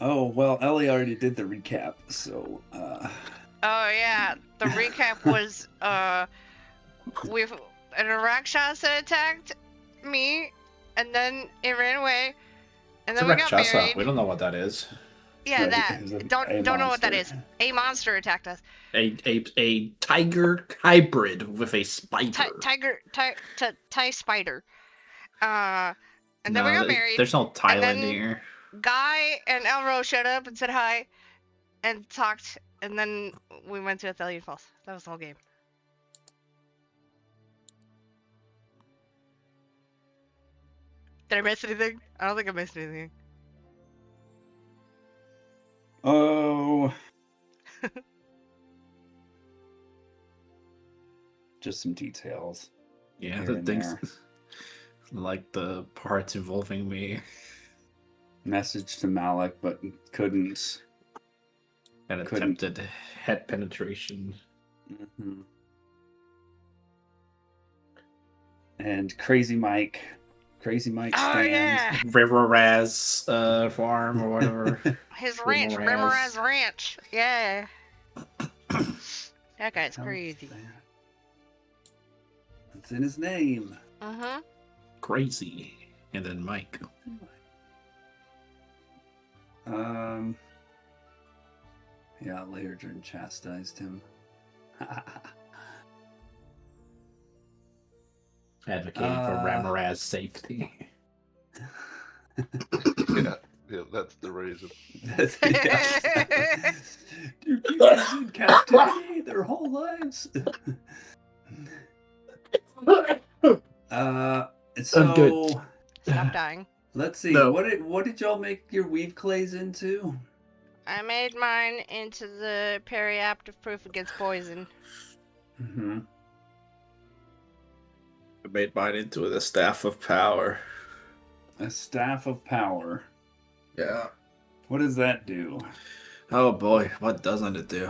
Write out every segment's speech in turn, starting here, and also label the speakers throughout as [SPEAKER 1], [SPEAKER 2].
[SPEAKER 1] Oh, well, Ellie already did the recap, so,
[SPEAKER 2] Oh yeah, the recap was we've an Rakshasa that attacked me, and then it ran away, and
[SPEAKER 3] It's a
[SPEAKER 2] then we got
[SPEAKER 3] Rakshasa.
[SPEAKER 2] married.
[SPEAKER 3] We don't know what that is.
[SPEAKER 2] Yeah,
[SPEAKER 1] right,
[SPEAKER 2] that.
[SPEAKER 1] it was a
[SPEAKER 2] Don't know what that
[SPEAKER 1] monster.
[SPEAKER 2] is. A monster attacked us.
[SPEAKER 3] A tiger hybrid with a spider.
[SPEAKER 2] Tie spider. And then we
[SPEAKER 3] No,
[SPEAKER 2] got married.
[SPEAKER 3] there's no
[SPEAKER 2] And
[SPEAKER 3] Thailand
[SPEAKER 2] then
[SPEAKER 3] here.
[SPEAKER 2] Guy and Elro showed up and said hi, and talked, and then we went to Athelian Falls. That was the whole game. Did I miss anything? I don't think I missed anything.
[SPEAKER 1] Oh. Just some details.
[SPEAKER 3] Yeah,
[SPEAKER 1] here
[SPEAKER 3] the
[SPEAKER 1] and
[SPEAKER 3] things
[SPEAKER 1] there.
[SPEAKER 3] like the parts involving me.
[SPEAKER 1] Message to Malik, but couldn't.
[SPEAKER 3] And attempted head penetration.
[SPEAKER 1] Mm-hmm. And Crazy Mike stands.
[SPEAKER 2] Yeah.
[SPEAKER 3] River Raz farm or whatever.
[SPEAKER 2] His ranch, Remoraz Ranch. Yeah. That guy's crazy.
[SPEAKER 1] It's in his name.
[SPEAKER 2] Uh-huh.
[SPEAKER 3] Crazy. And then Mike.
[SPEAKER 1] Yeah, Leardrin chastised him.
[SPEAKER 3] Advocating for Ramoraz's safety.
[SPEAKER 4] Yeah, that's the reason.
[SPEAKER 1] You keep them in captivity their whole lives.
[SPEAKER 3] I'm good.
[SPEAKER 2] Stop dying.
[SPEAKER 1] Let's see.
[SPEAKER 3] No.
[SPEAKER 1] What did y'all make your weave clays into?
[SPEAKER 2] I made mine into the periaptive proof against poison.
[SPEAKER 1] Mm-hmm.
[SPEAKER 3] I made mine into the Staff of Power.
[SPEAKER 1] A staff of power.
[SPEAKER 3] Yeah.
[SPEAKER 1] What does that do?
[SPEAKER 3] Oh boy, what doesn't it do?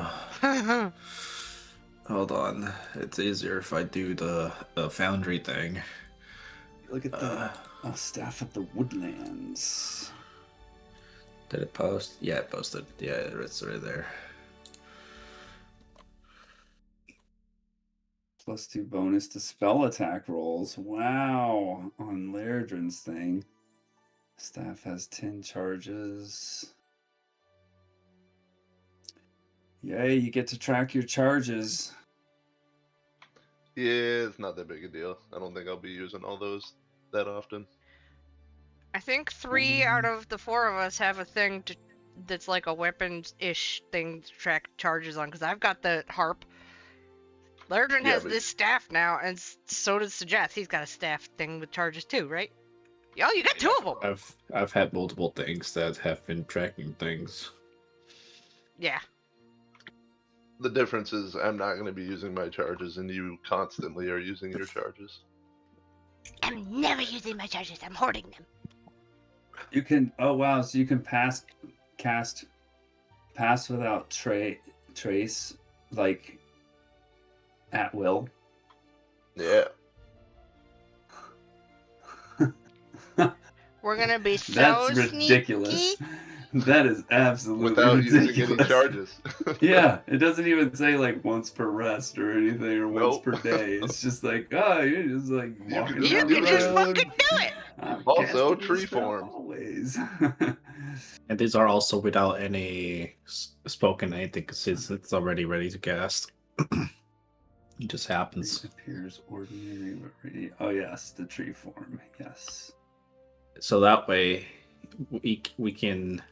[SPEAKER 3] Hold on. It's easier if I do the foundry thing.
[SPEAKER 1] Look at that. A staff of the woodlands.
[SPEAKER 3] Did it post? Yeah, it posted. Yeah, it's right there.
[SPEAKER 1] +2 bonus to spell attack rolls. Wow. On Lairdrin's thing. Staff has 10 charges. Yay, you get to track your charges.
[SPEAKER 4] Yeah, it's not that big a deal. I don't think I'll be using all those that often.
[SPEAKER 2] I think 3 out of the 4 of us have a thing that's like a weapons-ish thing to track charges on, because I've got the harp. Lerdrin has this staff now, and so does Sajeth. He's got a staff thing with charges too, right? Yo, you got 2 of them!
[SPEAKER 3] I've had multiple things that have been tracking things.
[SPEAKER 2] Yeah.
[SPEAKER 4] The difference is I'm not going to be using my charges, and you constantly are using your charges.
[SPEAKER 2] I'm never using my charges. I'm hoarding them.
[SPEAKER 1] You can, oh wow, so you can pass without trace, like, at will.
[SPEAKER 4] Yeah.
[SPEAKER 2] We're gonna be so
[SPEAKER 1] That's ridiculous.
[SPEAKER 2] sneaky.
[SPEAKER 1] That is absolutely
[SPEAKER 4] Without
[SPEAKER 1] ridiculous.
[SPEAKER 4] using any charges.
[SPEAKER 1] Yeah, it doesn't even say like once per rest or anything or once
[SPEAKER 4] Nope.
[SPEAKER 1] per day. It's just like, oh, you're just like walking
[SPEAKER 2] You
[SPEAKER 1] down the
[SPEAKER 2] can just
[SPEAKER 1] road.
[SPEAKER 2] fucking do it.
[SPEAKER 1] I'm
[SPEAKER 4] Also,
[SPEAKER 1] casting
[SPEAKER 4] tree
[SPEAKER 1] this spell
[SPEAKER 4] form.
[SPEAKER 1] always.
[SPEAKER 3] And these are also without any spoken anything, because it's already ready to cast. It just happens.
[SPEAKER 1] It appears ordinary but radiant. Oh yes, the tree form. Yes.
[SPEAKER 3] So that way, we can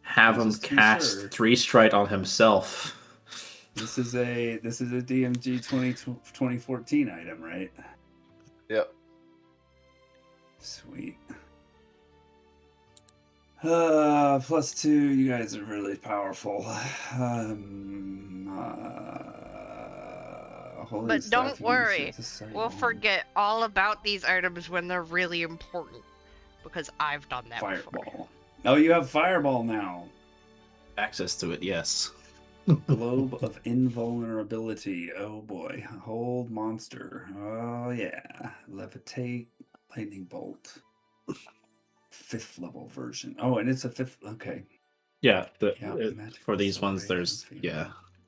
[SPEAKER 3] have him cast 3 strike on himself.
[SPEAKER 1] This is a DMG 2014 item, right?
[SPEAKER 4] Yep.
[SPEAKER 1] Sweet. +2, you guys are really powerful.
[SPEAKER 2] But don't worry, we'll forget all about these items when they're really important, because I've done that
[SPEAKER 1] Fireball.
[SPEAKER 2] before.
[SPEAKER 1] Oh, you have Fireball now.
[SPEAKER 3] Access to it, yes.
[SPEAKER 1] Globe of Invulnerability. Oh boy. Hold monster. Oh yeah. Levitate. Lightning Bolt. 5th level version. Oh, and it's a 5th. Okay.
[SPEAKER 3] Yeah,
[SPEAKER 1] Magic
[SPEAKER 3] for these ones,
[SPEAKER 1] acceleration
[SPEAKER 3] there's
[SPEAKER 1] feat.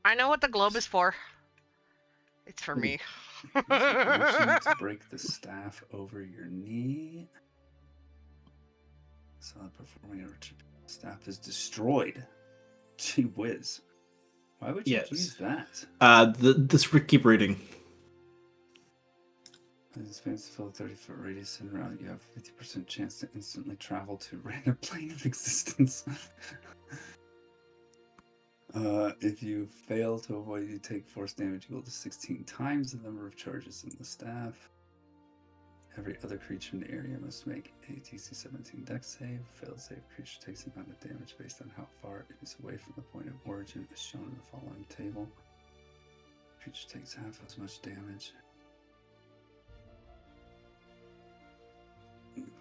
[SPEAKER 2] I know what the globe is for. It's for me.
[SPEAKER 1] Use your action to break the staff over your knee. So performing a staff is destroyed. Gee whiz. Why would you use that?
[SPEAKER 3] This keep reading.
[SPEAKER 1] It spans to fill a 30-foot radius and around. You have 50% chance to instantly travel to a random plane of existence. If you fail to avoid, you take force damage equal to 16 times the number of charges in the staff. Every other creature in the area must make a DC 17 Dex save. Failed save creature takes the amount of damage based on how far it is away from the point of origin, as shown in the following table. Creature takes half as much damage.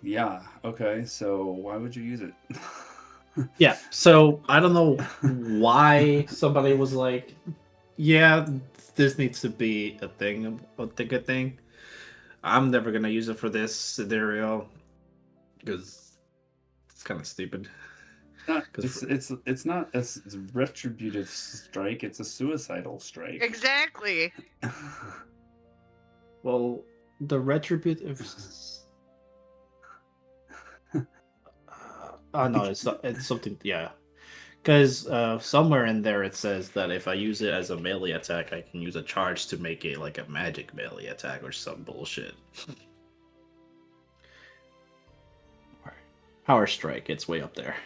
[SPEAKER 1] Yeah, okay, so why would you use it?
[SPEAKER 3] Yeah, so I don't know why somebody was like, yeah, this needs to be a thing, a good thing. I'm never gonna use it for this scenario because it's kind of stupid.
[SPEAKER 1] It's not a retributive strike, it's a suicidal strike.
[SPEAKER 2] Exactly.
[SPEAKER 3] Well, the retributive. Oh no, it's something. Yeah, because somewhere in there it says that if I use it as a melee attack, I can use a charge to make it like a magic melee attack or some bullshit. Power strike, it's way up there.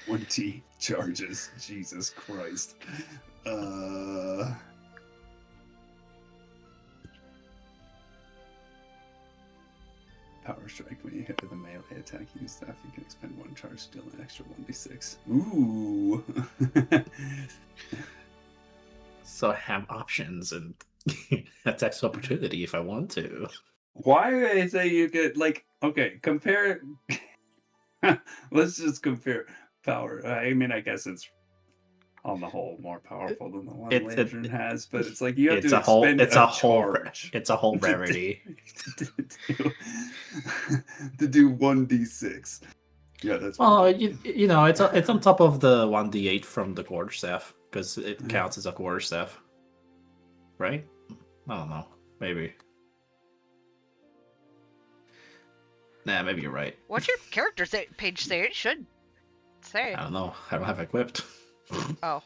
[SPEAKER 1] 20 charges, Jesus Christ. Power strike. When you hit with a melee attack, use staff, you can expend 1 charge to deal an extra 1d6. Ooh.
[SPEAKER 3] So I have options and attacks opportunity if I want to.
[SPEAKER 1] Why do I say you could, like, okay, compare. Let's just compare power. I mean, I guess it's on the whole more powerful than the one Lantern has, but it's like you have to expend a charge.
[SPEAKER 3] It's a whole rarity.
[SPEAKER 1] to do 1d6. Yeah, that's.
[SPEAKER 3] Well, you know, it's on top of the 1d8 from the quarterstaff because it counts as a quarterstaff, right? I don't know. Maybe. Nah, maybe you're right.
[SPEAKER 2] What's your character page say? It should say.
[SPEAKER 3] I don't know. I don't have it equipped.
[SPEAKER 2] Oh.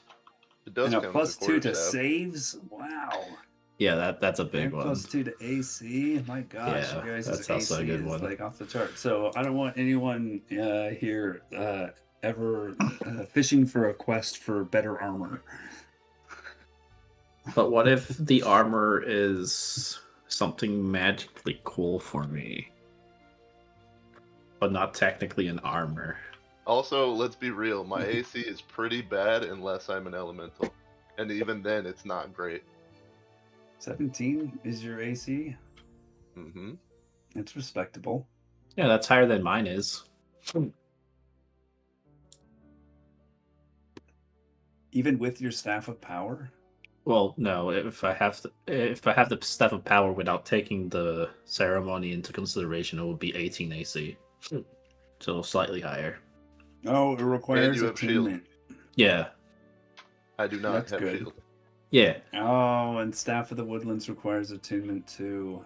[SPEAKER 4] It does
[SPEAKER 1] and a
[SPEAKER 4] count
[SPEAKER 1] +2 to
[SPEAKER 4] staff.
[SPEAKER 1] saves? Wow.
[SPEAKER 3] Yeah, that's a big
[SPEAKER 1] And
[SPEAKER 3] one.
[SPEAKER 1] +2 to AC? My gosh,
[SPEAKER 3] Yeah,
[SPEAKER 1] you guys'
[SPEAKER 3] that's
[SPEAKER 1] AC
[SPEAKER 3] also a good one.
[SPEAKER 1] is like off the chart. So I don't want anyone here ever fishing for a quest for better armor.
[SPEAKER 3] But what if the armor is something magically cool for me? But not technically an armor.
[SPEAKER 4] Also, let's be real, my AC is pretty bad unless I'm an elemental. And even then, it's not great.
[SPEAKER 1] 17 is your AC?
[SPEAKER 4] Mm-hmm.
[SPEAKER 1] It's respectable.
[SPEAKER 3] Yeah, that's higher than mine is.
[SPEAKER 1] Even with your Staff of Power?
[SPEAKER 3] Well, no. If I have the Staff of Power without taking the ceremony into consideration, it would be 18 AC. So slightly higher.
[SPEAKER 1] Oh, it requires
[SPEAKER 4] you have
[SPEAKER 1] attunement.
[SPEAKER 3] Yeah.
[SPEAKER 4] I do not
[SPEAKER 1] That's
[SPEAKER 4] have
[SPEAKER 1] good.
[SPEAKER 4] shield.
[SPEAKER 3] Yeah.
[SPEAKER 1] Oh, and Staff of the Woodlands requires attunement too.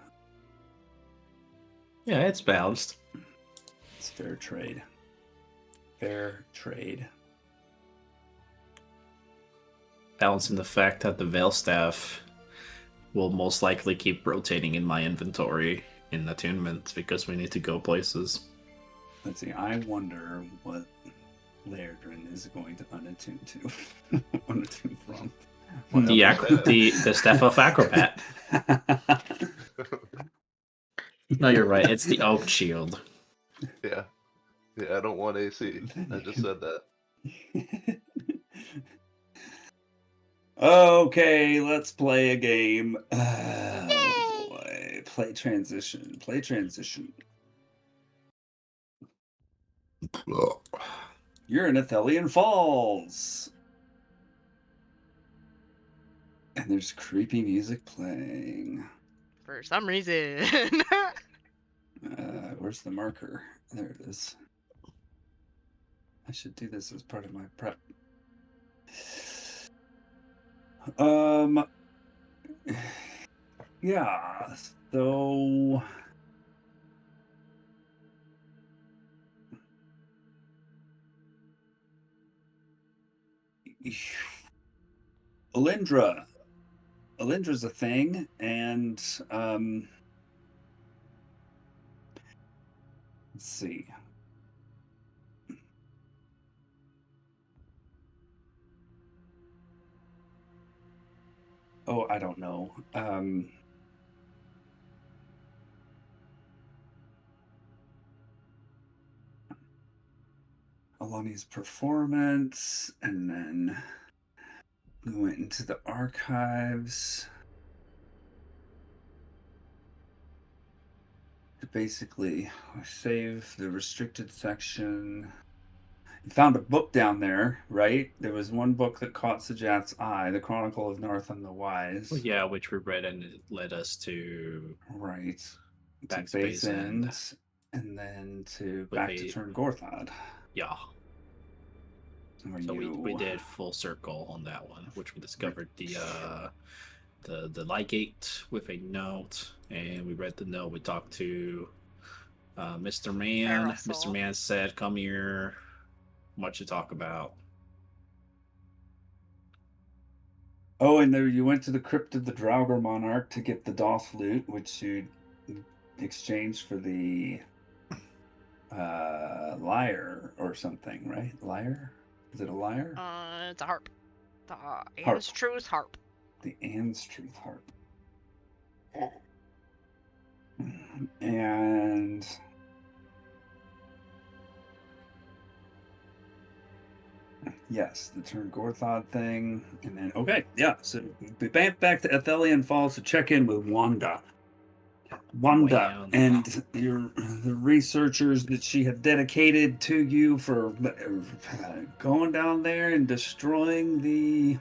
[SPEAKER 3] Yeah, it's balanced.
[SPEAKER 1] It's fair trade. Fair trade.
[SPEAKER 3] Balancing the fact that the Veil Staff will most likely keep rotating in my inventory in attunement because we need to go places.
[SPEAKER 1] Let's see, I wonder what Lairdrin is going to unattune to. Unattune from.
[SPEAKER 3] The Staff of Acrobat. No, you're right. It's the Oak Shield.
[SPEAKER 4] Yeah. Yeah, I don't want AC. I just said that.
[SPEAKER 1] Okay, let's play a game. Oh boy. Play transition. Play transition. You're in Athelian Falls. And there's creepy music playing.
[SPEAKER 2] For some reason.
[SPEAKER 1] Where's the marker? There it is. I should do this as part of my prep. Yeah, so Alindra's a thing, and let's see. Oh, I don't know. Alani's performance, and then we went into the archives to basically save the restricted section. You found a book down there, right? There was one book that caught Sajat's eye, The Chronicle of North and the Wise.
[SPEAKER 3] Well, yeah, which we read, and it led us to
[SPEAKER 1] Right.
[SPEAKER 3] back
[SPEAKER 1] to Base End, and then back to Turn Gorthad.
[SPEAKER 3] Yeah. So
[SPEAKER 1] you...
[SPEAKER 3] we did full circle on that one, which we discovered the light gate with a note, and we read the note. We talked to Mr. Man. Mr. Man said, "Come here. Much to talk about."
[SPEAKER 1] Oh, and there you went to the crypt of the Draugr Monarch to get the Doth loot, which you exchanged for the lyre or something, right? Lyre? Is it a lyre?
[SPEAKER 2] It's a harp. The Anstruth harp.
[SPEAKER 1] The Anstruth harp. And yes, the Turn Gorthad thing, and then so we back to Athelian Falls to check in with Wanda, and the researchers that she had dedicated to you for going down there and destroying the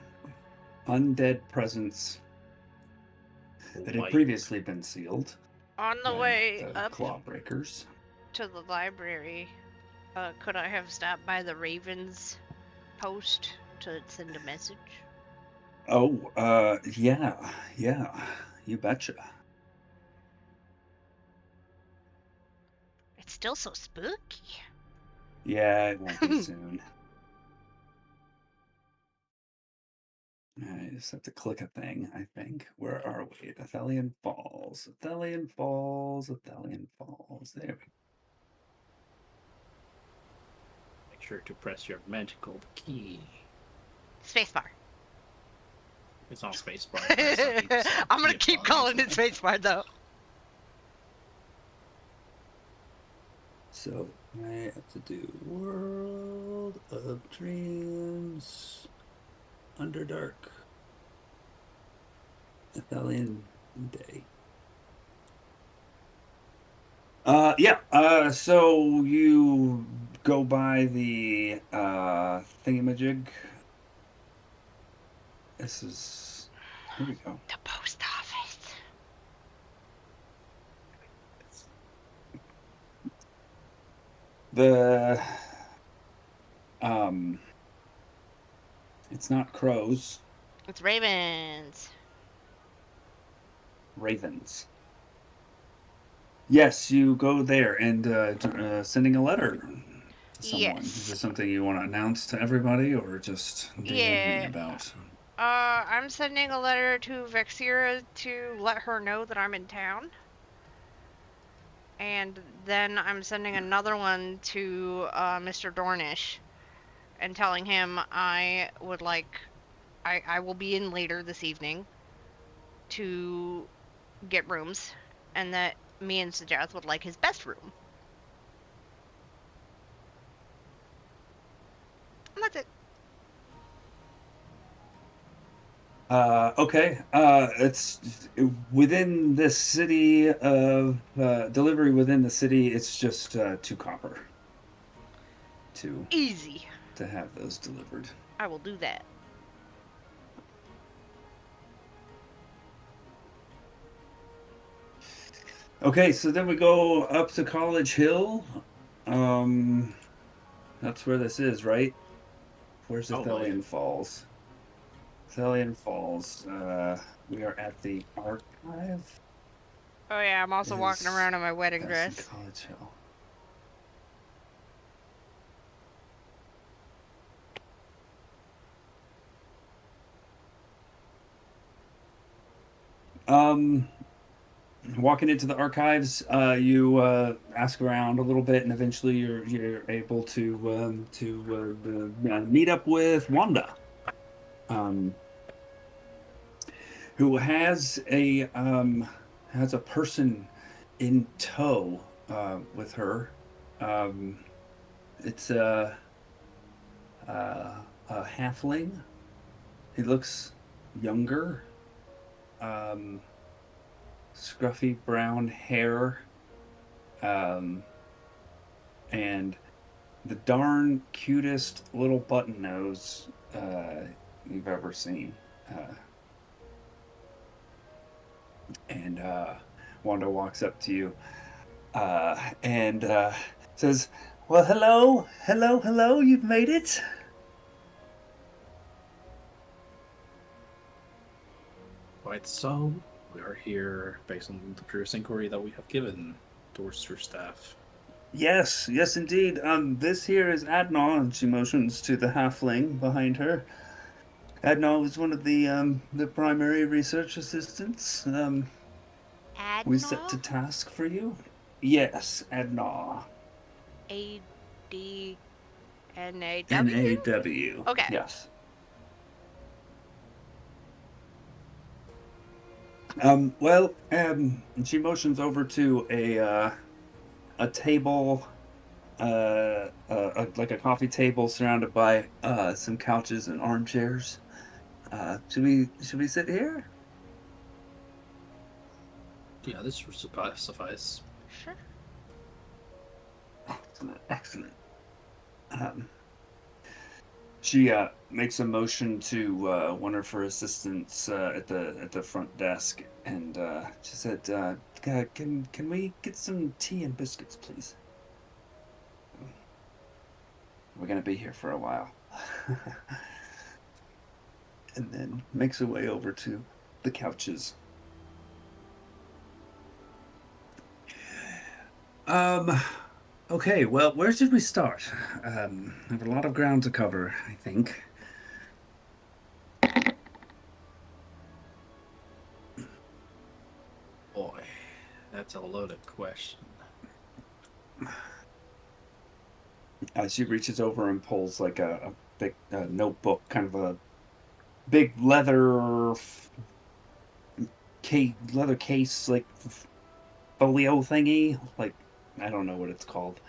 [SPEAKER 1] undead presence that had previously been sealed.
[SPEAKER 2] On the way up
[SPEAKER 1] Clawbreakers
[SPEAKER 2] to the library, could I have stopped by the Ravens post to send a message?
[SPEAKER 1] Oh, yeah, you betcha.
[SPEAKER 2] It's still so spooky.
[SPEAKER 1] Yeah, it won't be soon. I just have to click a thing, I think. Where are we? Athelian Falls. Athelian Falls. There we go.
[SPEAKER 3] Make sure to press your magical key.
[SPEAKER 2] Spacebar.
[SPEAKER 3] It's not spacebar.
[SPEAKER 2] I'm gonna keep calling it spacebar though.
[SPEAKER 1] So I have to do World of Dreams, Underdark, Athelian Day. So you go by the thingamajig. Here we go.
[SPEAKER 2] The post office.
[SPEAKER 1] It's not crows.
[SPEAKER 2] It's ravens.
[SPEAKER 1] Ravens. Yes, you go there and sending a letter to someone.
[SPEAKER 2] Yes.
[SPEAKER 1] Is this something you want to announce to everybody or just DM me about?
[SPEAKER 2] I'm sending a letter to Vexira to let her know that I'm in town. And then I'm sending another one to Mr. Dornish and telling him I will be in later this evening to get rooms, and that me and Sajath would like his best room. And that's it.
[SPEAKER 1] Okay. It's within the city of delivery within the city. It's just 2 copper.
[SPEAKER 2] Easy.
[SPEAKER 1] To have those delivered.
[SPEAKER 2] I will do that.
[SPEAKER 1] Okay, so then we go up to College Hill. That's where this is, right? Where's the
[SPEAKER 3] Oh,
[SPEAKER 1] Thelian Falls? Thelian Falls. We are at the archive.
[SPEAKER 2] Oh yeah, I'm also walking
[SPEAKER 1] Is
[SPEAKER 2] around in my wedding
[SPEAKER 1] that's in
[SPEAKER 2] dress.
[SPEAKER 1] College Hill. Walking into the archives, you ask around a little bit, and eventually you're able to meet up with Wanda, who has a person in tow with her. It's a halfling. He looks younger. Scruffy brown hair, and the darn cutest little button nose you've ever seen. And Wanda walks up to you and says, "Well, hello, you've made it."
[SPEAKER 3] Quite so. We are here based on the previous inquiry that we have given towards your staff.
[SPEAKER 1] Yes, indeed. This here is Adnal, and she motions to the halfling behind her. Adnal is one of the primary research assistants. We set to
[SPEAKER 2] Adna?
[SPEAKER 1] task for you. Yes, Adnal.
[SPEAKER 2] ADNAW?
[SPEAKER 1] NAW.
[SPEAKER 2] Okay.
[SPEAKER 1] Yes. She motions over to a table, like a coffee table surrounded by some couches and armchairs. Should we sit here?
[SPEAKER 3] Yeah, this will suffice.
[SPEAKER 2] Sure.
[SPEAKER 1] Excellent. She makes a motion to one of her assistants at the front desk, and she said, "Can we get some tea and biscuits, please? We're gonna be here for a while." And then makes her way over to the couches. Okay, well, where should we start? I have a lot of ground to cover, I think.
[SPEAKER 3] Boy, that's a loaded question.
[SPEAKER 1] She reaches over and pulls like a big notebook, kind of a big leather case, like folio thingy. Like, I don't know what it's called.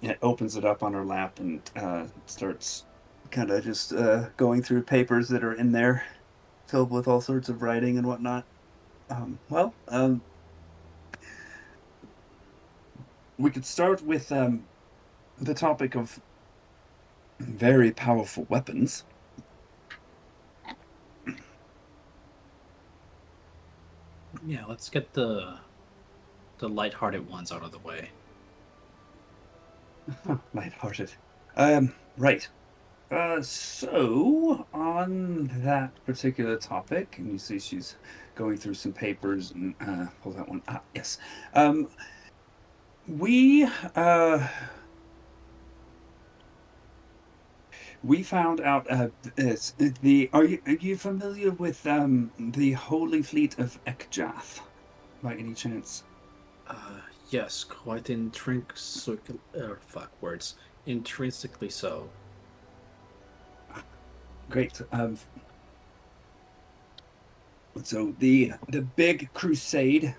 [SPEAKER 1] It opens it up on her lap and starts kind of just going through papers that are in there, filled with all sorts of writing and whatnot. We could start with the topic of very powerful weapons.
[SPEAKER 3] Yeah, let's get the lighthearted ones out of the way.
[SPEAKER 1] Lighthearted. Right. So, on that particular topic, and you see she's going through some papers and pull that one. Ah, yes. We found out are you familiar with the Holy Fleet of Ekjath by any chance?
[SPEAKER 3] Yes, quite intrinsically so.
[SPEAKER 1] Great. So the big crusade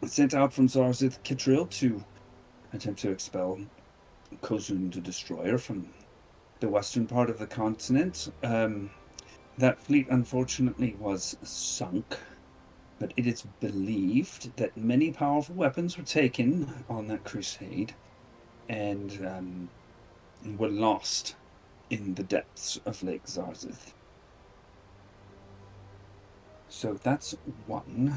[SPEAKER 1] sent out from Zarzith Kitril to attempt to expel Kozun the Destroyer from the western part of the continent. That fleet unfortunately was sunk, but it is believed that many powerful weapons were taken on that crusade and were lost in the depths of Lake Zarzith. So that's one.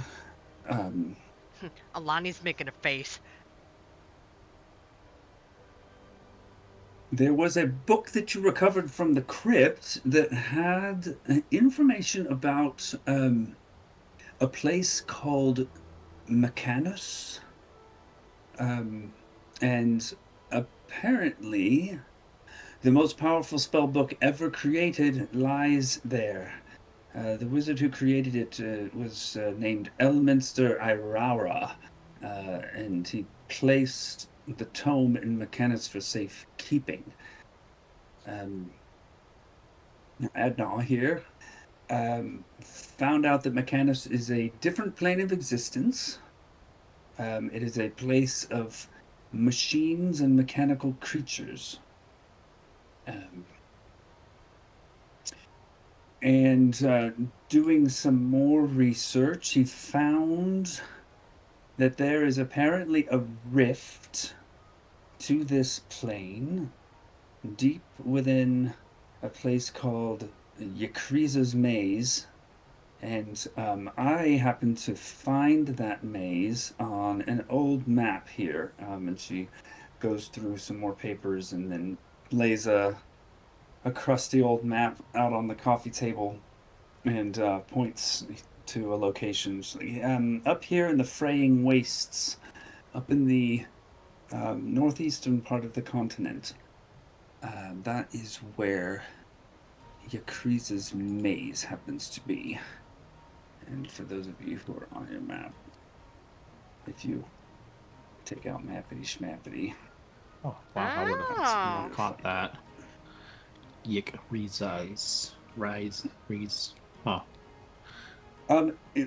[SPEAKER 2] Alani's making a face.
[SPEAKER 1] There was a book that you recovered from the crypt that had information about a place called Mechanus. And apparently, the most powerful spell book ever created lies there. The wizard who created it was named Elminster Irara, and he placed the tome in Mechanus for safekeeping. Adna here found out that Mechanus is a different plane of existence. It is a place of machines and mechanical creatures. Doing some more research, he found that there is apparently a rift to this plane deep within a place called Yakriza's Maze. And I happened to find that maze on an old map here. And she goes through some more papers and then lays a crusty old map out on the coffee table and points to a location. Up here in the fraying wastes, up in the northeastern part of the continent, that is where Yakriza's Maze happens to be. And for those of you who are on your map, if you take out Mappity Schmappity.
[SPEAKER 3] Oh, wow, I would have caught that. Yakriza's Rise. Huh.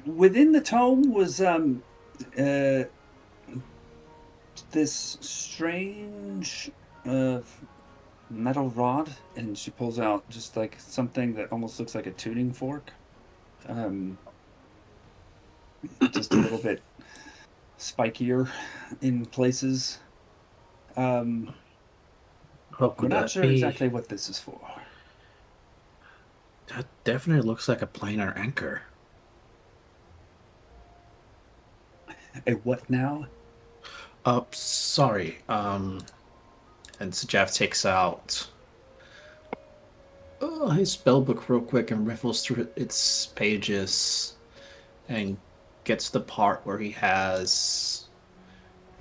[SPEAKER 1] Within the tome was this strange metal rod, and she pulls out just like something that almost looks like a tuning fork. Just a little bit spikier in places. We're not sure exactly what this is for.
[SPEAKER 3] That definitely looks like a planar anchor.
[SPEAKER 1] A what now?
[SPEAKER 3] Sorry. And so Jeff takes out his spellbook real quick and riffles through its pages and gets the part where he has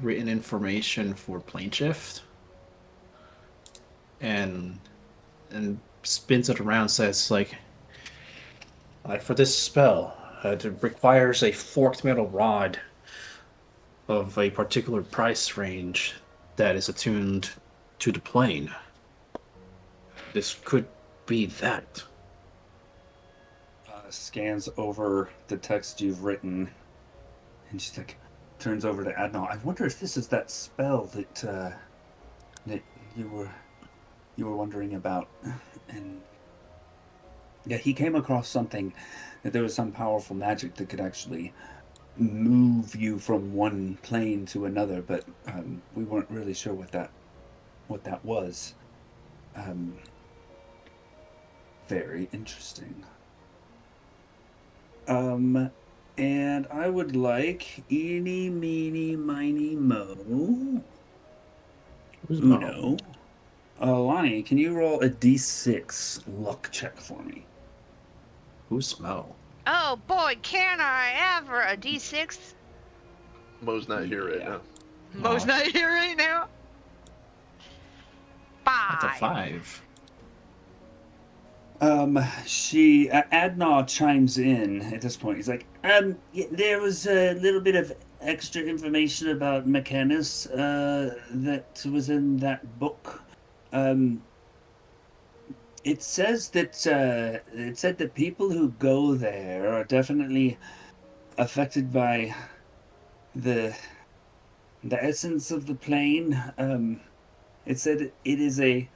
[SPEAKER 3] written information for plane shift and spins it around and says like for this spell it requires a forked metal rod of a particular price range that is attuned to the plane. This could be that.
[SPEAKER 1] Scans over the text you've written, and she's like, turns over to Adnal. I wonder if this is that spell that you were wondering about. And yeah, he came across something that there was some powerful magic that could actually move you from one plane to another, but we weren't really sure what that was. Very interesting. And I would like eeny, meeny, miny, mo. Uno. Lonnie, can you roll a d6 luck check for me?
[SPEAKER 3] Who's Mo?
[SPEAKER 2] Oh boy, can I ever! A d6?
[SPEAKER 4] Mo's not here right now.
[SPEAKER 2] Mo's not here right now? 5.
[SPEAKER 3] That's a 5.
[SPEAKER 1] Adna chimes in at this point. He's like, there was a little bit of extra information about Mechanus, that was in that book. It said that people who go there are definitely affected by the essence of the plane. It said it is a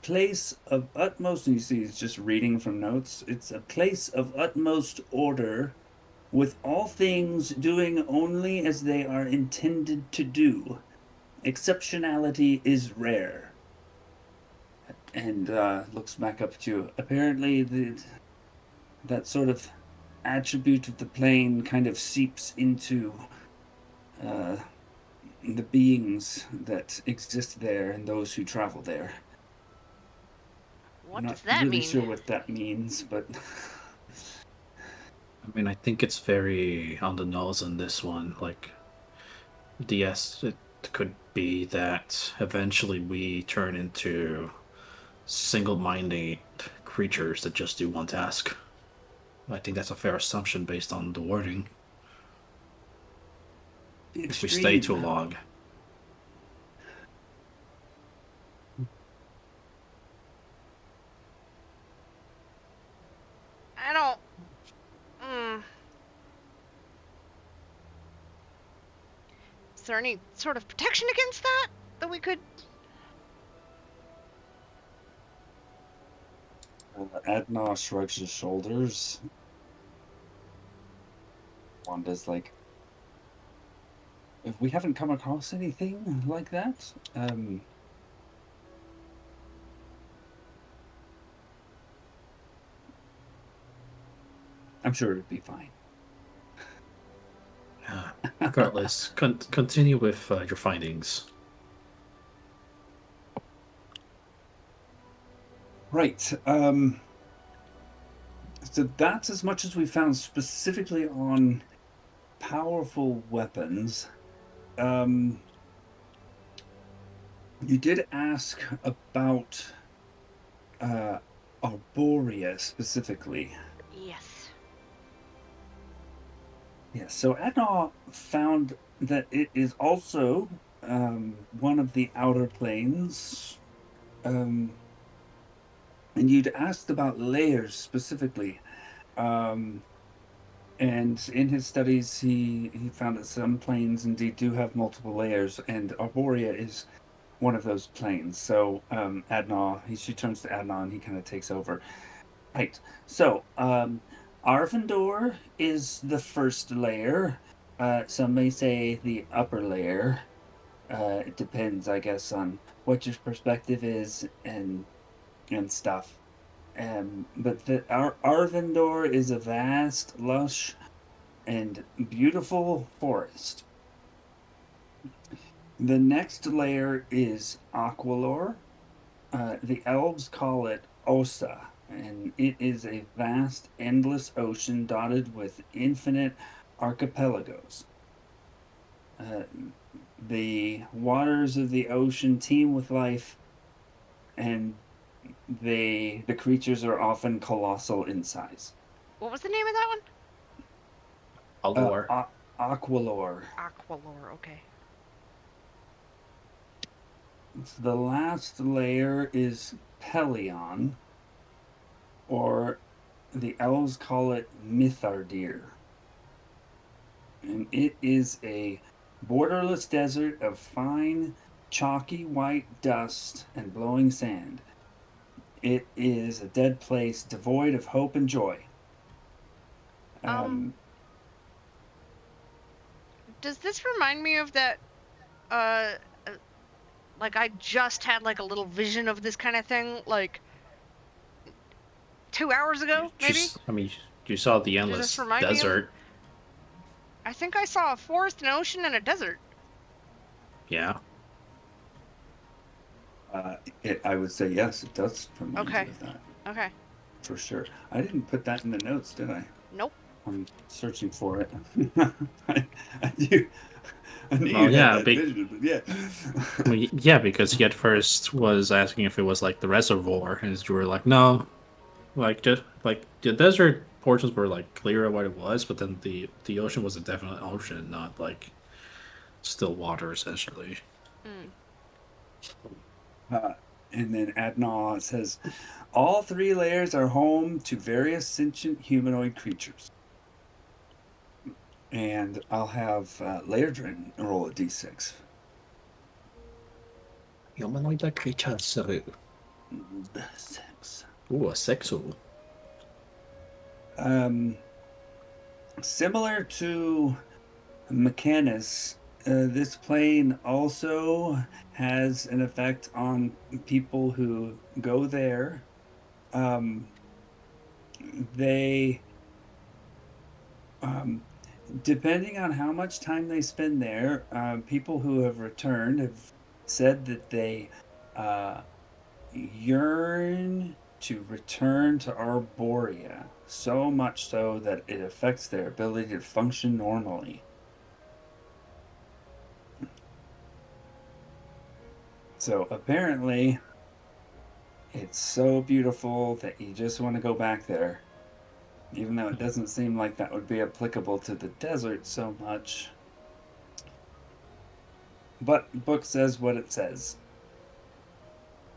[SPEAKER 1] place of utmost, and you see he's just reading from notes, it's a place of utmost order, with all things doing only as they are intended to do. Exceptionality is rare. And looks back up at you. Apparently that sort of attribute of the plane kind of seeps into the beings that exist there and those who travel there.
[SPEAKER 2] What does
[SPEAKER 1] I'm
[SPEAKER 2] that
[SPEAKER 1] not really
[SPEAKER 2] mean?
[SPEAKER 1] sure what that means, but
[SPEAKER 3] I mean, I think it's very on the nose on this one. Like, yes, it could be that eventually we turn into single-minded creatures that just do one task. I think that's a fair assumption based on the wording. If we stay too long.
[SPEAKER 2] I don't. Is there any sort of protection against that we could?
[SPEAKER 1] Adna shrugs his shoulders. Wanda's like, if we haven't come across anything like that, I'm sure it'd be fine.
[SPEAKER 3] Regardless, continue with your findings.
[SPEAKER 1] Right. So that's as much as we found specifically on powerful weapons. You did ask about Arborea specifically.
[SPEAKER 2] Yes.
[SPEAKER 1] Yes, so Adna found that it is also one of the outer planes. And you'd asked about layers specifically. And in his studies, he found that some planes indeed do have multiple layers, and Arborea is one of those planes. So Adna, she turns to Adna and he kind of takes over. Right. So Arvindor is the first layer. Some may say the upper layer. It depends, I guess, on what your perspective is and stuff. But Arvindor is a vast, lush, and beautiful forest. The next layer is Aqualor. The elves call it Osa, and it is a vast, endless ocean dotted with infinite archipelagos. The waters of the ocean teem with life, and the creatures are often colossal in size.
[SPEAKER 2] What was the name of that one?
[SPEAKER 3] Allure.
[SPEAKER 1] Aqualor.
[SPEAKER 2] Aqualor. Okay.
[SPEAKER 1] The last layer is Pelion, or the elves call it Mithardir. And it is a borderless desert of fine, chalky white dust and blowing sand. It is a dead place devoid of hope and joy.
[SPEAKER 2] Does this remind me of that? Like I just had like a little vision of this kind of thing, like 2 hours ago, maybe.
[SPEAKER 3] You saw the endless desert.
[SPEAKER 2] I think I saw a forest, an ocean, and a desert.
[SPEAKER 3] Yeah.
[SPEAKER 1] I would say yes, it does remind you of that.
[SPEAKER 2] Okay.
[SPEAKER 1] For sure. I didn't put that in the notes, did I?
[SPEAKER 2] Nope.
[SPEAKER 1] I'm searching for it. I knew vision, but yeah.
[SPEAKER 3] Well, yeah, because he at first was asking if it was like the reservoir, and you were like, no, like just like the desert portions were like clear what it was, but then the ocean was a definite ocean, not like still water essentially.
[SPEAKER 1] And then Adna says, all three layers are home to various sentient humanoid creatures. And I'll have Lairdrin roll a d6.
[SPEAKER 3] Humanoid creatures.
[SPEAKER 1] 6.
[SPEAKER 3] Ooh, a 6.
[SPEAKER 1] Similar to Mechanus, this plane also has an effect on people who go there. They, depending on how much time they spend there, people who have returned have said that they yearn to return to Arborea, so much so that it affects their ability to function normally. So apparently, it's so beautiful that you just want to go back there. Even though it doesn't seem like that would be applicable to the desert so much. But the book says what it says.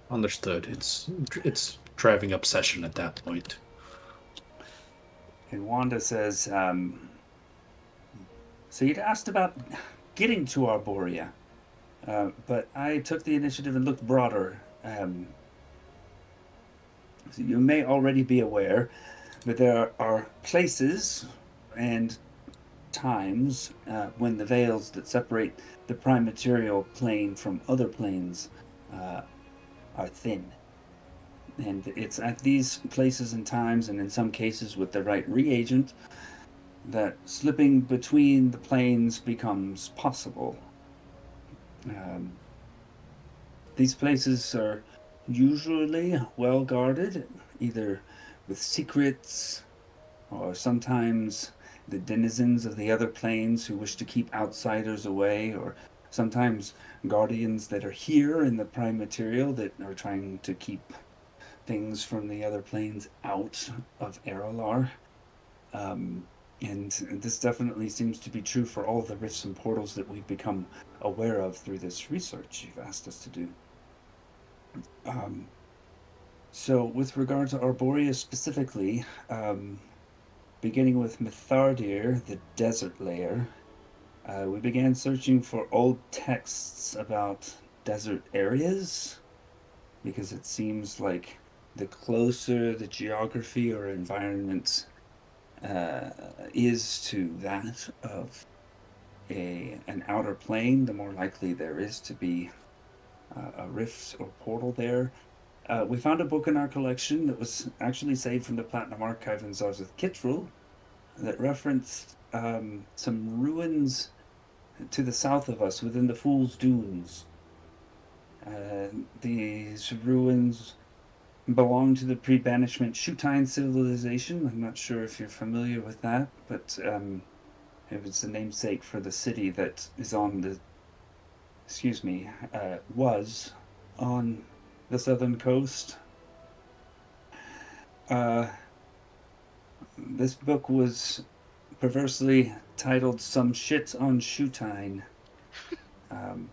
[SPEAKER 3] Understood. It's driving obsession at that point.
[SPEAKER 1] And Wanda says, so you'd asked about getting to Arborea, but I took the initiative and looked broader. So you may already be aware that there are places and times when the veils that separate the prime material plane from other planes are thin. And it's at these places and times, and in some cases with the right reagent, that slipping between the planes becomes possible. These places are usually well guarded, either with secrets or sometimes the denizens of the other planes who wish to keep outsiders away, or sometimes guardians that are here in the prime material that are trying to keep things from the other planes out of Aralar. And this definitely seems to be true for all the rifts and portals that we've become aware of through this research you've asked us to do. So with regard to Arborea specifically, beginning with Mithardir, the desert layer, we began searching for old texts about desert areas, because it seems like the closer the geography or environment is to that of an outer plane, the more likely there is to be a rift or portal there. We found a book in our collection that was actually saved from the Platinum Archive in Zarzeth Kittrell that referenced some ruins to the south of us within the Fool's Dunes. These ruins belong to the pre-banishment Shutine civilization. I'm not sure if you're familiar with that, but it was the namesake for the city that is on the, was on the southern coast. This book was perversely titled Some Shit on Shutine. And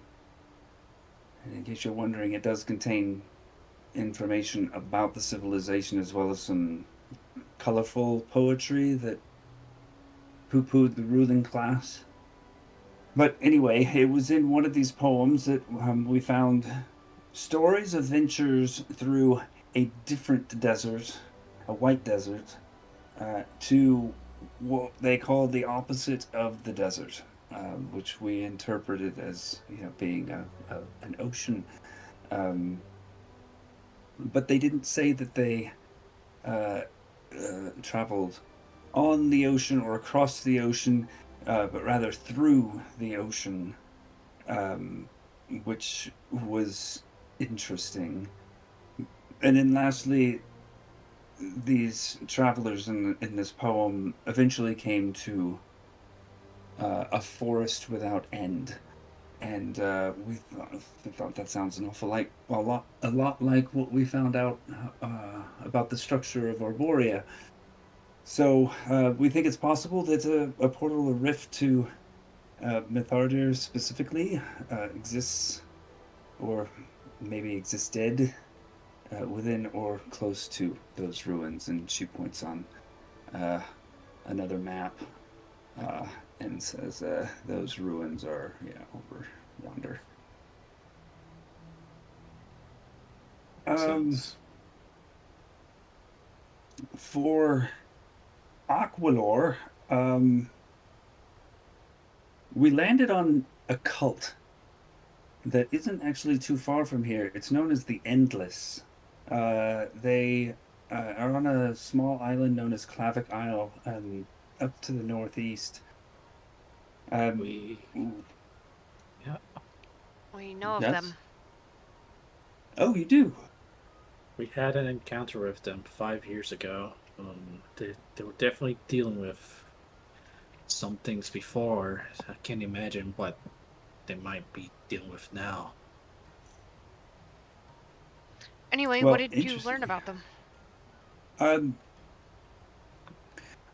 [SPEAKER 1] in case you're wondering, it does contain information about the civilization as well as some colorful poetry that poo-pooed the ruling class. But anyway, it was in one of these poems that we found stories of ventures through a different desert, a white desert, to what they called the opposite of the desert, which we interpreted as being an ocean. But they didn't say that they traveled on the ocean or across the ocean, but rather through the ocean, which was interesting. And then lastly, these travelers in this poem eventually came to a forest without end. And we thought that sounds an awful a lot like what we found out about the structure of Arborea. So we think it's possible that a portal or rift to Mithardir specifically exists, or maybe existed, within or close to those ruins. And she points on another map and says those ruins are over yonder. For Aquilor, we landed on a cult that isn't actually too far from here. It's known as the Endless. They are on a small island known as Clavic Isle, up to the northeast.
[SPEAKER 2] We know of them.
[SPEAKER 1] Oh, you do?
[SPEAKER 3] We had an encounter with them 5 years ago. They were definitely dealing with some things before. I can't imagine what they might be dealing with now.
[SPEAKER 2] Anyway, what
[SPEAKER 1] Well,
[SPEAKER 2] did you learn
[SPEAKER 1] interesting.
[SPEAKER 2] about them?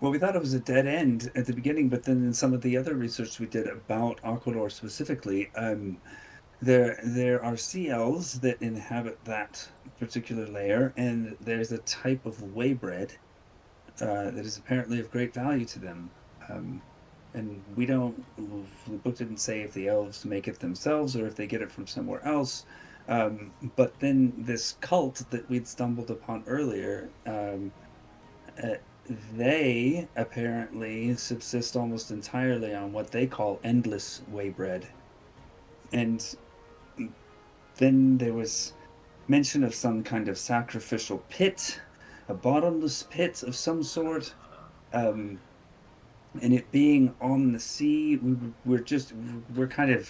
[SPEAKER 1] Well, we thought it was a dead end at the beginning, but then in some of the other research we did about Aquilor specifically, there are sea elves that inhabit that particular layer, and there's a type of waybread that is apparently of great value to them. Um, and the book didn't say if the elves make it themselves or if they get it from somewhere else. But then this cult that we'd stumbled upon earlier, uh, they apparently subsist almost entirely on what they call endless waybread. And then there was mention of some kind of sacrificial pit, a bottomless pit of some sort. And it being on the sea, we're kind of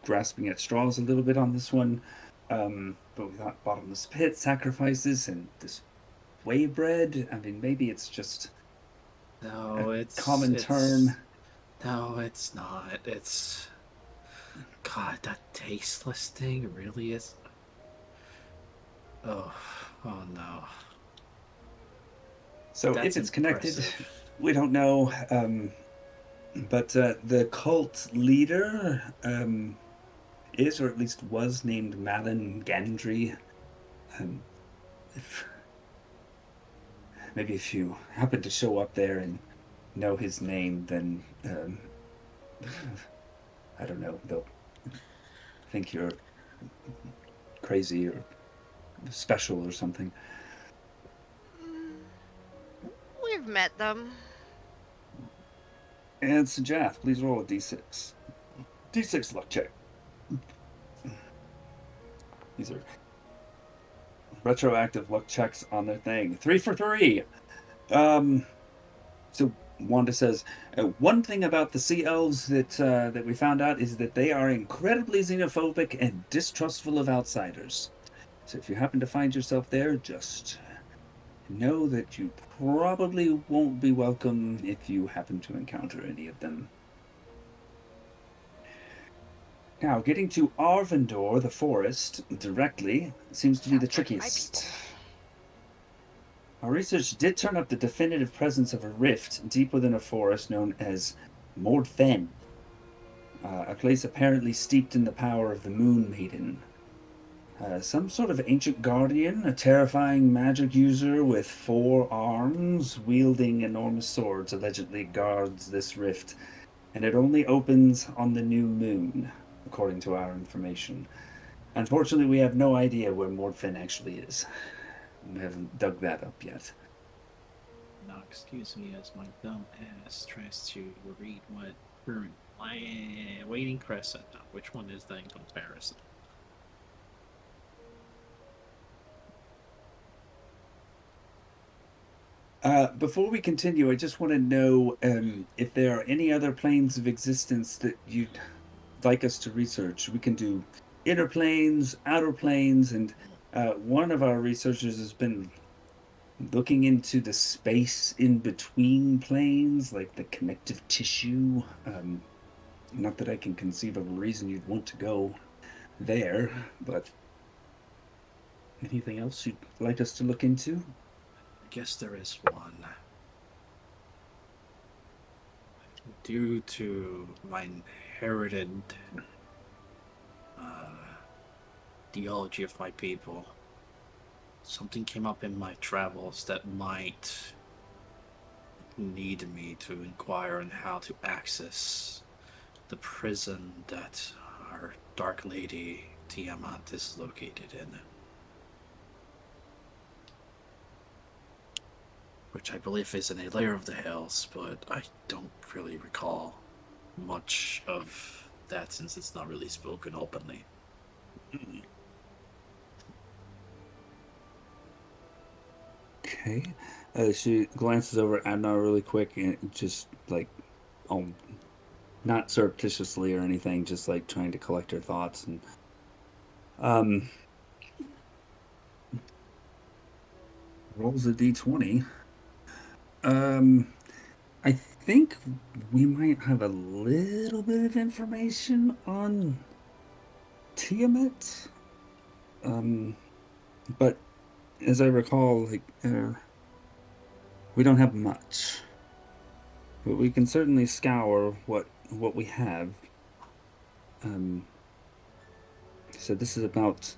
[SPEAKER 1] grasping at straws a little bit on this one. But we thought bottomless pit, sacrifices, and this waybread. I mean, maybe it's just common term.
[SPEAKER 3] No, it's not. It's God, that tasteless thing really is. Oh no.
[SPEAKER 1] So
[SPEAKER 3] That's
[SPEAKER 1] if it's connected,
[SPEAKER 3] impressive.
[SPEAKER 1] we don't know. But the cult leader is, or at least was, named Malin Gandry. If maybe if you happen to show up there and know his name, then I don't know, they'll think you're crazy or special or something.
[SPEAKER 2] We've met them.
[SPEAKER 1] And Sajath, please roll a d6. D6 luck check. These are retroactive luck checks on their thing. 3 for 3. So Wanda says, one thing about the sea elves that we found out is that they are incredibly xenophobic and distrustful of outsiders. So if you happen to find yourself there, just know that you probably won't be welcome if you happen to encounter any of them. Now, getting to Arvindor, the forest, directly seems to be the trickiest. Our research did turn up the definitive presence of a rift deep within a forest known as Mordfen, a place apparently steeped in the power of the Moon Maiden. Some sort of ancient guardian, a terrifying magic user with 4 arms, wielding enormous swords, allegedly guards this rift, and it only opens on the new moon, according to our information. Unfortunately, we have no idea where Mordfen actually is. We haven't dug that up yet.
[SPEAKER 3] Now, excuse me as my dumb ass tries to read what current Waiting Crescent. Which one is that in comparison?
[SPEAKER 1] Before we continue, I just want to know if there are any other planes of existence that you'd like us to research. We can do inner planes, outer planes, and one of our researchers has been looking into the space in between planes, like the connective tissue. Not that I can conceive of a reason you'd want to go there, but anything else you'd like us to look into?
[SPEAKER 3] I guess there is one. Due to my inherited theology of my people, something came up in my travels that might need me to inquire on how to access the prison that our Dark Lady Tiamat is located in. Which I believe is in a layer of the hills, but I don't really recall much of that since it's not really spoken openly.
[SPEAKER 1] Okay. She glances over at Adnar really quick and just like, not surreptitiously or anything, just like trying to collect her thoughts. And rolls a d20. I think we might have a little bit of information on Tiamat. But as I recall, we don't have much. But we can certainly scour what we have. So this is about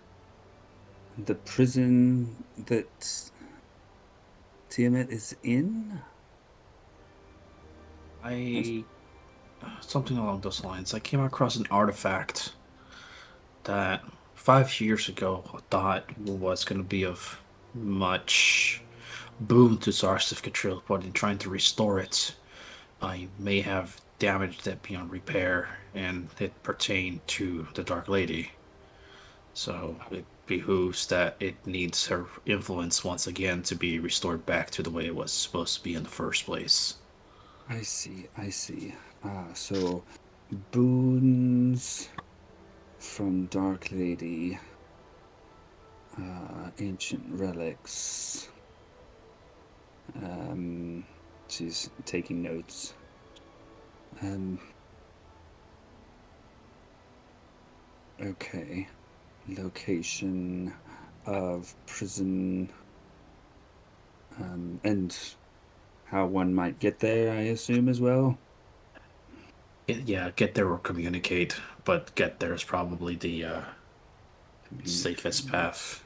[SPEAKER 1] the prison that Tiamat is in?
[SPEAKER 3] Something along those lines. I came across an artifact that 5 years ago I thought was going to be of much boom to Zarsiv Catril, but in trying to restore it, I may have damaged it beyond repair, and it pertained to the Dark Lady. So it behooves that it needs her influence once again to be restored back to the way it was supposed to be in the first place.
[SPEAKER 1] I see. So boons from Dark Lady, ancient relics. She's taking notes. Okay. Location of prison, and how one might get there, I assume, as well.
[SPEAKER 3] Yeah, get there or communicate, but get there is probably the safest path.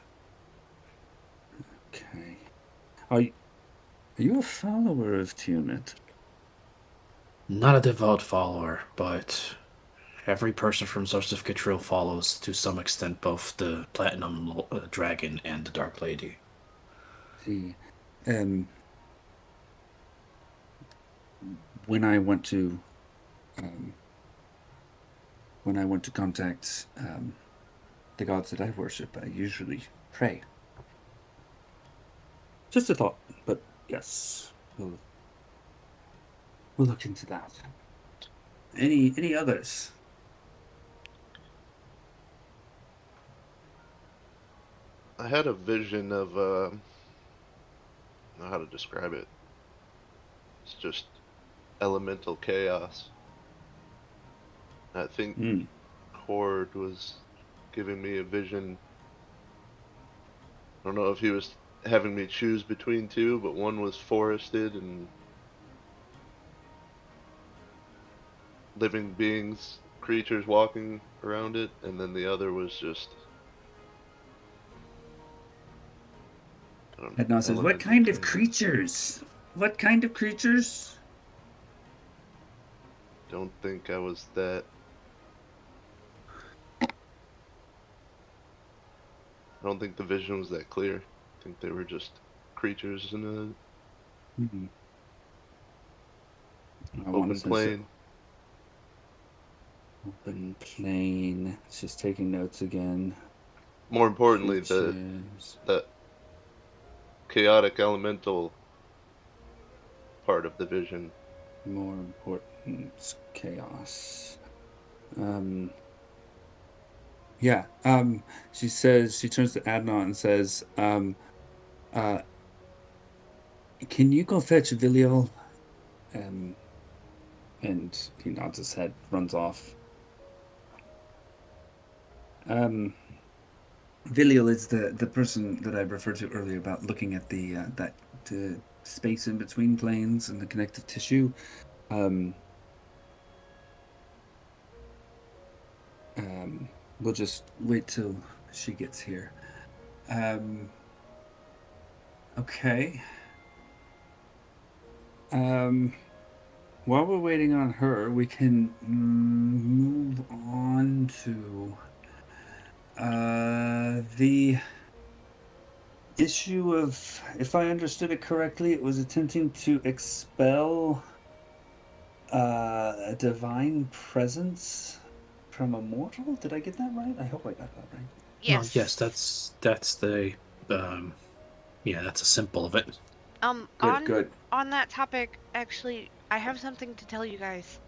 [SPEAKER 1] Okay. Are you a follower of Tiamat?
[SPEAKER 3] Not a devout follower, but every person from Zarsiv Catril follows to some extent both the Platinum Dragon and the Dark Lady.
[SPEAKER 1] See, when I want to contact the gods that I worship, I usually pray. Just a thought, but yes, we'll look into that. Any others?
[SPEAKER 4] I had a vision of, I don't know how to describe it. It's just elemental chaos. I think Horde was giving me a vision. I don't know if he was having me choose between two, but one was forested and living beings, creatures walking around it, and then the other was just...
[SPEAKER 1] Adnan says, what kind of creatures? What kind of creatures?
[SPEAKER 4] Don't think I was that. I don't think the vision was that clear. I think they were just creatures in a open plain.
[SPEAKER 1] Open plain. It's just taking notes again.
[SPEAKER 4] More importantly, the chaotic elemental part of the vision.
[SPEAKER 1] More important, chaos. Yeah. She says, she turns to Adnan and says, can you go fetch Viliel? And he nods his head, runs off. Viliel is the person that I referred to earlier about looking at the space in between planes and the connective tissue. We'll just wait till she gets here. Okay. While we're waiting on her, we can move on to the issue of, if I understood it correctly, it was attempting to expel a divine presence from a mortal. Did I get that right? I hope I got that right.
[SPEAKER 2] Yes.
[SPEAKER 3] No, yes, that's the that's a symbol of it.
[SPEAKER 1] Good.
[SPEAKER 2] On that topic, actually, I have something to tell you guys.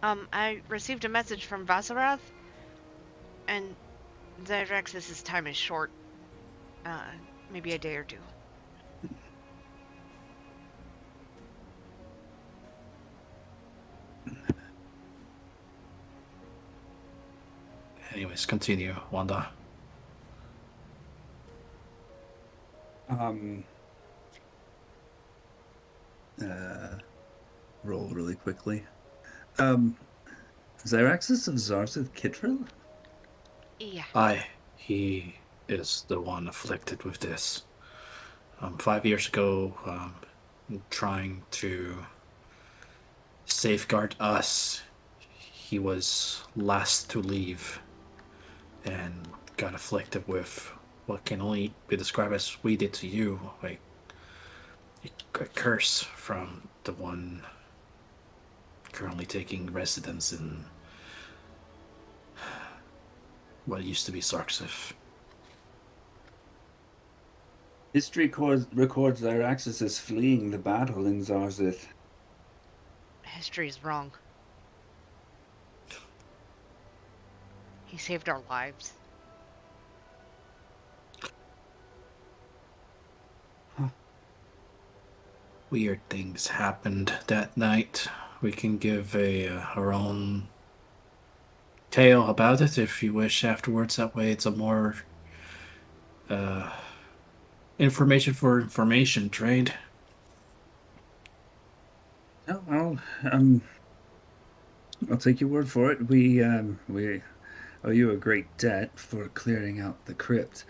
[SPEAKER 2] I received a message from Vasarath, and Zyrax's time is short. Maybe a day or two.
[SPEAKER 3] Anyways, continue, Wanda.
[SPEAKER 1] Roll really quickly. Zyraxis of Zarzith Kitril?
[SPEAKER 2] Yeah.
[SPEAKER 3] He is the one afflicted with this. 5 years ago, trying to safeguard us, he was last to leave and got afflicted with what can only be described as we did to you, like a curse from the one currently taking residence in what used to be Sarksif.
[SPEAKER 1] History records Zyraxis as fleeing the battle in Zarzith.
[SPEAKER 2] History is wrong. He saved our lives.
[SPEAKER 3] Weird things happened that night. We can give our own tale about it if you wish afterwards. That way it's a more information for information trade.
[SPEAKER 1] Oh, well, I'll take your word for it. We owe you a great debt for clearing out the crypt.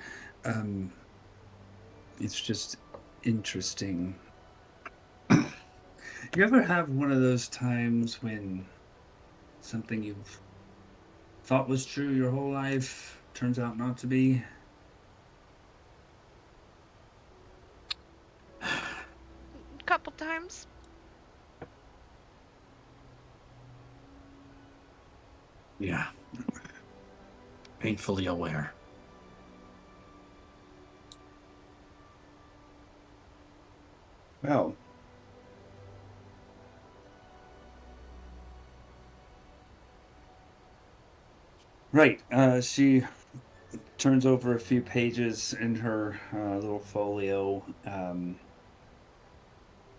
[SPEAKER 1] It's just interesting. You ever have one of those times when something you've thought was true your whole life turns out not to be?
[SPEAKER 2] Couple times.
[SPEAKER 3] Yeah. Painfully aware.
[SPEAKER 1] Well, right. She turns over a few pages in her little folio.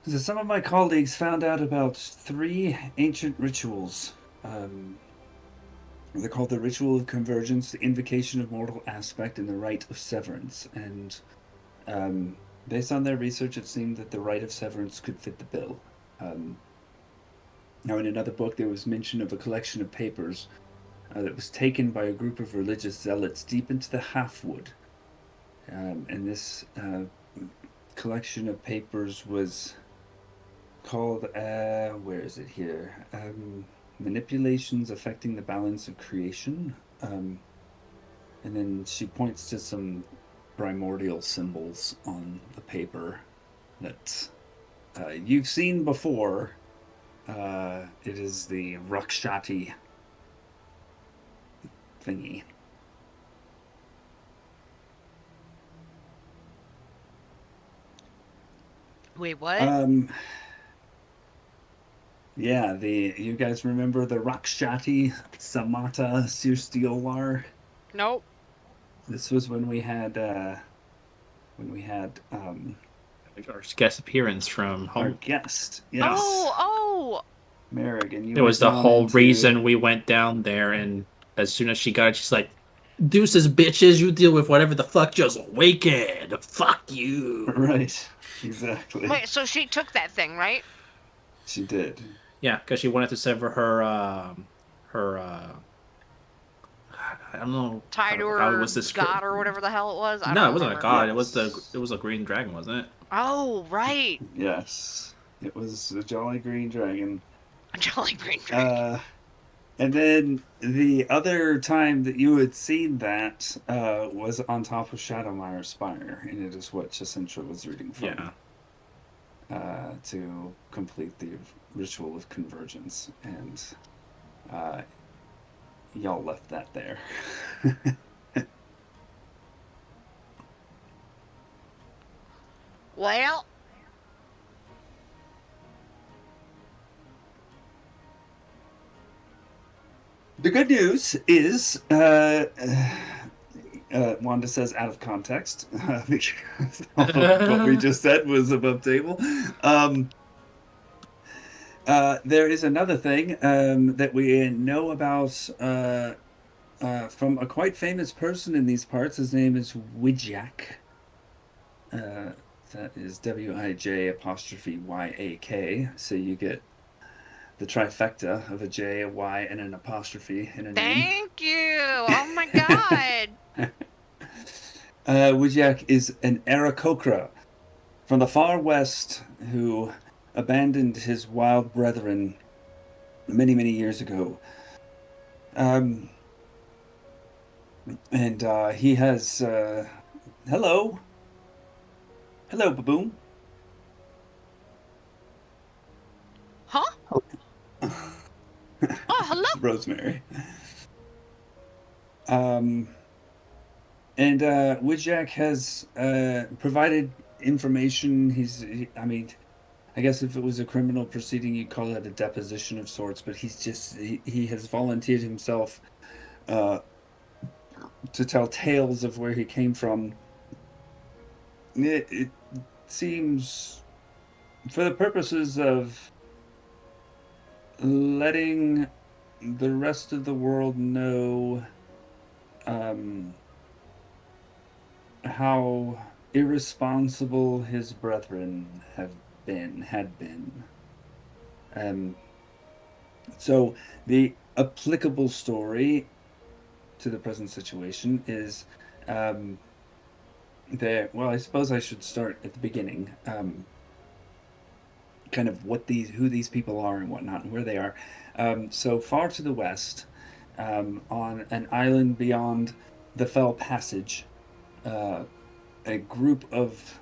[SPEAKER 1] So some of my colleagues found out about 3 ancient rituals. They're called the Ritual of Convergence, the Invocation of Mortal Aspect, and the Rite of Severance. And based on their research, it seemed that the Rite of Severance could fit the bill. Now, in another book, there was mention of a collection of papers that was taken by a group of religious zealots deep into the Halfwood. And this collection of papers was called, where is it here? Manipulations Affecting the Balance of Creation. And then she points to some primordial symbols on the paper that you've seen before. It is the Rakshati thingy.
[SPEAKER 2] Wait, what?
[SPEAKER 1] Yeah, you guys remember the Rakshati Samata Sirstiolwar?
[SPEAKER 2] Nope.
[SPEAKER 1] This was when we had
[SPEAKER 3] our guest appearance from home.
[SPEAKER 1] Our guest. Yes.
[SPEAKER 2] Oh!
[SPEAKER 1] Merrigan.
[SPEAKER 3] It was the whole reason we went down there, and as soon as she got it, she's like, "Deuces, bitches, you deal with whatever the fuck, just awaken. Fuck you."
[SPEAKER 1] Right. Exactly.
[SPEAKER 2] Wait, so she took that thing, right?
[SPEAKER 1] She did.
[SPEAKER 3] Yeah, because she wanted to sever her I don't know
[SPEAKER 2] Tidor
[SPEAKER 3] how it was
[SPEAKER 2] god or whatever the hell it was.
[SPEAKER 3] No, it wasn't a god.
[SPEAKER 1] Yes.
[SPEAKER 3] It was a green dragon, wasn't it?
[SPEAKER 2] Oh, right.
[SPEAKER 1] Yes. It was a jolly green dragon.
[SPEAKER 2] A jolly green dragon.
[SPEAKER 1] And then the other time that you had seen that was on top of Shadowmire Spire, and it is what Chacintra was reading from.
[SPEAKER 3] Yeah.
[SPEAKER 1] To complete the Ritual of Convergence, and y'all left that there.
[SPEAKER 2] Well,
[SPEAKER 1] the good news is, Wanda says out of context, because what we just said was above table. There is another thing that we know about from a quite famous person in these parts. His name is Wijak. That is Wijyak. So you get the trifecta of a J, a Y, and an apostrophe in a name.
[SPEAKER 2] Thank you. Oh my god.
[SPEAKER 1] Wijak is an Aarakocra from the far west who abandoned his wild brethren many, many years ago. And he has... hello. Hello, Baboon.
[SPEAKER 2] Huh? Oh, hello.
[SPEAKER 1] Rosemary. And Wijak has provided information. I guess if it was a criminal proceeding, you'd call it a deposition of sorts, but he has volunteered himself to tell tales of where he came from. It seems, for the purposes of letting the rest of the world know how irresponsible his brethren had been. So the applicable story to the present situation is well, I suppose I should start at the beginning. Kind of who these people are and whatnot and where they are. So far to the west, on an island beyond the Fell Passage, a group of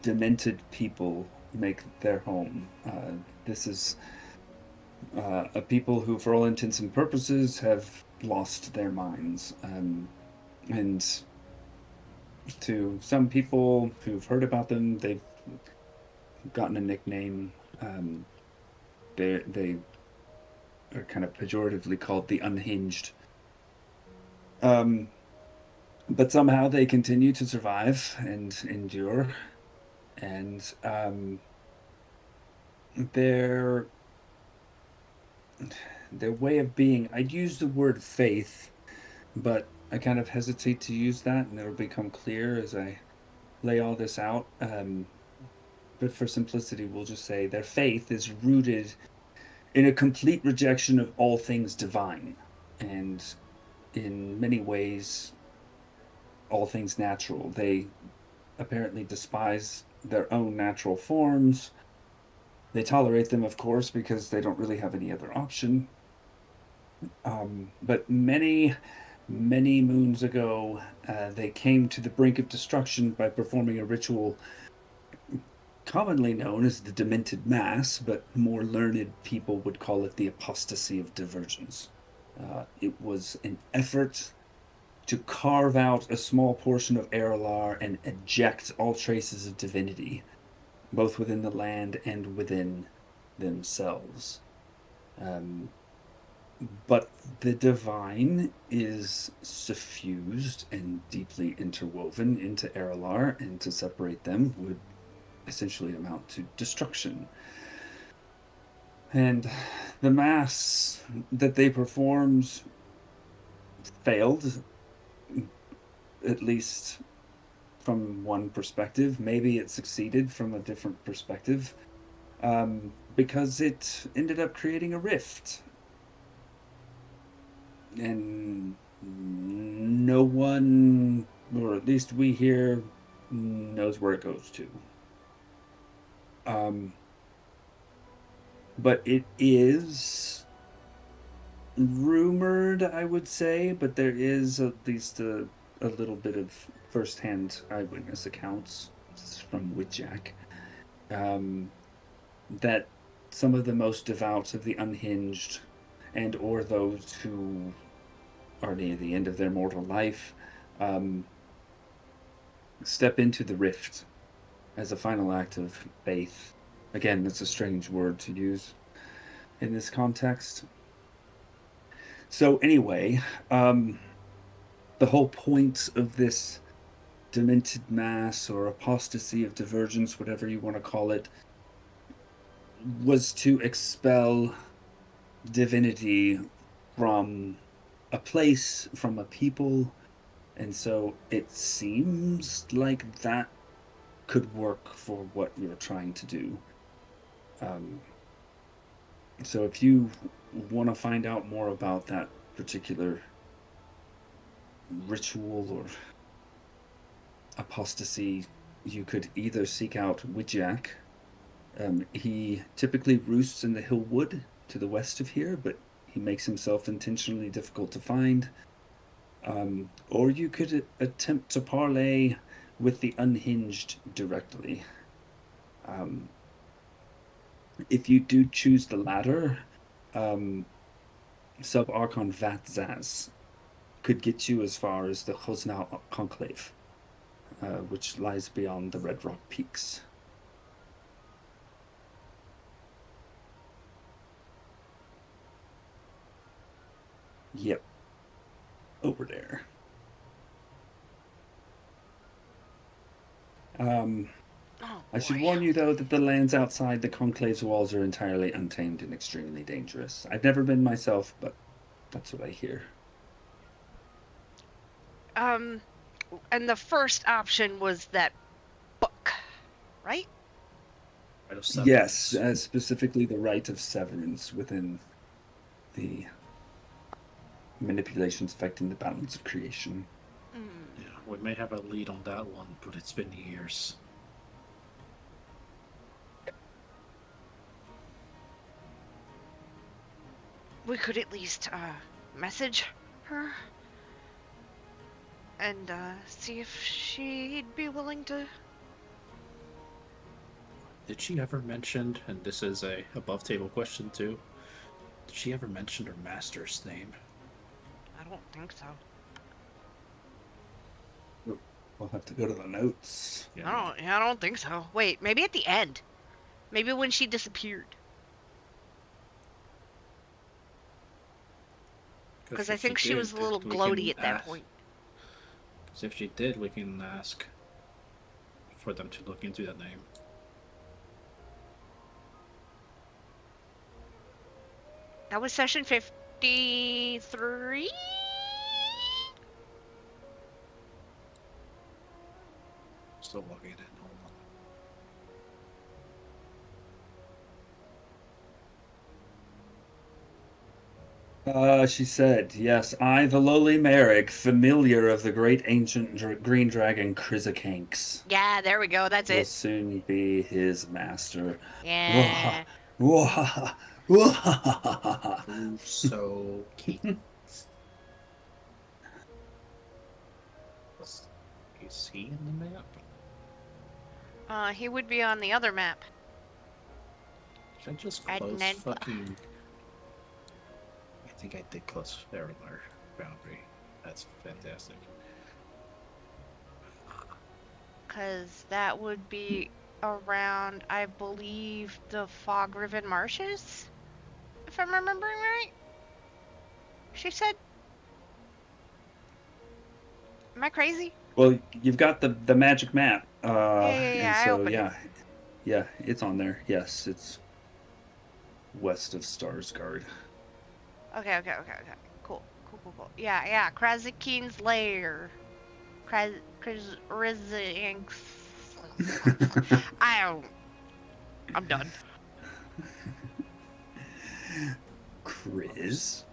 [SPEAKER 1] demented people make their home. This is a people who, for all intents and purposes, have lost their minds. And to some people who've heard about them, they've gotten a nickname. They are kind of pejoratively called the Unhinged. But somehow they continue to survive and endure. And their way of being, I'd use the word faith, but I kind of hesitate to use that, and it'll become clear as I lay all this out. But for simplicity, we'll just say their faith is rooted in a complete rejection of all things divine, and in many ways, all things natural. They apparently despise their own natural forms. They tolerate them, of course, because they don't really have any other option. But many, many moons ago, they came to the brink of destruction by performing a ritual commonly known as the Demented Mass, but more learned people would call it the Apostasy of Divergence. It was an effort to carve out a small portion of Aralar and eject all traces of divinity, both within the land and within themselves. But the divine is suffused and deeply interwoven into Aralar, and to separate them would essentially amount to destruction. And the mass that they performed failed, at least from one perspective. Maybe it succeeded from a different perspective, because it ended up creating a rift. And no one, or at least we here, knows where it goes to. But it is rumored, I would say, but there is at least a little bit of first-hand eyewitness accounts from Wijak, that some of the most devout of the unhinged, and or those who are near the end of their mortal life, step into the rift as a final act of faith. Again, that's a strange word to use in this context. So anyway, the whole point of this Demented Mass, or Apostasy of Divergence, whatever you want to call it, was to expel divinity from a place from a people, and so it seems like that could work for what you're trying to do. So if you want to find out more about that particular ritual or apostasy, you could either seek out Widjak. He typically roosts in the hill wood to the west of here, but he makes himself intentionally difficult to find. Or you could attempt to parley with the unhinged directly. If you do choose the latter, Sub-Archon Vatzaz could get you as far as the Hosnau Conclave, which lies beyond the Red Rock Peaks. Yep. Over there. I should warn you, though, that the lands outside the Conclave's walls are entirely untamed and extremely dangerous. I've never been myself, but that's what I hear.
[SPEAKER 2] And the first option was that book, right?
[SPEAKER 1] Yes, specifically the Rite of Severance within the manipulations affecting the balance of creation.
[SPEAKER 3] Yeah, we may have a lead on that one, but it's been years.
[SPEAKER 2] We could at least message her and see if she'd be willing to.
[SPEAKER 3] Did she ever mention, and this is a above table question too, did she ever mention her master's name?
[SPEAKER 2] I don't think so.
[SPEAKER 1] We'll have to go to the notes.
[SPEAKER 2] Yeah. I don't think so. Wait, maybe at the end. Maybe when she disappeared. Because I think she was a little gloaty at that point.
[SPEAKER 3] Because if she did, we can ask for them to look into that name.
[SPEAKER 2] That was session 53?
[SPEAKER 3] Still logging in. Hold on.
[SPEAKER 1] She said, yes, I, the lowly Merrick, familiar of the great ancient green dragon Chrysakanks.
[SPEAKER 2] Yeah, there we go, that's
[SPEAKER 1] will
[SPEAKER 2] it.
[SPEAKER 1] soon be his master.
[SPEAKER 2] Yeah.
[SPEAKER 3] So key. Is he in the map?
[SPEAKER 2] He would be on the other map.
[SPEAKER 3] Should I just close fucking... I think I did close Error boundary. That's fantastic.
[SPEAKER 2] Because that would be around, I believe, the Fog Riven Marshes? If I'm remembering right? She said? Am I crazy?
[SPEAKER 1] Well, you've got the magic map.
[SPEAKER 2] Yeah,
[SPEAKER 1] and so, yeah, it's on there. Yes, it's west of Starsguard.
[SPEAKER 2] Okay. Cool. Yeah. Krazakin's lair. I'm done.
[SPEAKER 1] Chris?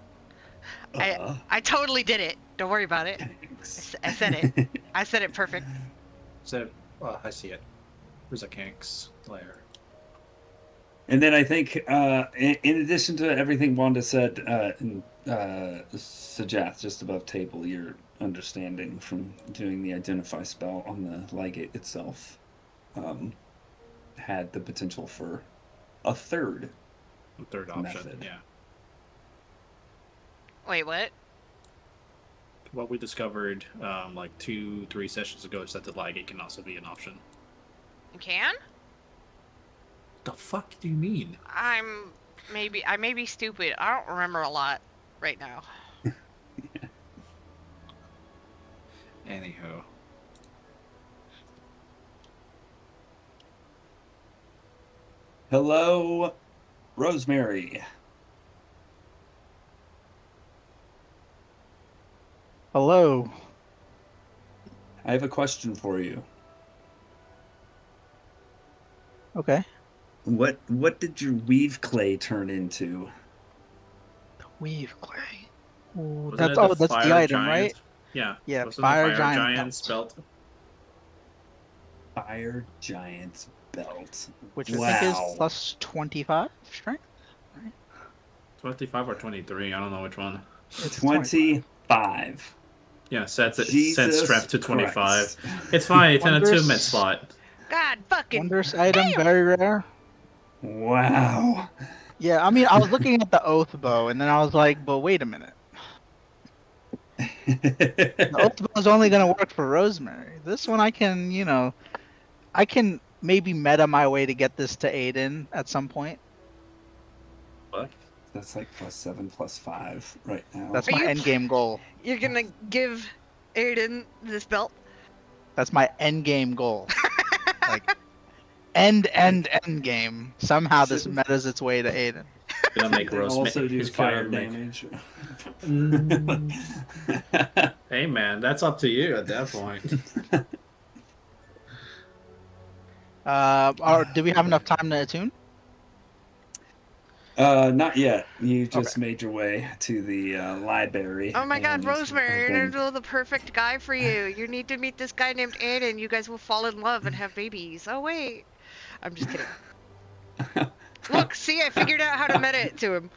[SPEAKER 2] I totally did it. Don't worry about it. I said it. I said it perfect.
[SPEAKER 3] So, I see it. Chrysakanks lair.
[SPEAKER 1] And then I think, in addition to everything Wanda said, Sajath, just above table, your understanding from doing the Identify spell on the Ligate itself, had the potential for a third
[SPEAKER 3] option,
[SPEAKER 1] method.
[SPEAKER 3] Yeah.
[SPEAKER 2] Wait, what?
[SPEAKER 3] What we discovered like 2-3 sessions ago is that the Ligate can also be an option.
[SPEAKER 2] You can?
[SPEAKER 3] The fuck do you mean?
[SPEAKER 2] I may be stupid. I don't remember a lot right now.
[SPEAKER 3] Anywho.
[SPEAKER 1] Hello, Rosemary.
[SPEAKER 5] Hello.
[SPEAKER 1] I have a question for you.
[SPEAKER 5] Okay.
[SPEAKER 1] What did your weave clay turn into?
[SPEAKER 5] Weave clay. Ooh,
[SPEAKER 3] Wasn't it the
[SPEAKER 5] that's the
[SPEAKER 3] fire
[SPEAKER 5] item, right?
[SPEAKER 3] giant? Yeah.
[SPEAKER 5] Yeah,
[SPEAKER 3] Wasn't the
[SPEAKER 5] fire
[SPEAKER 3] fire
[SPEAKER 5] giant
[SPEAKER 3] giant's
[SPEAKER 5] belt,
[SPEAKER 3] belt?
[SPEAKER 1] Fire giant's belt.
[SPEAKER 5] which I think is
[SPEAKER 1] Wow.
[SPEAKER 5] plus 25 strength. Right?
[SPEAKER 3] 25 or 23? I don't know which one.
[SPEAKER 5] It's 25.
[SPEAKER 1] 25.
[SPEAKER 3] Yeah, sets
[SPEAKER 1] Jesus
[SPEAKER 3] strength to 25.
[SPEAKER 1] Christ.
[SPEAKER 3] It's fine. It's in a
[SPEAKER 5] Wondrous.
[SPEAKER 3] 2-minute slot.
[SPEAKER 2] God fucking
[SPEAKER 5] Wondrous item,
[SPEAKER 2] damn.
[SPEAKER 5] very rare.
[SPEAKER 1] Wow.
[SPEAKER 5] Yeah, I mean, I was looking at the oath bow, and then I was like, but wait a minute. The oath bow is only going to work for Rosemary. This one I can, I can maybe meta my way to get this to Aiden at some point.
[SPEAKER 3] What?
[SPEAKER 1] That's like +7, +5 right now.
[SPEAKER 5] That's
[SPEAKER 2] Are
[SPEAKER 5] my
[SPEAKER 2] you-
[SPEAKER 5] end game goal.
[SPEAKER 2] You're gonna give Aiden this belt?
[SPEAKER 5] That's my end game goal. Like, end game. Somehow this
[SPEAKER 1] Shouldn't-
[SPEAKER 5] metas its way to Aiden.
[SPEAKER 3] Gonna make
[SPEAKER 1] They
[SPEAKER 3] Rose
[SPEAKER 1] also do
[SPEAKER 3] he's
[SPEAKER 1] fire
[SPEAKER 3] gonna make-
[SPEAKER 1] damage.
[SPEAKER 3] Hey man, that's up to you at that point.
[SPEAKER 5] Do we have enough time to attune?
[SPEAKER 1] Not yet. You just
[SPEAKER 5] Okay.
[SPEAKER 1] made your way to the library.
[SPEAKER 2] Oh my god,
[SPEAKER 1] and
[SPEAKER 2] Rosemary,
[SPEAKER 1] have
[SPEAKER 2] you're
[SPEAKER 1] been-
[SPEAKER 2] the perfect guy for you. You need to meet this guy named Aiden. You guys will fall in love and have babies. Oh wait. I'm just kidding. Look, see, I figured out how to meta it to him.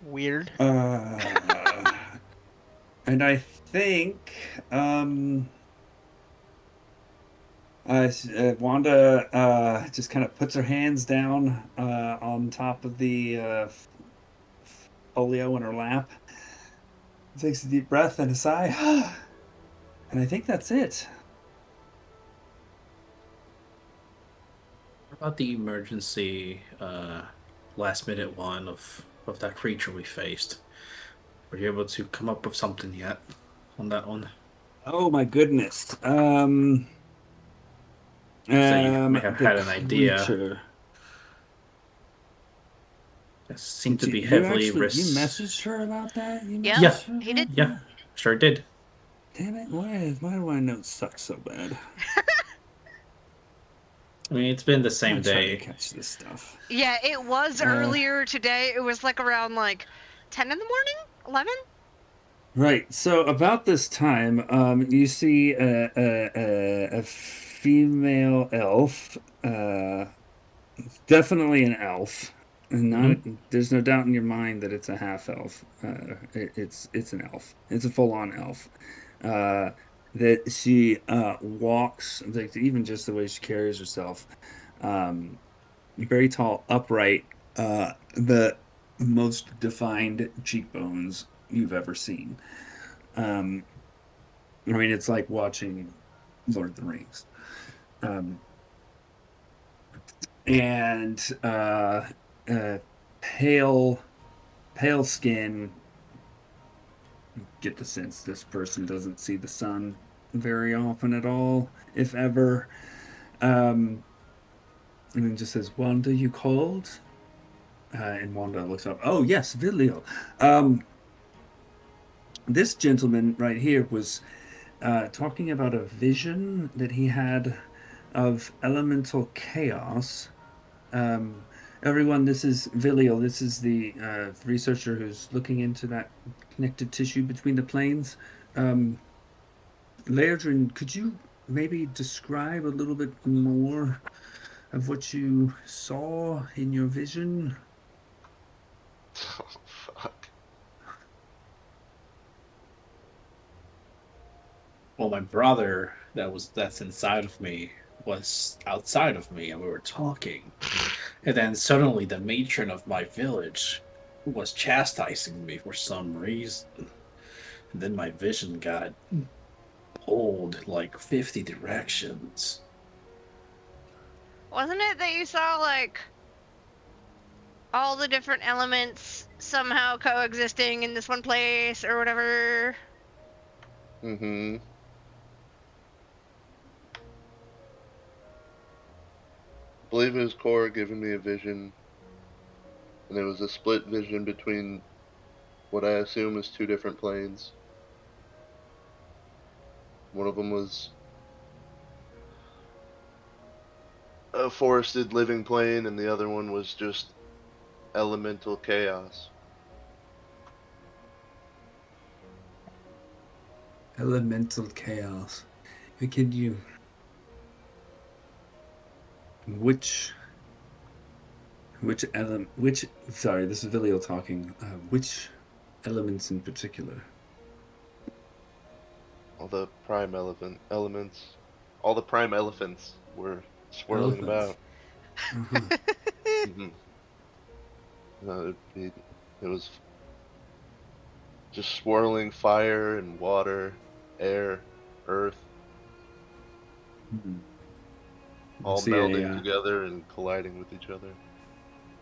[SPEAKER 5] Weird.
[SPEAKER 1] And I think Wanda just kind of puts her hands down on top of the folio in her lap, takes a deep breath and a sigh, and I think that's it.
[SPEAKER 3] What about the emergency last minute one of that creature we faced? Were you able to come up with something yet on that one?
[SPEAKER 1] Oh my goodness.
[SPEAKER 3] So you may have
[SPEAKER 1] The
[SPEAKER 3] had an idea.
[SPEAKER 1] creature.
[SPEAKER 3] It seemed to
[SPEAKER 1] Did
[SPEAKER 3] be
[SPEAKER 1] you
[SPEAKER 3] heavily
[SPEAKER 1] actually-
[SPEAKER 3] risk.
[SPEAKER 1] You messaged her about that? You
[SPEAKER 2] Yeah,
[SPEAKER 1] messaged her
[SPEAKER 2] he
[SPEAKER 1] about
[SPEAKER 2] did.
[SPEAKER 3] Yeah,
[SPEAKER 1] that?
[SPEAKER 3] sure did.
[SPEAKER 1] Damn it! Why do my notes suck so bad?
[SPEAKER 3] I mean, it's been the
[SPEAKER 1] I
[SPEAKER 3] same
[SPEAKER 1] try to
[SPEAKER 3] day.
[SPEAKER 1] catch this stuff.
[SPEAKER 2] Yeah, it was earlier today. It was like around 10 in the morning? 11?
[SPEAKER 1] Right. So about this time, you see a female elf. Definitely an elf. And not, there's no doubt in your mind that it's a half elf. It's an elf. It's a full on elf. That she walks, like even just the way she carries herself, very tall, upright, the most defined cheekbones you've ever seen. I mean, it's like watching Lord of the Rings. And pale skin. Get the sense this person doesn't see the sun very often at all, if ever. And then just says, "Wanda, you called?" And Wanda looks up. "Oh yes, Vilio. This gentleman right here was talking about a vision that he had of elemental chaos. Everyone, this is Vilio. This is the researcher who's looking into that connective tissue between the planes. Laerdrin, could you maybe describe a little bit more of what you saw in your vision?"
[SPEAKER 4] Oh, fuck.
[SPEAKER 3] Well, my brother that's inside of me was outside of me, and we were talking. And then suddenly the matron of my village was chastising me for some reason. And then my vision got pulled like 50 directions.
[SPEAKER 2] Wasn't it that you saw, all the different elements somehow coexisting in this one place or whatever?
[SPEAKER 4] Mm-hmm. I believe it was Cora giving me a vision, and it was a split vision between what I assume is 2 different planes. One of them was a forested living plane, and the other one was just elemental chaos.
[SPEAKER 1] Elemental chaos. Can you... Which sorry, this is Villiel talking. Which elements in particular?
[SPEAKER 4] All the prime elements. All the prime elephants were swirling about.
[SPEAKER 1] Uh-huh.
[SPEAKER 4] It was just swirling fire and water, air, earth, all
[SPEAKER 1] See
[SPEAKER 4] melding together and colliding with each other.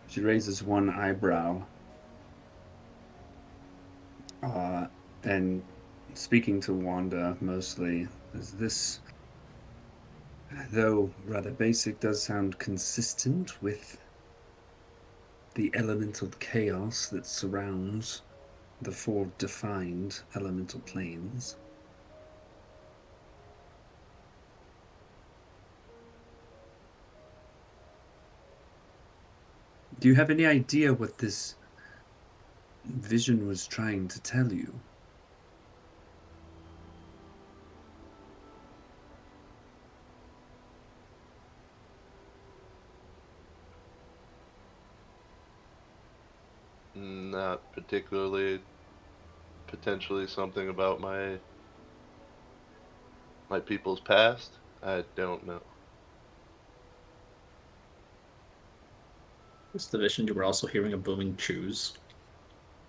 [SPEAKER 1] She raises one eyebrow. And speaking to Wanda mostly, is this, though rather basic, does sound consistent with the elemental chaos that surrounds the 4 defined elemental planes. Do you have any idea what this vision was trying to tell you?
[SPEAKER 4] Not particularly. Potentially something about my people's past. I don't know.
[SPEAKER 3] This division, you were also hearing a booming chews.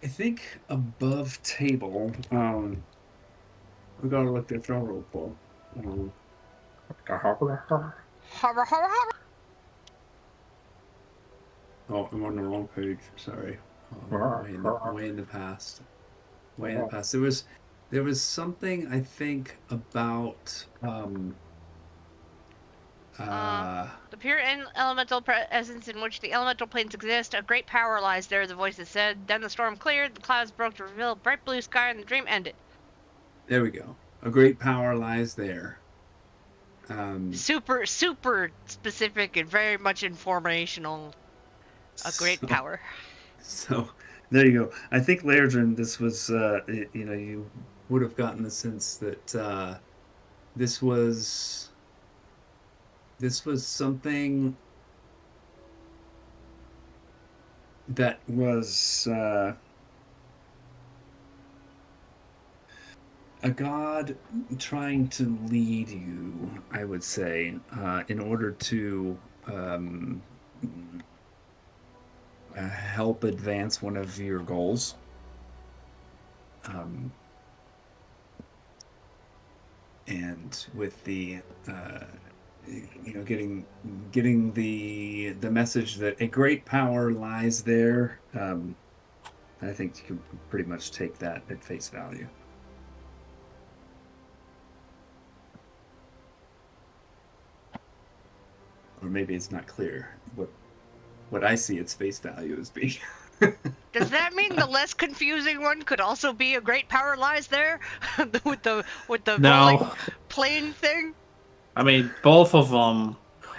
[SPEAKER 1] I think above table, we gotta look at drum roll for. Oh, I'm on the wrong page. Sorry. Way in the past. Way in the past. There was something, I think, about
[SPEAKER 2] the pure elemental essence in which the elemental planes exist. A great power lies there, the voices said. Then the storm cleared, the clouds broke to reveal a bright blue sky, and the dream ended.
[SPEAKER 1] There we go. A great power lies there.
[SPEAKER 2] Super specific and very much informational. A great power.
[SPEAKER 1] So, there you go. I think Lairdren, this was, you would have gotten the sense that this was something that was a god trying to lead you, I would say, in order to help advance one of your goals. And with the getting the message that a great power lies there, I think you can pretty much take that at face value. Or maybe it's not clear what I see its face value as being.
[SPEAKER 2] Does that mean the less confusing one could also be a great power lies there? with the rolling plane thing?
[SPEAKER 3] I mean, both of them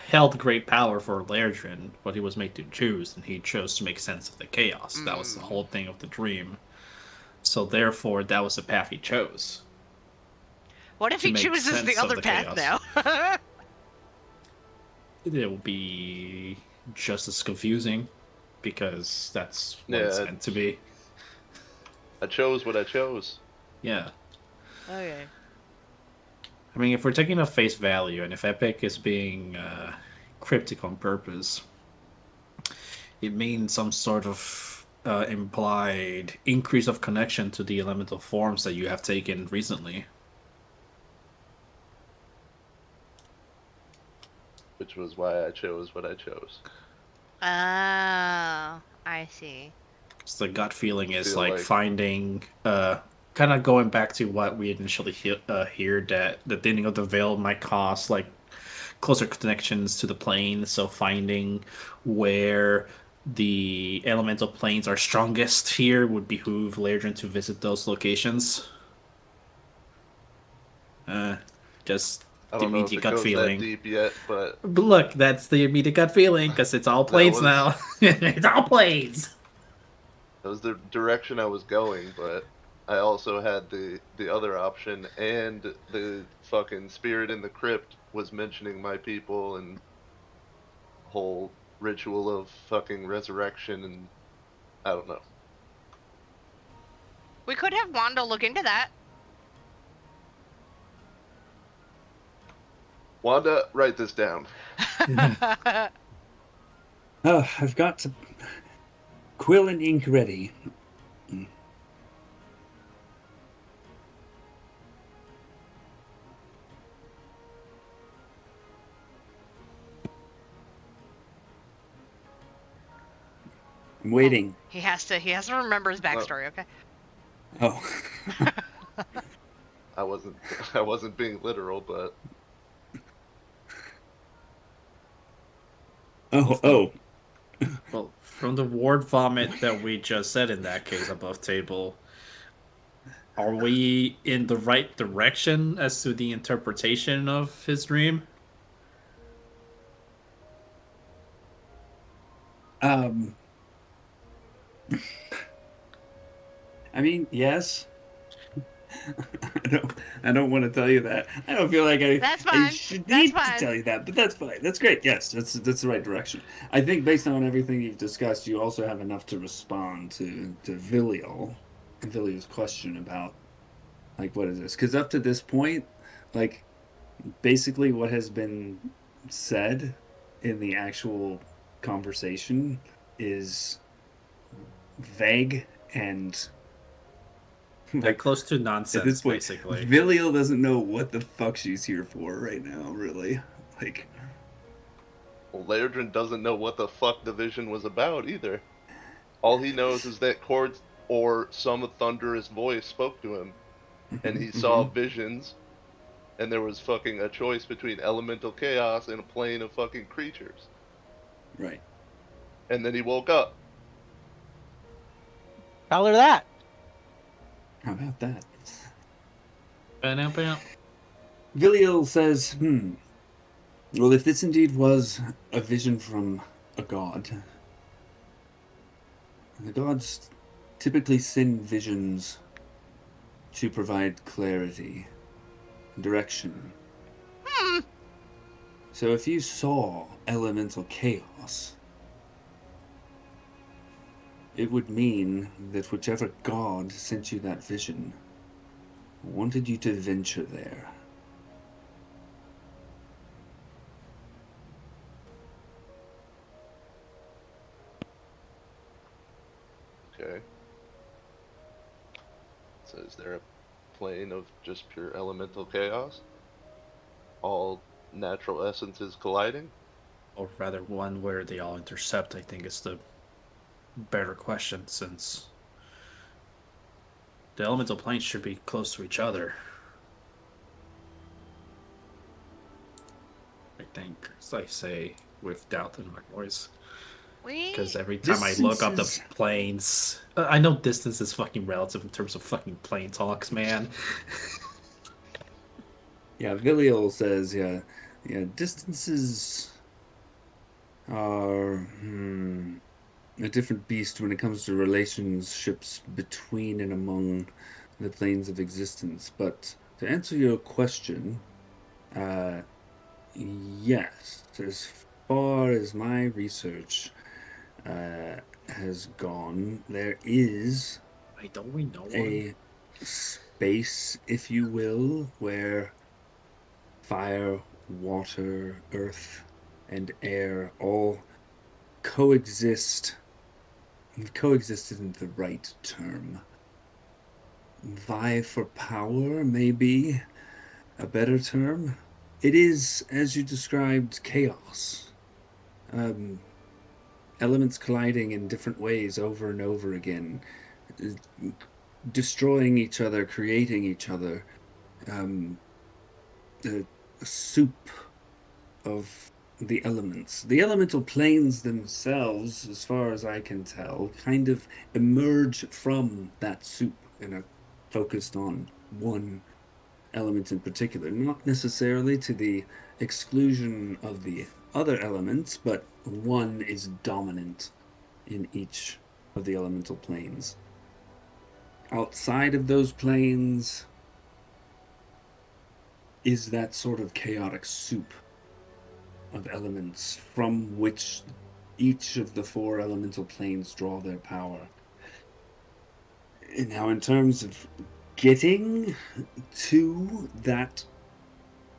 [SPEAKER 3] held great power for Lairdren, but he was made to choose, and he chose to make sense of the chaos. That was the whole thing of the dream. So therefore, that was the path he chose.
[SPEAKER 2] What if he chooses the other path now?
[SPEAKER 3] It will be just as confusing, because that's what it's meant to be.
[SPEAKER 4] I chose what I chose.
[SPEAKER 3] Yeah.
[SPEAKER 2] Okay.
[SPEAKER 3] I mean, if we're taking a face value, and if Epic is being cryptic on purpose, it means some sort of implied increase of connection to the elemental forms that you have taken recently.
[SPEAKER 4] Which was why I chose what I chose.
[SPEAKER 2] Oh, I see.
[SPEAKER 3] So the gut feeling is like finding, kind of going back to what we initially heard, that the thinning of the veil might cause like closer connections to the plane. So finding where the elemental planes are strongest here, would behoove Lairdren to visit those locations. Just
[SPEAKER 4] I
[SPEAKER 3] the
[SPEAKER 4] don't know if
[SPEAKER 3] immediate
[SPEAKER 4] it
[SPEAKER 3] gut
[SPEAKER 4] goes
[SPEAKER 3] feeling.
[SPEAKER 4] that deep yet, but
[SPEAKER 3] But look, that's the immediate gut feeling, because it's all planes now. It's all planes!
[SPEAKER 4] that was the direction I was going, but I also had the other option, and the fucking spirit in the crypt was mentioning my people and whole ritual of fucking resurrection, and I don't know.
[SPEAKER 2] We could have Wanda look into that.
[SPEAKER 4] Wanda, write this down.
[SPEAKER 1] I've got quill and ink ready. I'm waiting.
[SPEAKER 2] He has to remember his backstory, okay?
[SPEAKER 1] Oh.
[SPEAKER 4] I wasn't being literal, but
[SPEAKER 1] Oh.
[SPEAKER 3] Well, from the ward vomit that we just said in that case above table, are we in the right direction as to the interpretation of his dream?
[SPEAKER 1] I mean, yes. I don't want to tell you that. I don't feel like
[SPEAKER 2] That's
[SPEAKER 1] I
[SPEAKER 2] fine.
[SPEAKER 1] should
[SPEAKER 2] That's
[SPEAKER 1] need
[SPEAKER 2] fine.
[SPEAKER 1] to tell you that, but that's fine. That's great. Yes, that's the right direction. I think based on everything you've discussed, you also have enough to respond to Vilial's question about like what is this? Because up to this point, like basically what has been said in the actual conversation is vague and
[SPEAKER 3] Like close to nonsense,
[SPEAKER 1] at this point,
[SPEAKER 3] basically.
[SPEAKER 1] Vilial doesn't know what the fuck she's here for right now, really. Like,
[SPEAKER 4] well, Lairdren doesn't know what the fuck the vision was about either. All he knows is that Chords or some thunderous voice spoke to him, and he saw visions, and there was fucking a choice between elemental chaos and a plane of fucking creatures.
[SPEAKER 1] Right.
[SPEAKER 4] And then he woke up.
[SPEAKER 5] Tell her that.
[SPEAKER 1] How about that?
[SPEAKER 3] Ba-dum-bum.
[SPEAKER 1] Vilial says, well, if this indeed was a vision from a god, the gods typically send visions to provide clarity, direction. So if you saw elemental chaos, it would mean that whichever god sent you that vision wanted you to venture there.
[SPEAKER 4] Okay. So is there a plane of just pure elemental chaos? All natural essences colliding?
[SPEAKER 3] Or rather, one where they all intercept, I think is the better question, since the elemental planes should be close to each other. I think, as I say with doubt in my voice. Because every time I look up the planes, I know distance is fucking relative in terms of fucking plane talks, man.
[SPEAKER 1] Yeah, Vilial says, yeah, distances are a different beast when it comes to relationships between and among the planes of existence. But to answer your question, yes, as far as my research has gone, there is
[SPEAKER 3] Don't we know
[SPEAKER 1] a space, if you will, where fire, water, earth, and air all coexist. Coexist isn't the right term. Vie for power may be a better term. It is, as you described, chaos. Elements colliding in different ways over and over again, destroying each other, creating each other. A soup of the elements. The elemental planes themselves, as far as I can tell, kind of emerge from that soup and are focused on one element in particular, not necessarily to the exclusion of the other elements, but one is dominant in each of the elemental planes. Outside of those planes is that sort of chaotic soup of elements from which each of the 4 elemental planes draw their power. And now, in terms of getting to that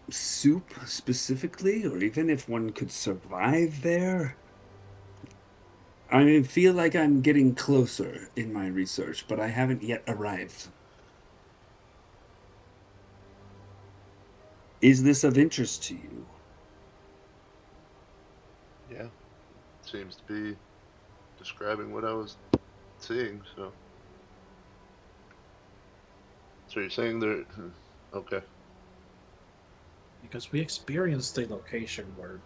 [SPEAKER 1] soup specifically, or even if one could survive there, I feel like I'm getting closer in my research, but I haven't yet arrived. Is this of interest to you?
[SPEAKER 4] Yeah, seems to be describing what I was seeing, so. So you're saying there... Okay.
[SPEAKER 3] Because we experienced a location where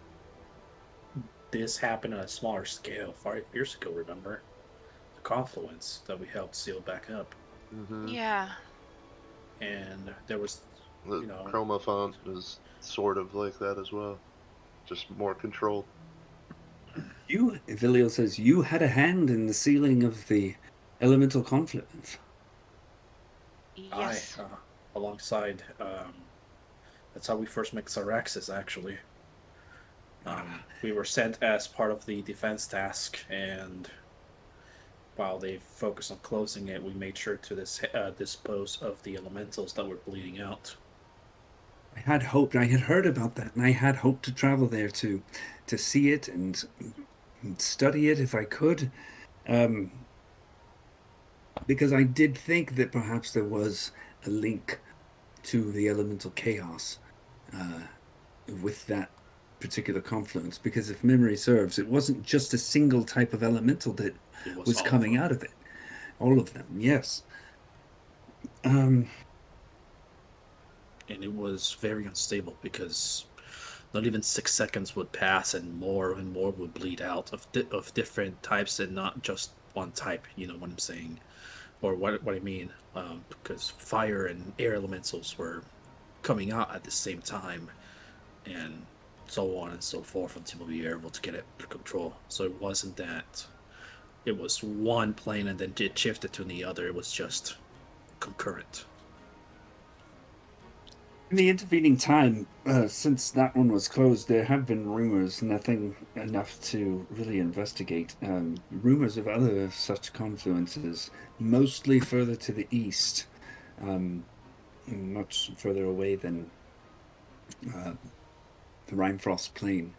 [SPEAKER 3] this happened on a smaller scale 5 years ago, remember? The confluence that we helped seal back up.
[SPEAKER 4] Mm-hmm.
[SPEAKER 2] Yeah.
[SPEAKER 3] And there was,
[SPEAKER 4] The chroma font is sort of like that as well. Just more controlled.
[SPEAKER 1] Vilio says, you had a hand in the sealing of the elemental confluence.
[SPEAKER 2] Yes.
[SPEAKER 3] Alongside, that's how we first met Xaraxis, actually. We were sent as part of the defense task, and while they focused on closing it, we made sure to dispose of the elementals that were bleeding out.
[SPEAKER 1] I had hoped, I had heard about that, and I had hoped to travel there to see it and study it if I could. Because I did think that perhaps there was a link to the elemental chaos with that particular confluence. Because if memory serves, it wasn't just a single type of elemental that was coming out of it. All of them, yes.
[SPEAKER 3] And it was very unstable because not even 6 seconds would pass and more would bleed out of different types and not just one type, you know what I'm saying? Or what I mean, because fire and air elementals were coming out at the same time, and so on and so forth until we were able to get it under control. So it wasn't that it was one plane and then it shifted to the other. It was just concurrent.
[SPEAKER 1] In the intervening time, since that one was closed, there have been rumors, nothing enough to really investigate. Rumors of other such confluences, mostly further to the east, much further away than the Rheinfrost Plain.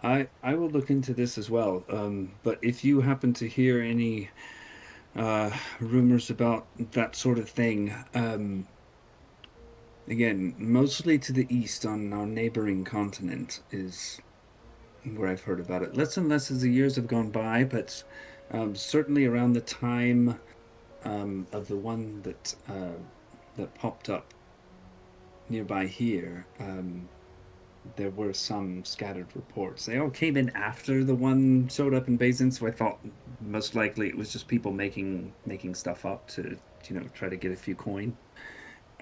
[SPEAKER 1] I will look into this as well, but if you happen to hear any rumors about that sort of thing, again, mostly to the east on our neighboring continent is where I've heard about it. Less and less as the years have gone by, but certainly around the time of the one that popped up nearby here, there were some scattered reports. They all came in after the one showed up in Basin, so I thought most likely it was just people making stuff up to, try to get a few coin.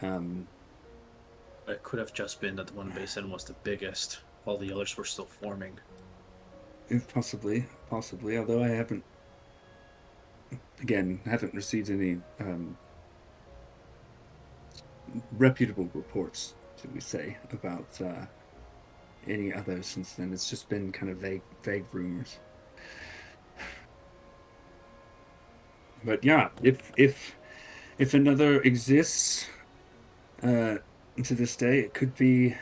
[SPEAKER 3] It could have just been that the one Basin was the biggest, while the others were still forming.
[SPEAKER 1] Possibly. Although I haven't received any reputable reports, should we say, about any others since then. It's just been kind of vague rumors. But yeah, if another exists to this day, it could be.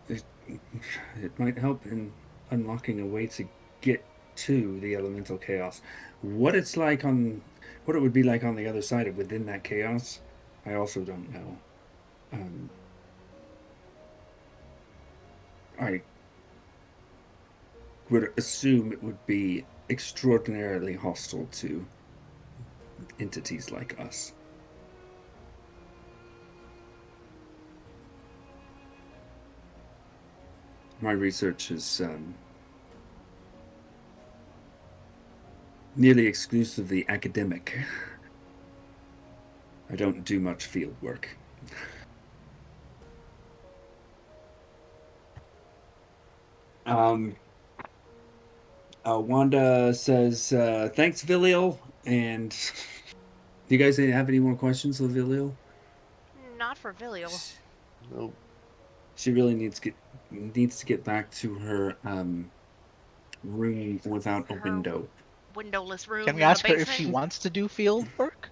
[SPEAKER 1] It might help in unlocking a way to get to the elemental chaos. What it would be like on the other side of within that chaos, I also don't know. I would assume it would be extraordinarily hostile to entities like us. My research is nearly exclusively academic. I don't do much field work. Wanda says, thanks, Villiel. And do you guys have any more questions of Villiel?
[SPEAKER 2] Not for Villiel.
[SPEAKER 4] Nope.
[SPEAKER 1] She really needs to get back to her room without a
[SPEAKER 2] Her
[SPEAKER 1] window.
[SPEAKER 2] Windowless room.
[SPEAKER 5] Can we
[SPEAKER 2] in the
[SPEAKER 5] ask her if she
[SPEAKER 2] basement.
[SPEAKER 5] wants to do field work?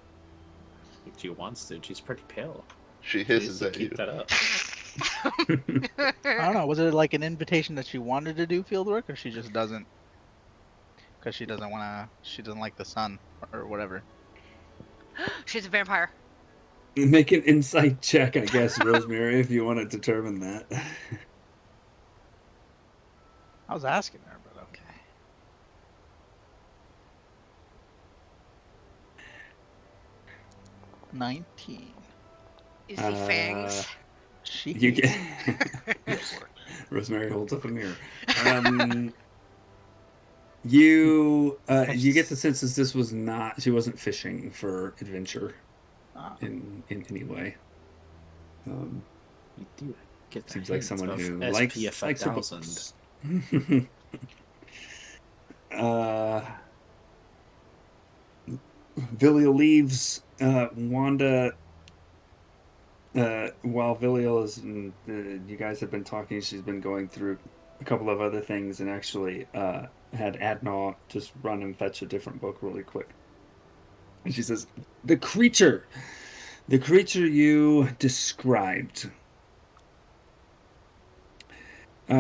[SPEAKER 3] If she wants to, she's pretty pale.
[SPEAKER 4] She
[SPEAKER 3] She needs
[SPEAKER 4] hisses
[SPEAKER 3] to
[SPEAKER 4] at you.
[SPEAKER 3] keep that up.
[SPEAKER 5] I don't know. Was it like an invitation that she wanted to do field work, or she just doesn't? Because she doesn't want to. She doesn't like the sun or whatever.
[SPEAKER 2] She's a vampire.
[SPEAKER 1] Make an insight check, I guess, Rosemary, if you want to determine that.
[SPEAKER 5] I was asking her, but okay. 19.
[SPEAKER 2] Is he fangs?
[SPEAKER 5] She.
[SPEAKER 1] You get Rosemary holds up a mirror. You get the sense that this was not. She wasn't fishing for adventure in any way.
[SPEAKER 3] You do get
[SPEAKER 1] Seems like someone who
[SPEAKER 3] SPF
[SPEAKER 1] likes her
[SPEAKER 3] 1000.
[SPEAKER 1] books. Villiel leaves. Wanda. While Villiel is, you guys have been talking. She's been going through a couple of other things, and actually had Adna just run and fetch a different book really quick. And she says, the creature you described. We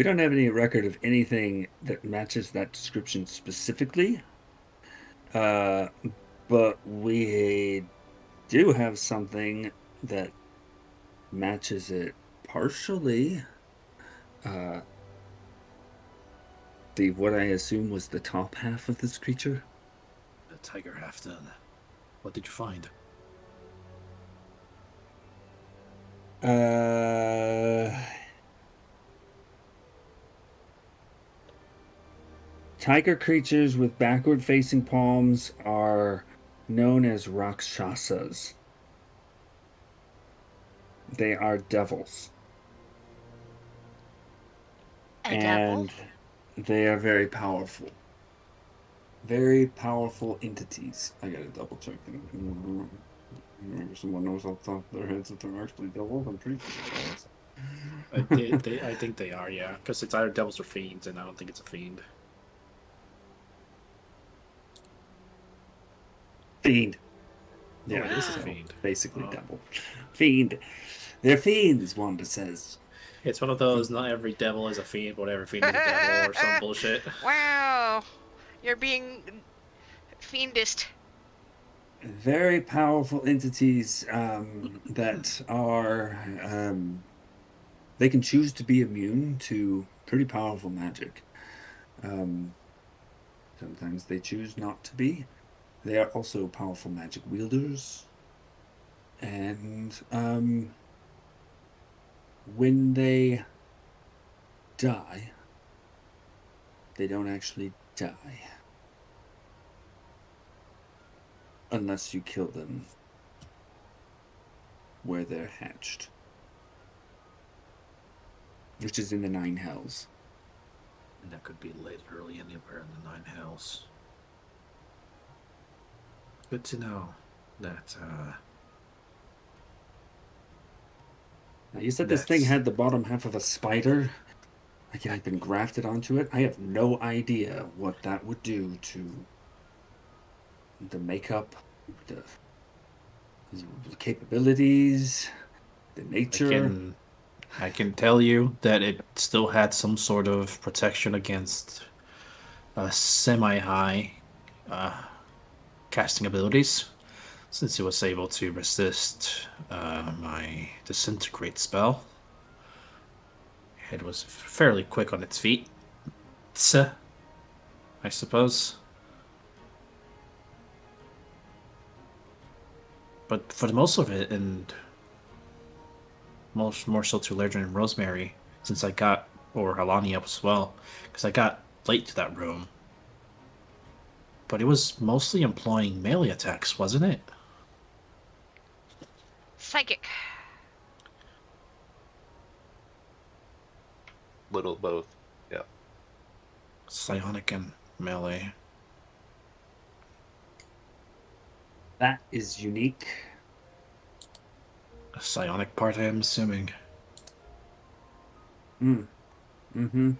[SPEAKER 1] don't have any record of anything that matches that description specifically, but we do have something that matches it partially. What I assume was the top half of this creature.
[SPEAKER 3] The tiger half done. What did you find?
[SPEAKER 1] Tiger creatures with backward-facing palms are known as Rakshasas. They are devils.
[SPEAKER 2] Devil?
[SPEAKER 1] They are very powerful. Very powerful entities. I gotta double check them. Maybe someone knows off the top of their heads if they're actually devils. I'm pretty sure
[SPEAKER 3] I think they are, yeah. Because it's either devils or fiends, and I don't think it's a fiend.
[SPEAKER 1] Fiend.
[SPEAKER 3] Yeah,
[SPEAKER 1] Yeah,
[SPEAKER 3] it is a
[SPEAKER 1] so
[SPEAKER 3] fiend.
[SPEAKER 1] basically
[SPEAKER 3] Oh.
[SPEAKER 1] devil. Fiend. They're fiends, Wanda says.
[SPEAKER 3] It's one of those, not every devil is a fiend, but every fiend is a devil, or some bullshit.
[SPEAKER 2] Wow. You're being fiendist.
[SPEAKER 1] Very powerful entities that are... they can choose to be immune to pretty powerful magic. Sometimes they choose not to be. They are also powerful magic wielders. And when they die, they don't actually die. Unless you kill them where they're hatched. Which is in the Nine Hells.
[SPEAKER 3] And that could be literally anywhere in the Nine Hells. Good to know that,
[SPEAKER 1] Now, you said this thing had the bottom half of a spider. Like it had been grafted onto it. I have no idea what that would do to the makeup, the capabilities, the nature.
[SPEAKER 3] I can tell you that it still had some sort of protection against semi-high casting abilities, since it was able to resist my disintegrate spell. It was fairly quick on its feet, I suppose. But for the most of it, and more so to Ledger and Rosemary, since I got, or Alani as well, because I got late to that room. But it was mostly employing melee attacks, wasn't it?
[SPEAKER 2] Psychic.
[SPEAKER 4] Little both. Yeah.
[SPEAKER 3] Psionic and melee.
[SPEAKER 1] That is unique.
[SPEAKER 3] A psionic part, I'm assuming.
[SPEAKER 1] Mm-hmm.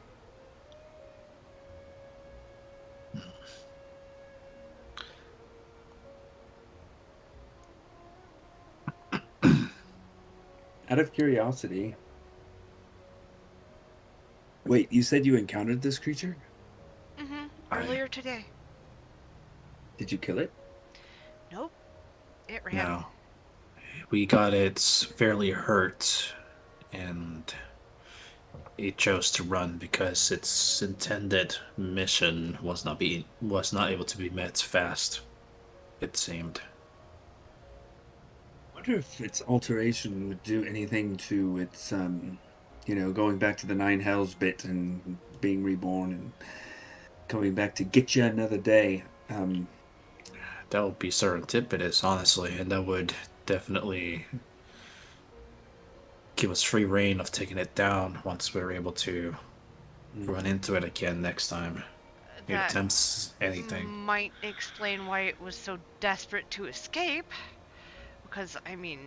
[SPEAKER 1] Out of curiosity, wait, you said you encountered this creature?
[SPEAKER 2] Mm-hmm. Earlier today.
[SPEAKER 1] Did you kill it?
[SPEAKER 2] Nope. It ran.
[SPEAKER 3] No. We got it fairly hurt, and it chose to run because its intended mission was not able to be met fast, it seemed.
[SPEAKER 1] I wonder if its alteration would do anything to its, going back to the Nine Hells bit and being reborn and coming back to get you another day.
[SPEAKER 3] That would be serendipitous, honestly, and that would definitely give us free reign of taking it down once we're able to run into it again next time. It
[SPEAKER 2] That
[SPEAKER 3] attempts anything.
[SPEAKER 2] might explain why it was so desperate to escape. Because, I mean,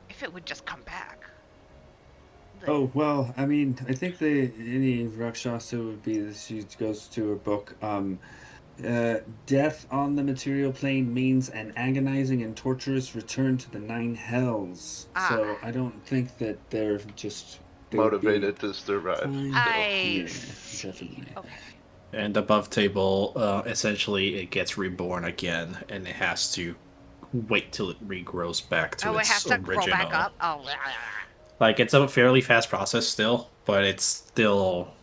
[SPEAKER 2] if it would just come back.
[SPEAKER 1] Oh, well, I mean, I think any Rakshasa would be that she goes to her book. Death on the material plane means an agonizing and torturous return to the Nine Hells. So I don't think that they're just
[SPEAKER 4] motivated to survive.
[SPEAKER 2] I
[SPEAKER 1] definitely.
[SPEAKER 2] Okay.
[SPEAKER 3] And above table, essentially, it gets reborn again, and it has to wait till it regrows back to its
[SPEAKER 2] it has to
[SPEAKER 3] original.
[SPEAKER 2] grow back up? Oh,
[SPEAKER 3] like, it's a fairly fast process still, but it's still...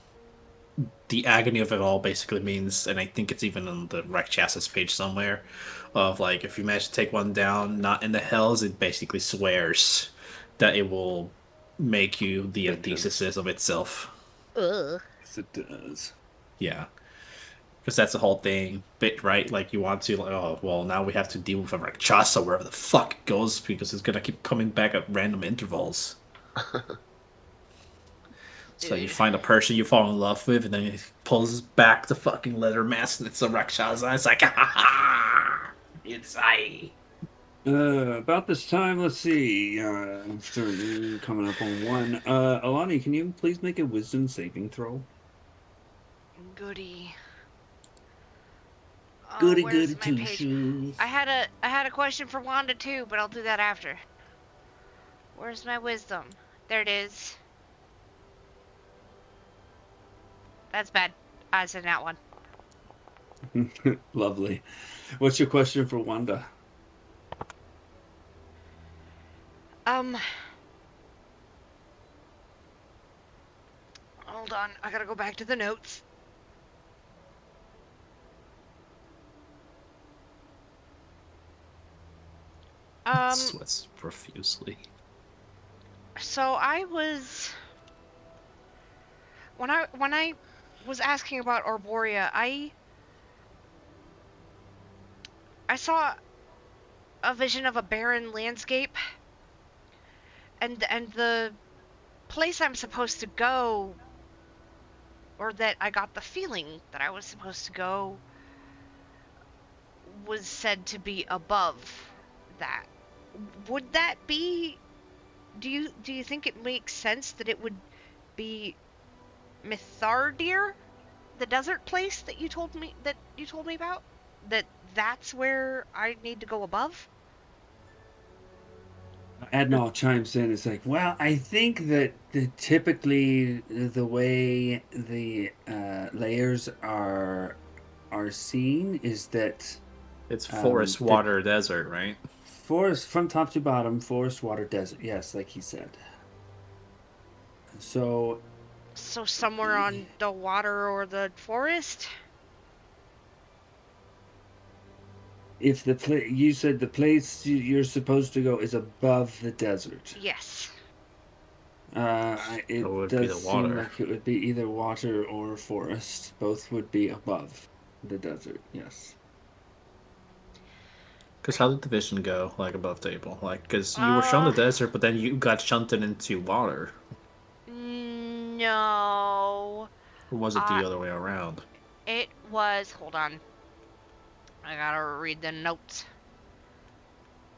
[SPEAKER 3] The agony of it all basically means, and I think it's even on the Rakshasas page somewhere, of like, if you manage to take one down, not in the hells, it basically swears that it will make you the antithesis of itself.
[SPEAKER 2] Ugh.
[SPEAKER 1] Yes, it does.
[SPEAKER 3] Yeah. Because that's the whole thing, right? Like, you want to, like, oh, well, now we have to deal with a Rakshasa wherever the fuck it goes, because it's gonna keep coming back at random intervals. So you find a person you fall in love with, and then it pulls back the fucking leather mask, and it's a Rakshasa. It's like, ha ha ha! It's I.
[SPEAKER 1] About this time, let's see. I'm sure you're coming up on one. Alani, can you please make a wisdom saving throw?
[SPEAKER 2] Goody.
[SPEAKER 1] Goody
[SPEAKER 2] where's
[SPEAKER 1] goody
[SPEAKER 2] my
[SPEAKER 1] two
[SPEAKER 2] page?
[SPEAKER 1] shoes.
[SPEAKER 2] I had a question for Wanda too, but I'll do that after. Where's my wisdom? There it is. That's bad. I said that one.
[SPEAKER 1] Lovely. What's your question for Wanda?
[SPEAKER 2] Hold on. I gotta go back to the notes.
[SPEAKER 3] Sweats profusely.
[SPEAKER 2] So I was... When I was asking about Arborea, I saw a vision of a barren landscape, and the place I'm supposed to go, or that I got the feeling that I was supposed to go, was said to be above that. Would that be... Do you think it makes sense that it would be Mithardir, the desert place that you told me about? That's where I need to go above?
[SPEAKER 1] Adnal chimes in. It's like, well, I think that typically the way the layers are seen is that
[SPEAKER 3] it's forest, water, desert, right?
[SPEAKER 1] Forest from top to bottom, forest, water, desert. Yes, like he said. So
[SPEAKER 2] somewhere on the water or the forest?
[SPEAKER 1] if you said the place you're supposed to go is above the desert.
[SPEAKER 2] Yes.
[SPEAKER 1] It
[SPEAKER 3] would be the
[SPEAKER 1] does seem
[SPEAKER 3] water.
[SPEAKER 1] like it would be either water or forest. Both would be above the desert. Yes.
[SPEAKER 3] Because how did the vision go, like, above table? Like, because you were shown the desert, but then you got shunted into water.
[SPEAKER 2] No.
[SPEAKER 3] Or was it the other way around?
[SPEAKER 2] It was... Hold on. I gotta read the notes.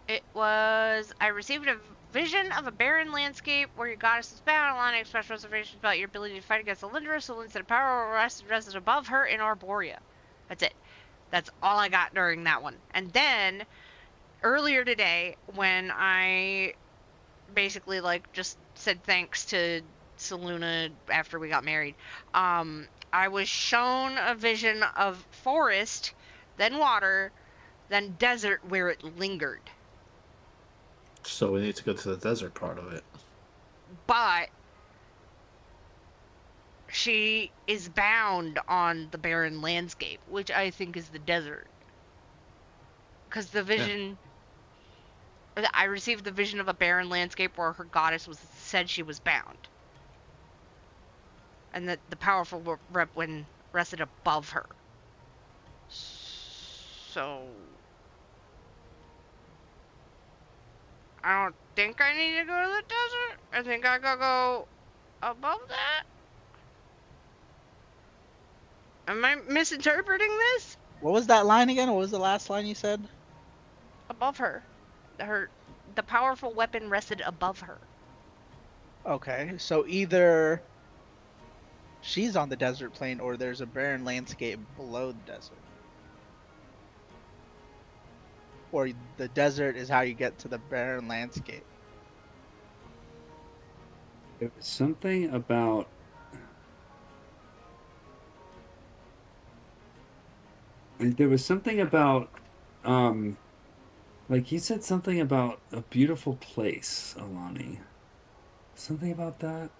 [SPEAKER 2] It was... I received a vision of a barren landscape where your goddess is bound. Alana expressed reservations about your ability to fight against Elindra, so instead of power rested above her in Arborea. That's it. That's all I got during that one. And then, earlier today, when I basically, like, just said thanks to Seluna after we got married, I was shown a vision of forest, then water, then desert where it lingered.
[SPEAKER 3] So we need to go to the desert part of it.
[SPEAKER 2] But she is bound on the barren landscape, which I think is the desert. Because the vision... Yeah. I received the vision of a barren landscape where her goddess said she was bound. And that the powerful weapon rested above her. So... I don't think I need to go to the desert. I think I gotta go above that. Am I misinterpreting this?
[SPEAKER 5] What was that line again? What was the last line you said?
[SPEAKER 2] Above her. The powerful weapon rested above her.
[SPEAKER 5] Okay, so either she's on the desert plain or there's a barren landscape below the desert. Or the desert is how you get to the barren landscape.
[SPEAKER 1] There was something about... There was something about... Like, he said something about a beautiful place, Alani. Something about that?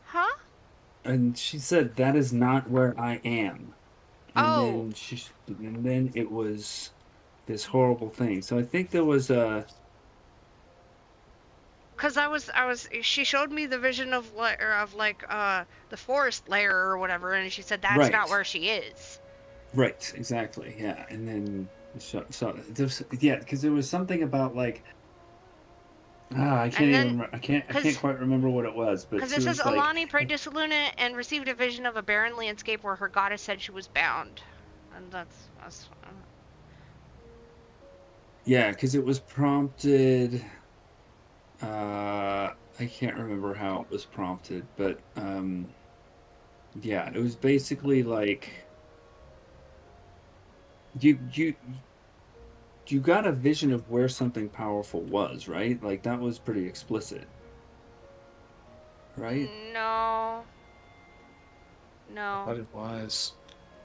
[SPEAKER 2] Huh?
[SPEAKER 1] And she said, that is not where I am. And
[SPEAKER 2] Oh.
[SPEAKER 1] then it was this horrible thing. So I think there was a...
[SPEAKER 2] Cause she showed me the vision of the forest lair or whatever, and she said that's not where she is.
[SPEAKER 1] Right, exactly, yeah. And then, yeah, because there was something about, like, I can't quite remember what it was, but
[SPEAKER 2] because it says Alani prayed to Seluna and received a vision of a barren landscape where her goddess said she was bound, and that's
[SPEAKER 1] yeah, because it was prompted. I can't remember how it was prompted, but yeah, it was basically like you got a vision of where something powerful was, right? Like that was pretty explicit, right?
[SPEAKER 2] No.
[SPEAKER 3] But it was.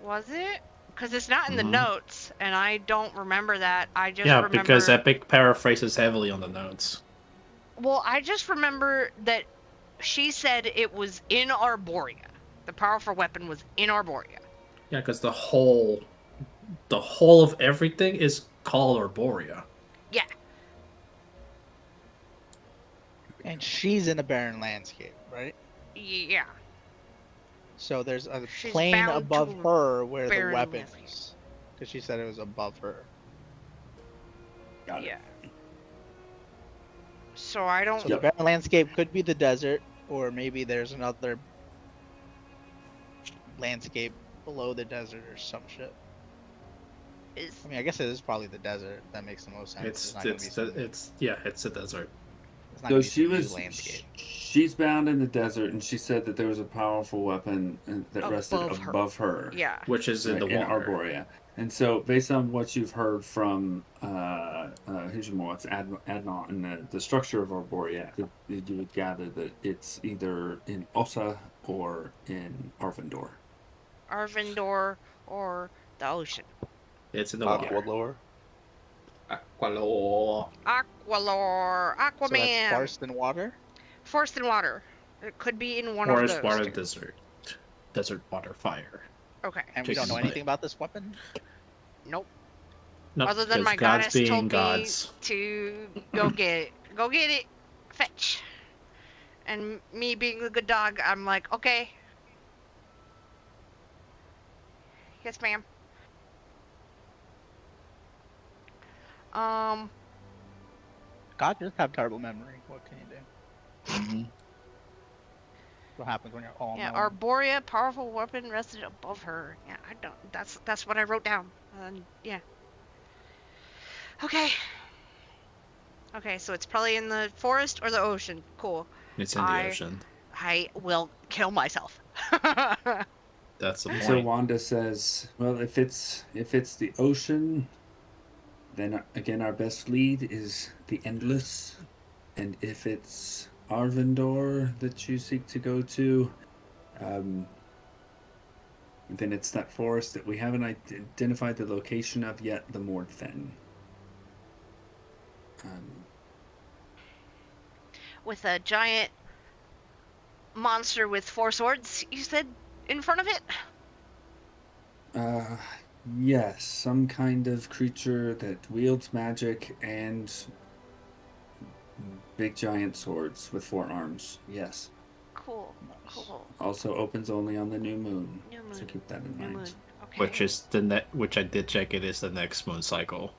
[SPEAKER 2] Was it? Because it's not in the notes, and I don't remember that. I just
[SPEAKER 3] remember...
[SPEAKER 2] because
[SPEAKER 3] Epic paraphrases heavily on the notes.
[SPEAKER 2] Well, I just remember that she said it was in Arborea. The powerful weapon was in Arborea.
[SPEAKER 3] Yeah, because the whole of everything is called Arborea.
[SPEAKER 2] Yeah.
[SPEAKER 5] And she's in a barren landscape, right?
[SPEAKER 2] Yeah.
[SPEAKER 5] So there's a
[SPEAKER 2] She's
[SPEAKER 5] plane above her where the weapon
[SPEAKER 2] landscape.
[SPEAKER 5] is. Because she said it was above her.
[SPEAKER 1] Got it.
[SPEAKER 2] Yeah. So I don't...
[SPEAKER 5] So the barren landscape could be the desert, or maybe there's another landscape below the desert or some shit. I mean, I guess it is probably the desert. That makes the most sense.
[SPEAKER 3] It's a desert.
[SPEAKER 1] So she's bound in the desert, and she said that there was a powerful weapon that rested above her.
[SPEAKER 2] Yeah.
[SPEAKER 3] Which is in the water.
[SPEAKER 1] In Arborea. And so, based on what you've heard from Adnan and the structure of Arborea, you would gather that it's either in Ossa or in Arvindor.
[SPEAKER 2] Arvindor or the ocean.
[SPEAKER 3] It's in the water.
[SPEAKER 4] Aqualore.
[SPEAKER 2] Aqualore. Aquaman.
[SPEAKER 5] So that's forest and water?
[SPEAKER 2] Forest and water. It could be in one of those.
[SPEAKER 3] Forest, water, desert. Desert, water, fire.
[SPEAKER 2] Okay.
[SPEAKER 5] And we don't know anything about this weapon?
[SPEAKER 2] Nope.
[SPEAKER 3] No,
[SPEAKER 2] Other than my
[SPEAKER 3] gods
[SPEAKER 2] goddess
[SPEAKER 3] being
[SPEAKER 2] told
[SPEAKER 3] gods.
[SPEAKER 2] me to go get it. Go get it. Fetch. And me being the good dog, I'm like, okay. Yes, ma'am.
[SPEAKER 5] God just have terrible memory. What can you do?
[SPEAKER 3] Mhm.
[SPEAKER 5] What happens when you're all
[SPEAKER 2] Yeah,
[SPEAKER 5] knowing?
[SPEAKER 2] Arborea, powerful weapon rested above her. Yeah, I don't. That's what I wrote down. Yeah. Okay. Okay, so it's probably in the forest or the ocean. Cool.
[SPEAKER 3] It's in the
[SPEAKER 2] I
[SPEAKER 3] ocean.
[SPEAKER 2] I will kill myself.
[SPEAKER 3] That's the
[SPEAKER 1] And so
[SPEAKER 3] point.
[SPEAKER 1] Wanda says, "Well, if it's the ocean, then again our best lead is the Endless, and if it's Arvindor that you seek to go to, um, then it's that forest that we haven't identified the location of yet, the Mordfen.
[SPEAKER 2] With a giant monster with 4 swords, you said, in front of it?
[SPEAKER 1] Yes, some kind of creature that wields magic and big giant swords with 4 arms. Yes.
[SPEAKER 2] Cool. Cool.
[SPEAKER 1] Also opens only on the new moon.
[SPEAKER 2] New moon.
[SPEAKER 1] So keep that in
[SPEAKER 2] New
[SPEAKER 1] mind.
[SPEAKER 2] moon. Okay.
[SPEAKER 3] Which is which I did check. It is the next moon cycle.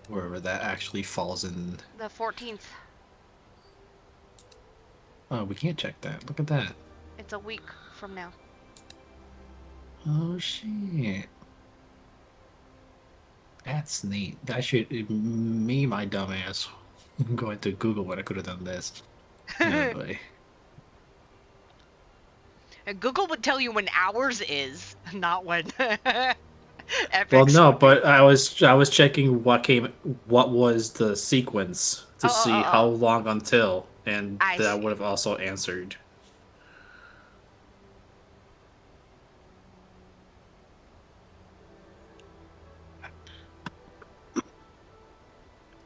[SPEAKER 3] Wherever that actually falls in.
[SPEAKER 2] The 14th.
[SPEAKER 3] Oh, we can't check that. Look at that.
[SPEAKER 2] It's a week from now.
[SPEAKER 3] Oh shit. That's neat. I should me my dumbass going to Google when I could have done this. Oh boy.
[SPEAKER 2] And Google would tell you when ours is, not when.
[SPEAKER 3] Well,
[SPEAKER 2] Epic's
[SPEAKER 3] no,
[SPEAKER 2] would be.
[SPEAKER 3] but I was checking what was the sequence to see how long until, and
[SPEAKER 2] I
[SPEAKER 3] that
[SPEAKER 2] see.
[SPEAKER 3] would have also answered.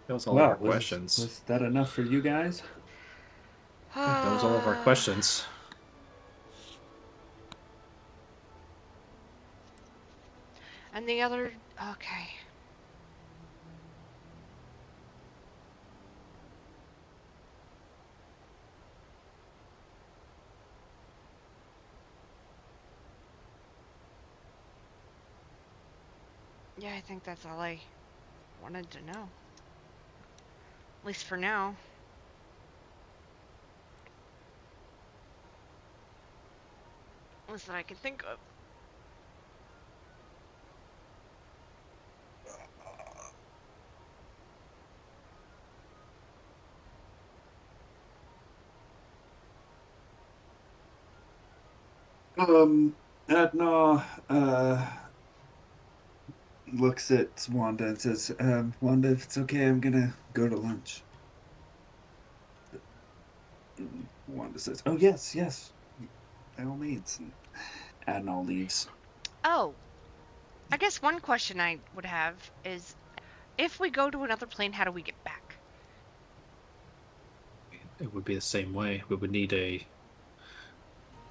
[SPEAKER 3] That was all of our questions.
[SPEAKER 1] Was that enough for you guys?
[SPEAKER 3] That was all of our questions.
[SPEAKER 2] And the other. Okay. Yeah, I think that's all I wanted to know. At least for now. At least that I can think of.
[SPEAKER 1] Adna, looks at Wanda and says, Wanda, if it's okay, I'm gonna go to lunch. Wanda says, oh, yes, by all means. And Adna leaves.
[SPEAKER 2] Oh, I guess one question I would have is, if we go to another plane, how do we get back?
[SPEAKER 3] It would be the same way. We would need a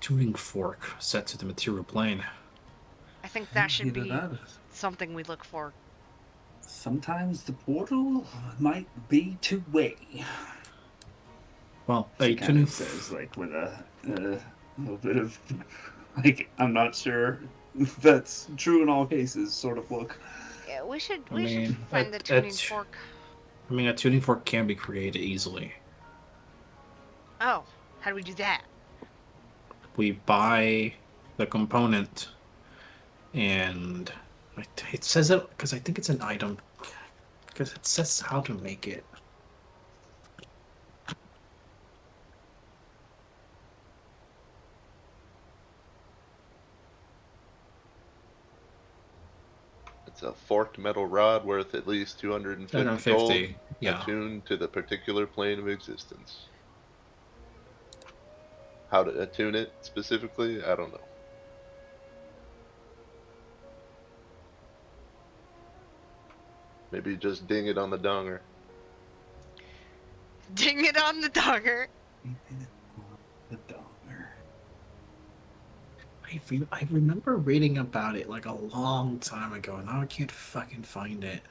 [SPEAKER 3] tuning fork set to the material plane.
[SPEAKER 2] I think that should
[SPEAKER 1] Either
[SPEAKER 2] be
[SPEAKER 1] that or
[SPEAKER 2] something we look for.
[SPEAKER 1] sometimes the portal might be two-way.
[SPEAKER 3] Well,
[SPEAKER 1] She
[SPEAKER 3] a
[SPEAKER 1] kind
[SPEAKER 3] tuning
[SPEAKER 1] of says, like, with a little bit of, like, I'm not sure if that's true in all cases sort of look.
[SPEAKER 2] Yeah, we should
[SPEAKER 3] I mean,
[SPEAKER 2] find the
[SPEAKER 3] a
[SPEAKER 2] tuning fork.
[SPEAKER 3] I mean, a tuning fork can be created easily.
[SPEAKER 2] Oh, how do we do that?
[SPEAKER 3] We buy the component, and it says it because I think it's an item, because it says how to make it.
[SPEAKER 4] It's a forked metal rod worth at least 250 gold,
[SPEAKER 3] 250, yeah.
[SPEAKER 4] attuned to the particular plane of existence. How to attune it specifically, I don't know. Maybe just ding it on the donger.
[SPEAKER 2] Ding it on the dogger.
[SPEAKER 1] The dollar.
[SPEAKER 3] I I remember reading about it like a long time ago, and now I can't fucking find it.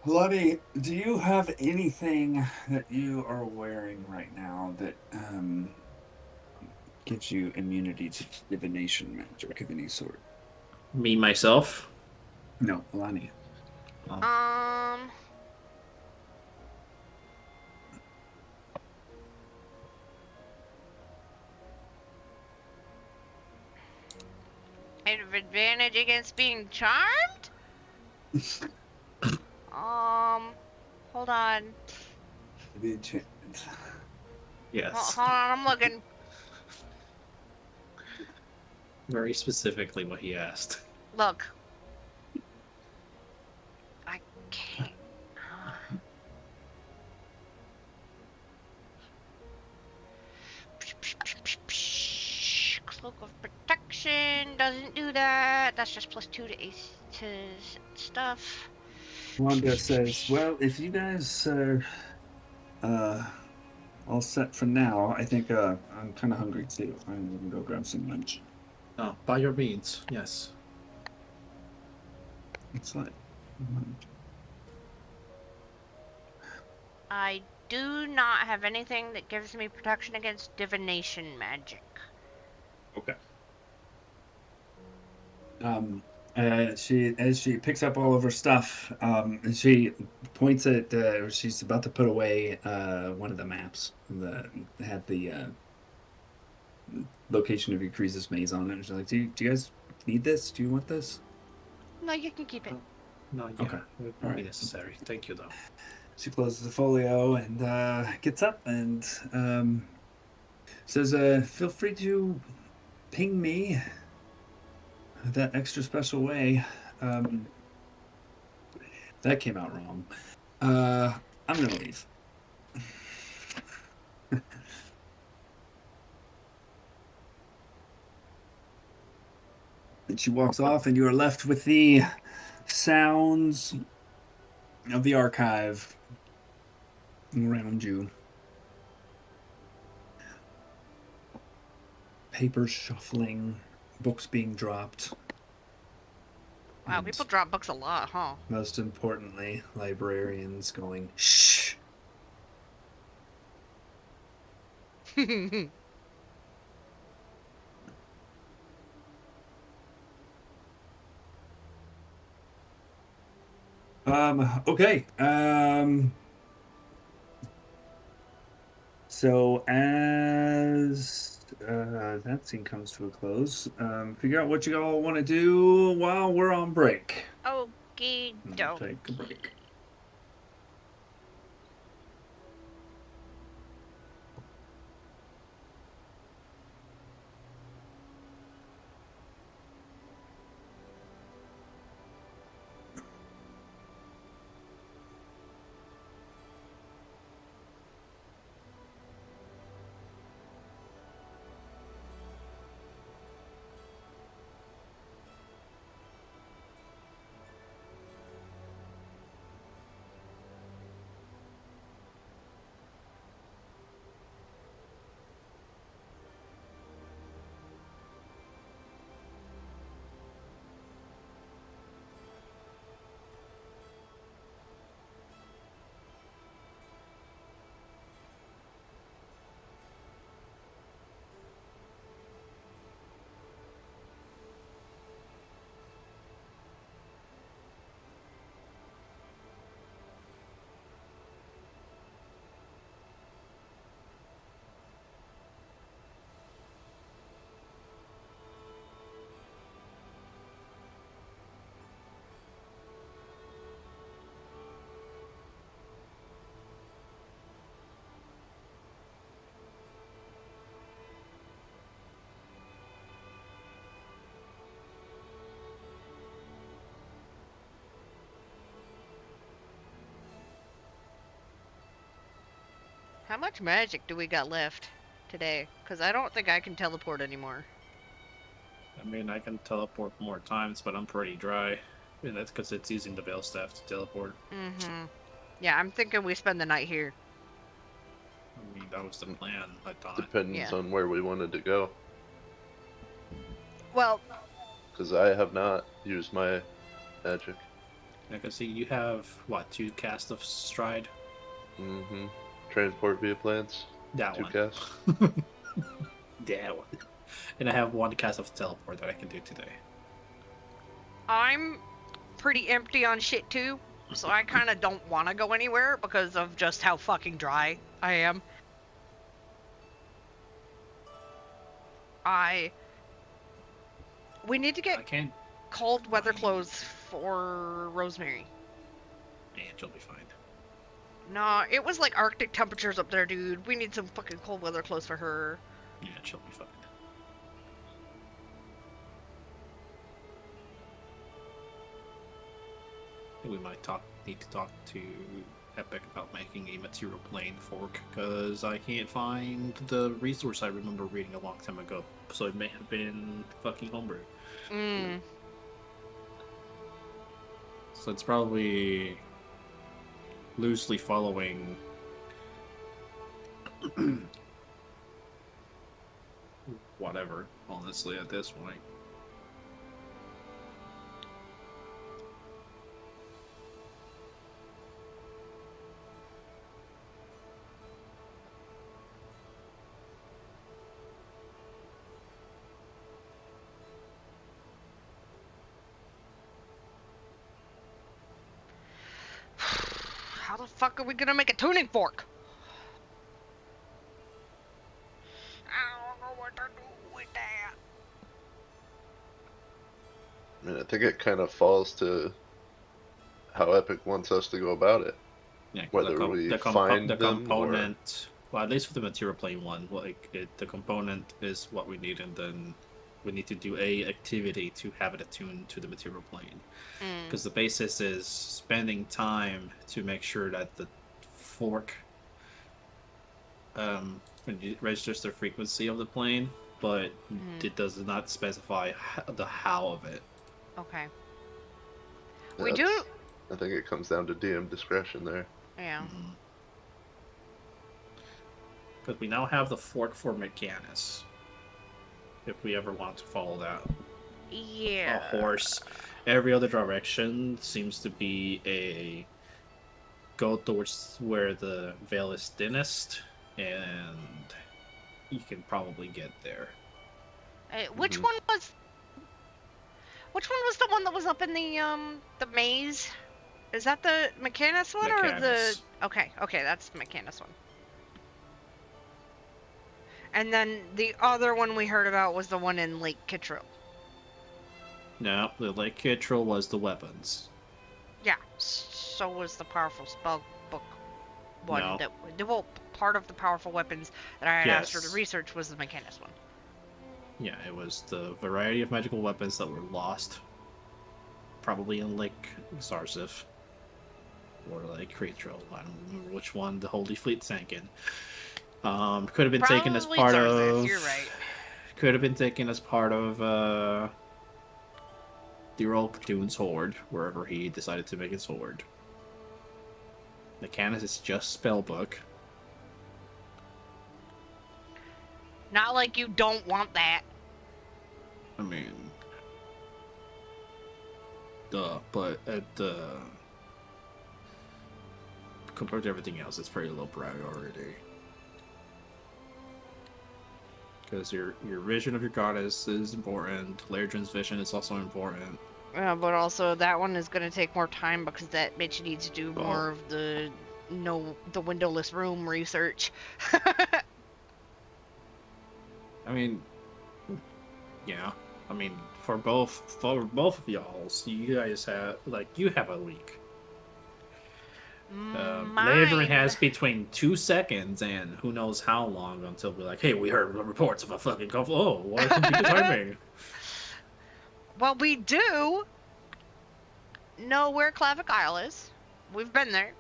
[SPEAKER 1] Lottie, do you have anything that you are wearing right now that gives you immunity to divination magic of any sort?
[SPEAKER 3] Me myself.
[SPEAKER 1] No, Lonnie.
[SPEAKER 2] Um. I have advantage against being charmed? Hold on.
[SPEAKER 1] The enchantment.
[SPEAKER 3] Yes.
[SPEAKER 2] Hold on, I'm looking.
[SPEAKER 3] Very specifically what he asked.
[SPEAKER 2] Look. I can't. Cloak of Protection doesn't do that. That's just +2 to ace to stuff.
[SPEAKER 1] Wanda says, well, if you guys are all set for now, I think I'm kind of hungry too. I'm going to go grab some lunch.
[SPEAKER 3] Oh, by your means, yes.
[SPEAKER 1] Excellent.
[SPEAKER 2] I do not have anything that gives me protection against divination magic.
[SPEAKER 1] Okay. As she picks up all of her stuff, she points at she's about to put away one of the maps that had the location of your Creases maze on it. And she's like, do you guys need this? Do you want this?
[SPEAKER 2] No, you can keep it.
[SPEAKER 3] No, yeah,
[SPEAKER 1] Okay.
[SPEAKER 3] it won't be necessary. Thank you, though.
[SPEAKER 1] She closes the folio and gets up and says, feel free to ping me that extra special way. That came out wrong. I'm gonna leave. And she walks off, and you are left with the sounds of the archive around you. Papers shuffling, books being dropped.
[SPEAKER 2] Wow,
[SPEAKER 1] And
[SPEAKER 2] people drop books a lot, huh?
[SPEAKER 1] most importantly, librarians going, shh. Okay. So as that scene comes to a close, figure out what you all want to do while we're on break.
[SPEAKER 2] Okie
[SPEAKER 1] We'll
[SPEAKER 2] doke.
[SPEAKER 1] take a break.
[SPEAKER 2] How much magic do we got left today? Because I don't think I can teleport anymore.
[SPEAKER 3] I mean, I can teleport more times, but I'm pretty dry. And that's because it's using the Veil Staff to teleport.
[SPEAKER 2] Mm-hmm. Yeah, I'm thinking we spend the night here.
[SPEAKER 3] I mean, that was the plan, I thought.
[SPEAKER 4] Depends
[SPEAKER 2] Yeah.
[SPEAKER 4] on where we wanted to go.
[SPEAKER 2] Well,
[SPEAKER 4] Because I have not used my magic.
[SPEAKER 3] I can see you have, what, 2 casts of Stride?
[SPEAKER 4] Mm-hmm. Transport via plants.
[SPEAKER 3] That
[SPEAKER 4] 2
[SPEAKER 3] one.
[SPEAKER 4] casts.
[SPEAKER 3] That one. And I have 1 cast of Teleport that I can do today.
[SPEAKER 2] I'm pretty empty on shit too, so I kind of don't want to go anywhere because of just how fucking dry I am. We need to
[SPEAKER 3] I
[SPEAKER 2] get
[SPEAKER 3] can't.
[SPEAKER 2] cold weather clothes for Rosemary.
[SPEAKER 3] Yeah, she'll be fine.
[SPEAKER 2] Nah, it was like Arctic temperatures up there, dude. We need some fucking cold weather clothes for her.
[SPEAKER 3] Yeah, she'll be fine. We might need to talk to Epic about making a material plane fork, because I can't find the resource I remember reading a long time ago. So it may have been fucking homebrew. So it's probably loosely following whatever, honestly, at this point.
[SPEAKER 2] How the fuck are we gonna make a tuning fork? I don't know what to do with that.
[SPEAKER 4] I mean, I think it kind of falls to how Epic wants us to go about it.
[SPEAKER 3] Yeah,
[SPEAKER 4] Whether we find
[SPEAKER 3] the
[SPEAKER 4] them
[SPEAKER 3] component, well, at least for the material plane one, like the component is what we need, and then we need to do a activity to have it attuned to the material plane. Because the basis is spending time to make sure that the fork registers the frequency of the plane, but it does not specify the how of it.
[SPEAKER 2] Okay.
[SPEAKER 4] Yeah,
[SPEAKER 2] We do.
[SPEAKER 4] I think it comes down to DM discretion there.
[SPEAKER 2] Yeah.
[SPEAKER 3] Because we now have the fork for Mechanus. If we ever want to follow that.
[SPEAKER 2] Yeah.
[SPEAKER 3] A horse. Every other direction seems to be a go towards where the veil is thinnest, and you can probably get there.
[SPEAKER 2] Which one was? Which one was the one that was up in the maze? Is that the Mechanus one or the?
[SPEAKER 3] Mechanus.
[SPEAKER 2] Okay, that's the Mechanus one. And then the other one we heard about was the one in Lake Kittrell.
[SPEAKER 3] No, the Lake Kittrell was the weapons.
[SPEAKER 2] Yeah, so was the powerful spell book one.
[SPEAKER 3] No.
[SPEAKER 2] Well, part of the powerful weapons that I had asked her to
[SPEAKER 3] Yes.
[SPEAKER 2] research was the Mechanus one.
[SPEAKER 3] Yeah, it was the variety of magical weapons that were lost. Probably in Lake Zarzif. Or Lake Kittrell. I don't remember which one the Holy Fleet sank in. Could have been taken as
[SPEAKER 2] Probably
[SPEAKER 3] part
[SPEAKER 2] Zarzif,
[SPEAKER 3] of...
[SPEAKER 2] You're right.
[SPEAKER 3] Could have been taken as part of the Earl Platoon's horde, wherever he decided to make his horde. Mechanus is just spellbook.
[SPEAKER 2] Not like you don't want that.
[SPEAKER 3] I mean, but compared to everything else, it's pretty low priority. Because your vision of your goddess is important. Lairdren's vision is also important.
[SPEAKER 2] Yeah, but also that one is gonna take more time because that bitch needs to do more of the windowless room research.
[SPEAKER 3] I mean, yeah. I mean, for both of y'all, you guys have you have a week. Lairdren has between 2 seconds and who knows how long until we're like, hey, we heard reports of a fucking couple. Oh, why can't you timing?
[SPEAKER 2] Well, we do know where Clavic Isle is. We've been there.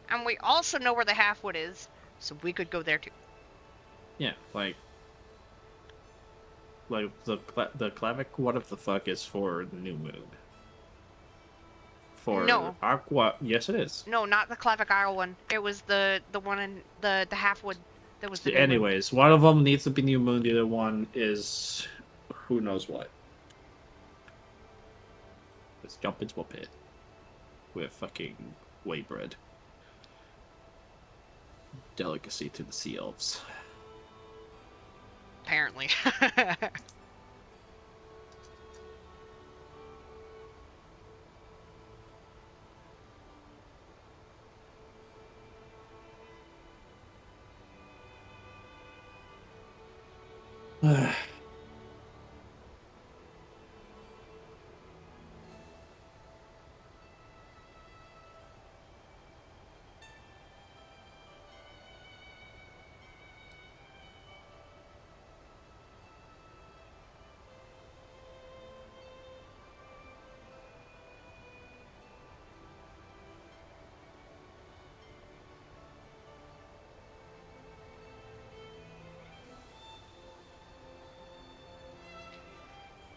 [SPEAKER 2] And we also know where the Halfwood is, so we could go there too.
[SPEAKER 3] Yeah, like the Clavic, what if the fuck is for the new moon? For
[SPEAKER 2] No.
[SPEAKER 3] Aqua, yes it is.
[SPEAKER 2] No, not the Clavic Isle one. It was the one in the Halfwood that was the new moon.
[SPEAKER 3] Anyways, one of them needs to be new moon, the other one is who knows what. Let's jump into a pit. With fucking whey bread. Delicacy to the sea elves.
[SPEAKER 2] Apparently.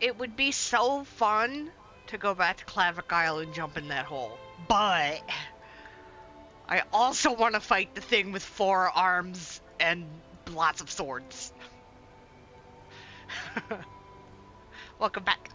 [SPEAKER 2] It would be so fun to go back to Clavic Isle and jump in that hole. But I also want to fight the thing with 4 arms and lots of swords. Welcome back.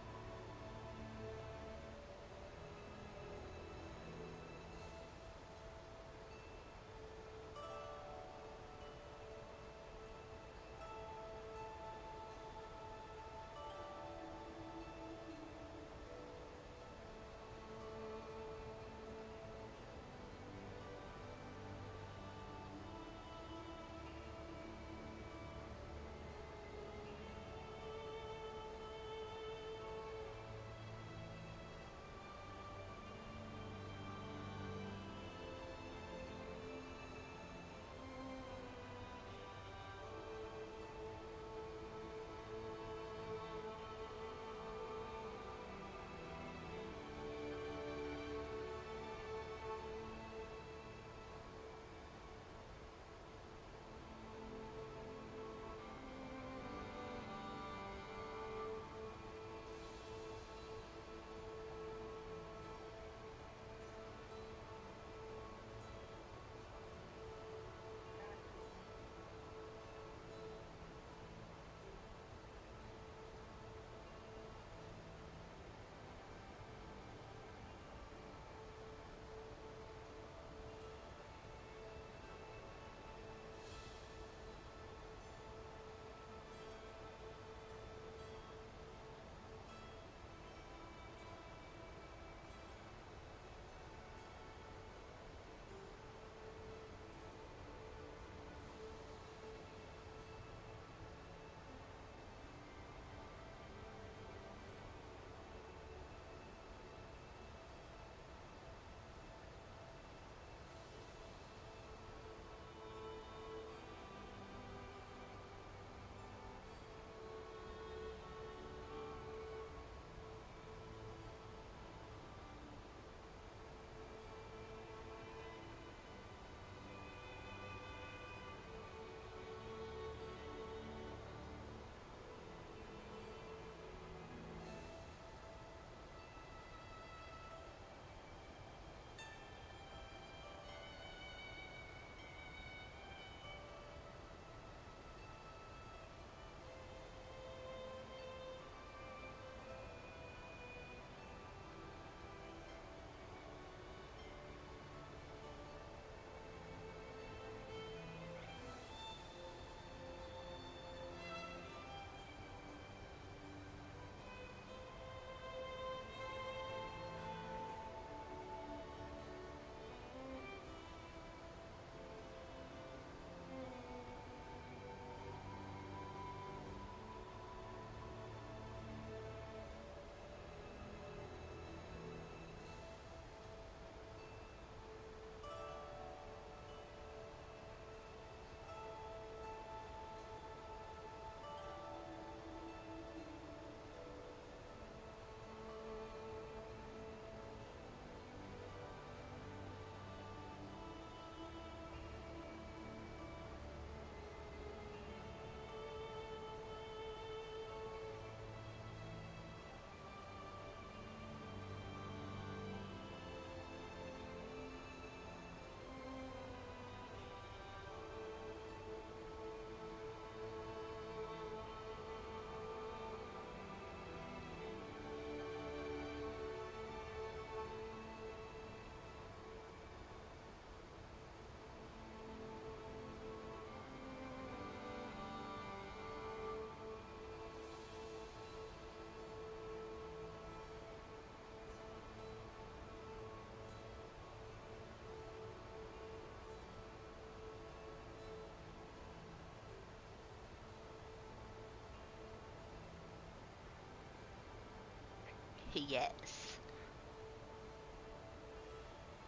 [SPEAKER 2] Yes.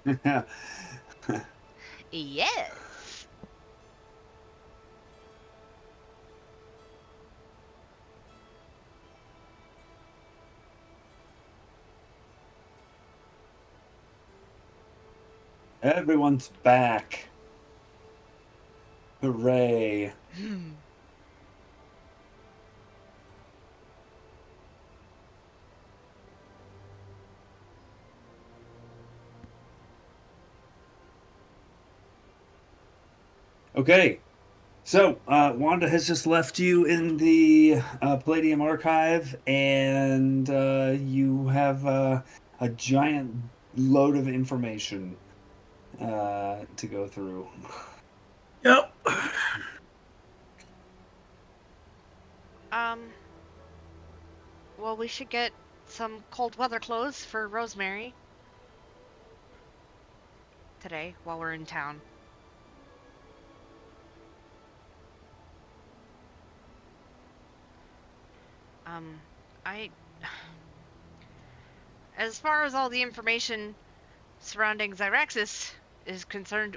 [SPEAKER 1] Yeah.
[SPEAKER 2] Yes.
[SPEAKER 1] Everyone's back. Hooray. Okay. So, Wanda has just left you in the Palladium archive, and you have a giant load of information to go through.
[SPEAKER 3] Yep.
[SPEAKER 2] Well, we should get some cold weather clothes for Rosemary today while we're in town. I... As far as all the information surrounding Xyraxis is concerned,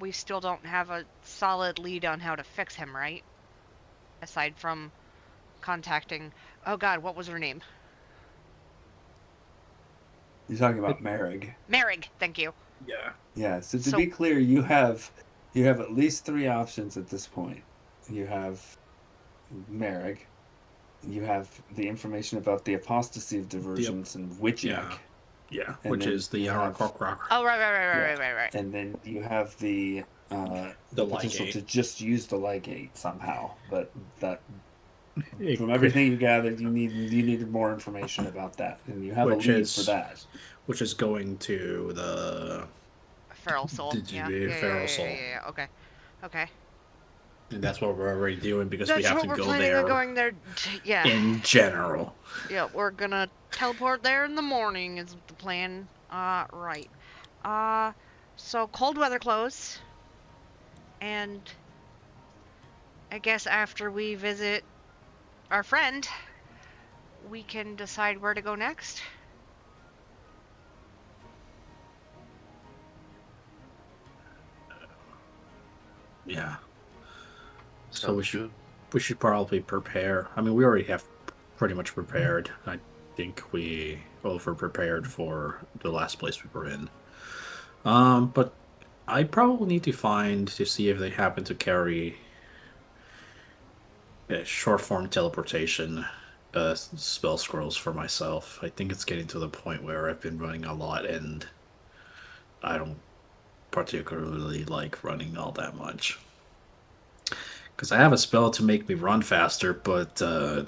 [SPEAKER 2] we still don't have a solid lead on how to fix him, right? Aside from contacting... Oh god, what was her name?
[SPEAKER 1] You're talking about Merrig.
[SPEAKER 2] Merrig, thank you.
[SPEAKER 3] Yeah.
[SPEAKER 1] Yeah, so to be clear, you have at least 3 options at this point. You have Merrig. You have the information about the apostasy of diversions and Witchneck.
[SPEAKER 3] Yeah,
[SPEAKER 1] And
[SPEAKER 3] which
[SPEAKER 1] then
[SPEAKER 3] is the
[SPEAKER 1] you have-
[SPEAKER 3] Rock.
[SPEAKER 2] Oh, right.
[SPEAKER 1] And then you have the potential
[SPEAKER 3] Ligate.
[SPEAKER 1] to just use the Ligate somehow. But that, from everything you gathered, you needed more information about that, and you have a lead for that.
[SPEAKER 3] Which is going to the
[SPEAKER 2] Feral Soul. Yeah.
[SPEAKER 3] Feral Soul.
[SPEAKER 2] Yeah. Okay.
[SPEAKER 3] And that's what we're already doing because we
[SPEAKER 2] That's
[SPEAKER 3] have
[SPEAKER 2] what
[SPEAKER 3] to
[SPEAKER 2] we're
[SPEAKER 3] go
[SPEAKER 2] planning
[SPEAKER 3] there
[SPEAKER 2] on going there. Yeah.
[SPEAKER 3] in general.
[SPEAKER 2] Yeah, we're gonna teleport there in the morning is the plan. Right. So cold weather clothes. And I guess after we visit our friend, we can decide where to go next.
[SPEAKER 3] Yeah. So
[SPEAKER 4] Sounds
[SPEAKER 3] we should probably prepare. I mean, we already have pretty much prepared. I think we over prepared for the last place we were in. But I probably need to see if they happen to carry short form teleportation spell scrolls for myself. I think it's getting to the point where I've been running a lot and I don't particularly like running all that much. Because I have a spell to make me run faster, but I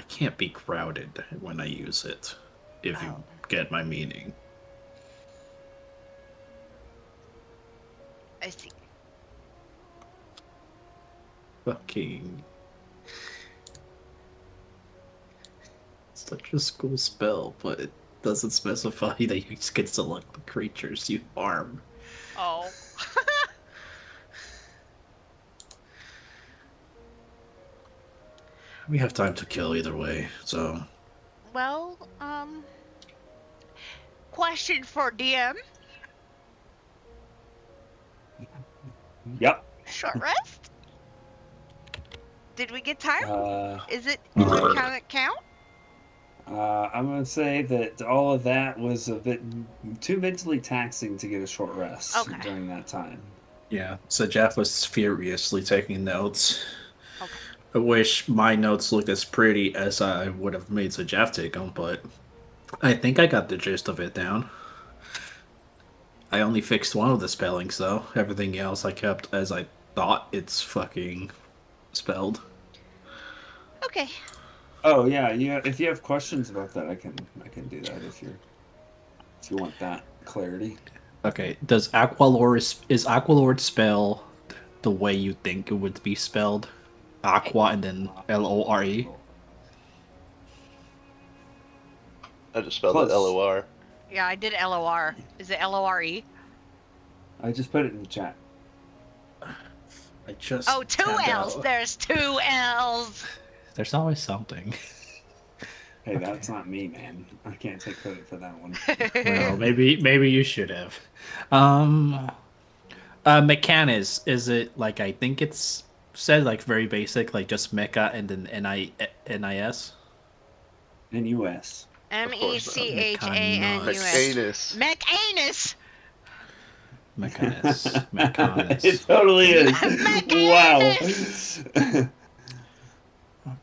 [SPEAKER 3] can't be crowded when I use it, if you get my meaning.
[SPEAKER 2] I see.
[SPEAKER 3] Fucking... It's such a cool spell, but it doesn't specify that you can select the creatures you farm.
[SPEAKER 2] Oh.
[SPEAKER 3] We have time to kill either way, so...
[SPEAKER 2] Well, question for DM.
[SPEAKER 1] Yep.
[SPEAKER 2] Short rest? Did we get time? Is it count?
[SPEAKER 1] I'm going to say that all of that was a bit too mentally taxing to get a short rest during that time.
[SPEAKER 3] Yeah, so Jeff was furiously taking notes.
[SPEAKER 2] Okay.
[SPEAKER 3] I wish my notes looked as pretty as I would have made so Jeff take them, but I think I got the gist of it down. I only fixed one of the spellings, though. Everything else I kept as I thought it's fucking spelled.
[SPEAKER 2] Okay.
[SPEAKER 1] Oh yeah, if you have questions about that, I can do that if you want that clarity.
[SPEAKER 3] Okay, is Aqualord spell the way you think it would be spelled? Aqua and then Lore?
[SPEAKER 4] I just spelled
[SPEAKER 1] Close.
[SPEAKER 4] it LOR.
[SPEAKER 2] Yeah, I did LOR. Is it LORE?
[SPEAKER 1] I just put it in the chat.
[SPEAKER 3] I just.
[SPEAKER 2] Oh, two
[SPEAKER 3] tabbed
[SPEAKER 2] L's.
[SPEAKER 3] out.
[SPEAKER 2] There's two L's.
[SPEAKER 3] There's always something.
[SPEAKER 1] Hey, that's not me, man. I can't take credit for that one.
[SPEAKER 3] Well, maybe you should have. Mechanis, is it like I think it's said like very basic, like just mecha and then NIS?
[SPEAKER 1] NUS.
[SPEAKER 2] MECHANUS.
[SPEAKER 4] McAnus.
[SPEAKER 2] McAnus.
[SPEAKER 3] Mechanis.
[SPEAKER 1] It
[SPEAKER 3] Mechanis.
[SPEAKER 1] totally is. Wow.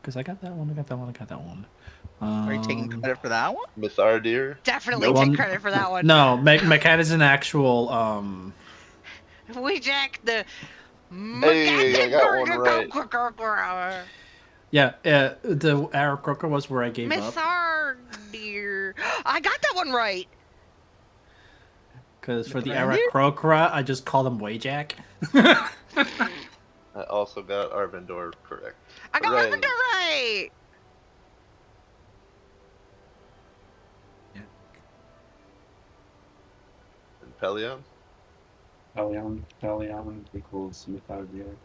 [SPEAKER 3] Because I got that one. I got that one.
[SPEAKER 5] Are you taking credit for that one?
[SPEAKER 4] Mythardir.
[SPEAKER 2] Definitely
[SPEAKER 3] No
[SPEAKER 2] take
[SPEAKER 3] one-
[SPEAKER 2] credit for that one.
[SPEAKER 3] No, Mechanis is an actual.
[SPEAKER 2] We jacked the.
[SPEAKER 4] Hey, I got one right.
[SPEAKER 3] Yeah, the Aarakocra was where I gave up.
[SPEAKER 2] Mythardir. I got that one right.
[SPEAKER 3] Because for the
[SPEAKER 5] Mythardir?
[SPEAKER 3] Aarakocra, I just call them Wayjack.
[SPEAKER 4] I also got Arvindor correct.
[SPEAKER 2] I got
[SPEAKER 4] Hooray.
[SPEAKER 2] Lavender right.
[SPEAKER 4] And Pelion?
[SPEAKER 1] Pelion equals Mythardir.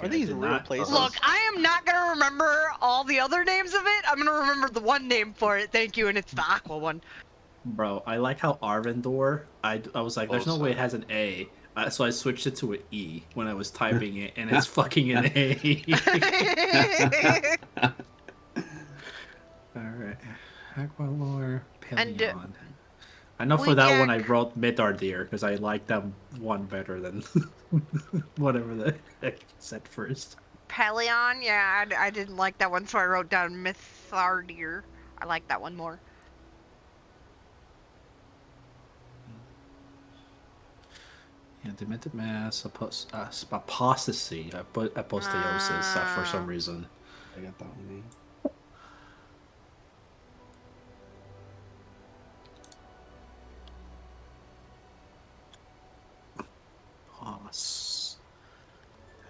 [SPEAKER 5] Are these real places?
[SPEAKER 2] Look, I am not gonna remember all the other names of it. I'm gonna remember the one name for it. Thank you, and it's the Aqua one.
[SPEAKER 3] Bro, I like how Arvindor, I was like, there's no way it
[SPEAKER 4] Also.
[SPEAKER 3] has an A. So I switched it to an E when I was typing it, and it's fucking an A. Alright. Aqualore,
[SPEAKER 2] And,
[SPEAKER 3] Pelion. I know for that one I wrote Mythardir, because I like that one better than whatever the heck you said first.
[SPEAKER 2] Pelion, yeah, I didn't like that one, so I wrote down Mythardir. I like that one more.
[SPEAKER 3] Yeah, demented mass, apostasy, aposteosis for some reason.
[SPEAKER 1] I got that one.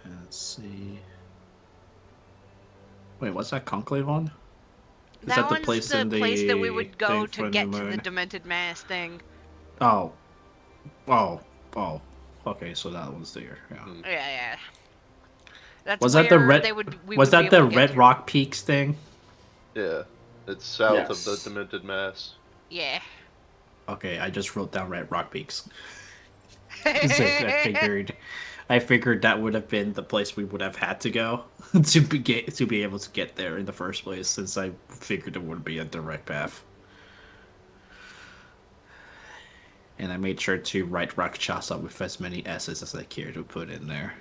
[SPEAKER 3] Let's see. Wait, what's that conclave on? Is
[SPEAKER 2] That
[SPEAKER 3] the
[SPEAKER 2] one's
[SPEAKER 3] place
[SPEAKER 2] the
[SPEAKER 3] in the
[SPEAKER 2] place that we would go
[SPEAKER 3] thing
[SPEAKER 2] to
[SPEAKER 3] for
[SPEAKER 2] get
[SPEAKER 3] the
[SPEAKER 2] to the
[SPEAKER 3] moon?
[SPEAKER 2] Demented Mass thing.
[SPEAKER 3] Oh. Okay, so that one's there. Yeah.
[SPEAKER 2] Yeah. That's
[SPEAKER 3] Was that the
[SPEAKER 2] where
[SPEAKER 3] red?
[SPEAKER 2] they would, we
[SPEAKER 3] Was
[SPEAKER 2] would be
[SPEAKER 3] that the
[SPEAKER 2] able to get
[SPEAKER 3] Red
[SPEAKER 2] to.
[SPEAKER 3] Rock Peaks thing?
[SPEAKER 4] Yeah. It's south of the
[SPEAKER 1] Yes.
[SPEAKER 4] Demented Mass.
[SPEAKER 2] Yeah.
[SPEAKER 3] Okay, I just wrote down Red Rock Peaks. 'Cause I figured that would have been the place we would have had to go to be able to get there in the first place, since I figured it would be a direct path. And I made sure to write Rakshasa with as many S's as I cared to put in there.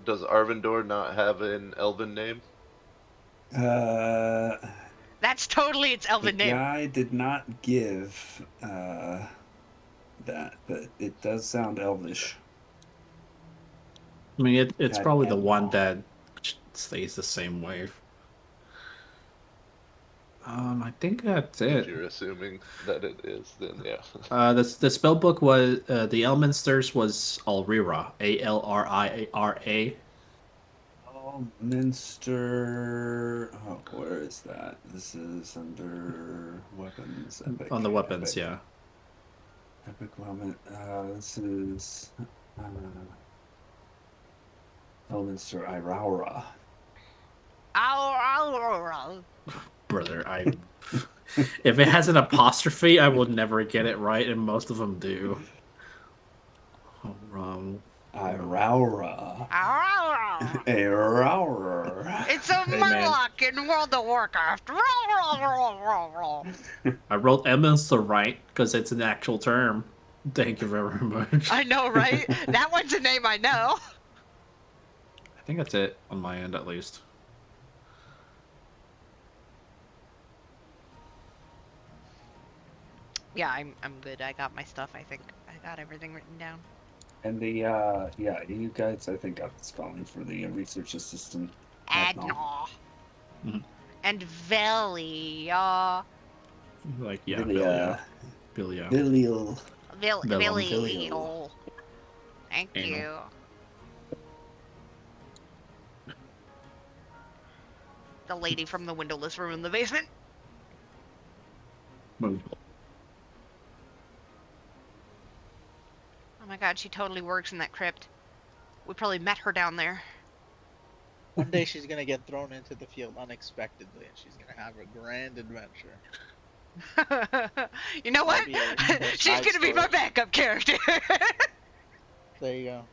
[SPEAKER 4] Does Arvindor not have an elven name?
[SPEAKER 2] That's totally its
[SPEAKER 1] The
[SPEAKER 2] elven name.
[SPEAKER 1] guy did not give that, but it does sound elvish.
[SPEAKER 3] I mean, it's
[SPEAKER 1] God,
[SPEAKER 3] probably the
[SPEAKER 1] yeah.
[SPEAKER 3] one that stays the same way. I think that's
[SPEAKER 4] If
[SPEAKER 3] it.
[SPEAKER 4] you're assuming that it is, then yeah.
[SPEAKER 3] The spell book was the Elminsters was Alrira, Alrira.
[SPEAKER 1] Oh, Minster. Oh, where is that? This is under weapons. Epic.
[SPEAKER 3] On the weapons,
[SPEAKER 1] Epic.
[SPEAKER 3] yeah.
[SPEAKER 1] Epic weapon. This is Elminster Iraura.
[SPEAKER 2] Ow.
[SPEAKER 3] Brother, if it has an apostrophe, I will never get it right, and most of them do. Oh, wrong.
[SPEAKER 1] Iraura.
[SPEAKER 2] Ow.
[SPEAKER 1] Iraura.
[SPEAKER 2] It's a
[SPEAKER 3] man.
[SPEAKER 2] murloc in World of Warcraft.
[SPEAKER 3] I wrote Elminster right because it's an actual term. Thank you very much.
[SPEAKER 2] I know, right? That one's a name I know.
[SPEAKER 3] I think that's it on my end, at least.
[SPEAKER 2] Yeah, I'm good. I got my stuff. I think I got everything written down.
[SPEAKER 1] And the you guys I think got the spelling for the research assistant.
[SPEAKER 2] Adnaw.
[SPEAKER 3] Mhm.
[SPEAKER 2] And Velia.
[SPEAKER 3] Like, yeah,
[SPEAKER 1] Bilia.
[SPEAKER 3] Bilia.
[SPEAKER 1] Bilial.
[SPEAKER 3] Vellum.
[SPEAKER 2] Velial. Thank
[SPEAKER 3] Anal.
[SPEAKER 2] you. The lady from the windowless room in the basement. Oh my god, she totally works in that crypt. We probably met her down there.
[SPEAKER 5] One day she's gonna get thrown into the field unexpectedly, and she's gonna have a grand adventure.
[SPEAKER 2] You know what?
[SPEAKER 5] Maybe her
[SPEAKER 2] She's
[SPEAKER 5] side
[SPEAKER 2] gonna be my
[SPEAKER 5] story.
[SPEAKER 2] backup character.
[SPEAKER 5] There you go.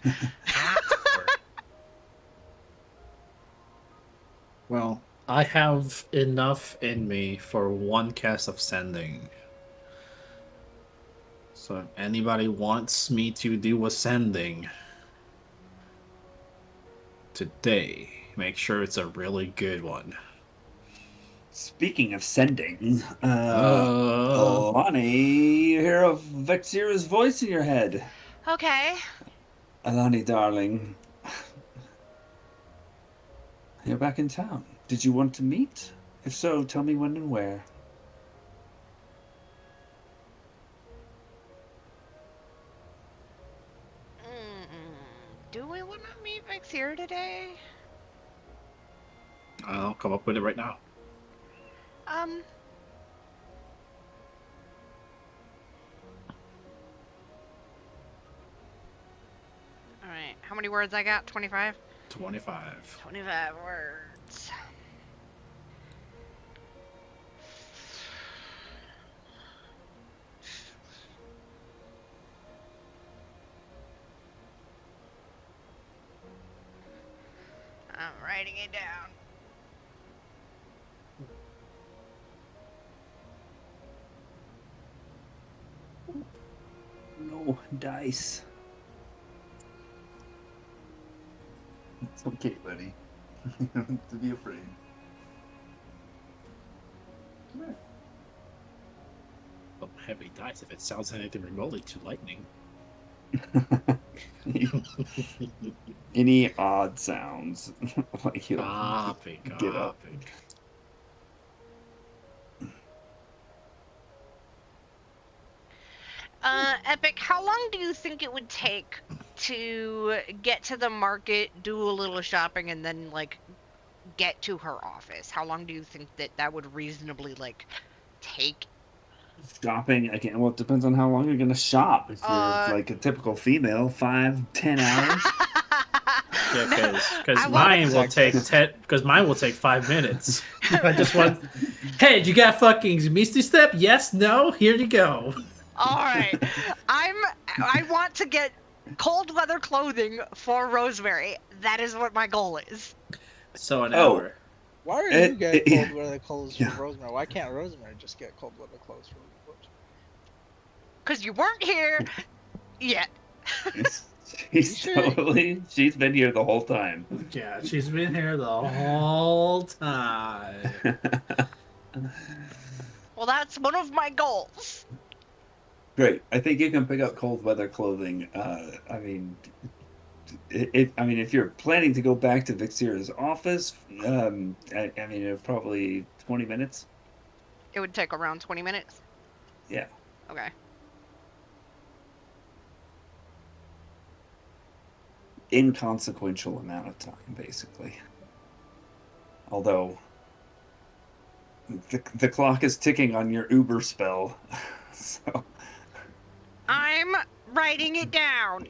[SPEAKER 3] Well, I have enough in me for one cast of Sending. So if anybody wants me to do a Sending today, make sure it's a really good one.
[SPEAKER 1] Speaking of sending, Lonnie, you hear of Vexira's voice in your head.
[SPEAKER 2] Okay.
[SPEAKER 1] Alani, darling, you're back in town. Did you want to meet? If so, tell me when and where.
[SPEAKER 2] Do we want to meet Vex here today?
[SPEAKER 3] I'll come up with it right now.
[SPEAKER 2] Alright, how many words I got? 25?
[SPEAKER 3] 25.
[SPEAKER 2] 25 words. I'm writing it down.
[SPEAKER 1] No dice. It's okay, buddy. You don't have to be afraid. Come here.
[SPEAKER 3] Well, heavy dice if it sounds anything remotely too lightning.
[SPEAKER 1] Any odd sounds, like you'll get up.
[SPEAKER 2] Epic, how long do you think it would take to get to the market, do a little shopping, and then, like, get to her office? How long do you think that would reasonably, like, take?
[SPEAKER 1] Shopping again. Well, it depends on how long you're gonna shop. If you're like a typical female, 5-10 hours.
[SPEAKER 3] Yeah, because mine will take 10. Because mine will take 5 minutes. I just want. Hey, you got fucking Misty Step? Yes, no. Here you go.
[SPEAKER 2] All right, I want to get cold weather clothing for Rosemary. That is what my goal is.
[SPEAKER 3] So an hour.
[SPEAKER 5] Why are you getting cold weather clothes
[SPEAKER 1] yeah.
[SPEAKER 5] for Rosemary? Why can't Rosemary just get cold weather clothes for Rosemary?
[SPEAKER 2] Because you weren't here yet.
[SPEAKER 1] She's been here the whole time.
[SPEAKER 3] Yeah, she's been here the whole time.
[SPEAKER 2] Well, that's one of my goals.
[SPEAKER 1] Great. I think you can pick up cold weather clothing. I mean, if you're planning to go back to Vexira's office, probably 20 minutes.
[SPEAKER 2] It would take around 20 minutes?
[SPEAKER 1] Yeah.
[SPEAKER 2] Okay.
[SPEAKER 1] Inconsequential amount of time, basically. Although, the clock is ticking on your Uber spell, so...
[SPEAKER 2] I'm writing it down.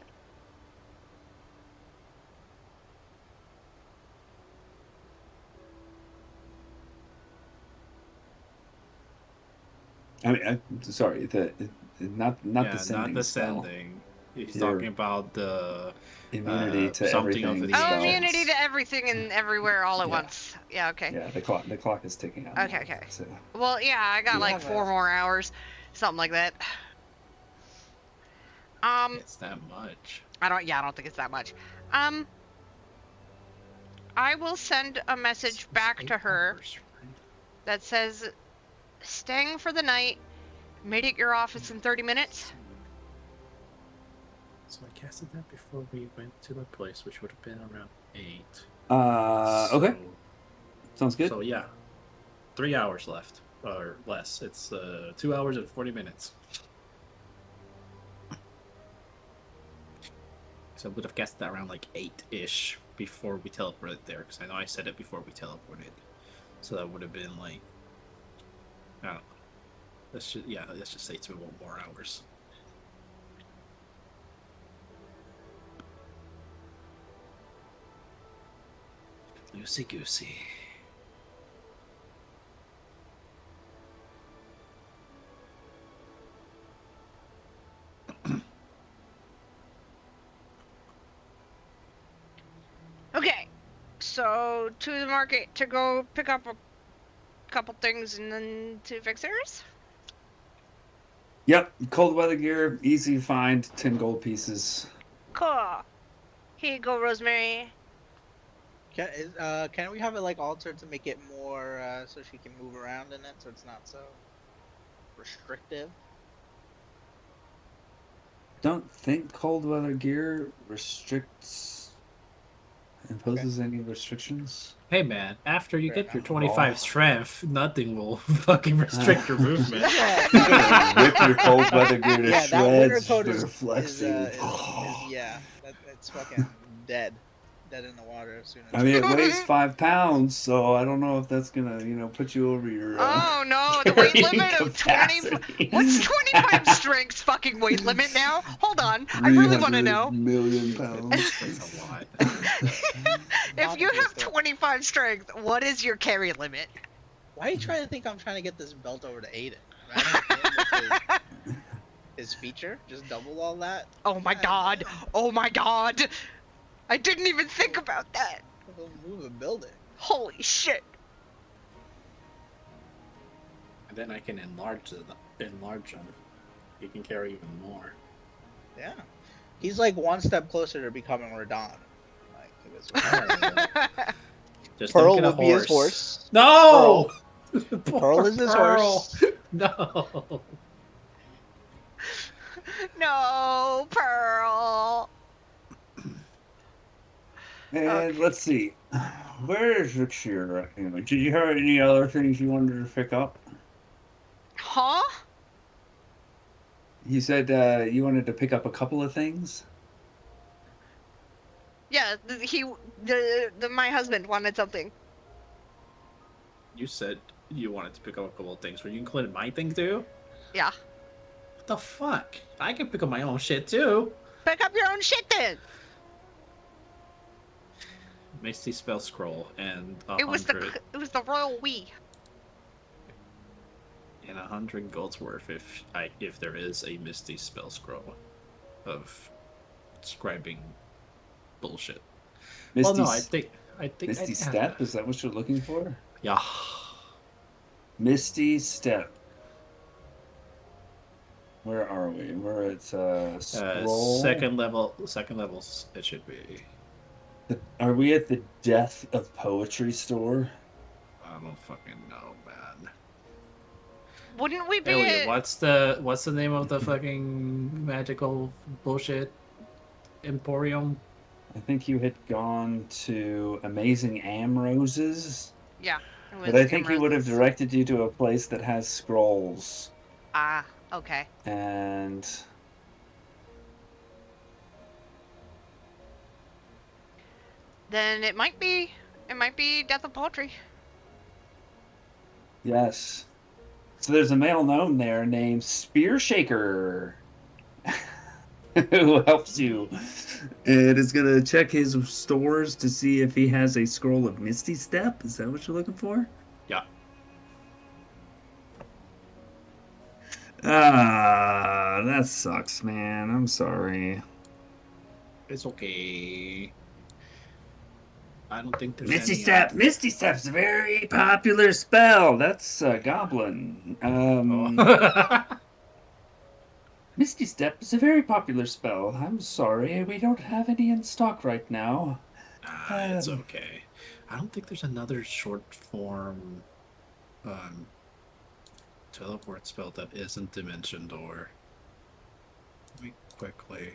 [SPEAKER 1] I mean, I'm sorry. Not the sending.
[SPEAKER 3] Not the
[SPEAKER 1] spell.
[SPEAKER 3] sending. He's talking about the
[SPEAKER 1] immunity to
[SPEAKER 3] something
[SPEAKER 1] everything.
[SPEAKER 3] Of the
[SPEAKER 2] Oh, immunity to everything and everywhere all at once. Yeah. Okay.
[SPEAKER 1] Yeah, the clock is ticking on.
[SPEAKER 2] Okay. Okay.
[SPEAKER 1] So.
[SPEAKER 2] Well, yeah, I got like 4 more hours, something like that.
[SPEAKER 3] It's that much.
[SPEAKER 2] I don't think it's that much. I will send a message back to her that says, staying for the night, meet at your office in 30 minutes.
[SPEAKER 3] So I casted that before we went to the place, which would have been around 8.
[SPEAKER 1] Okay. Sounds good.
[SPEAKER 3] So yeah, 3 hours left, or less. It's 2 hours and 40 minutes. So I would have guessed that around like 8-ish before we teleported there, because I know I said it before we teleported. So that would have been like, I don't know. Let's just say 2 more hours. Loosey goosey.
[SPEAKER 2] Okay, so to the market to go pick up a couple things and then to fix theirs?
[SPEAKER 1] Yep, cold weather gear, easy to find, 10 gold pieces.
[SPEAKER 2] Cool. Here you go, Rosemary.
[SPEAKER 5] Can we have it like altered to make it more so she can move around in it, so it's not so restrictive?
[SPEAKER 1] Don't think cold weather gear imposes any restrictions.
[SPEAKER 3] Hey man, after you
[SPEAKER 5] Fair
[SPEAKER 3] get your
[SPEAKER 5] enough.
[SPEAKER 3] 25 strength, nothing will fucking restrict your movement.
[SPEAKER 1] Rip your cold weather gear to
[SPEAKER 5] Yeah, that winter
[SPEAKER 1] shreds
[SPEAKER 5] coat
[SPEAKER 1] for
[SPEAKER 5] is
[SPEAKER 1] flexing.
[SPEAKER 5] it's fucking dead in the water as soon as.
[SPEAKER 1] I mean, it weighs 5 pounds, so I don't know if that's gonna, put you over your.
[SPEAKER 2] Oh no, the weight
[SPEAKER 1] carrying
[SPEAKER 2] limit of 20.
[SPEAKER 1] capacity.
[SPEAKER 2] What's 25 strength's fucking weight limit now? Hold on, I really want to
[SPEAKER 1] 300
[SPEAKER 2] know.
[SPEAKER 1] million pounds.
[SPEAKER 3] That's a lot.
[SPEAKER 2] If you have 25 strength, what is your carry limit?
[SPEAKER 5] Why are you trying to think I'm trying to get this belt over to Aiden? Right? His feature, just double all that.
[SPEAKER 2] Oh my god! Oh my god! I didn't even think about that.
[SPEAKER 5] We'll move a building.
[SPEAKER 2] Holy shit!
[SPEAKER 3] And then I can enlarge him. He can carry even more.
[SPEAKER 5] Yeah, he's like one step closer to becoming Radon. Like, it was
[SPEAKER 3] Just
[SPEAKER 5] Pearl
[SPEAKER 3] don't get a
[SPEAKER 5] will be his horse.
[SPEAKER 3] No!
[SPEAKER 5] Pearl is his horse.
[SPEAKER 3] No!
[SPEAKER 2] No, Pearl.
[SPEAKER 1] And let's see. Where is Rixir? Anyway, did you have any other things you wanted to pick up?
[SPEAKER 2] Huh?
[SPEAKER 1] You said you wanted to pick up a couple of things?
[SPEAKER 2] Yeah, my husband wanted something.
[SPEAKER 3] You said you wanted to pick up a couple of things. Were you including my thing too?
[SPEAKER 2] Yeah.
[SPEAKER 3] What the fuck? I can pick up my own shit too.
[SPEAKER 2] Pick up your own shit then.
[SPEAKER 3] Misty spell scroll and
[SPEAKER 2] It was the royal we.
[SPEAKER 3] and 100 gold's worth if there is a Misty spell scroll of scribing bullshit.
[SPEAKER 1] Misty,
[SPEAKER 3] Well, no, I think
[SPEAKER 1] Misty Step? Is that what you're looking for?
[SPEAKER 3] Yeah.
[SPEAKER 1] Misty Step. Where are we? We're at scroll.
[SPEAKER 3] Second level. It should be.
[SPEAKER 1] Are we at the Death of Poetry store?
[SPEAKER 3] I don't fucking know, man.
[SPEAKER 2] Wouldn't we be?
[SPEAKER 3] Elliot, what's the name of the fucking magical bullshit emporium?
[SPEAKER 1] I think you had gone to Amazing Amroses.
[SPEAKER 2] Yeah.
[SPEAKER 1] But I think he would have directed you to a place that has scrolls.
[SPEAKER 2] Ah, okay.
[SPEAKER 1] And
[SPEAKER 2] Then it might be Death of Poetry.
[SPEAKER 1] yes. So there's a male gnome there named Spear Shaker who helps you. And is going to check his stores to see if he has a scroll of Misty Step. Is that what you're looking for?
[SPEAKER 3] Yeah.
[SPEAKER 1] Ah, that sucks, man. I'm sorry.
[SPEAKER 3] It's okay. I don't think there's
[SPEAKER 1] Misty
[SPEAKER 3] any
[SPEAKER 1] Step. Misty Step's a very popular spell. That's a goblin.
[SPEAKER 3] Oh.
[SPEAKER 1] Misty Step is a very popular spell. I'm sorry, we don't have any in stock right now.
[SPEAKER 3] It's okay. I don't think there's another short form teleport spell that isn't Dimension Door. Let me quickly.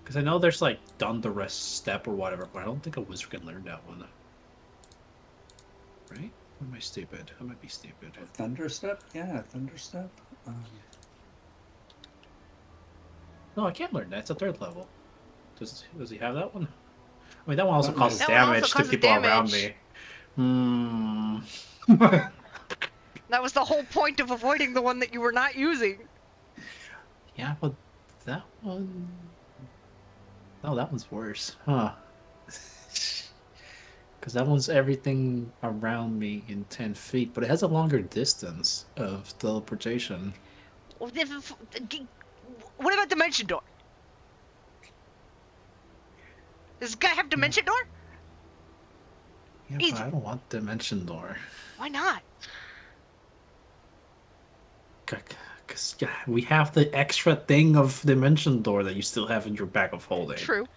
[SPEAKER 3] Because I know there's like Thunderous Step or whatever, but I don't think a wizard can learn that one. Right? Or am I stupid? I might be stupid.
[SPEAKER 1] Thunderstep? Yeah, Thunderstep.
[SPEAKER 3] No, I can't learn that. It's a 3rd level. Does he have that one? I mean, that one also causes
[SPEAKER 2] That one also
[SPEAKER 3] damage to
[SPEAKER 2] causes
[SPEAKER 3] people around me.
[SPEAKER 2] That was the whole point of avoiding the one that you were not using.
[SPEAKER 3] Yeah, but that one... No, that one's worse. Huh. Because that one's everything around me in 10 feet, but it has a longer distance of teleportation.
[SPEAKER 2] What about Dimension Door? Does this guy have Dimension Door?
[SPEAKER 3] Yeah,
[SPEAKER 2] Easy.
[SPEAKER 3] but I don't want Dimension Door.
[SPEAKER 2] Why not?
[SPEAKER 3] Because yeah, we have the extra thing of Dimension Door that you still have in your bag of holding.
[SPEAKER 2] True.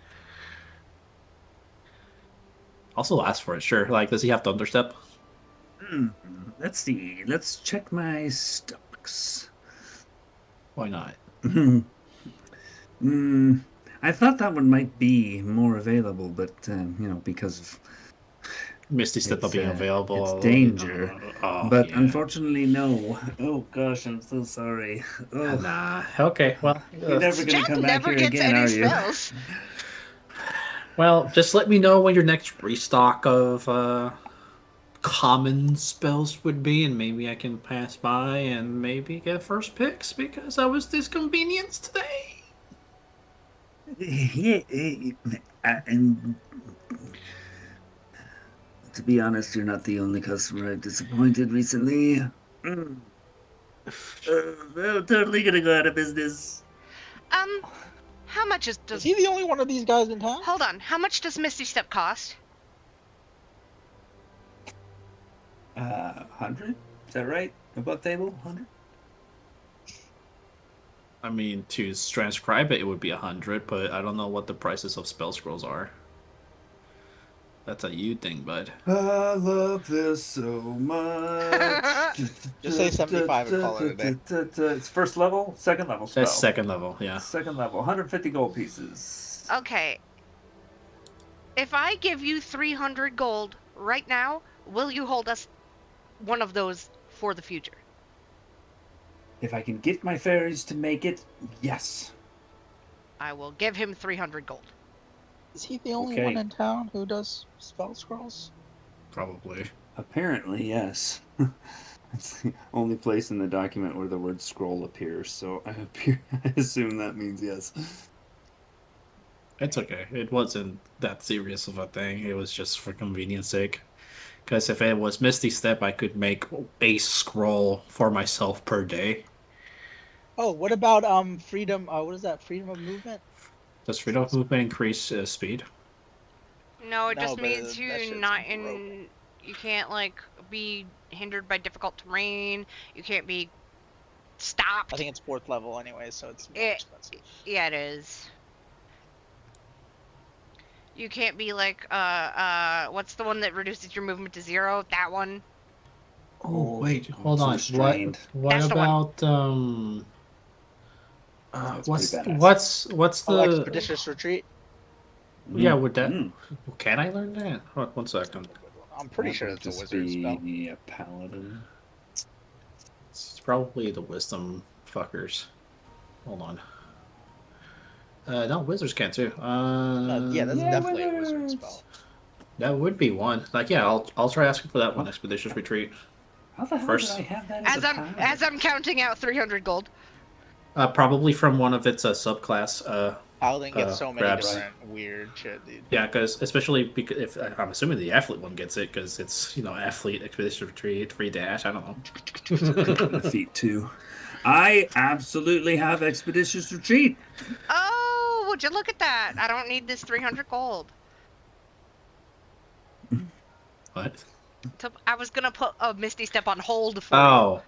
[SPEAKER 3] Also ask for it, sure. Like, does he have Thunderstep?
[SPEAKER 1] Let's see. Let's check my stocks.
[SPEAKER 3] Why not?
[SPEAKER 1] I thought that one might be more available, but because of
[SPEAKER 3] Misty Step not being available.
[SPEAKER 1] it's danger. But
[SPEAKER 3] yeah.
[SPEAKER 1] Unfortunately, no. Oh gosh, I'm so sorry. Oh.
[SPEAKER 3] Nah. Okay. Well,
[SPEAKER 1] You're never gonna
[SPEAKER 2] Jack
[SPEAKER 1] come back
[SPEAKER 2] never
[SPEAKER 1] here
[SPEAKER 2] gets
[SPEAKER 1] again,
[SPEAKER 2] any
[SPEAKER 1] are you?
[SPEAKER 2] spells.
[SPEAKER 3] well, just let me know when your next restock of common spells would be, and maybe I can pass by and maybe get first picks because I was disconvenienced today.
[SPEAKER 1] And to be honest, you're not the only customer I've disappointed recently. I'm totally gonna go out of business.
[SPEAKER 2] How much
[SPEAKER 5] Is
[SPEAKER 2] does...
[SPEAKER 5] he the only one of these guys in town?
[SPEAKER 2] Hold on. How much does Misty Step cost?
[SPEAKER 1] 100? Is that right? Above table? 100?
[SPEAKER 3] I mean, to transcribe it, it would be 100, but I don't know what the prices of spell scrolls are. That's a you thing, bud.
[SPEAKER 1] I love this so much.
[SPEAKER 5] Just say 75 and call it a day.
[SPEAKER 1] It's first level, second level spell.
[SPEAKER 3] That's second level, yeah.
[SPEAKER 1] Second level, 150 gold pieces.
[SPEAKER 2] Okay. If I give you 300 gold right now, will you hold us one of those for the future?
[SPEAKER 1] If I can get my fairies to make it, yes.
[SPEAKER 2] I will give him 300 gold.
[SPEAKER 5] Is he the only
[SPEAKER 1] Okay.
[SPEAKER 5] one in town who does spell scrolls?
[SPEAKER 3] Probably.
[SPEAKER 1] Apparently, yes. It's the only place in the document where the word scroll appears, so I assume that means yes.
[SPEAKER 3] It's okay. It wasn't that serious of a thing. It was just for convenience sake. Because if it was Misty Step, I could make a scroll for myself per day.
[SPEAKER 5] Oh, what about freedom? What is that? Freedom of movement?
[SPEAKER 3] Does freedom of movement increase speed?
[SPEAKER 2] No, it
[SPEAKER 5] No,
[SPEAKER 2] just
[SPEAKER 5] but
[SPEAKER 2] means
[SPEAKER 5] that
[SPEAKER 2] you
[SPEAKER 5] shit's
[SPEAKER 2] not
[SPEAKER 5] broken.
[SPEAKER 2] in. You can't like be hindered by difficult terrain. You can't be stopped.
[SPEAKER 5] I think it's 4th level anyway, so it's more
[SPEAKER 2] It-
[SPEAKER 5] expensive.
[SPEAKER 2] Yeah, it is. You can't be like what's the one that reduces your movement to 0? That one.
[SPEAKER 3] Oh, wait, hold
[SPEAKER 1] It's
[SPEAKER 3] on.
[SPEAKER 1] restrained.
[SPEAKER 3] What
[SPEAKER 2] That's the one.
[SPEAKER 3] about
[SPEAKER 1] That's
[SPEAKER 3] what's
[SPEAKER 1] pretty badass.
[SPEAKER 3] what's
[SPEAKER 5] Oh,
[SPEAKER 3] the
[SPEAKER 5] Expeditious Retreat?
[SPEAKER 3] yeah, would that
[SPEAKER 1] Mm.
[SPEAKER 3] can I learn that? Hold on, 1 second.
[SPEAKER 5] I'm pretty
[SPEAKER 1] That
[SPEAKER 5] sure
[SPEAKER 1] would
[SPEAKER 5] it's a
[SPEAKER 1] just
[SPEAKER 5] wizard spell.
[SPEAKER 1] be a paladin.
[SPEAKER 3] It's probably the wisdom fuckers. Hold on. No, wizards can too.
[SPEAKER 5] Yeah, that's
[SPEAKER 1] Yeah,
[SPEAKER 5] definitely a wizard
[SPEAKER 1] wizards.
[SPEAKER 5] spell.
[SPEAKER 3] That would be one. Like, yeah, I'll try asking for that one. Expeditious Retreat.
[SPEAKER 1] How the hell
[SPEAKER 3] First-
[SPEAKER 1] did I have that as a paladin?
[SPEAKER 2] As I'm counting out 300 gold.
[SPEAKER 3] Probably from one of its subclass.
[SPEAKER 5] Paladin gets so many
[SPEAKER 3] grabs.
[SPEAKER 5] different weird shit, dude.
[SPEAKER 3] Yeah, because especially because if I'm assuming the athlete one gets it because it's athlete expedition retreat free dash. I don't know.
[SPEAKER 1] Feet too. I absolutely have expeditious retreat.
[SPEAKER 2] Oh, would you look at that? I don't need this 300 gold.
[SPEAKER 3] What?
[SPEAKER 2] I was gonna put a Misty Step on hold for
[SPEAKER 3] Oh,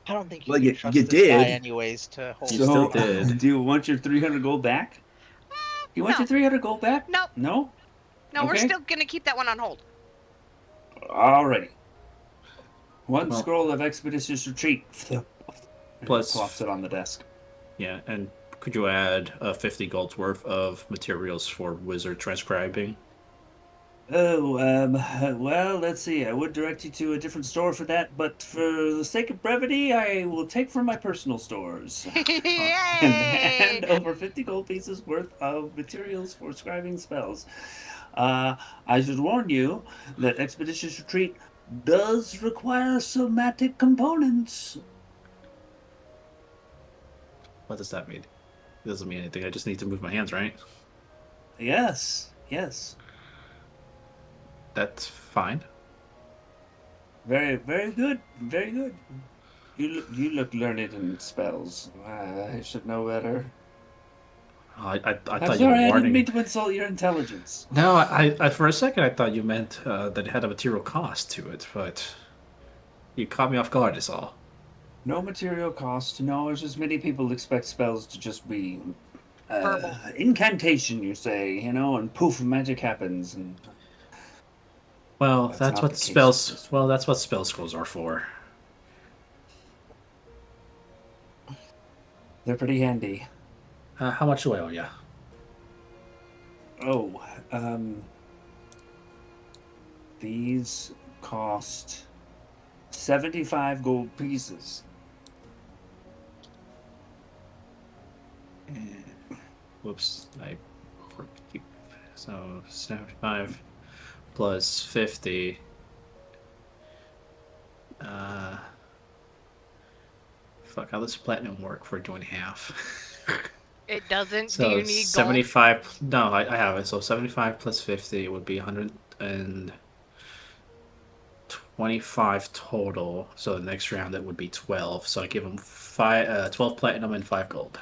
[SPEAKER 5] I don't think you
[SPEAKER 1] Well,
[SPEAKER 5] can
[SPEAKER 1] you
[SPEAKER 5] trust
[SPEAKER 1] did.
[SPEAKER 5] this guy anyways to hold.
[SPEAKER 3] You still
[SPEAKER 1] So,
[SPEAKER 3] did.
[SPEAKER 1] do you want your 300 gold back? You want
[SPEAKER 2] no.
[SPEAKER 1] your 300 gold back?
[SPEAKER 2] Nope.
[SPEAKER 1] No?
[SPEAKER 2] No, we're
[SPEAKER 1] Okay.
[SPEAKER 2] still gonna keep that one on hold.
[SPEAKER 1] Alrighty. One
[SPEAKER 3] Well-
[SPEAKER 1] scroll of expeditious retreat. And
[SPEAKER 3] Plus-
[SPEAKER 1] plops it on the desk.
[SPEAKER 3] yeah, and could you add 50 gold's worth of materials for wizard transcribing?
[SPEAKER 1] Oh, well, let's see. I would direct you to a different store for that, but for the sake of brevity, I will take from my personal stores. And
[SPEAKER 2] Yay!
[SPEAKER 1] over 50 gold pieces worth of materials for scribing spells. I should warn you that Expeditious Retreat does require somatic components.
[SPEAKER 3] What does that mean? It doesn't mean anything. I just need to move my hands, right?
[SPEAKER 1] Yes, yes.
[SPEAKER 3] that's fine.
[SPEAKER 1] Very, very good. Very good. You look learned in spells. I should know better.
[SPEAKER 3] I
[SPEAKER 1] I'm
[SPEAKER 3] thought you were
[SPEAKER 1] sorry, I didn't
[SPEAKER 3] warning.
[SPEAKER 1] mean to insult your intelligence.
[SPEAKER 3] No, I for a second I thought you meant that it had a material cost to it, but you caught me off guard. Is all.
[SPEAKER 1] No material cost. No, it's just many people expect spells to just be
[SPEAKER 2] Verbal.
[SPEAKER 1] incantation, you say, and poof, magic happens. And
[SPEAKER 3] Well,
[SPEAKER 1] That's
[SPEAKER 3] that's
[SPEAKER 1] not
[SPEAKER 3] what
[SPEAKER 1] the case
[SPEAKER 3] spells.
[SPEAKER 1] with this
[SPEAKER 3] Well, that's what spell scrolls are for.
[SPEAKER 1] they're pretty handy.
[SPEAKER 3] How much do I owe you?
[SPEAKER 1] Oh, these cost 75 gold pieces.
[SPEAKER 3] Whoops, so 75 plus 50. Fuck, how does platinum work for doing half?
[SPEAKER 2] It doesn't.
[SPEAKER 3] So
[SPEAKER 2] Do you need
[SPEAKER 3] 75. No, I have it. So 75 plus 50 would be 125 total. So the next round it would be 12. So I give him 12 platinum and 5 gold.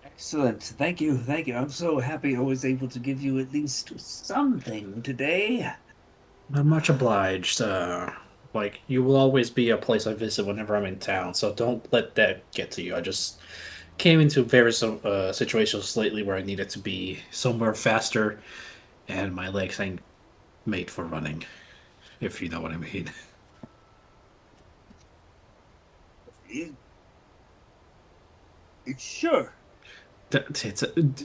[SPEAKER 1] Excellent. Thank you. Thank you. I'm so happy I was able to give you at least something today.
[SPEAKER 3] I'm much obliged. Like, you will always be a place I visit whenever I'm in town, so don't let that get to you. I just came into various situations lately where I needed to be somewhere faster, and my legs ain't made for running, if you know what I mean.
[SPEAKER 1] Sure.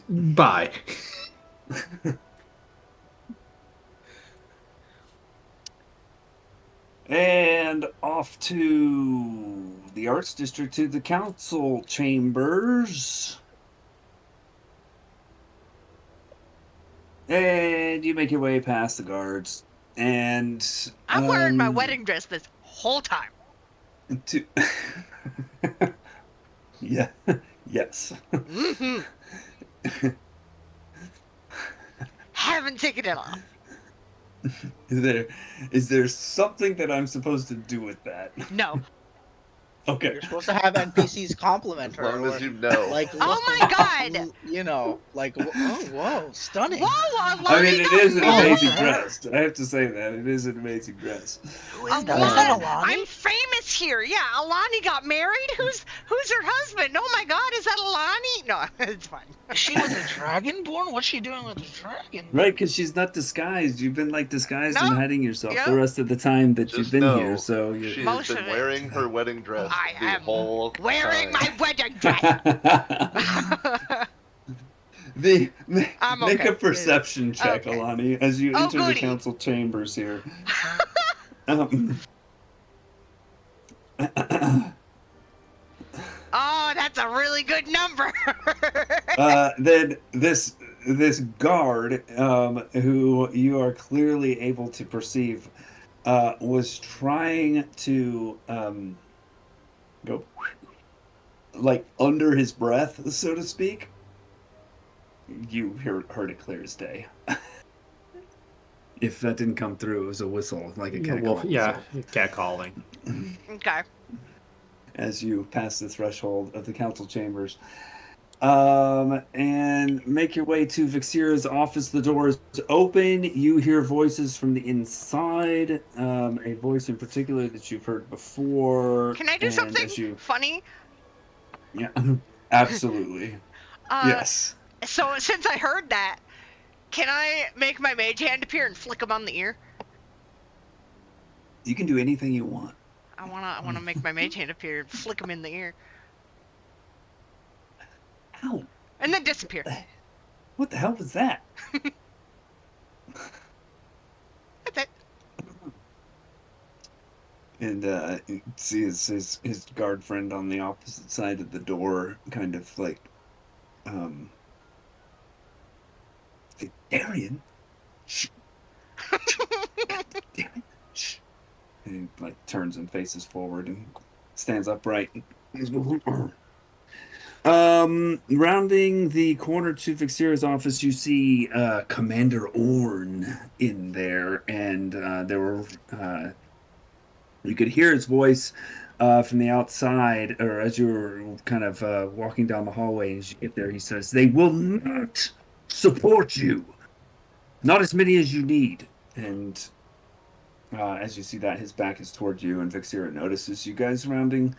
[SPEAKER 3] Bye.
[SPEAKER 1] And off to the Arts District, to the council chambers. And you make your way past the guards. And
[SPEAKER 2] I'm wearing my wedding dress this whole time.
[SPEAKER 1] Yeah. Yes.
[SPEAKER 2] Mm-hmm. Haven't taken it off.
[SPEAKER 1] Is there something that I'm supposed to do with that?
[SPEAKER 2] No.
[SPEAKER 1] Okay.
[SPEAKER 5] You're supposed to have NPCs compliment
[SPEAKER 4] As
[SPEAKER 5] her.
[SPEAKER 4] long as
[SPEAKER 5] or,
[SPEAKER 4] you know.
[SPEAKER 5] Like,
[SPEAKER 2] Oh my god!
[SPEAKER 5] whoa, stunning.
[SPEAKER 2] Whoa,
[SPEAKER 1] I mean, it is an
[SPEAKER 5] Oh,
[SPEAKER 1] amazing
[SPEAKER 5] okay.
[SPEAKER 1] dress. I have to say that. It is an amazing dress.
[SPEAKER 5] Who is that?
[SPEAKER 2] Alani,
[SPEAKER 5] Is that Alani?
[SPEAKER 2] I'm famous here. Yeah, Alani got married. Who's her husband? Oh my god, is that Alani? No, it's fine.
[SPEAKER 5] Is she with a dragonborn? What's she doing with a dragon?
[SPEAKER 1] Right, because she's not disguised. You've been disguised and
[SPEAKER 2] No.
[SPEAKER 1] hiding yourself
[SPEAKER 2] Yeah.
[SPEAKER 1] the rest of the time that
[SPEAKER 4] Just
[SPEAKER 1] you've been
[SPEAKER 4] know
[SPEAKER 1] here. So you.
[SPEAKER 4] She
[SPEAKER 2] Most
[SPEAKER 4] has
[SPEAKER 2] of
[SPEAKER 4] been
[SPEAKER 2] it.
[SPEAKER 4] wearing her wedding dress
[SPEAKER 2] I
[SPEAKER 4] the
[SPEAKER 2] am
[SPEAKER 4] whole
[SPEAKER 2] Wearing
[SPEAKER 4] time.
[SPEAKER 2] my wedding dress. I'm
[SPEAKER 1] Make
[SPEAKER 2] okay.
[SPEAKER 1] a perception check,
[SPEAKER 2] Okay.
[SPEAKER 1] Alani, as you
[SPEAKER 2] Oh,
[SPEAKER 1] enter the
[SPEAKER 2] goody.
[SPEAKER 1] council chambers here.
[SPEAKER 2] Oh, that's a really good number.
[SPEAKER 1] Then this guard, who you are clearly able to perceive, was trying to go like under his breath, so to speak. You heard it clear as day. If that didn't come through, it was a whistle, like a cat.
[SPEAKER 3] Well, yeah, cat calling.
[SPEAKER 2] Okay.
[SPEAKER 1] As you pass the threshold of the council chambers. And make your way to Vixira's office. The door is open. You hear voices from the inside. A voice in particular that you've heard before.
[SPEAKER 2] Can I do
[SPEAKER 1] and
[SPEAKER 2] something
[SPEAKER 1] as you-
[SPEAKER 2] funny?
[SPEAKER 1] Yeah, absolutely. Yes.
[SPEAKER 2] So since I heard that, can I make my mage hand appear and flick him on the ear?
[SPEAKER 1] You can do anything you want.
[SPEAKER 2] I wanna make my mage hand appear and flick him in the ear,
[SPEAKER 1] Ow.
[SPEAKER 2] and then disappear.
[SPEAKER 1] What the hell was that?
[SPEAKER 2] That's it.
[SPEAKER 1] And you see his guard friend on the opposite side of the door, kind of like, hey, Darian, shh, God damn it, shh. And he turns and faces forward and stands upright. Rounding the corner to Vixira's office, you see Commander Orn in there, and there were you could hear his voice from the outside, or as you were kind of walking down the hallway. As you get there, he says, "They will not support you. Not as many as you need." And as you see that, his back is toward you, and Vixira notices you guys rounding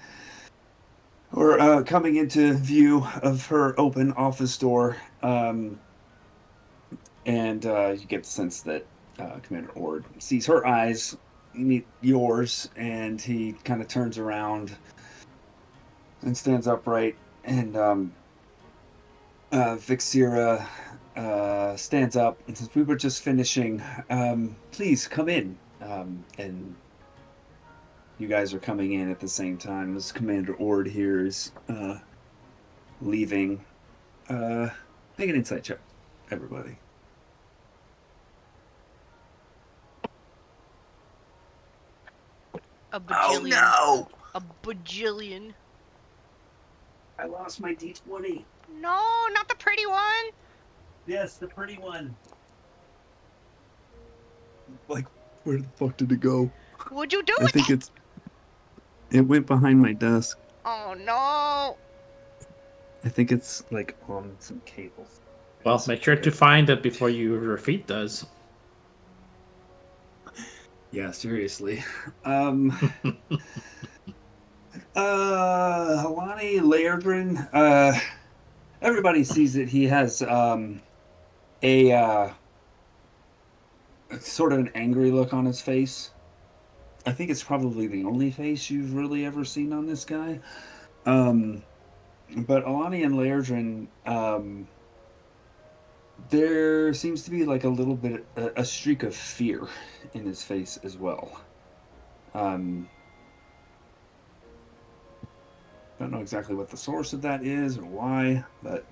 [SPEAKER 1] or coming into view of her open office door, and you get the sense that Commander Ord sees her eyes meet yours, and he kind of turns around and stands upright, and Vixira stands up and says, "We were just finishing. Please come in." And you guys are coming in at the same time as Commander Ord here is leaving. Make an insight check, everybody.
[SPEAKER 2] A bajillion.
[SPEAKER 1] Oh no!
[SPEAKER 2] A bajillion.
[SPEAKER 1] I lost my D20.
[SPEAKER 2] No, not the pretty one.
[SPEAKER 1] Yes, the pretty one. Like, where the fuck did it go?
[SPEAKER 2] What'd you do
[SPEAKER 1] I
[SPEAKER 2] with
[SPEAKER 1] think
[SPEAKER 2] it?
[SPEAKER 1] it went behind my desk.
[SPEAKER 2] Oh no.
[SPEAKER 1] I think it's like on some cables.
[SPEAKER 3] Well, make sure to find it before your feet does.
[SPEAKER 1] Yeah, seriously. Halani Lairdrin, everybody sees that he has a sort of an angry look on his face. I think it's probably the only face you've really ever seen on this guy. But Alani and Lairdrin, there seems to be like a little bit, a streak of fear in his face as well. Don't know exactly what the source of that is or why, but...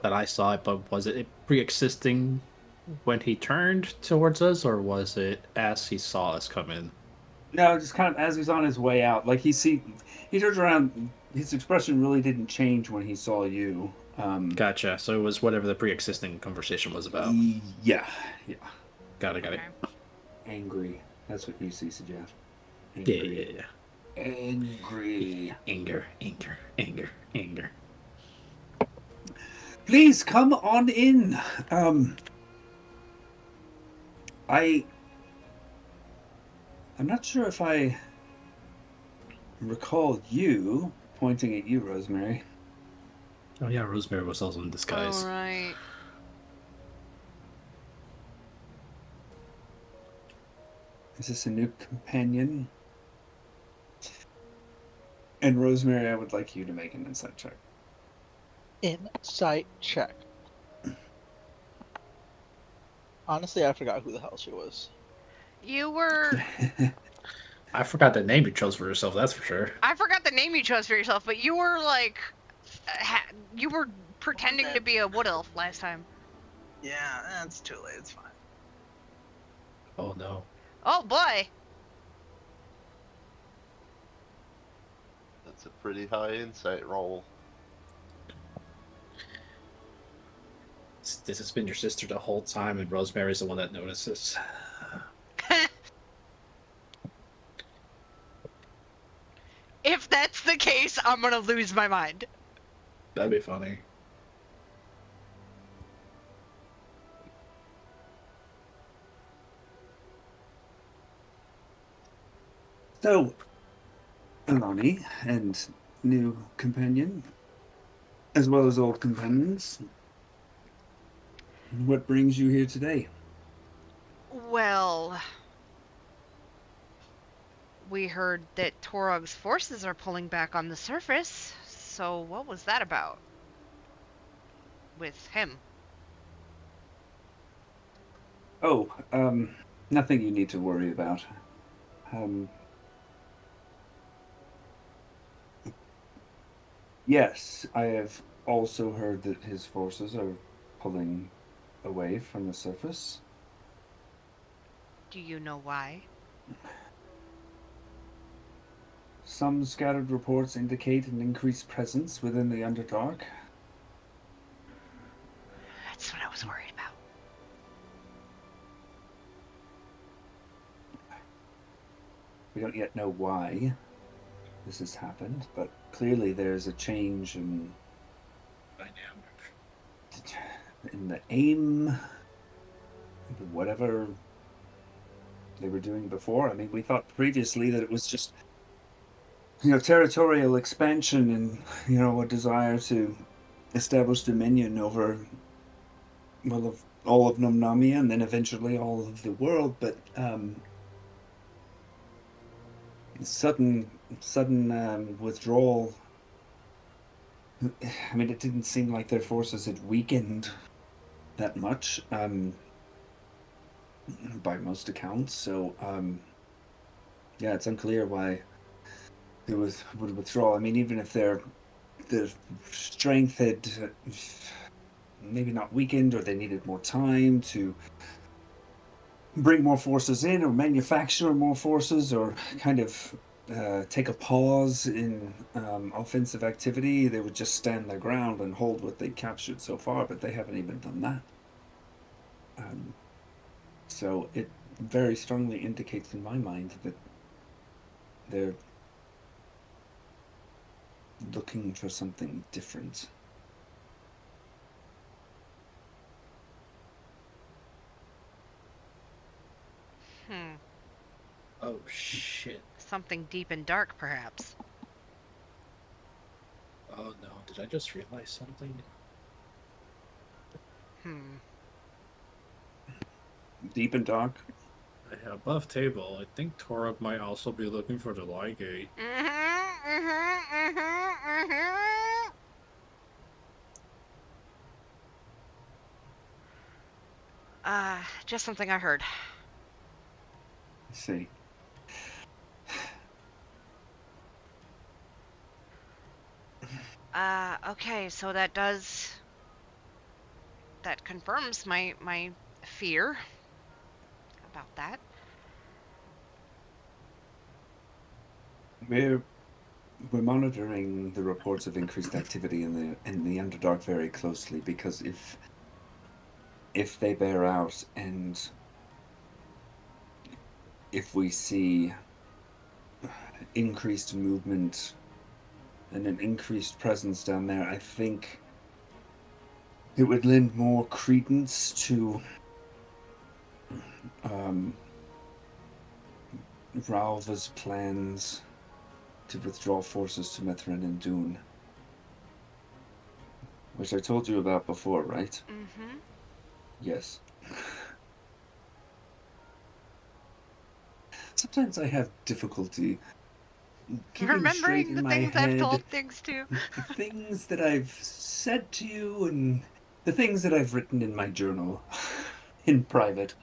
[SPEAKER 3] That I saw it, but was it pre-existing when he turned towards us, or was it as he saw us come in?
[SPEAKER 1] No, just kind of as he's on his way out. Like he turns around, his expression really didn't change when he saw you.
[SPEAKER 3] Gotcha. So it was whatever the pre-existing conversation was about.
[SPEAKER 1] Yeah.
[SPEAKER 3] Got it.
[SPEAKER 1] Angry. That's what you see, suggest.
[SPEAKER 3] Yeah.
[SPEAKER 1] Angry.
[SPEAKER 3] Anger.
[SPEAKER 1] Please come on in. I'm not sure if I recall you pointing at you, Rosemary.
[SPEAKER 3] Oh yeah, Rosemary was also in disguise.
[SPEAKER 2] All right.
[SPEAKER 1] Is this a new companion? And Rosemary, I would like you to make an insight check.
[SPEAKER 5] Insight check. Honestly, I forgot who the hell she was.
[SPEAKER 2] You were...
[SPEAKER 3] I forgot the name you chose for yourself, that's for sure.
[SPEAKER 2] I forgot the name you chose for yourself, but you were like... you were pretending to be a wood elf last time.
[SPEAKER 5] Yeah, that's too late. It's fine.
[SPEAKER 3] Oh no.
[SPEAKER 2] Oh boy.
[SPEAKER 4] That's a pretty high insight roll.
[SPEAKER 3] This has been your sister the whole time, and Rosemary's the one that notices.
[SPEAKER 2] If that's the case, I'm gonna lose my mind.
[SPEAKER 3] That'd be funny.
[SPEAKER 1] So, Alani and new companion, as well as old companions, what brings you here today?
[SPEAKER 2] Well, we heard that Torog's forces are pulling back on the surface, so what was that about? With him?
[SPEAKER 1] Oh, nothing you need to worry about. Yes, I have also heard that his forces are pulling away from the surface.
[SPEAKER 2] Do you know why?
[SPEAKER 1] Some scattered reports indicate an increased presence within the Underdark.
[SPEAKER 2] That's what I was worried about.
[SPEAKER 1] We don't yet know why this has happened, but clearly there's a change in the aim, whatever they were doing before. I mean, we thought previously that it was just, territorial expansion and, a desire to establish dominion over, of all of Numnamia and then eventually all of the world, but sudden withdrawal. I mean, it didn't seem like their forces had weakened that much, by most accounts. So, yeah, it's unclear why they would withdraw. I mean, even if their strength had maybe not weakened, or they needed more time to bring more forces in, or manufacture more forces, or kind of take a pause in offensive activity, they would just stand their ground and hold what they captured so far, but they haven't even done that. So it very strongly indicates in my mind that they're looking for something different.
[SPEAKER 3] Oh shit.
[SPEAKER 2] Something deep and dark, perhaps.
[SPEAKER 3] Oh no, did I just realize something?
[SPEAKER 1] Deep and dark?
[SPEAKER 3] Yeah, above table, I think Torab might also be looking for the light gate.
[SPEAKER 2] Just something I heard.
[SPEAKER 1] Let's see.
[SPEAKER 2] Okay, so that confirms my fear about that.
[SPEAKER 1] We're monitoring the reports of increased activity in the Underdark very closely, because if they bear out, and if we see increased movement and an increased presence down there, I think it would lend more credence to Ralva's plans to withdraw forces to Mithrin and Dune, which I told you about before, right?
[SPEAKER 2] Mm-hmm.
[SPEAKER 1] Yes. Sometimes I have difficulty keeping straight
[SPEAKER 2] Remembering
[SPEAKER 1] in
[SPEAKER 2] the
[SPEAKER 1] my
[SPEAKER 2] things
[SPEAKER 1] head
[SPEAKER 2] I've told things to.
[SPEAKER 1] the things that I've said to you and the things that I've written in my journal in private.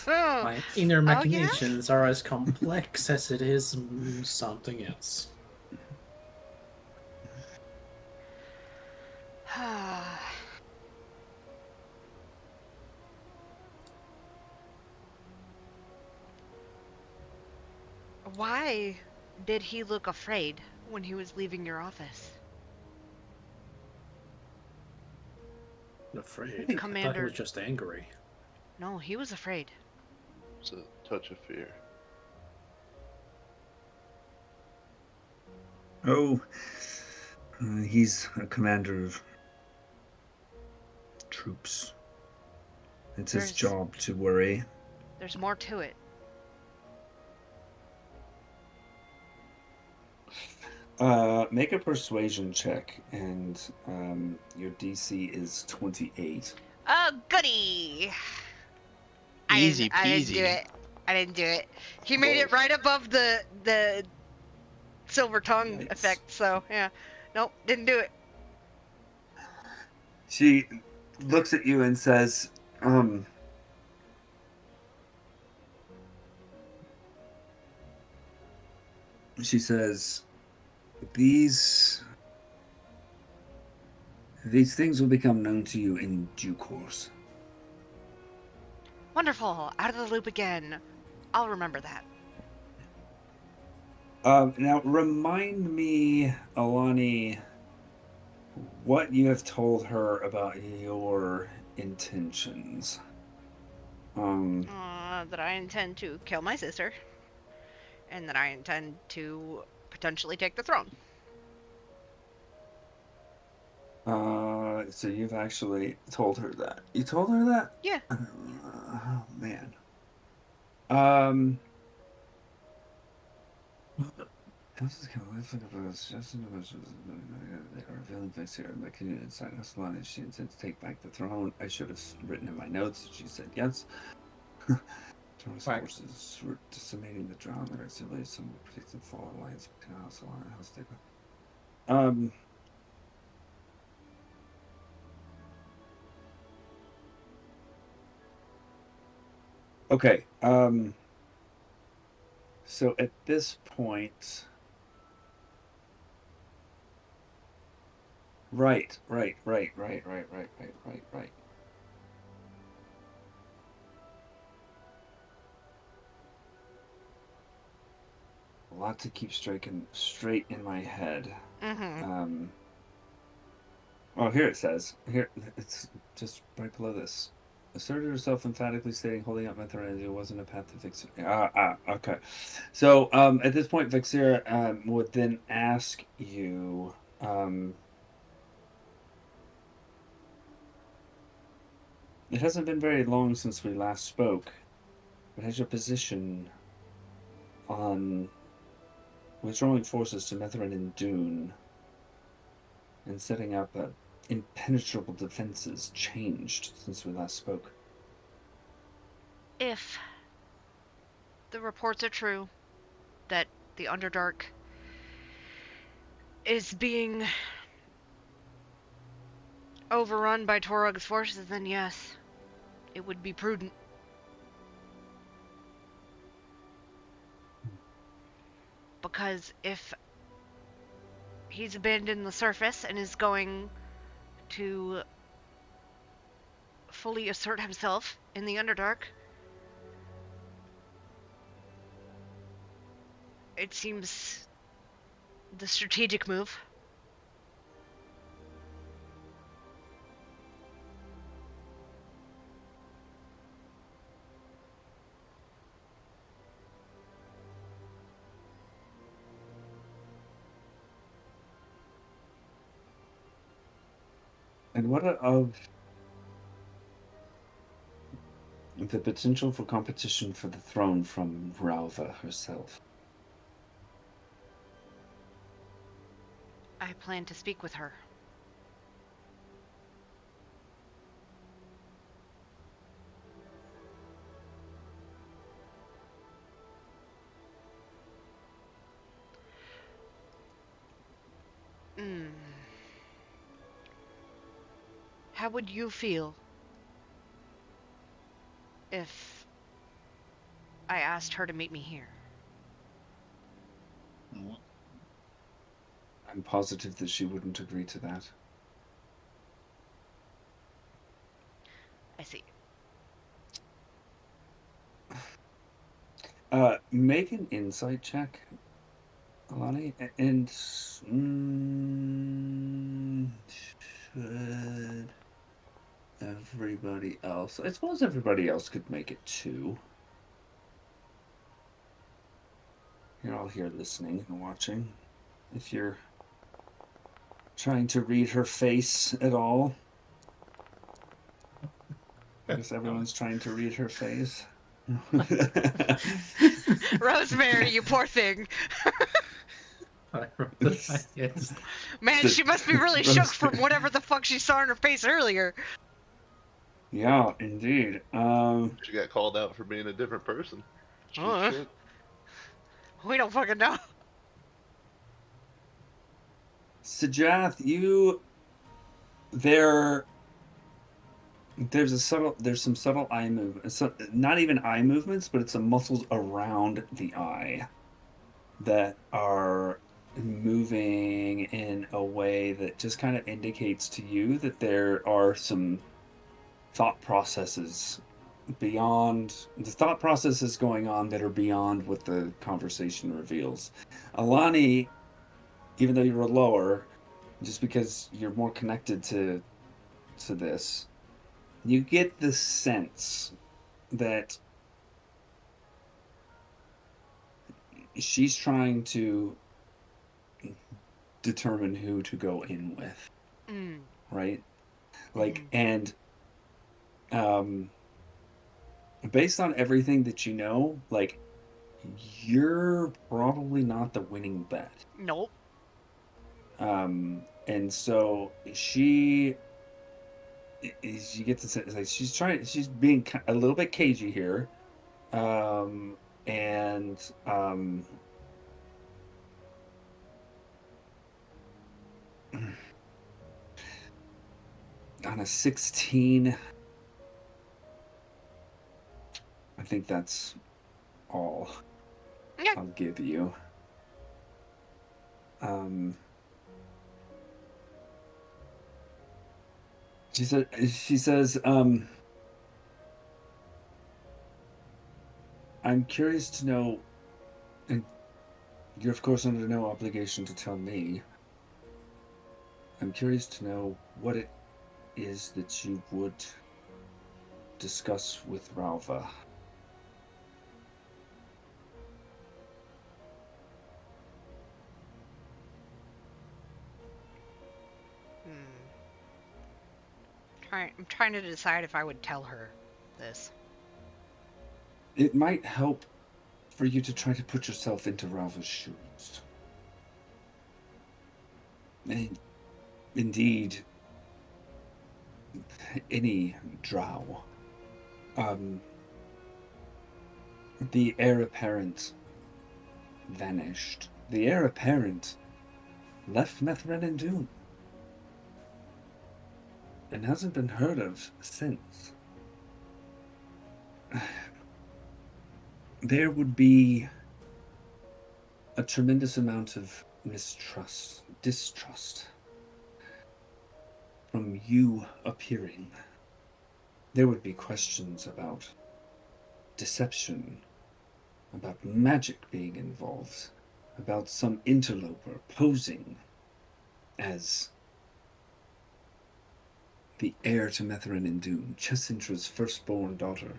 [SPEAKER 3] My inner
[SPEAKER 2] Oh,
[SPEAKER 3] machinations are as complex as it is something else.
[SPEAKER 2] Why did he look afraid when he was leaving your office?
[SPEAKER 3] Afraid? I thought he
[SPEAKER 2] Commander.
[SPEAKER 3] was just angry.
[SPEAKER 2] No, he was afraid.
[SPEAKER 4] It's a touch of fear.
[SPEAKER 1] Oh, he's a commander of troops. It's his job to worry.
[SPEAKER 2] There's more to it.
[SPEAKER 1] Make a persuasion check, and your DC is 28.
[SPEAKER 2] Oh, goody!
[SPEAKER 5] Easy
[SPEAKER 2] I didn't do
[SPEAKER 5] peasy.
[SPEAKER 2] it. I didn't do it. He made it right above the silver tongue
[SPEAKER 1] Yikes.
[SPEAKER 2] effect, so yeah. Nope, didn't do it.
[SPEAKER 1] She looks at you and says, she says, these things will become known to you in due course.
[SPEAKER 2] Wonderful. Out of the loop again. I'll remember that.
[SPEAKER 1] Now, remind me, Alani, what you have told her about your intentions.
[SPEAKER 2] That I intend to kill my sister, and that I intend to potentially take the throne.
[SPEAKER 1] So you've actually told her that. You told her that?
[SPEAKER 2] Yeah.
[SPEAKER 1] Oh, man. This is kind of like a suggestion of revealing things here. But can you inside us line? She intends to take back the throne. I should have written in my notes that she said yes. Troy's forces were decimating the drown. There are civilians, some predicted fall alliance between House Alliance and House Stigma. Okay. So at this point, right. A lot to keep straight in my head.
[SPEAKER 2] Mm-hmm.
[SPEAKER 1] Oh, here it says. Here, it's just right below this. Asserted herself emphatically, stating holding up Mithrandir wasn't a path to fix it. Okay. So, at this point, Vexira would then ask you, it hasn't been very long since we last spoke, but has your position on withdrawing forces to Mithrin and Dune and setting up impenetrable defenses changed since we last spoke?
[SPEAKER 2] If the reports are true that the Underdark is being overrun by Torug's forces, then yes, it would be prudent. Because if he's abandoned the surface and is going to fully assert himself in the Underdark, it seems the strategic move.
[SPEAKER 1] And what of the potential for competition for the throne from Ralva herself?
[SPEAKER 2] I plan to speak with her. How would you feel if I asked her to meet me here?
[SPEAKER 1] I'm positive that she wouldn't agree to that.
[SPEAKER 2] I see.
[SPEAKER 1] Make an insight check, Alani, and should everybody else? I suppose everybody else could make it too. You're all here listening and watching. If you're trying to read her face at all, I guess everyone's trying to read her face.
[SPEAKER 2] Rosemary, you poor thing. Man, she must be really shook from whatever the fuck she saw in her face earlier.
[SPEAKER 1] Yeah, indeed.
[SPEAKER 4] She got called out for being a different person.
[SPEAKER 2] We don't fucking know.
[SPEAKER 1] Sajath, there's some subtle eye movement. Not even eye movements, but it's the muscles around the eye that are moving in a way that just kind of indicates to you that there are some thought processes beyond the thought processes going on that are beyond what the conversation reveals. Alani, even though you're lower, just because you're more connected to this, you get the sense that she's trying to determine who to go in with. Right? Like, and based on everything that you know, like, you're probably not the winning bet.
[SPEAKER 2] Nope.
[SPEAKER 1] And so you get the sense like she's being a little bit cagey here, and on a 16, I think that's all I'll give you. She says, I'm curious to know, and you're of course under no obligation to tell me. I'm curious to know what it is that you would discuss with Ralva.
[SPEAKER 2] I'm trying to decide if I would tell her this.
[SPEAKER 1] It might help for you to try to put yourself into Ralva's shoes. And indeed, any drow. The heir apparent vanished. The heir apparent left Methrin Doom and hasn't been heard of since. There would be a tremendous amount of distrust from you appearing. There would be questions about deception, about magic being involved, about some interloper posing as the heir to Methrin Doom, Chesintra's firstborn daughter.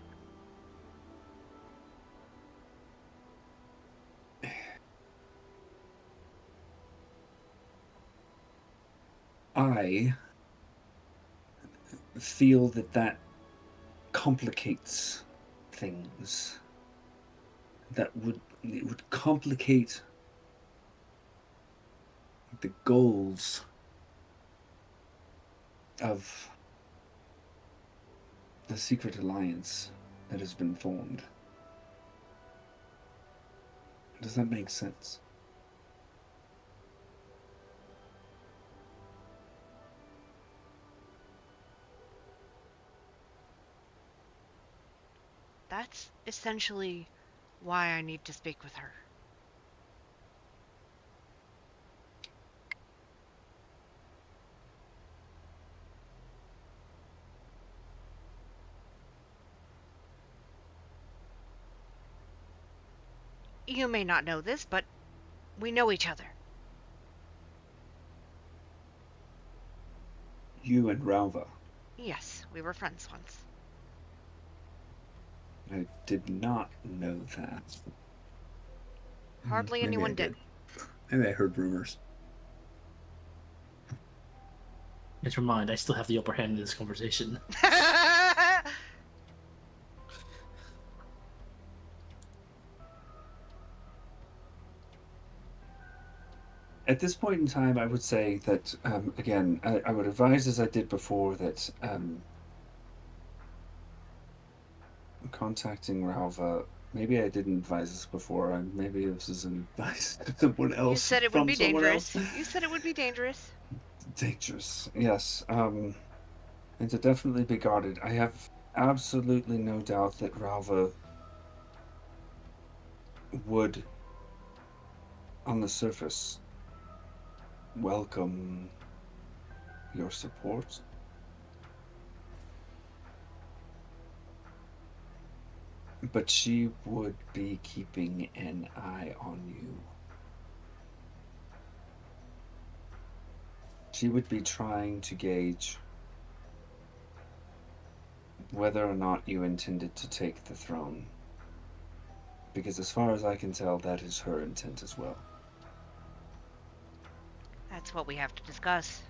[SPEAKER 1] I feel that complicates things. It would complicate the goals of the secret alliance that has been formed. Does that make sense?
[SPEAKER 2] That's essentially why I need to speak with her. You may not know this, but we know each other.
[SPEAKER 1] You and Ralva.
[SPEAKER 2] Yes, we were friends once.
[SPEAKER 1] I did not know that.
[SPEAKER 2] Hardly anyone did.
[SPEAKER 1] Maybe I heard rumors.
[SPEAKER 3] Never mind, I still have the upper hand in this conversation.
[SPEAKER 1] At this point in time, I would say that, again, I would advise, as I did before, that contacting Ralva, maybe I didn't advise this before, maybe this is an advice to someone else.
[SPEAKER 2] You said it would be dangerous. You said it would be dangerous.
[SPEAKER 1] Dangerous, yes. And to definitely be guarded. I have absolutely no doubt that Ralva would, on the surface, welcome your support. But she would be keeping an eye on you. She would be trying to gauge whether or not you intended to take the throne. Because as far as I can tell, that is her intent as well.
[SPEAKER 2] That's what we have to discuss.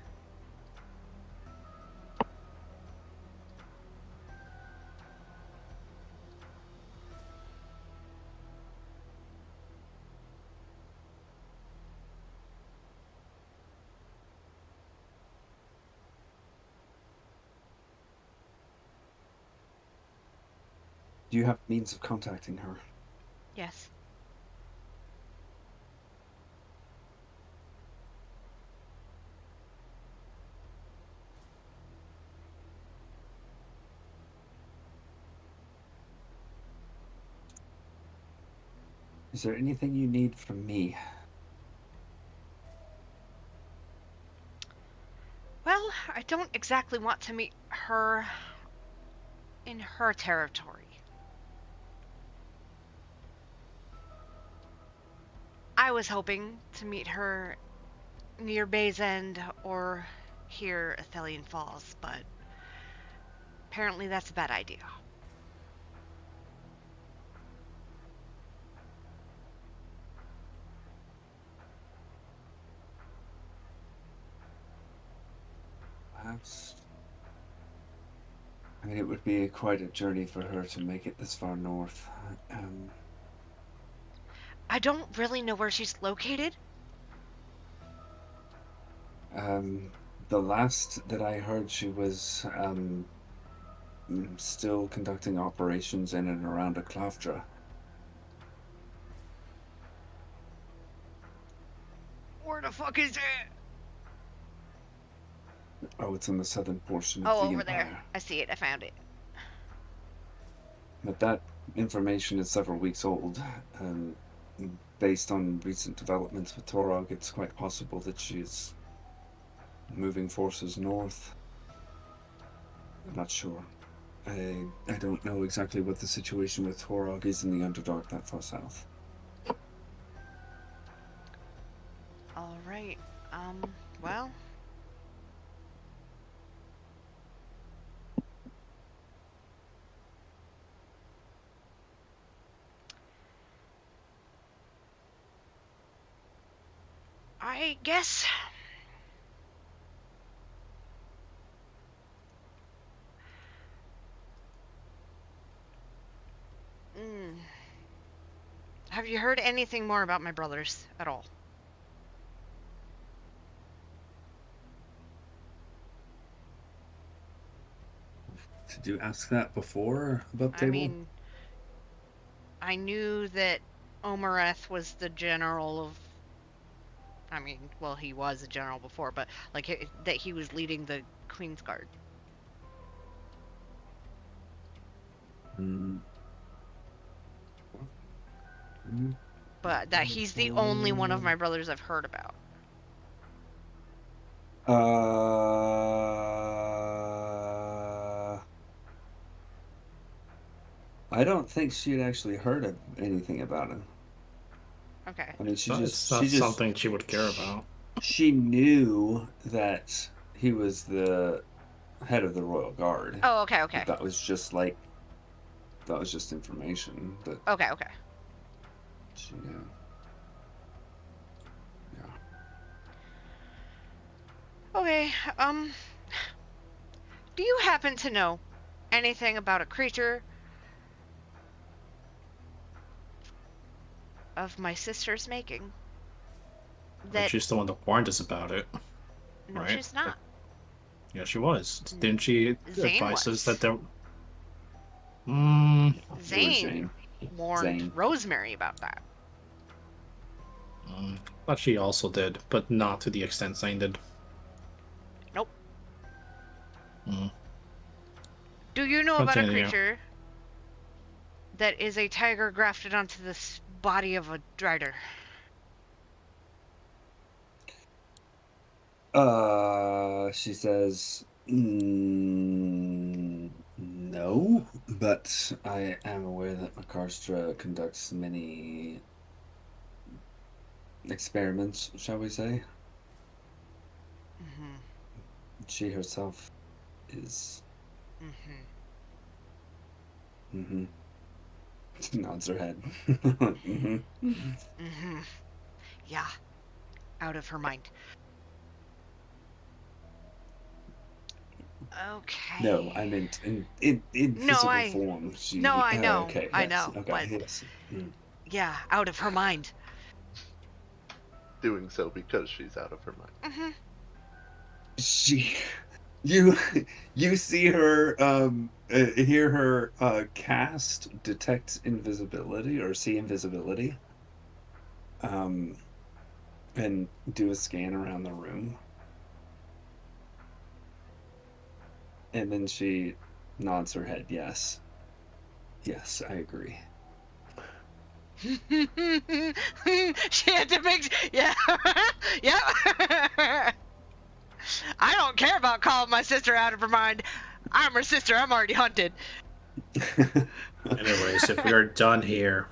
[SPEAKER 1] Do you have means of contacting her?
[SPEAKER 2] Yes.
[SPEAKER 1] Is there anything you need from me?
[SPEAKER 2] Well, I don't exactly want to meet her in her territory. I was hoping to meet her near Bay's End or here Athelian Falls, but apparently that's a bad idea.
[SPEAKER 1] Perhaps. I mean, it would be quite a journey for her to make it this far north.
[SPEAKER 2] I don't really know where she's located.
[SPEAKER 1] The last that I heard, she was still conducting operations in and around a Clavdra.
[SPEAKER 2] Where the fuck is it?
[SPEAKER 1] Oh, it's in the southern portion of
[SPEAKER 2] Oh,
[SPEAKER 1] the
[SPEAKER 2] over
[SPEAKER 1] Empire.
[SPEAKER 2] there. I see it. I found it.
[SPEAKER 1] But that information is several weeks old. Based on recent developments with Torog, it's quite possible that she's moving forces north. I'm not sure. I don't know exactly what the situation with Torog is in the Underdark that far south.
[SPEAKER 2] All right. Well. I guess have you heard anything more about my brothers at all?
[SPEAKER 1] Did you ask that before about
[SPEAKER 2] I
[SPEAKER 1] table?
[SPEAKER 2] mean, I knew that Omareth was the general of. I mean, well, he was a general before, but like that he was leading the Queen's Guard. But that he's the only one of my brothers I've heard about.
[SPEAKER 1] I don't think she had actually heard of anything about him.
[SPEAKER 2] Okay.
[SPEAKER 1] I mean,
[SPEAKER 3] It's not something she would care about.
[SPEAKER 1] She knew that he was the head of the Royal Guard.
[SPEAKER 2] Oh, okay, okay.
[SPEAKER 1] That was just information that.
[SPEAKER 2] Okay, okay.
[SPEAKER 1] She knew. Yeah.
[SPEAKER 2] Okay, do you happen to know anything about a creature of my sister's making?
[SPEAKER 3] That she's the one that warned us about it.
[SPEAKER 2] No,
[SPEAKER 3] right?
[SPEAKER 2] She's not.
[SPEAKER 3] Yeah, she was. Didn't she advise us that there...
[SPEAKER 2] Zane warned Rosemary about that.
[SPEAKER 3] But she also did, but not to the extent Zane did.
[SPEAKER 2] Nope. Do you know about a
[SPEAKER 3] Continue.
[SPEAKER 2] creature that is a tiger grafted onto this body of a drider?
[SPEAKER 1] She says, no. No, but I am aware that Makarstra conducts many experiments, shall we say.
[SPEAKER 2] Mm-hmm.
[SPEAKER 1] She herself is.
[SPEAKER 2] Mm-hmm.
[SPEAKER 1] Nods her head. Mm-hmm.
[SPEAKER 2] Mm-hmm. Yeah. Out of her mind. Okay.
[SPEAKER 1] No, I meant in
[SPEAKER 2] No,
[SPEAKER 1] physical form. She.
[SPEAKER 2] No, I know.
[SPEAKER 1] Okay.
[SPEAKER 2] I
[SPEAKER 1] Yes.
[SPEAKER 2] know.
[SPEAKER 1] Okay.
[SPEAKER 2] But
[SPEAKER 1] Yes. Mm.
[SPEAKER 2] yeah, out of her mind.
[SPEAKER 4] Doing so because she's out of her mind.
[SPEAKER 2] Mm-hmm.
[SPEAKER 1] She. You see her hear her cast detect invisibility or see invisibility and do a scan around the room, and then she nods her head. Yes, I agree.
[SPEAKER 2] She had to make. Yeah. Yeah. I don't care about calling my sister out of her mind. I'm her sister. I'm already hunted.
[SPEAKER 3] Anyways, if we are done here,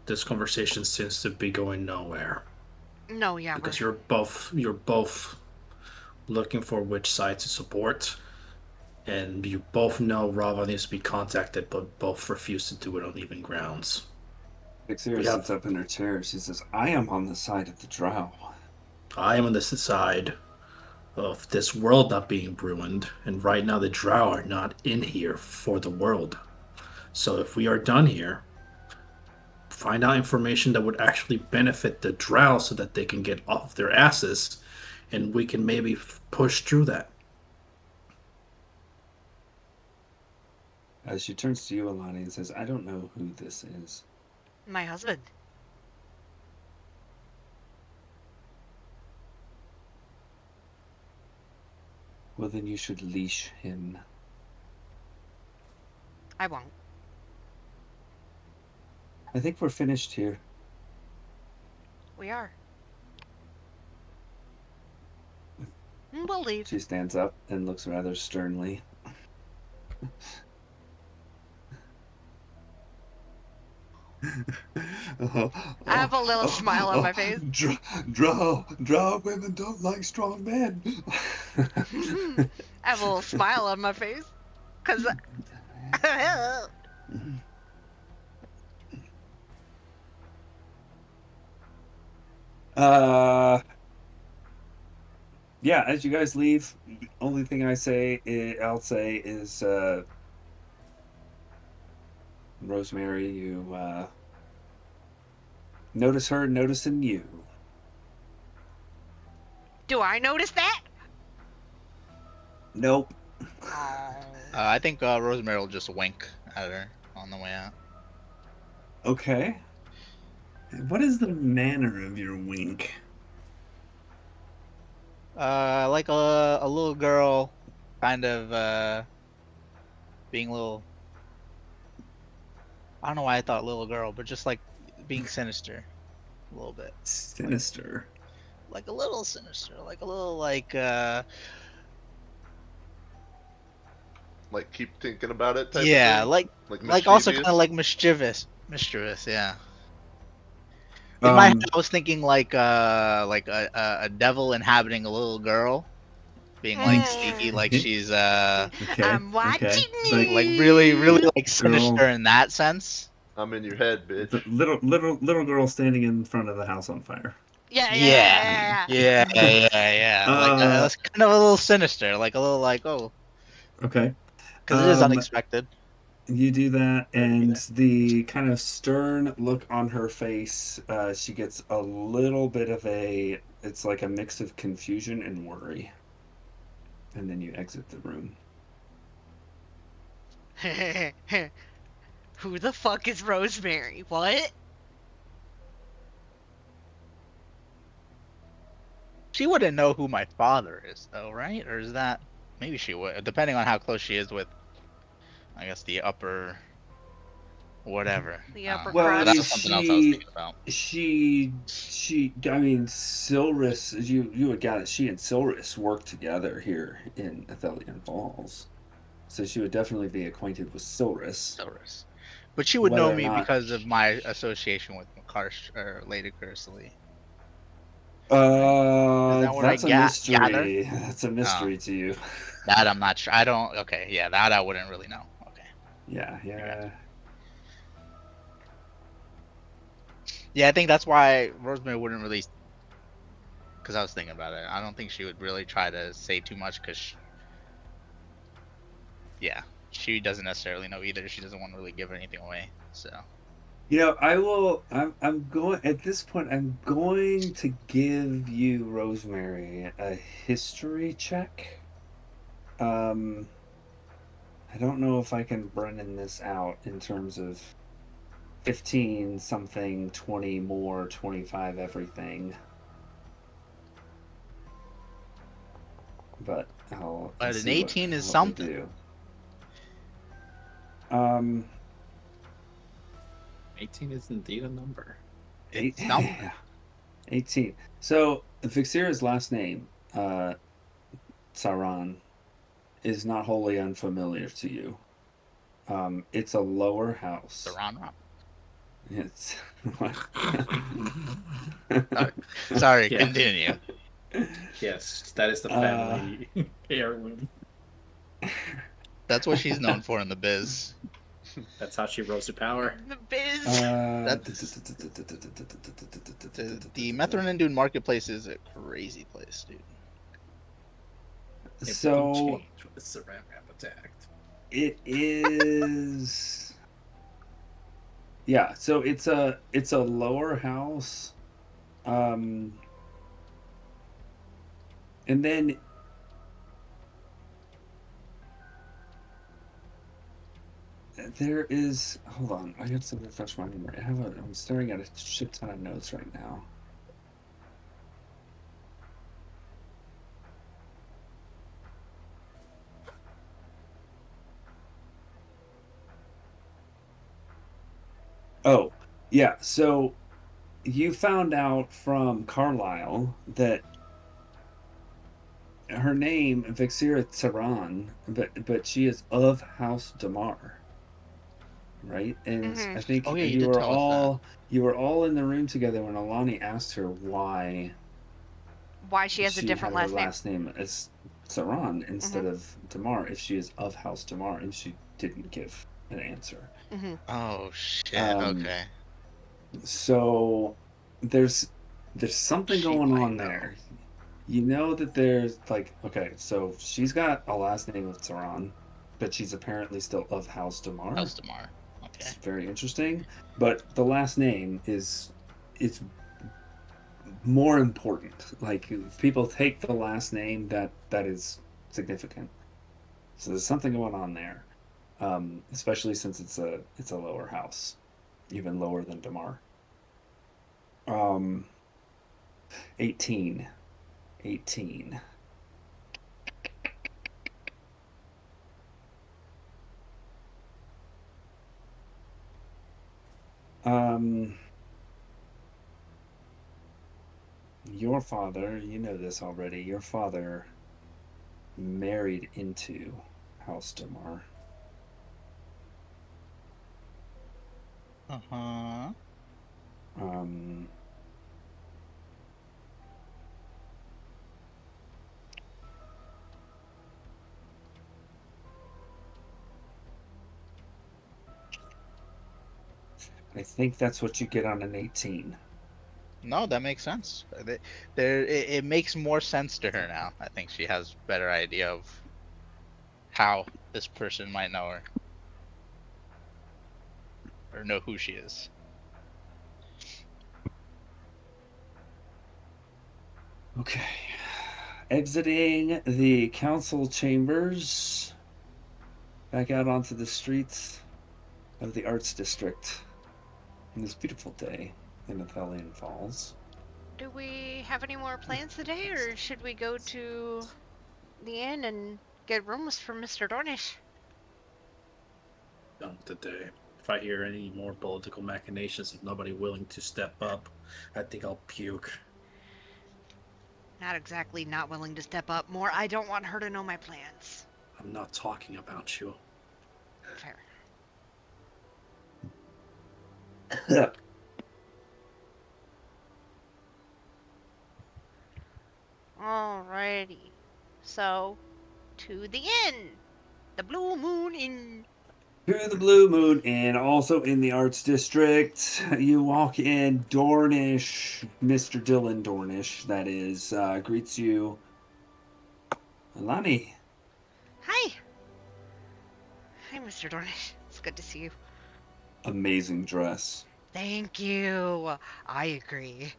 [SPEAKER 3] this conversation seems to be going nowhere.
[SPEAKER 2] No, yeah,
[SPEAKER 3] because you're both looking for which side to support, and you both know Rava needs to be contacted, but both refuse to do it on even grounds.
[SPEAKER 1] Ixira sits up in her chair. She says, "I am on the side of the drow.
[SPEAKER 3] I am on the side of this world not being ruined, and right now the drow are not in here for the world. So if we are done here, find out information that would actually benefit the drow so that they can get off their asses, and we can maybe push through that."
[SPEAKER 1] She turns to you, Alani, and says, "I don't know who this is."
[SPEAKER 2] My husband.
[SPEAKER 1] Well, then you should leash him.
[SPEAKER 2] I won't.
[SPEAKER 1] I think we're finished here.
[SPEAKER 2] We are. We'll leave.
[SPEAKER 1] She stands up and looks rather sternly.
[SPEAKER 2] I have a little smile on my face.
[SPEAKER 1] Drow women don't like strong men.
[SPEAKER 2] I have a little smile on my face. Because...
[SPEAKER 1] Yeah, as you guys leave, the only thing I'll say is Rosemary, you notice her noticing you.
[SPEAKER 2] Do I notice that?
[SPEAKER 1] Nope.
[SPEAKER 5] I think Rosemary will just wink at her on the way out.
[SPEAKER 1] Okay. What is the manner of your wink?
[SPEAKER 5] Like a little girl, kind of being a little. I don't know why I thought little girl, but just like being sinister, a little bit.
[SPEAKER 1] Sinister.
[SPEAKER 5] Like a little sinister, like a little
[SPEAKER 4] Like keep thinking about it. Type
[SPEAKER 5] yeah,
[SPEAKER 4] of
[SPEAKER 5] like
[SPEAKER 4] mischievous?
[SPEAKER 5] also kind of like mischievous, yeah. In my head, I was thinking like a devil inhabiting a little girl, being like sneaky, like she's
[SPEAKER 1] Okay.
[SPEAKER 2] I'm watching you.
[SPEAKER 5] like really like sinister in that sense.
[SPEAKER 4] I'm in your head, bitch.
[SPEAKER 1] The little girl standing in front of the house on fire.
[SPEAKER 2] Yeah.
[SPEAKER 5] Yeah. Like that's kind of a little sinister, like a little like
[SPEAKER 1] Okay.
[SPEAKER 5] because it is unexpected.
[SPEAKER 1] You do that, and the kind of stern look on her face, she gets a little bit of it's like a mix of confusion and worry. And then you exit the room.
[SPEAKER 2] Who the fuck is Rosemary? What?
[SPEAKER 5] She wouldn't know who my father is, though, right? Or is that maybe she would, depending on how close she is with, I guess, the upper whatever.
[SPEAKER 2] The upper
[SPEAKER 1] Well,
[SPEAKER 2] crust.
[SPEAKER 5] That's something else I was thinking about.
[SPEAKER 1] I mean, Silris, you would gather she and Silris work together here in Athelian Falls. So she would definitely be acquainted with Silris.
[SPEAKER 5] Silris. But she would know
[SPEAKER 1] Whether or
[SPEAKER 5] me
[SPEAKER 1] not-
[SPEAKER 5] because of my association with or Lady Kersley. that what
[SPEAKER 1] That's
[SPEAKER 5] I
[SPEAKER 1] a mystery.
[SPEAKER 5] gather?
[SPEAKER 1] That's a mystery to you.
[SPEAKER 5] That I'm not sure. I don't. Okay, yeah, that I wouldn't really know. Okay.
[SPEAKER 1] Yeah.
[SPEAKER 5] Yeah, I think that's why Rosemary wouldn't really. Because I was thinking about it. I don't think she would really try to say too much because. Yeah, she doesn't necessarily know either. She doesn't want to really give anything away. So.
[SPEAKER 1] You know, I will. I'm going at this point. I'm going to give you, Rosemary, a history check. I don't know if I can Brennan this out in terms of 15 something, 20 more, 25 everything. But I'll
[SPEAKER 5] But an
[SPEAKER 1] see
[SPEAKER 5] 18 is
[SPEAKER 1] what we
[SPEAKER 5] something.
[SPEAKER 1] do.
[SPEAKER 3] 18 is indeed a number.
[SPEAKER 5] It's
[SPEAKER 1] Yeah. 18. So Vixira's last name, Saran, is not wholly unfamiliar to you. It's a lower house.
[SPEAKER 5] Saran.
[SPEAKER 1] It's
[SPEAKER 5] Sorry,
[SPEAKER 3] Yeah.
[SPEAKER 5] continue.
[SPEAKER 3] Yes, that is the family heirloom.
[SPEAKER 5] That's what she's known for in the biz.
[SPEAKER 3] That's how she rose to power.
[SPEAKER 2] The biz.
[SPEAKER 5] The Methrin Dune marketplace is a crazy place, dude.
[SPEAKER 1] So
[SPEAKER 3] the Saran Wrap attacked.
[SPEAKER 1] it is. Yeah, so it's a lower house, and then there is. Hold on, I have to refresh my memory. I'm staring at a shit ton of notes right now. Oh, yeah. So you found out from Carlisle that her name Vixira Saran, but she is of House Damar, right? And
[SPEAKER 2] Mhm.
[SPEAKER 1] I think
[SPEAKER 5] Oh, yeah, you
[SPEAKER 1] you
[SPEAKER 5] did
[SPEAKER 1] were
[SPEAKER 5] tell us
[SPEAKER 1] all in the room together when Alani asked her why
[SPEAKER 2] She has a different
[SPEAKER 1] had her
[SPEAKER 2] last name.
[SPEAKER 1] last name as Saran instead of Damar, if she is of House Damar, and she didn't give an answer.
[SPEAKER 2] Mm-hmm.
[SPEAKER 5] Oh shit.
[SPEAKER 1] Um,
[SPEAKER 5] Okay.
[SPEAKER 1] So there's something
[SPEAKER 5] She
[SPEAKER 1] going
[SPEAKER 5] might
[SPEAKER 1] on
[SPEAKER 5] know.
[SPEAKER 1] there. You know that there's like, okay, so she's got a last name of Saran, but she's apparently still of House Damar.
[SPEAKER 5] House Damar. Okay.
[SPEAKER 1] It's very interesting. But the last name is it's more important. Like if people take the last name, that is significant. So there's something going on there. Especially since it's a lower house. Even lower than Damar. 18. Your father, you know this already, your father married into House Damar.
[SPEAKER 5] Uh-huh.
[SPEAKER 1] I think that's what you get on an 18.
[SPEAKER 5] No, that makes sense. It makes more sense to her now. I think she has a better idea of how this person might know her. Or know who she is.
[SPEAKER 1] Okay. Exiting the council chambers, back out onto the streets of the Arts District on this beautiful day in Athelian Falls.
[SPEAKER 2] Do we have any more plans today, or should we go to the inn and get rooms from Mr. Dornish?
[SPEAKER 3] Done today. If I hear any more political machinations of nobody willing to step up, I think I'll puke.
[SPEAKER 2] Not exactly not willing to step up. More, I don't want her to know my plans.
[SPEAKER 3] I'm not talking about you.
[SPEAKER 2] Fair. Alrighty. So, to the inn. The Blue Moon Inn.
[SPEAKER 1] To the Blue Moon Inn, also in the Arts District. You walk in, Dornish, Mr. Dylan Dornish, that is, greets you. Alani.
[SPEAKER 2] Hi. Hi, Mr. Dornish. It's good to see you.
[SPEAKER 1] Amazing dress.
[SPEAKER 2] Thank you. I agree.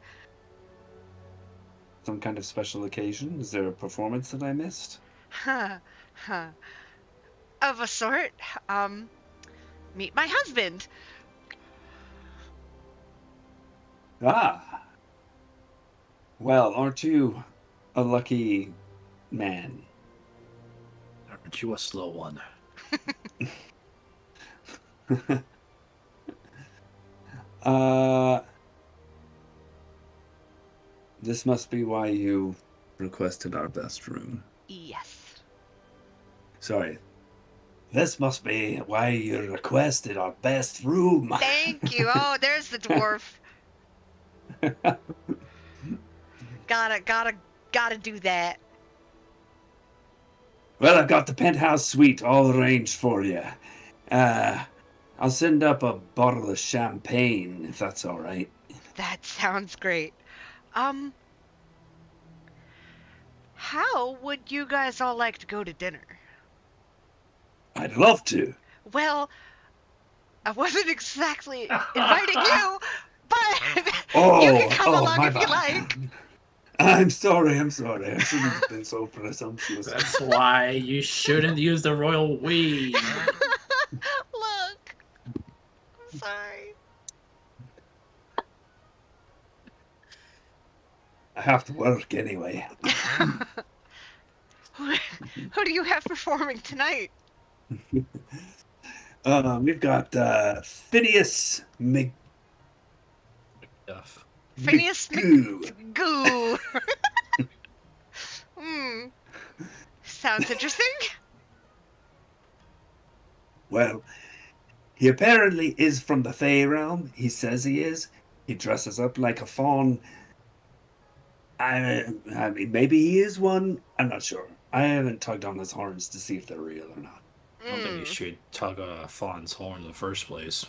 [SPEAKER 1] Some kind of special occasion? Is there a performance that I missed?
[SPEAKER 2] Huh. Huh. Of a sort. Meet my husband.
[SPEAKER 1] Ah. Well, aren't you a lucky man?
[SPEAKER 3] Aren't you a slow one?
[SPEAKER 1] This must be why you requested our best room.
[SPEAKER 2] Yes.
[SPEAKER 1] Sorry. This must be why you requested our best room.
[SPEAKER 2] Thank you. Oh, there's the dwarf. Gotta do that.
[SPEAKER 1] Well, I've got the penthouse suite all arranged for you. I'll send up a bottle of champagne, if that's all right.
[SPEAKER 2] That sounds great. How would you guys all like to go to dinner?
[SPEAKER 1] I'd love to.
[SPEAKER 2] Well, I wasn't exactly inviting you, but you can come along
[SPEAKER 1] my
[SPEAKER 2] if you
[SPEAKER 1] bad.
[SPEAKER 2] like.
[SPEAKER 1] I'm sorry. I shouldn't have been so presumptuous.
[SPEAKER 3] That's why you shouldn't use the royal we.
[SPEAKER 2] Look. I'm sorry.
[SPEAKER 1] I have to work anyway.
[SPEAKER 2] Who do you have performing tonight?
[SPEAKER 1] We've got Phineas
[SPEAKER 2] Phineas McGoo. Sounds interesting.
[SPEAKER 1] Well, he apparently is from the Fey realm. He says he is. He dresses up like a faun. I mean, maybe he is one. I'm not sure. I haven't tugged on his horns to see if they're real or not.
[SPEAKER 3] I don't think you should tug a fawn's horn in the first place.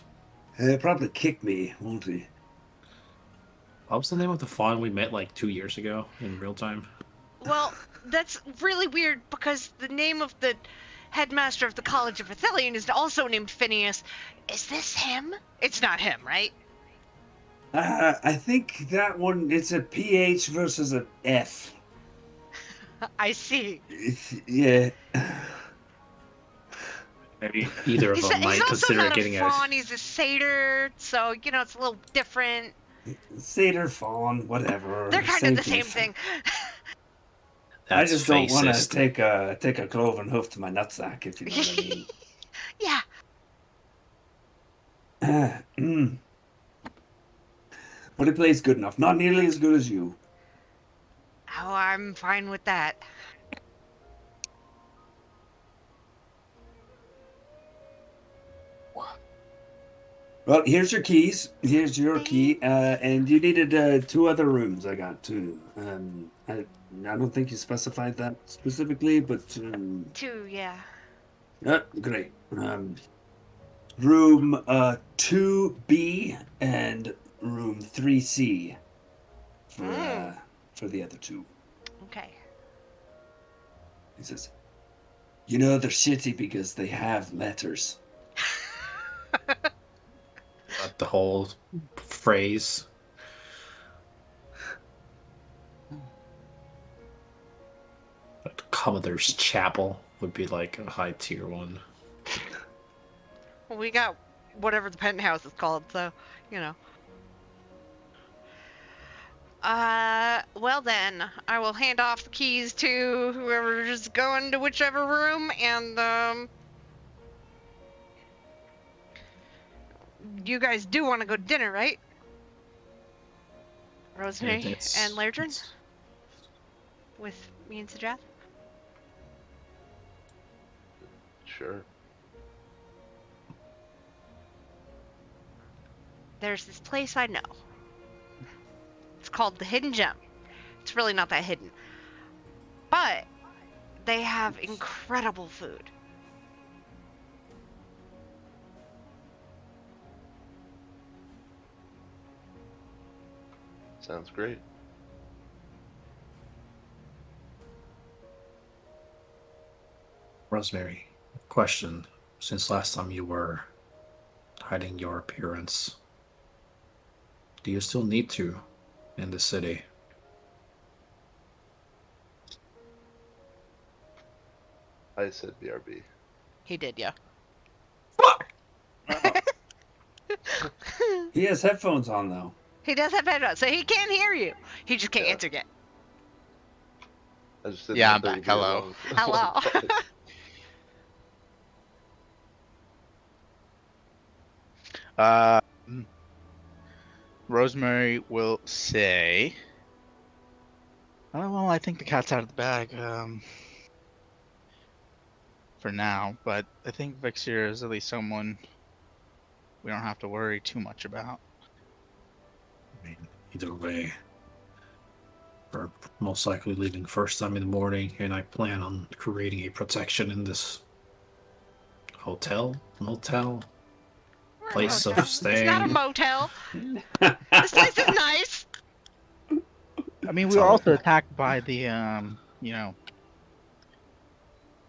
[SPEAKER 1] He'll probably kick me, won't he?
[SPEAKER 3] What was the name of the fawn we met like 2 years ago in real time?
[SPEAKER 2] Well, that's really weird because the name of the headmaster of the College of Athelion is also named Phineas. Is this him? It's not him, right?
[SPEAKER 1] I think that one, it's a PH versus an F.
[SPEAKER 2] I see.
[SPEAKER 1] Yeah.
[SPEAKER 3] Maybe either of them might
[SPEAKER 2] he's also
[SPEAKER 3] consider
[SPEAKER 2] not
[SPEAKER 3] getting
[SPEAKER 2] a fawn, he's a satyr, so, it's a little different.
[SPEAKER 1] Satyr, fawn, whatever.
[SPEAKER 2] They're kind of the same thing.
[SPEAKER 1] I just don't want to take a cloven hoof to my nutsack, if you know what I mean.
[SPEAKER 2] Yeah.
[SPEAKER 1] But he plays good enough. Not nearly as good as you.
[SPEAKER 2] Oh, I'm fine with that.
[SPEAKER 1] Well, here's your keys. Here's your key. And you needed 2 other rooms. I got 2. I don't think you specified that specifically, but
[SPEAKER 2] 2, yeah.
[SPEAKER 1] Great. Room 2B and room 3C for the other 2.
[SPEAKER 2] Okay.
[SPEAKER 1] He says, they're shitty because they have letters.
[SPEAKER 3] The whole phrase. But Commodore's Chapel would be like a high tier one.
[SPEAKER 2] Well, we got whatever the penthouse is called, so, well then, I will hand off the keys to whoever's going to whichever room, and, you guys do want to go to dinner, right? Rosemary and Lairdren? With me and Sajath?
[SPEAKER 4] Sure.
[SPEAKER 2] There's this place I know. It's called the Hidden Gem. It's really not that hidden. But they have incredible food.
[SPEAKER 4] Sounds great.
[SPEAKER 3] Rosemary, question. Since last time you were hiding your appearance, do you still need to in the city?
[SPEAKER 4] I said BRB.
[SPEAKER 2] He did, yeah.
[SPEAKER 3] Fuck!
[SPEAKER 1] He has headphones on though.
[SPEAKER 2] He does have headphones, so he can hear you. He just can't answer yet.
[SPEAKER 4] I just didn't
[SPEAKER 5] Yeah,
[SPEAKER 4] want
[SPEAKER 5] I'm
[SPEAKER 4] there to
[SPEAKER 5] back.
[SPEAKER 4] be a
[SPEAKER 5] Hello.
[SPEAKER 4] long-
[SPEAKER 2] Hello.
[SPEAKER 5] Rosemary will say, "Oh well, I think the cat's out of the bag for now, but I think Vixir is at least someone we don't have to worry too much about."
[SPEAKER 3] I mean, either way, we're most likely leaving first time in the morning, and I plan on creating a protection in this motel, place of staying.
[SPEAKER 2] It's not a motel. This place is nice.
[SPEAKER 5] I mean,
[SPEAKER 3] It's
[SPEAKER 5] we were
[SPEAKER 3] all-
[SPEAKER 5] also attacked by the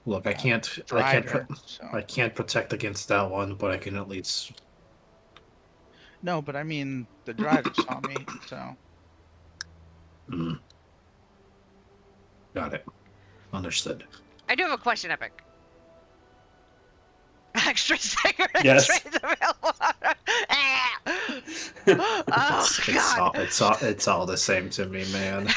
[SPEAKER 3] Look, I can't
[SPEAKER 5] Drider, so.
[SPEAKER 3] I can't protect against that one, but I can at least.
[SPEAKER 5] No, but I mean, the driver saw me, so.
[SPEAKER 3] Mm. Got it. Understood.
[SPEAKER 2] I do have a question, Epic. Extra cigarette
[SPEAKER 1] Yes.
[SPEAKER 2] trays available. Ah! Oh God.
[SPEAKER 3] It's all the same to me, man.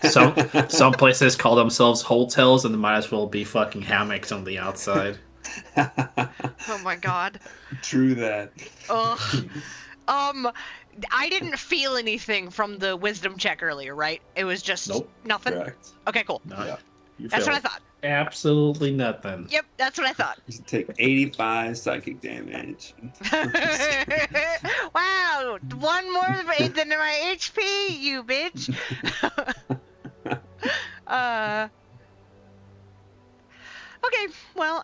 [SPEAKER 3] Some places call themselves hotels, and they might as well be fucking hammocks on the outside.
[SPEAKER 2] Oh my God.
[SPEAKER 1] True that.
[SPEAKER 2] Ugh. I didn't feel anything from the wisdom check earlier, right? It was just
[SPEAKER 3] Nope.
[SPEAKER 2] nothing.
[SPEAKER 1] Correct.
[SPEAKER 2] Okay, cool.
[SPEAKER 3] No,
[SPEAKER 1] Yeah.
[SPEAKER 3] you
[SPEAKER 2] That's what I
[SPEAKER 3] failed.
[SPEAKER 2] thought.
[SPEAKER 3] Absolutely nothing.
[SPEAKER 2] Yep, that's what I thought.
[SPEAKER 1] You take 85 psychic damage.
[SPEAKER 2] Wow, one more than my HP, you bitch. Okay, well,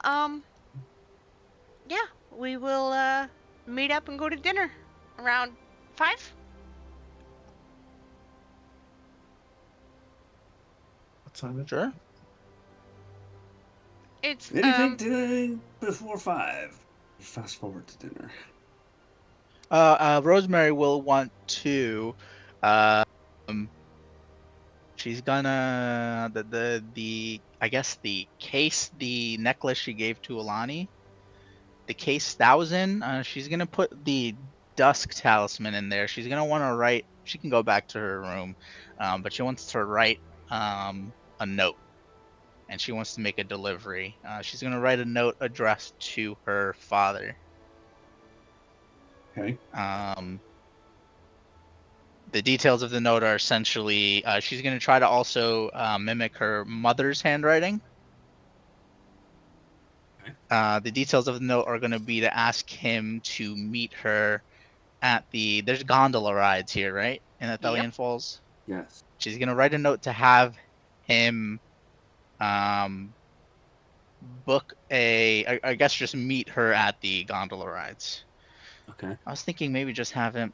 [SPEAKER 2] yeah, we will meet up and go to dinner around 5.
[SPEAKER 3] What time is it?
[SPEAKER 5] Sure.
[SPEAKER 2] It's
[SPEAKER 1] Anything today before 5. Fast forward to dinner.
[SPEAKER 5] Rosemary will want to. She's gonna the I guess the necklace she gave to Alani, the case that was in. She's gonna put the dusk talisman in there. She's gonna want to write. She can go back to her room, but she wants to write a note, and she wants to make a delivery. She's gonna write a note addressed to her father.
[SPEAKER 1] Okay.
[SPEAKER 5] The details of the note are essentially she's going to try to also mimic her mother's handwriting.
[SPEAKER 1] Okay.
[SPEAKER 5] The details of the note are going to be to ask him to meet her at there's gondola rides here, right? In Athelian Falls.
[SPEAKER 1] Yes.
[SPEAKER 5] She's going to write a note to have him book I guess just meet her at the gondola rides.
[SPEAKER 1] Okay.
[SPEAKER 5] I was thinking maybe just have him.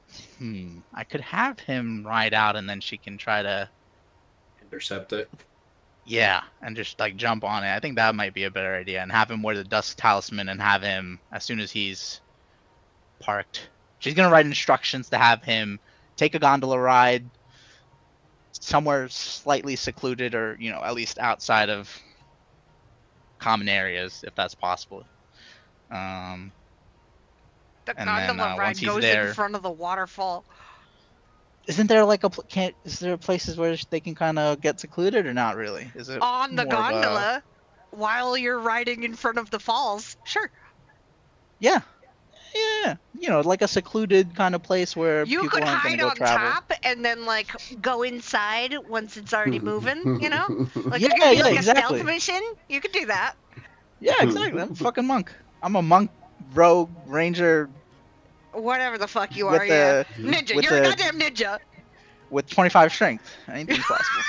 [SPEAKER 5] I could have him ride out, and then she can try to
[SPEAKER 3] Intercept it.
[SPEAKER 5] Yeah, and just like jump on it. I think that might be a better idea, and have him wear the dusk talisman, and have him as soon as he's parked. She's gonna write instructions to have him take a gondola ride somewhere slightly secluded, or at least outside of common areas, if that's possible.
[SPEAKER 2] the
[SPEAKER 5] and then,
[SPEAKER 2] gondola ride
[SPEAKER 5] once he's
[SPEAKER 2] goes
[SPEAKER 5] there-
[SPEAKER 2] in front of the waterfall.
[SPEAKER 5] Isn't there like is there places where they can kind of get secluded, or not really? Is it
[SPEAKER 2] On the
[SPEAKER 5] more of a-
[SPEAKER 2] gondola while you're riding in front of the falls. Sure.
[SPEAKER 5] Yeah. Like a secluded kind of place where
[SPEAKER 2] You
[SPEAKER 5] people
[SPEAKER 2] could
[SPEAKER 5] aren't going
[SPEAKER 2] hide
[SPEAKER 5] to go
[SPEAKER 2] on
[SPEAKER 5] travel.
[SPEAKER 2] top and then like go inside once it's already moving, Like
[SPEAKER 5] Yeah,
[SPEAKER 2] it could be
[SPEAKER 5] yeah,
[SPEAKER 2] like
[SPEAKER 5] exactly.
[SPEAKER 2] a stealth mission. You could do that.
[SPEAKER 5] Yeah, exactly. I'm a fucking monk. I'm a monk, rogue, ranger
[SPEAKER 2] Whatever the fuck you are,
[SPEAKER 5] with
[SPEAKER 2] yeah.
[SPEAKER 5] a
[SPEAKER 2] Ninja,
[SPEAKER 5] with
[SPEAKER 2] you're a
[SPEAKER 5] a
[SPEAKER 2] goddamn ninja.
[SPEAKER 5] with 25 strength. Anything's possible.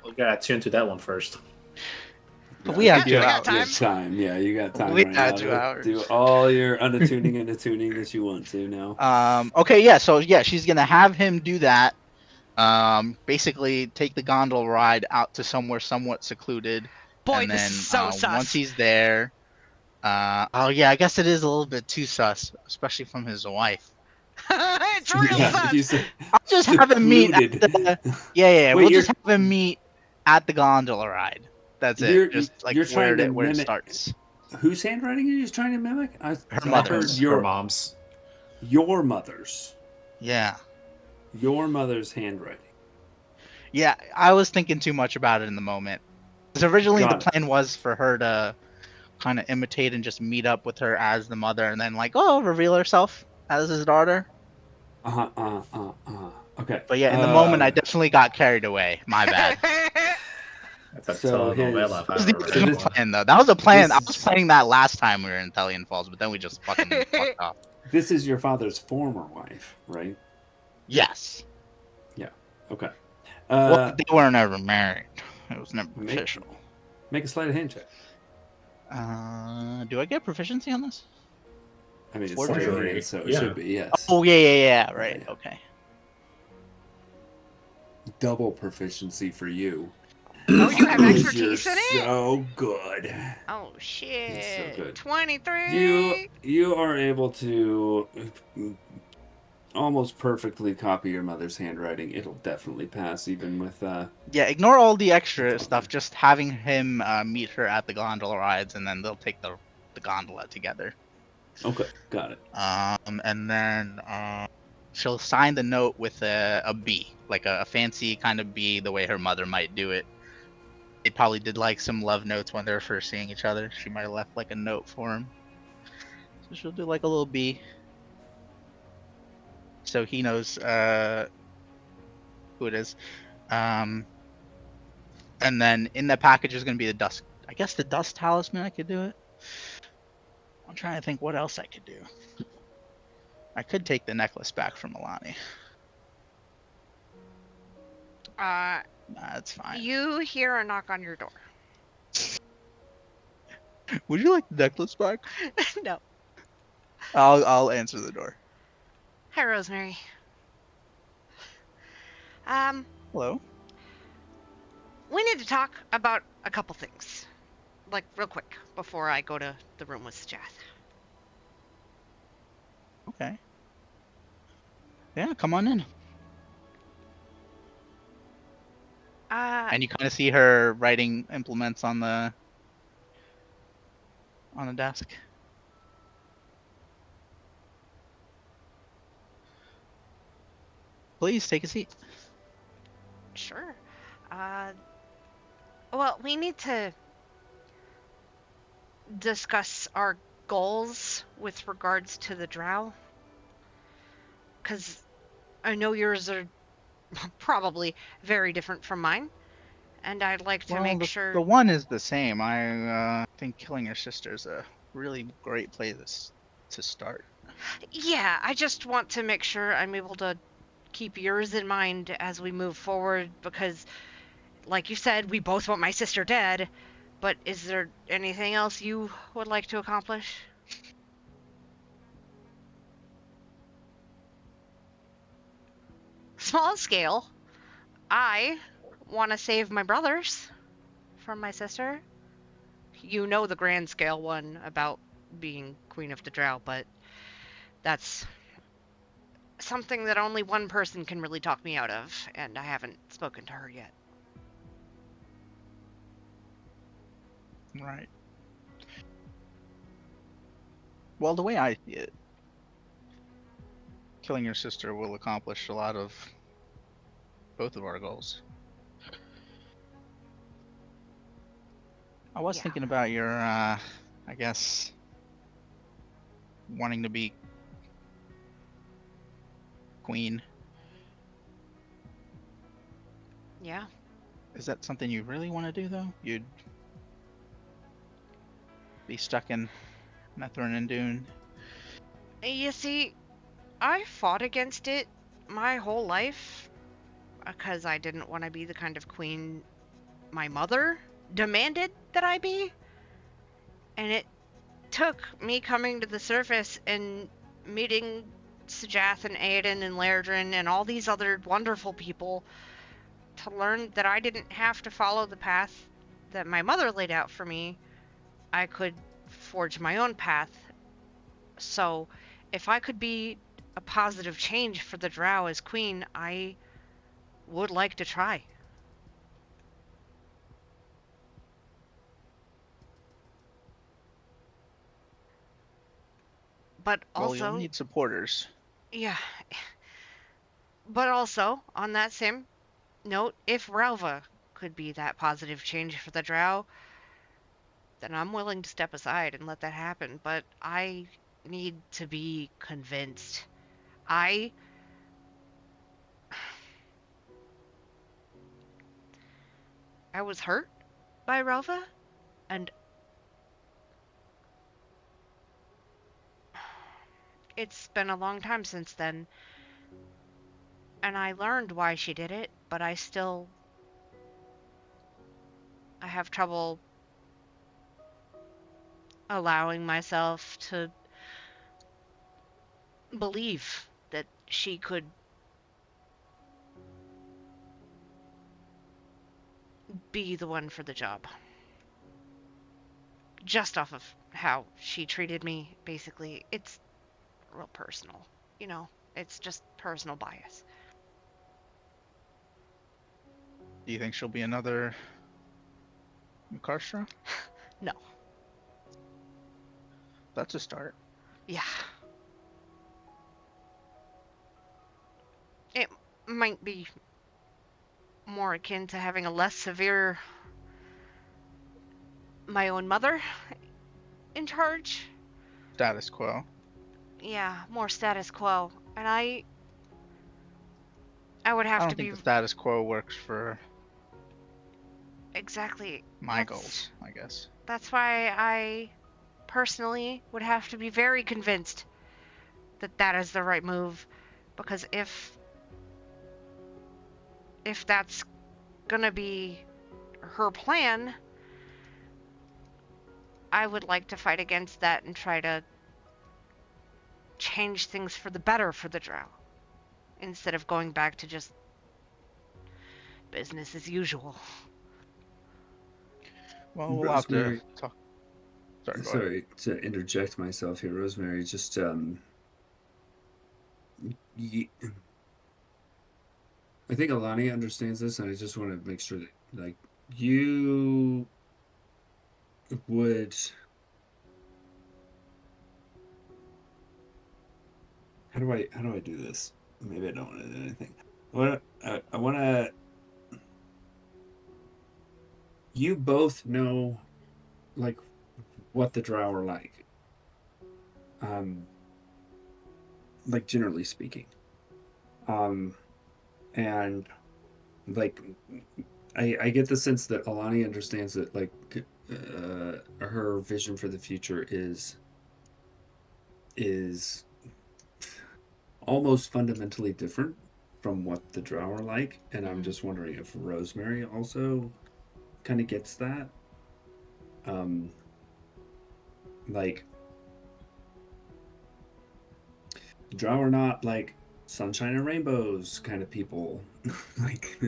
[SPEAKER 3] We gotta tune to that one first.
[SPEAKER 5] We have
[SPEAKER 2] got-
[SPEAKER 5] 2
[SPEAKER 2] we got
[SPEAKER 5] hours.
[SPEAKER 2] time.
[SPEAKER 1] You have time. Yeah, you got time
[SPEAKER 5] We
[SPEAKER 1] right
[SPEAKER 5] got
[SPEAKER 1] now
[SPEAKER 5] 2
[SPEAKER 1] to
[SPEAKER 5] hours.
[SPEAKER 1] do all your unattuning and attuning that you want to now.
[SPEAKER 5] Okay, yeah. So yeah, she's gonna have him do that. Basically take the gondola ride out to somewhere somewhat secluded,
[SPEAKER 2] Boy,
[SPEAKER 5] and
[SPEAKER 2] this
[SPEAKER 5] then
[SPEAKER 2] is so sus.
[SPEAKER 5] once he's there, oh yeah, I guess it is a little bit too sus, especially from his wife.
[SPEAKER 2] It's real
[SPEAKER 1] Yeah,
[SPEAKER 2] sus.
[SPEAKER 1] you said
[SPEAKER 5] I'll just have him meet at
[SPEAKER 1] secluded.
[SPEAKER 5] the yeah.
[SPEAKER 1] Wait,
[SPEAKER 5] We'll just have him meet at the gondola ride. That's it. Just like
[SPEAKER 1] you're trying to
[SPEAKER 5] where it
[SPEAKER 1] mimic.
[SPEAKER 5] starts.
[SPEAKER 1] Whose handwriting are you trying to mimic?
[SPEAKER 5] Her
[SPEAKER 1] I
[SPEAKER 5] mother's.
[SPEAKER 1] heard
[SPEAKER 3] Her mom's.
[SPEAKER 1] your mother's.
[SPEAKER 5] Yeah.
[SPEAKER 1] Your mother's handwriting.
[SPEAKER 5] Yeah, I was thinking too much about it in the moment. Because originally
[SPEAKER 1] Got
[SPEAKER 5] the plan was for her to kind of imitate and just meet up with her as the mother, and then like, oh, reveal herself as his daughter.
[SPEAKER 1] Okay.
[SPEAKER 5] But yeah, in the moment, I definitely got carried away. My bad.
[SPEAKER 3] That's a
[SPEAKER 1] So
[SPEAKER 3] telenovela if
[SPEAKER 5] That
[SPEAKER 3] I've
[SPEAKER 5] was the
[SPEAKER 3] ever heard
[SPEAKER 5] original
[SPEAKER 3] one.
[SPEAKER 5] plan, though. That was a plan. I
[SPEAKER 1] This
[SPEAKER 5] was
[SPEAKER 1] is-
[SPEAKER 5] planning that last time we were in Thelian Falls, but then we just fucking fucked off.
[SPEAKER 1] This is your father's former wife, right?
[SPEAKER 5] Yes.
[SPEAKER 1] Okay.
[SPEAKER 5] Well, they weren't ever married. It was never
[SPEAKER 1] Make-
[SPEAKER 5] official.
[SPEAKER 1] Make a sleight of hand check.
[SPEAKER 5] Do I get proficiency on this?
[SPEAKER 1] I mean, it's
[SPEAKER 5] Forgery.
[SPEAKER 1] sleight of hand, so it
[SPEAKER 3] Yeah.
[SPEAKER 1] should be, yes.
[SPEAKER 5] Oh, yeah. Right.
[SPEAKER 1] Yeah.
[SPEAKER 5] Okay.
[SPEAKER 1] Double proficiency for you.
[SPEAKER 2] Oh, you have
[SPEAKER 1] Because
[SPEAKER 2] expertise
[SPEAKER 1] you're
[SPEAKER 2] in it?
[SPEAKER 1] so good.
[SPEAKER 2] Oh shit.
[SPEAKER 1] good.
[SPEAKER 2] 23.
[SPEAKER 1] You are able to almost perfectly copy your mother's handwriting. It'll definitely pass, even with
[SPEAKER 5] Yeah, ignore all the extra stuff. Just having him meet her at the gondola rides, and then they'll take the gondola together.
[SPEAKER 1] Okay, got it.
[SPEAKER 5] And then she'll sign the note with a B, like a fancy kind of B, the way her mother might do it. They probably did like some love notes when they were first seeing each other. She might have left like a note for him. So she'll do like a little B. So he knows who it is. And then in the package is going to be the dust. I guess the dust talisman, I could do it. I'm trying to think what else I could do. I could take the necklace back from Alani. Nah, that's fine.
[SPEAKER 2] You hear a knock on your door.
[SPEAKER 5] Would you like the necklace back?
[SPEAKER 2] No.
[SPEAKER 5] I'll answer the door.
[SPEAKER 2] Hi, Rosemary.
[SPEAKER 5] Hello.
[SPEAKER 2] We need to talk about a couple things. Like, real quick, before I go to the room with Jath.
[SPEAKER 5] Okay. Yeah, come on in. And you kind of see her writing implements on the desk. Please take a seat.
[SPEAKER 2] Sure. Well, we need to discuss our goals with regards to the drow. Because I know yours are probably very different from mine. And I'd like to make sure...
[SPEAKER 5] The one is the same. I think killing your sister is a really great place to start.
[SPEAKER 2] Yeah, I just want to make sure I'm able to keep yours in mind as we move forward, because, like you said, we both want my sister dead, but is there anything else you would like to accomplish? Small scale. I want to save my brothers from my sister. You know the grand scale one about being Queen of the Drow, but that's something that only one person can really talk me out of, and I haven't spoken to her yet.
[SPEAKER 5] Right. Well, the way I see it, killing your sister will accomplish a lot of both of our goals. I was thinking about your, I guess, wanting to be queen.
[SPEAKER 2] Yeah.
[SPEAKER 5] Is that something you really want to do, though? be stuck in Methrin and Dune.
[SPEAKER 2] You see, I fought against it my whole life because I didn't want to be the kind of queen my mother demanded that I be. And it took me coming to the surface and meeting Sajath and Aiden and Lairdrin and all these other wonderful people to learn that I didn't have to follow the path that my mother laid out for me. I could forge my own path. So, if I could be a positive change for the Drow as queen, I would like to try. But
[SPEAKER 5] Well,
[SPEAKER 2] also,
[SPEAKER 5] you'll need supporters.
[SPEAKER 2] yeah. But also, on that same note, if Ralva could be that positive change for the Drow, then I'm willing to step aside and let that happen. But I need to be convinced. I was hurt by Ralva, and it's been a long time since then. And I learned why she did it, but I have trouble allowing myself to believe that she could be the one for the job. Just off of how she treated me, basically. It's real personal, you know? It's just personal bias.
[SPEAKER 5] Do you think she'll be another Makarstra?
[SPEAKER 2] No.
[SPEAKER 5] That's a start.
[SPEAKER 2] Yeah. It might be more akin to having a less severe my own mother in charge.
[SPEAKER 5] Status quo.
[SPEAKER 2] Yeah, more status quo. And I would have
[SPEAKER 5] I don't
[SPEAKER 2] to
[SPEAKER 5] think
[SPEAKER 2] be
[SPEAKER 5] the status quo works for
[SPEAKER 2] exactly
[SPEAKER 5] my goals, I guess.
[SPEAKER 2] That's why I personally would have to be very convinced that that is the right move, because if that's gonna be her plan, I would like to fight against that and try to change things for the better for the Drow, instead of going back to just business as usual.
[SPEAKER 5] Well, we'll have to
[SPEAKER 1] Rosemary,
[SPEAKER 5] talk. Sorry, go ahead.
[SPEAKER 1] sorry to interject myself here, Rosemary. Just ye- I think Alani understands this, and I just want to make sure that, like, you would. How do I do this? Maybe I don't want to do anything. I want to. You both know, like, what the Drow are like. Like, generally speaking. And like, I get the sense that Alani understands that, like, her vision for the future is almost fundamentally different from what the Drow are like, and I'm just wondering if Rosemary also kind of gets that. Like, Drow are not like sunshine and rainbows kind of people. Like,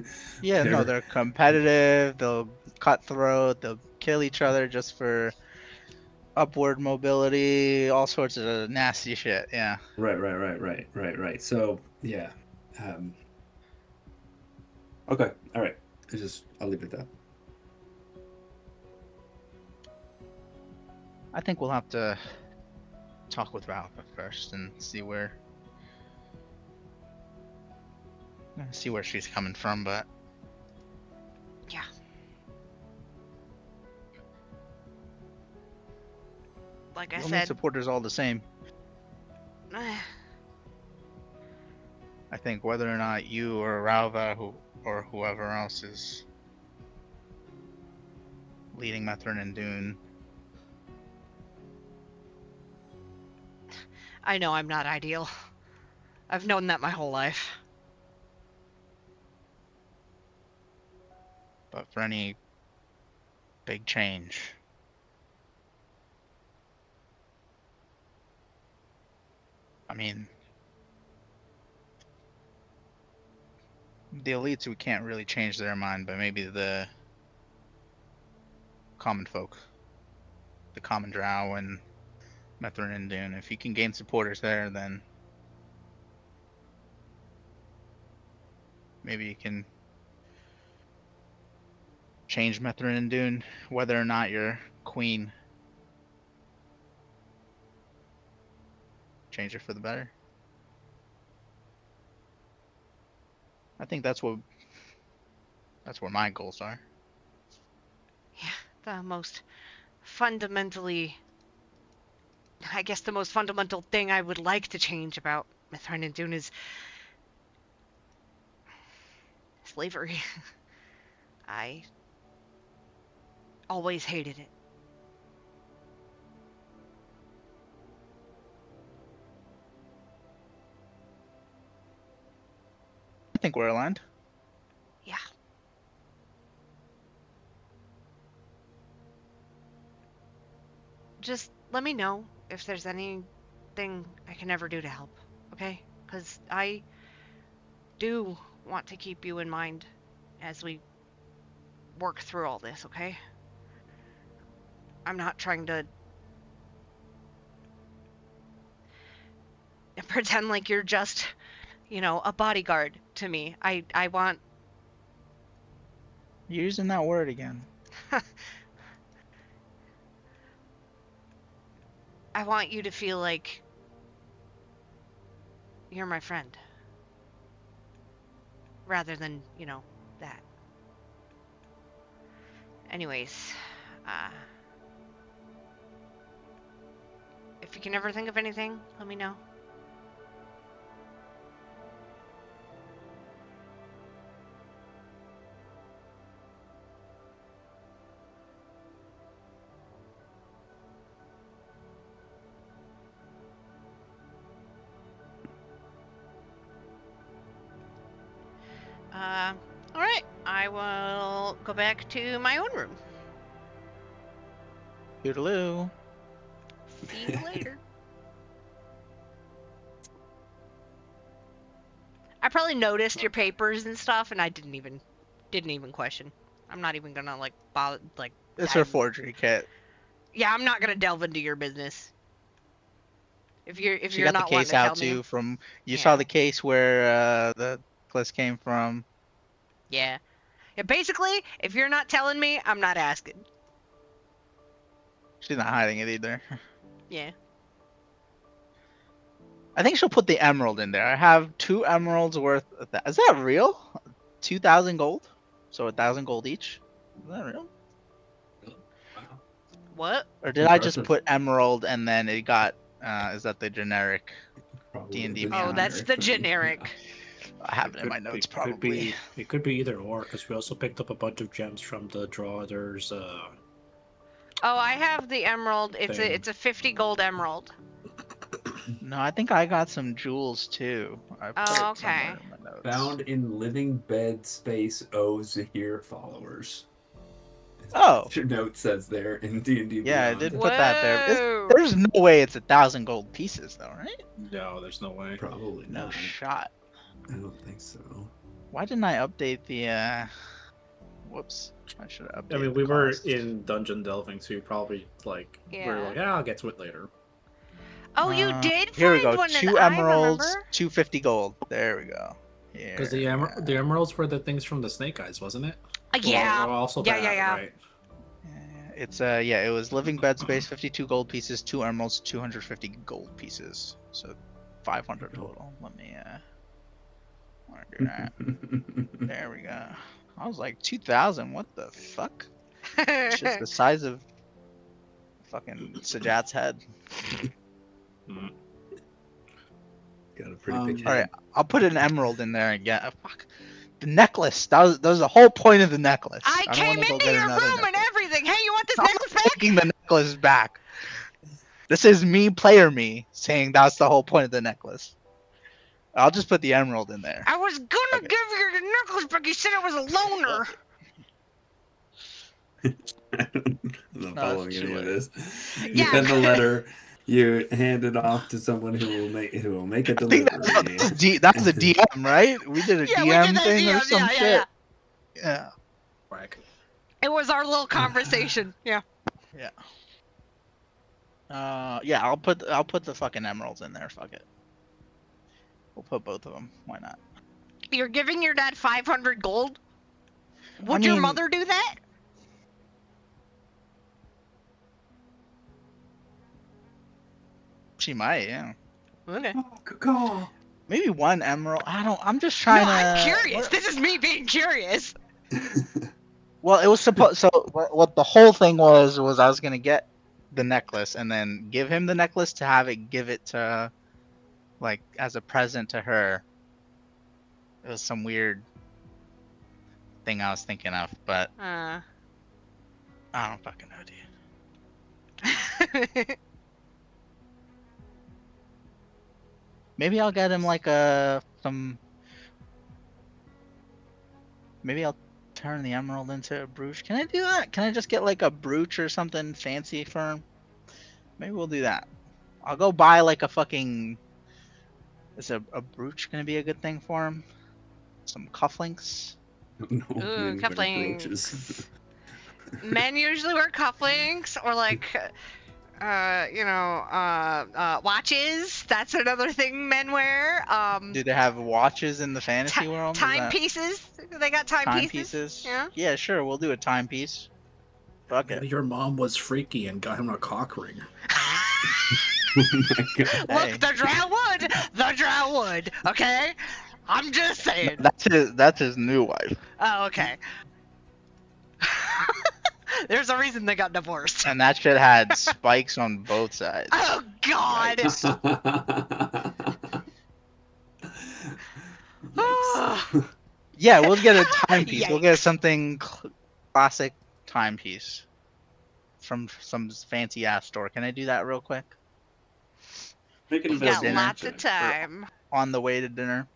[SPEAKER 5] Yeah, no, they're competitive. They'll cutthroat. They'll kill each other just for upward mobility. All sorts of nasty shit. Yeah.
[SPEAKER 1] right. So yeah. Okay. All right. I'll leave it at that.
[SPEAKER 5] I think we'll have to talk with Ralph first and see where she's coming from, but
[SPEAKER 2] Yeah. Like I
[SPEAKER 5] we'll need
[SPEAKER 2] said,
[SPEAKER 5] supporters all the same. I think whether or not you or Ralva or whoever else is leading Methrin and Dune,
[SPEAKER 2] I know I'm not ideal. I've known that my whole life.
[SPEAKER 5] But for any big change, I mean, the elites, we can't really change their mind, but maybe the common folk, the common drow and Mithrin and Dune, if you can gain supporters there, then maybe you can change Mithrin and Dune, whether or not your queen change it for the better. I think that's where my goals are.
[SPEAKER 2] Yeah, the most fundamentally, I guess the most fundamental thing I would like to change about Mithrin and Dune is slavery. I always hated it.
[SPEAKER 5] I think we're aligned.
[SPEAKER 2] Yeah. Just let me know if there's anything I can ever do to help, okay? Because I do want to keep you in mind as we work through all this, okay? I'm not trying to pretend like you're just, a bodyguard to me. I want...
[SPEAKER 5] You're using that word again.
[SPEAKER 2] I want you to feel like you're my friend. Rather than, that. Anyways, if you can ever think of anything, let me know. Alright, I will go back to my own room.
[SPEAKER 5] Toodaloo.
[SPEAKER 2] See you later. I probably noticed your papers and stuff, and I didn't even question. I'm not even gonna bother
[SPEAKER 5] It's her forgery kit.
[SPEAKER 2] Yeah, I'm not gonna delve into your business. If you're
[SPEAKER 5] She
[SPEAKER 2] not
[SPEAKER 5] got the case
[SPEAKER 2] wanting to
[SPEAKER 5] out
[SPEAKER 2] tell me.
[SPEAKER 5] too. From you
[SPEAKER 2] Yeah.
[SPEAKER 5] saw the case where the clips came from.
[SPEAKER 2] Yeah. Yeah. Basically, if you're not telling me, I'm not asking.
[SPEAKER 5] She's not hiding it either.
[SPEAKER 2] Yeah.
[SPEAKER 5] I think she'll put the emerald in there. I have 2 emeralds worth of that. Is that real? 2,000 gold? So 1,000 gold each? Is that real?
[SPEAKER 1] Wow.
[SPEAKER 2] What?
[SPEAKER 5] Or did I just
[SPEAKER 1] Impressive.
[SPEAKER 5] put emerald and then it got is that the generic?
[SPEAKER 1] Probably
[SPEAKER 5] D&D
[SPEAKER 1] the
[SPEAKER 5] Beyond.
[SPEAKER 2] Oh, that's the
[SPEAKER 1] thing,
[SPEAKER 2] generic.
[SPEAKER 5] I have it in my notes probably.
[SPEAKER 3] It could be either or, because we also picked up a bunch of gems from the draw. There's
[SPEAKER 2] Oh, I have the emerald. It's a 50 gold emerald.
[SPEAKER 5] No, I think I got some jewels too. I put
[SPEAKER 2] Oh,
[SPEAKER 5] it somewhere
[SPEAKER 2] okay.
[SPEAKER 5] in my notes.
[SPEAKER 1] Found in living bed space O Zahir followers.
[SPEAKER 5] Oh.
[SPEAKER 1] Your note says there in D&D
[SPEAKER 5] Yeah, I
[SPEAKER 1] Beyond.
[SPEAKER 5] did put that there.
[SPEAKER 2] Whoa.
[SPEAKER 5] There's no way it's 1,000 gold pieces though, right?
[SPEAKER 3] no, there's no way.
[SPEAKER 1] Probably
[SPEAKER 5] No
[SPEAKER 1] not.
[SPEAKER 5] shot.
[SPEAKER 1] I don't think so.
[SPEAKER 5] Why didn't I update the whoops. I should have updated
[SPEAKER 3] I mean,
[SPEAKER 5] the
[SPEAKER 3] we were
[SPEAKER 5] cost.
[SPEAKER 3] in dungeon delving, so you probably we're
[SPEAKER 2] Yeah.
[SPEAKER 3] like, yeah, I'll get to it later.
[SPEAKER 2] Oh, you did
[SPEAKER 5] Here we
[SPEAKER 2] find
[SPEAKER 5] go.
[SPEAKER 2] one,
[SPEAKER 5] 2
[SPEAKER 2] and I
[SPEAKER 5] emeralds,
[SPEAKER 2] remember.
[SPEAKER 5] 250 gold. There we go.
[SPEAKER 3] Because the emeralds were the things from the snake eyes, wasn't it?
[SPEAKER 2] Yeah.
[SPEAKER 3] Or also
[SPEAKER 2] Yeah,
[SPEAKER 3] that,
[SPEAKER 2] yeah.
[SPEAKER 3] right?
[SPEAKER 5] It's it was living bed space, 52 gold pieces, 2 emeralds, 250 gold pieces. So 500 total. Let me mark that. There we go. I was like 2,000. What the fuck? It's just the size of fucking Sajat's head.
[SPEAKER 1] Got a pretty big head.
[SPEAKER 5] All right, I'll put an emerald in there again. Fuck. The necklace. That was the whole point of the necklace.
[SPEAKER 2] I
[SPEAKER 5] don't
[SPEAKER 2] came
[SPEAKER 5] wanna go
[SPEAKER 2] into
[SPEAKER 5] get
[SPEAKER 2] your
[SPEAKER 5] another
[SPEAKER 2] room and
[SPEAKER 5] necklace.
[SPEAKER 2] everything. Hey, you want this
[SPEAKER 5] I'm
[SPEAKER 2] necklace
[SPEAKER 5] not
[SPEAKER 2] back?
[SPEAKER 5] taking the necklace back. This is me, player me, saying that's the whole point of the necklace. I'll just put the emerald in there.
[SPEAKER 2] I was gonna give you the necklace, but you said it was a loner.
[SPEAKER 1] I'm not following any of this. You
[SPEAKER 2] Yeah.
[SPEAKER 1] send the letter. You hand it off to someone who will make a
[SPEAKER 5] I think
[SPEAKER 1] delivery.
[SPEAKER 5] that was a DM, right? We did a
[SPEAKER 2] Yeah, we
[SPEAKER 5] DM
[SPEAKER 2] did that
[SPEAKER 5] thing or
[SPEAKER 2] DM,
[SPEAKER 5] some
[SPEAKER 2] yeah,
[SPEAKER 5] shit.
[SPEAKER 2] yeah.
[SPEAKER 5] Yeah.
[SPEAKER 3] Whack.
[SPEAKER 2] It was our little conversation. Yeah.
[SPEAKER 5] Yeah, I'll put the fucking emeralds in there. Fuck it. We'll put both of them. Why not?
[SPEAKER 2] You're giving your dad 500 gold? Would
[SPEAKER 5] I
[SPEAKER 2] your
[SPEAKER 5] mean-
[SPEAKER 2] mother do that?
[SPEAKER 5] She might, yeah.
[SPEAKER 2] Okay.
[SPEAKER 1] Oh,
[SPEAKER 5] Maybe one emerald. I'm just trying
[SPEAKER 2] No,
[SPEAKER 5] to.
[SPEAKER 2] I'm curious. This is me being curious.
[SPEAKER 5] Well, it was supposed. So what the whole thing was I was gonna get the necklace and then give him the necklace to give it to, like, as a present to her. It was some weird thing I was thinking of, but I don't fucking know, dude. Maybe I'll get him like Maybe I'll turn the emerald into a brooch. Can I do that? Can I just get like a brooch or something fancy for him? Maybe we'll do that. I'll go buy like a fucking. Is a brooch gonna be a good thing for him? Some cufflinks.
[SPEAKER 1] no,
[SPEAKER 2] Ooh,
[SPEAKER 1] men wear
[SPEAKER 2] cufflinks.
[SPEAKER 1] brooches.
[SPEAKER 2] Men usually wear cufflinks or like, watches. That's another thing men wear.
[SPEAKER 5] Do they have watches in the fantasy world? Is that-
[SPEAKER 2] Timepieces. They got timepieces.
[SPEAKER 5] Timepieces.
[SPEAKER 2] Yeah.
[SPEAKER 5] Yeah, sure. We'll do a timepiece. Fuck
[SPEAKER 3] Maybe
[SPEAKER 5] it.
[SPEAKER 3] your mom was freaky and got him a cock ring.
[SPEAKER 1] Oh my god.
[SPEAKER 5] Hey.
[SPEAKER 2] Look, the drow wood. The drow wood. Okay. I'm just saying.
[SPEAKER 5] That's his new wife.
[SPEAKER 2] Oh, okay. There's a reason they got divorced.
[SPEAKER 5] And that shit had spikes on both sides.
[SPEAKER 2] Oh God.
[SPEAKER 1] Yikes.
[SPEAKER 5] Yeah, we'll get a timepiece. We'll get
[SPEAKER 2] Yikes.
[SPEAKER 5] something classic timepiece from some fancy ass store. Can I do that real quick?
[SPEAKER 1] Make an
[SPEAKER 2] We got
[SPEAKER 1] investment.
[SPEAKER 2] lots of time.
[SPEAKER 5] On the way to dinner.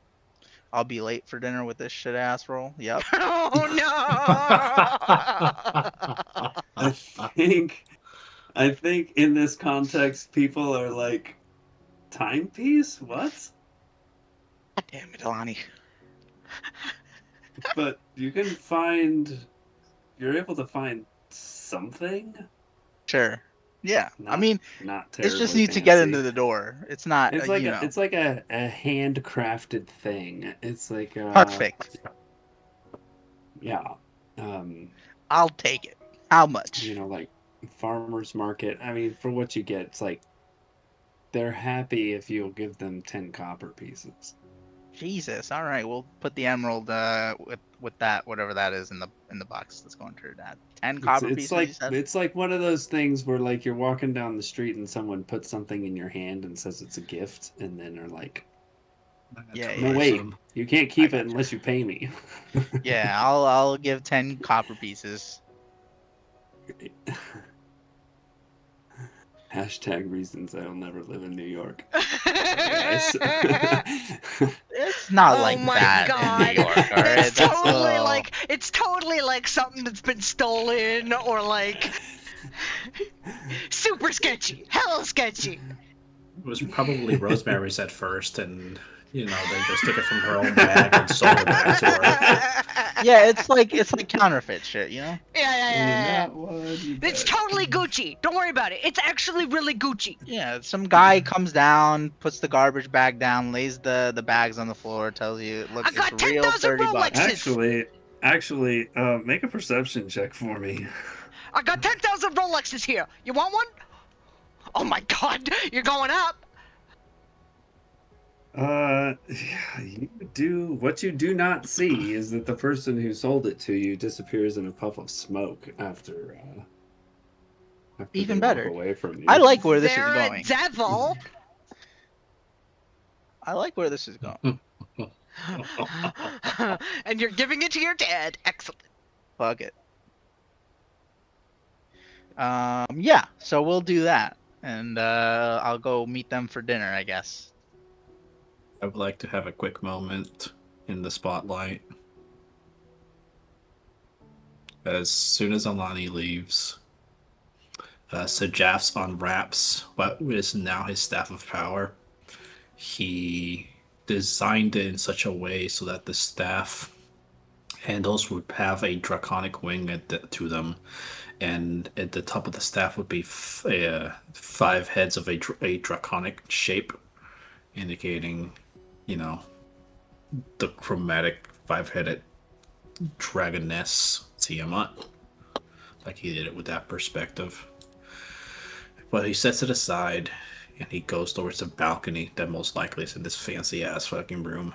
[SPEAKER 5] I'll be late for dinner with this shit ass roll. Yep.
[SPEAKER 2] Oh no.
[SPEAKER 1] I think in this context, people are like, timepiece? What?
[SPEAKER 5] God damn it, Alani.
[SPEAKER 1] But you're able to find something.
[SPEAKER 5] Sure. Yeah. I
[SPEAKER 1] Not-
[SPEAKER 5] mean,
[SPEAKER 1] Not
[SPEAKER 5] it
[SPEAKER 1] terribly
[SPEAKER 5] just needs to
[SPEAKER 1] fancy.
[SPEAKER 5] get into the door. It's not.
[SPEAKER 1] It's like a handcrafted thing. It's like
[SPEAKER 5] perfect.
[SPEAKER 1] Yeah.
[SPEAKER 5] I'll take it. How much?
[SPEAKER 1] Like farmers market. I mean, for what you get, it's like they're happy if you'll give them 10 copper pieces.
[SPEAKER 5] Jesus. All right. We'll put the emerald with that, whatever that is, in the box that's going to her dad. 10 copper
[SPEAKER 1] It's
[SPEAKER 5] pieces.
[SPEAKER 1] like
[SPEAKER 5] you said?
[SPEAKER 1] it's like one of those things where like you're walking down the street and someone puts something in your hand and says it's a gift, and then they're like,
[SPEAKER 5] Yeah,
[SPEAKER 1] "No, wait, you can't keep it unless you pay me."
[SPEAKER 5] Yeah. I'll give 10 copper pieces.
[SPEAKER 1] Hashtag reasons I'll never live in New York.
[SPEAKER 5] It's not
[SPEAKER 2] Oh
[SPEAKER 5] like
[SPEAKER 2] my
[SPEAKER 5] that
[SPEAKER 2] God.
[SPEAKER 5] in New York. All right.
[SPEAKER 2] It's totally
[SPEAKER 5] all.
[SPEAKER 2] like something that's been stolen or like super sketchy, hella sketchy.
[SPEAKER 3] It was probably Rosemary's at first, and they just took it from her own bag and sold it back to her.
[SPEAKER 5] Yeah, it's like counterfeit shit, you know?
[SPEAKER 2] Yeah.
[SPEAKER 1] Not one, you
[SPEAKER 2] It's
[SPEAKER 1] bet.
[SPEAKER 2] totally Gucci. Don't worry about it. It's actually really Gucci.
[SPEAKER 5] Yeah, some guy comes down, puts the garbage bag down, lays the bags on the floor, tells you, look,
[SPEAKER 2] I got
[SPEAKER 5] it's real
[SPEAKER 2] 10,000
[SPEAKER 5] $30 bucks.
[SPEAKER 2] Rolexes.
[SPEAKER 1] Actually, make a perception check for me.
[SPEAKER 2] I got 10,000 Rolexes here. You want one? Oh my God, you're going up.
[SPEAKER 1] What you do not see is that the person who sold it to you disappears in a puff of smoke after
[SPEAKER 5] Even
[SPEAKER 1] they walk
[SPEAKER 5] better.
[SPEAKER 1] away from you.
[SPEAKER 5] I like where this
[SPEAKER 2] They're
[SPEAKER 5] is
[SPEAKER 2] a
[SPEAKER 5] going.
[SPEAKER 2] devil.
[SPEAKER 5] I like where this is going.
[SPEAKER 2] And you're giving it to your dad. Excellent.
[SPEAKER 5] Fuck it. Yeah, so we'll do that. and I'll go meet them for dinner, I guess.
[SPEAKER 3] I would like to have a quick moment in the spotlight. As soon as Alani leaves, Sajafs unwraps what is now his staff of power. He designed it in such a way so that the staff handles would have a draconic wing to them, and at the top of the staff would be 5 heads of a draconic shape, indicating, the chromatic 5-headed dragoness Tiamat. Like he did it with that perspective. But he sets it aside and he goes towards the balcony that most likely is in this fancy ass fucking room.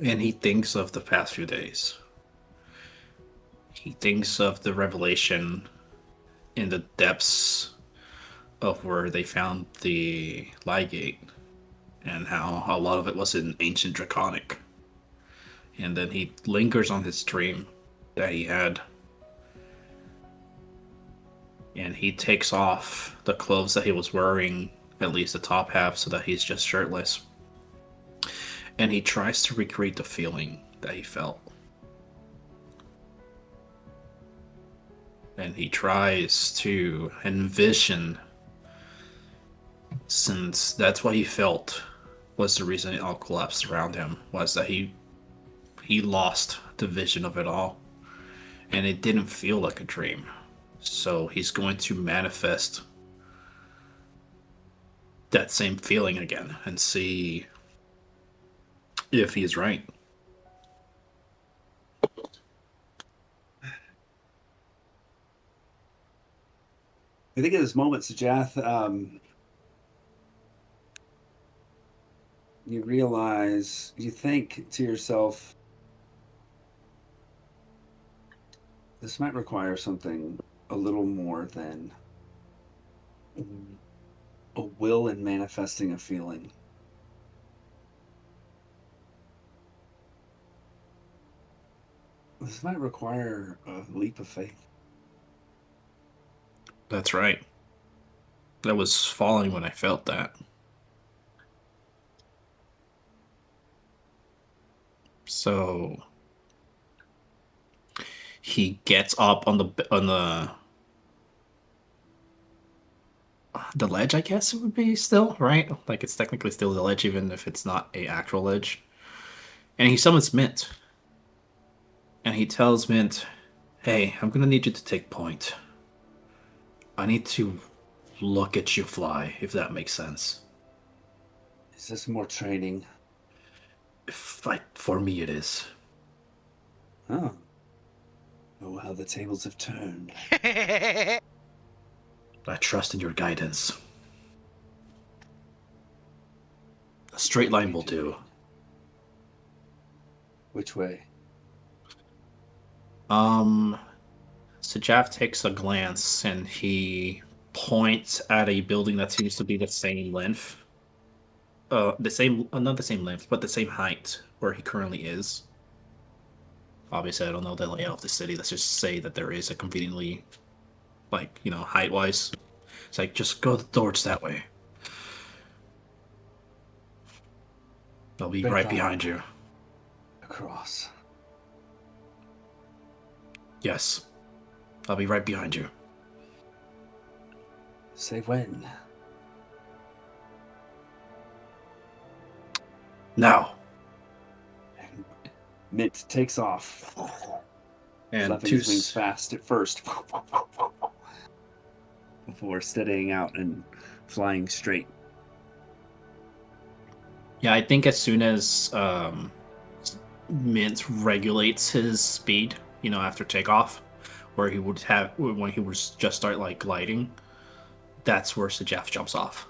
[SPEAKER 3] And he thinks of the past few days. He thinks of the revelation in the depths of where they found the Ligate and how a lot of it was in ancient Draconic. And then he lingers on his dream that he had. And he takes off the clothes that he was wearing, at least the top half, so that he's just shirtless. And he tries to recreate the feeling that he felt. And he tries to envision, since that's what he felt was the reason it all collapsed around him, was that he lost the vision of it all. And it didn't feel like a dream. So he's going to manifest that same feeling again and see if he's right.
[SPEAKER 1] I think at this moment, Sajath, you realize, you think to yourself, this might require something a little more than a will in manifesting a feeling. This might require a leap of faith.
[SPEAKER 3] That's right. I was falling when I felt that. So he gets up on the ledge, I guess it would be still, right? Like it's technically still the ledge, even if it's not a actual ledge. And he summons Mint. And he tells Mint, hey, I'm gonna need you to take point. I need to look at you fly, if that makes sense.
[SPEAKER 1] Is this more training?
[SPEAKER 3] For me, it is.
[SPEAKER 1] Oh. Oh, how the tables have turned.
[SPEAKER 3] I trust in your guidance. A straight line will do.
[SPEAKER 1] Which way?
[SPEAKER 3] Sajaf takes a glance and he points at a building that seems to be the same length. Not the same length, but the same height where he currently is. Obviously, I don't know the layout of the city. Let's just say that there is a conveniently, height-wise. It's like, just go towards that way. I'll be right behind you.
[SPEAKER 1] Across.
[SPEAKER 3] Yes. I'll be right behind you.
[SPEAKER 1] Say when.
[SPEAKER 3] Now.
[SPEAKER 1] And Mint takes off.
[SPEAKER 3] And
[SPEAKER 1] flapping his wings fast at first. Before steadying out and flying straight.
[SPEAKER 3] Yeah, I think as soon as Mint regulates his speed, after takeoff, where he would have when he would just start gliding, that's where Sajaf jumps off.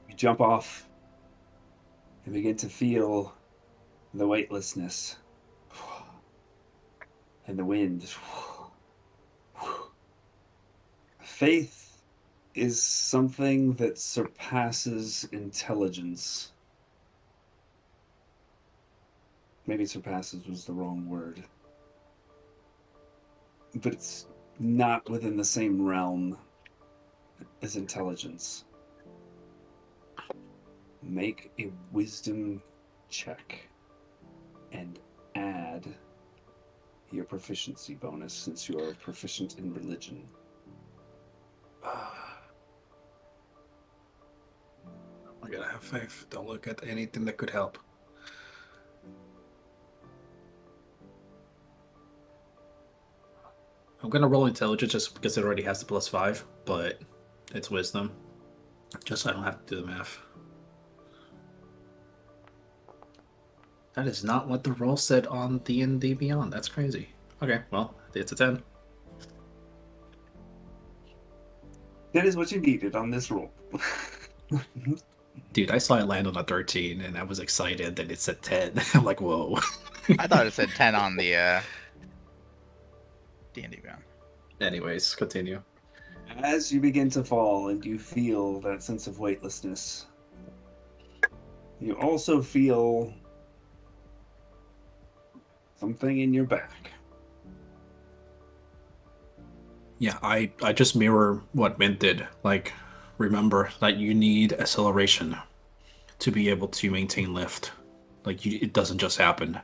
[SPEAKER 1] You jump off and begin to feel the weightlessness and the wind. Faith is something that surpasses intelligence. Maybe surpasses was the wrong word. But it's not within the same realm. is intelligence. Make a wisdom check and add your proficiency bonus since you are proficient in religion.
[SPEAKER 3] I gotta have faith. Don't look at anything that could help. I'm gonna roll intelligence just because it already has the +5, but it's wisdom. Just so I don't have to do the math. That is not what the roll said on D&D Beyond. That's crazy. Okay, well, it's a 10.
[SPEAKER 1] That is what you needed on this roll.
[SPEAKER 3] Dude, I saw it land on a 13, and I was excited that it said 10. I'm like, whoa.
[SPEAKER 5] I thought it said 10 on the D&D Beyond.
[SPEAKER 3] Anyways, continue.
[SPEAKER 1] As you begin to fall and you feel that sense of weightlessness, you also feel something in your back.
[SPEAKER 3] Yeah, I just mirror what Mint did. Like, remember that you need acceleration to be able to maintain lift. Like, it doesn't just happen.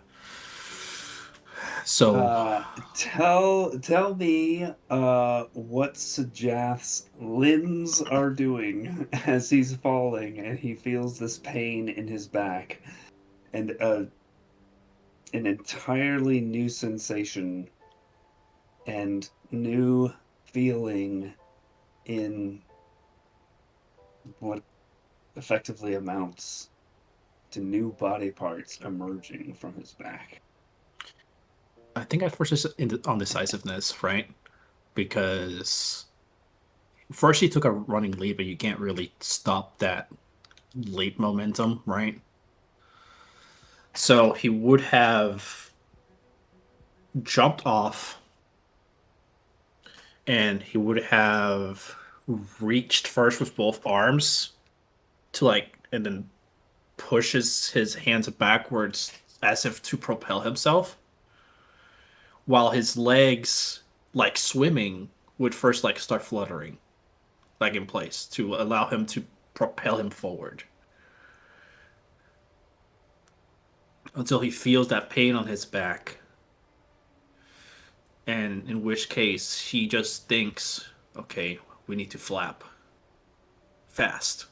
[SPEAKER 3] So,
[SPEAKER 1] tell me what Sajath's limbs are doing as he's falling and he feels this pain in his back and an entirely new sensation and new feeling in what effectively amounts to new body parts emerging from his back.
[SPEAKER 3] I think at first it's on decisiveness, right? Because first he took a running leap, but you can't really stop that leap momentum, right? So he would have jumped off, and he would have reached first with both arms to and then pushes his hands backwards as if to propel himself, while his legs, like swimming, would first start fluttering, in place to allow him to propel him forward. Until he feels that pain on his back. And in which case, he just thinks, okay, we need to flap. Fast.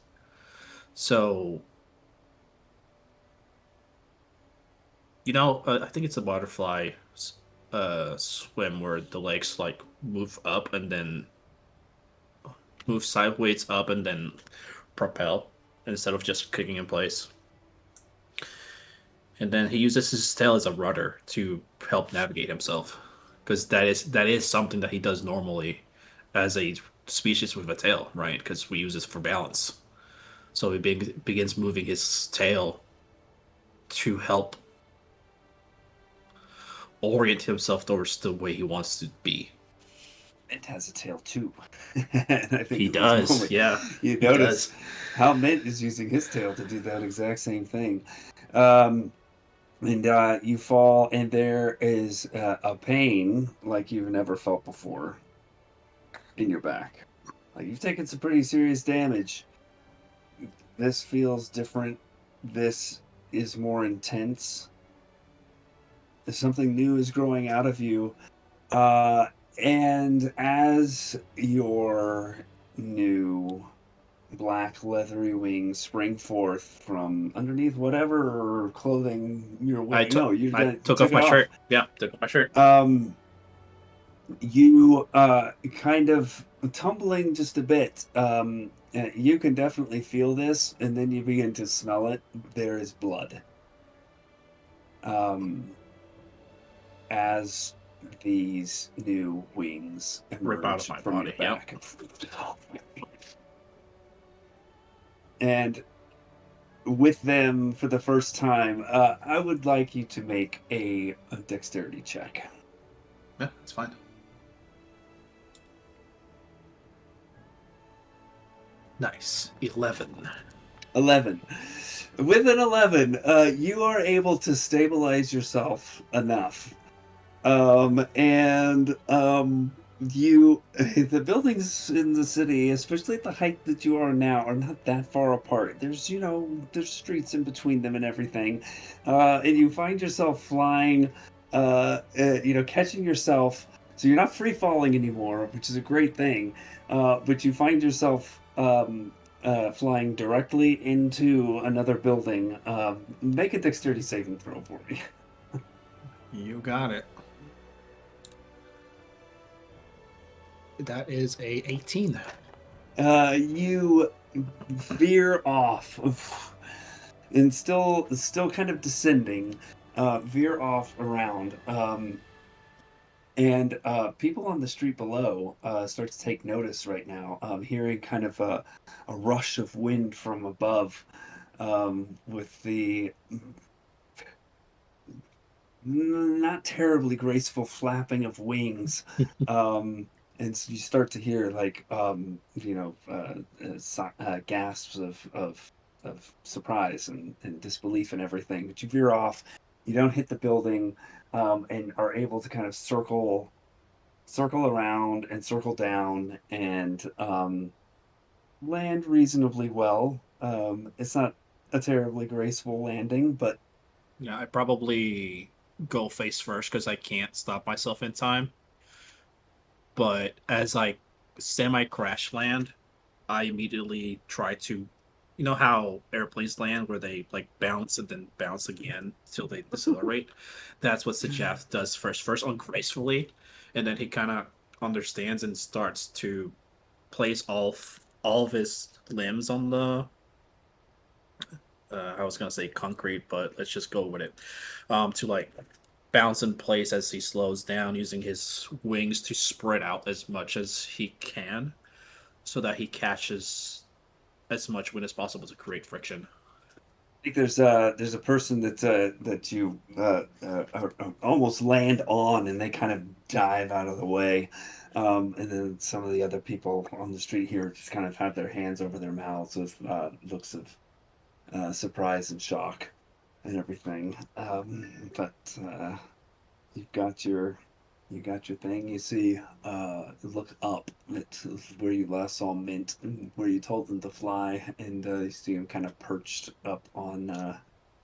[SPEAKER 3] So, I think it's a butterfly swim where the legs move up and then move sideways up and then propel instead of just kicking in place. And then he uses his tail as a rudder to help navigate himself, because that is something that he does normally as a species with a tail, right? Because we use it for balance. So he begins moving his tail to help orient himself towards the way he wants to be.
[SPEAKER 1] Mint has a tail too. And I think
[SPEAKER 3] he does, yeah.
[SPEAKER 1] You notice how Mint is using his tail to do that exact same thing. And you fall, and there is a pain like you've never felt before in your back. Like, you've taken some pretty serious damage. This feels different. This is more intense. Something new is growing out of you. And as your new black leathery wings spring forth from underneath whatever clothing you're wearing.
[SPEAKER 3] I took off my shirt. Yeah, took off my shirt.
[SPEAKER 1] You kind of tumbling just a bit. You can definitely feel this, and then you begin to smell it. There is blood. As these new wings
[SPEAKER 3] rip out of my body.
[SPEAKER 1] Back. And with them, for the first time, I would like you to make a dexterity check.
[SPEAKER 3] Yeah, that's fine. Nice. 11.
[SPEAKER 1] 11. With an 11, you are able to stabilize yourself enough. And the buildings in the city, especially at the height that you are now, are not that far apart. There's streets in between them and everything, and you find yourself flying, catching yourself. So you're not free falling anymore, which is a great thing. But you find yourself flying directly into another building. Make a dexterity saving throw for me.
[SPEAKER 3] You got it. That is a 18.
[SPEAKER 1] You veer off, and still kind of descending. Veer off around, and people on the street below start to take notice right now. Hearing kind of a rush of wind from above, with the not terribly graceful flapping of wings. And so you start to hear gasps of surprise and disbelief and everything. But you veer off, you don't hit the building, and are able to kind of circle around and circle down and land reasonably well. It's not a terribly graceful landing, but
[SPEAKER 3] Yeah, I probably go face first because I can't stop myself in time. But as I semi-crash land, I immediately try to, you know how airplanes land where they like bounce and then bounce again till they decelerate. That's what Sajaf does first ungracefully, and then he kind of understands and starts to place all of his limbs on the. I was gonna say concrete, but let's just go with it. To like bounce in place as he slows down, using his wings to spread out as much as he can, so that he catches as much wind as possible to create friction.
[SPEAKER 1] I think there's a person that you almost land on, and they kind of dive out of the way, and then some of the other people on the street here just kind of have their hands over their mouths with looks of surprise and shock and everything. But you've got your thing. You see, look up at where you last saw Mint, where you told them to fly, and you see him kind of perched up on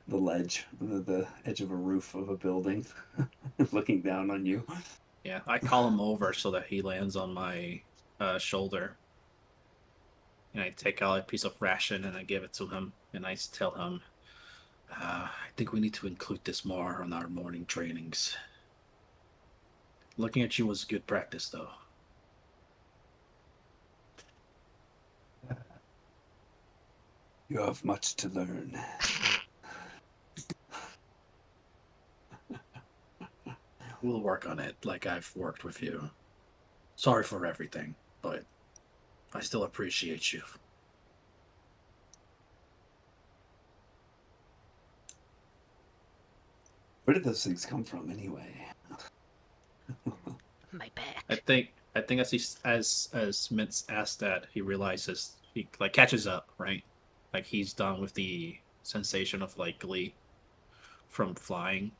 [SPEAKER 1] the ledge, the edge of a roof of a building, looking down on you.
[SPEAKER 3] Yeah, I call him over so that he lands on my shoulder. And I take out a piece of ration and I give it to him. And I tell him, I think we need to include this more on our morning trainings. Looking at you was good practice, though.
[SPEAKER 1] You have much to learn.
[SPEAKER 3] We'll work on it like I've worked with you. Sorry for everything, but I still appreciate you.
[SPEAKER 1] Where did those things come from, anyway?
[SPEAKER 2] My back.
[SPEAKER 3] I think as Mintz asked that, he realizes he like catches up, right? Like he's done with the sensation of like glee from flying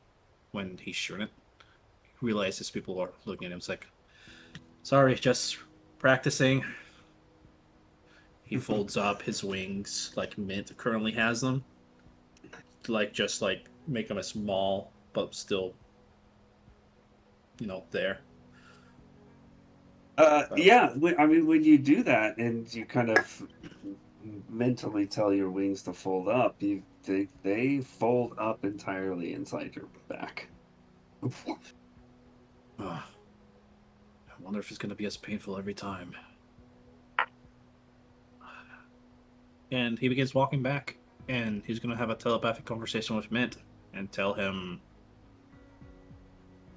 [SPEAKER 3] when he shouldn't. He realizes people are looking at him. It's like, sorry, just practicing. He folds up his wings like Mint currently has them, to like just like make them as small but still, there.
[SPEAKER 1] Yeah, I mean, when you do that and you kind of mentally tell your wings to fold up, they fold up entirely inside your back.
[SPEAKER 3] I wonder if it's going to be as painful every time. And he begins walking back, and he's going to have a telepathic conversation with Mint and tell him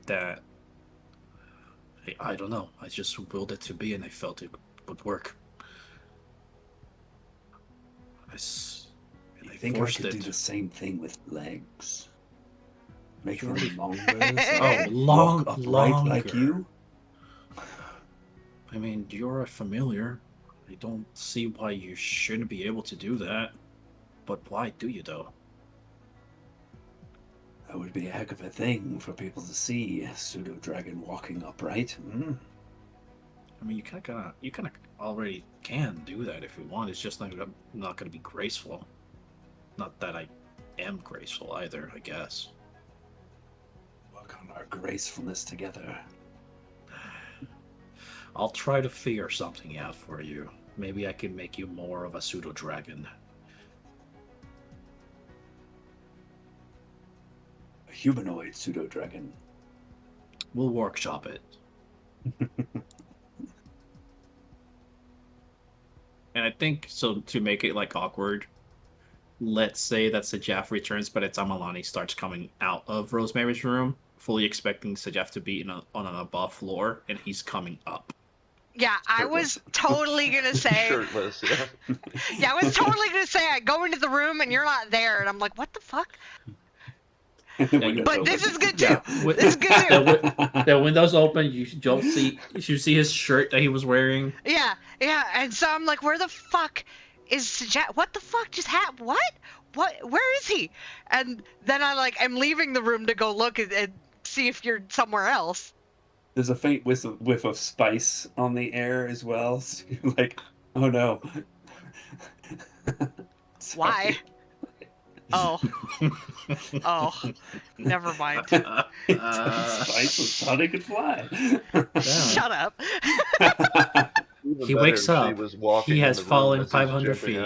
[SPEAKER 3] that, hey, I don't know, I just willed it to be and I felt it would work. I
[SPEAKER 1] think I could do the same thing with legs. Make them longer. Walk upright like you.
[SPEAKER 3] I mean, you're a familiar. I don't see why you shouldn't be able to do that. But why do you, though?
[SPEAKER 1] That would be a heck of a thing for people to see, a pseudo-dragon walking upright.
[SPEAKER 3] I mean, you kind of already can do that if you want. It's just not going to be graceful. Not that I am graceful either, I guess.
[SPEAKER 1] Work on our gracefulness together.
[SPEAKER 3] I'll try to figure something out for you. Maybe I can make you more of a pseudo-dragon.
[SPEAKER 1] A humanoid pseudo-dragon.
[SPEAKER 3] We'll workshop it. And I think, so to make it like awkward, let's say that Sajaf returns, but it's Amalani starts coming out of Rosemary's room, fully expecting Sajaf to be on an above floor, and he's coming up.
[SPEAKER 2] Yeah, I was totally gonna say.
[SPEAKER 4] Shirtless, yeah.
[SPEAKER 2] Yeah, I was totally gonna say I go into the room and you're not there, and I'm like, what the fuck? But this is good too.
[SPEAKER 3] Yeah,
[SPEAKER 2] This is good too.
[SPEAKER 3] The windows open. You don't see. You see his shirt that he was wearing.
[SPEAKER 2] Yeah, and so I'm like, where the fuck is Jack? What the fuck just happened? What? Where is he? And then I'm leaving the room to go look and see if you're somewhere else.
[SPEAKER 1] There's a faint whiff of spice on the air as well. So you're like, oh no.
[SPEAKER 2] Why? Oh, never mind.
[SPEAKER 1] Spice thought he could fly.
[SPEAKER 2] Shut up.
[SPEAKER 3] He wakes up. He has fallen 500 feet.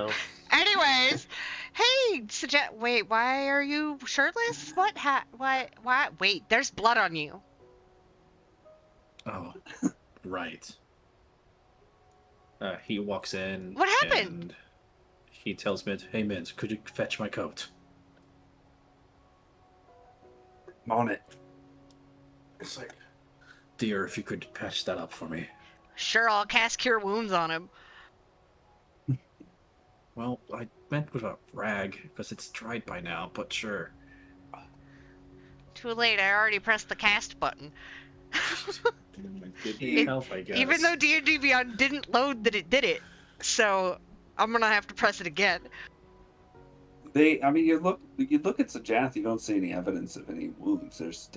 [SPEAKER 2] Anyways, hey, wait, why are you shirtless? What? Why? Wait, there's blood on you.
[SPEAKER 3] Oh, right. He walks in.
[SPEAKER 2] What happened?
[SPEAKER 3] And he tells Mint, "Hey, Mint, could you fetch my coat?"
[SPEAKER 1] I'm on it.
[SPEAKER 3] It's like, dear, if you could patch that up for me.
[SPEAKER 2] Sure, I'll cast Cure Wounds on him.
[SPEAKER 3] Well, I meant with a rag, because it's dried by now, but sure.
[SPEAKER 2] Too late, I already pressed the cast button.
[SPEAKER 3] Health, I guess.
[SPEAKER 2] Even though D&D Beyond didn't load that it did it, so I'm gonna have to press it again.
[SPEAKER 1] You look at Sajath, you don't see any evidence of any wounds. There's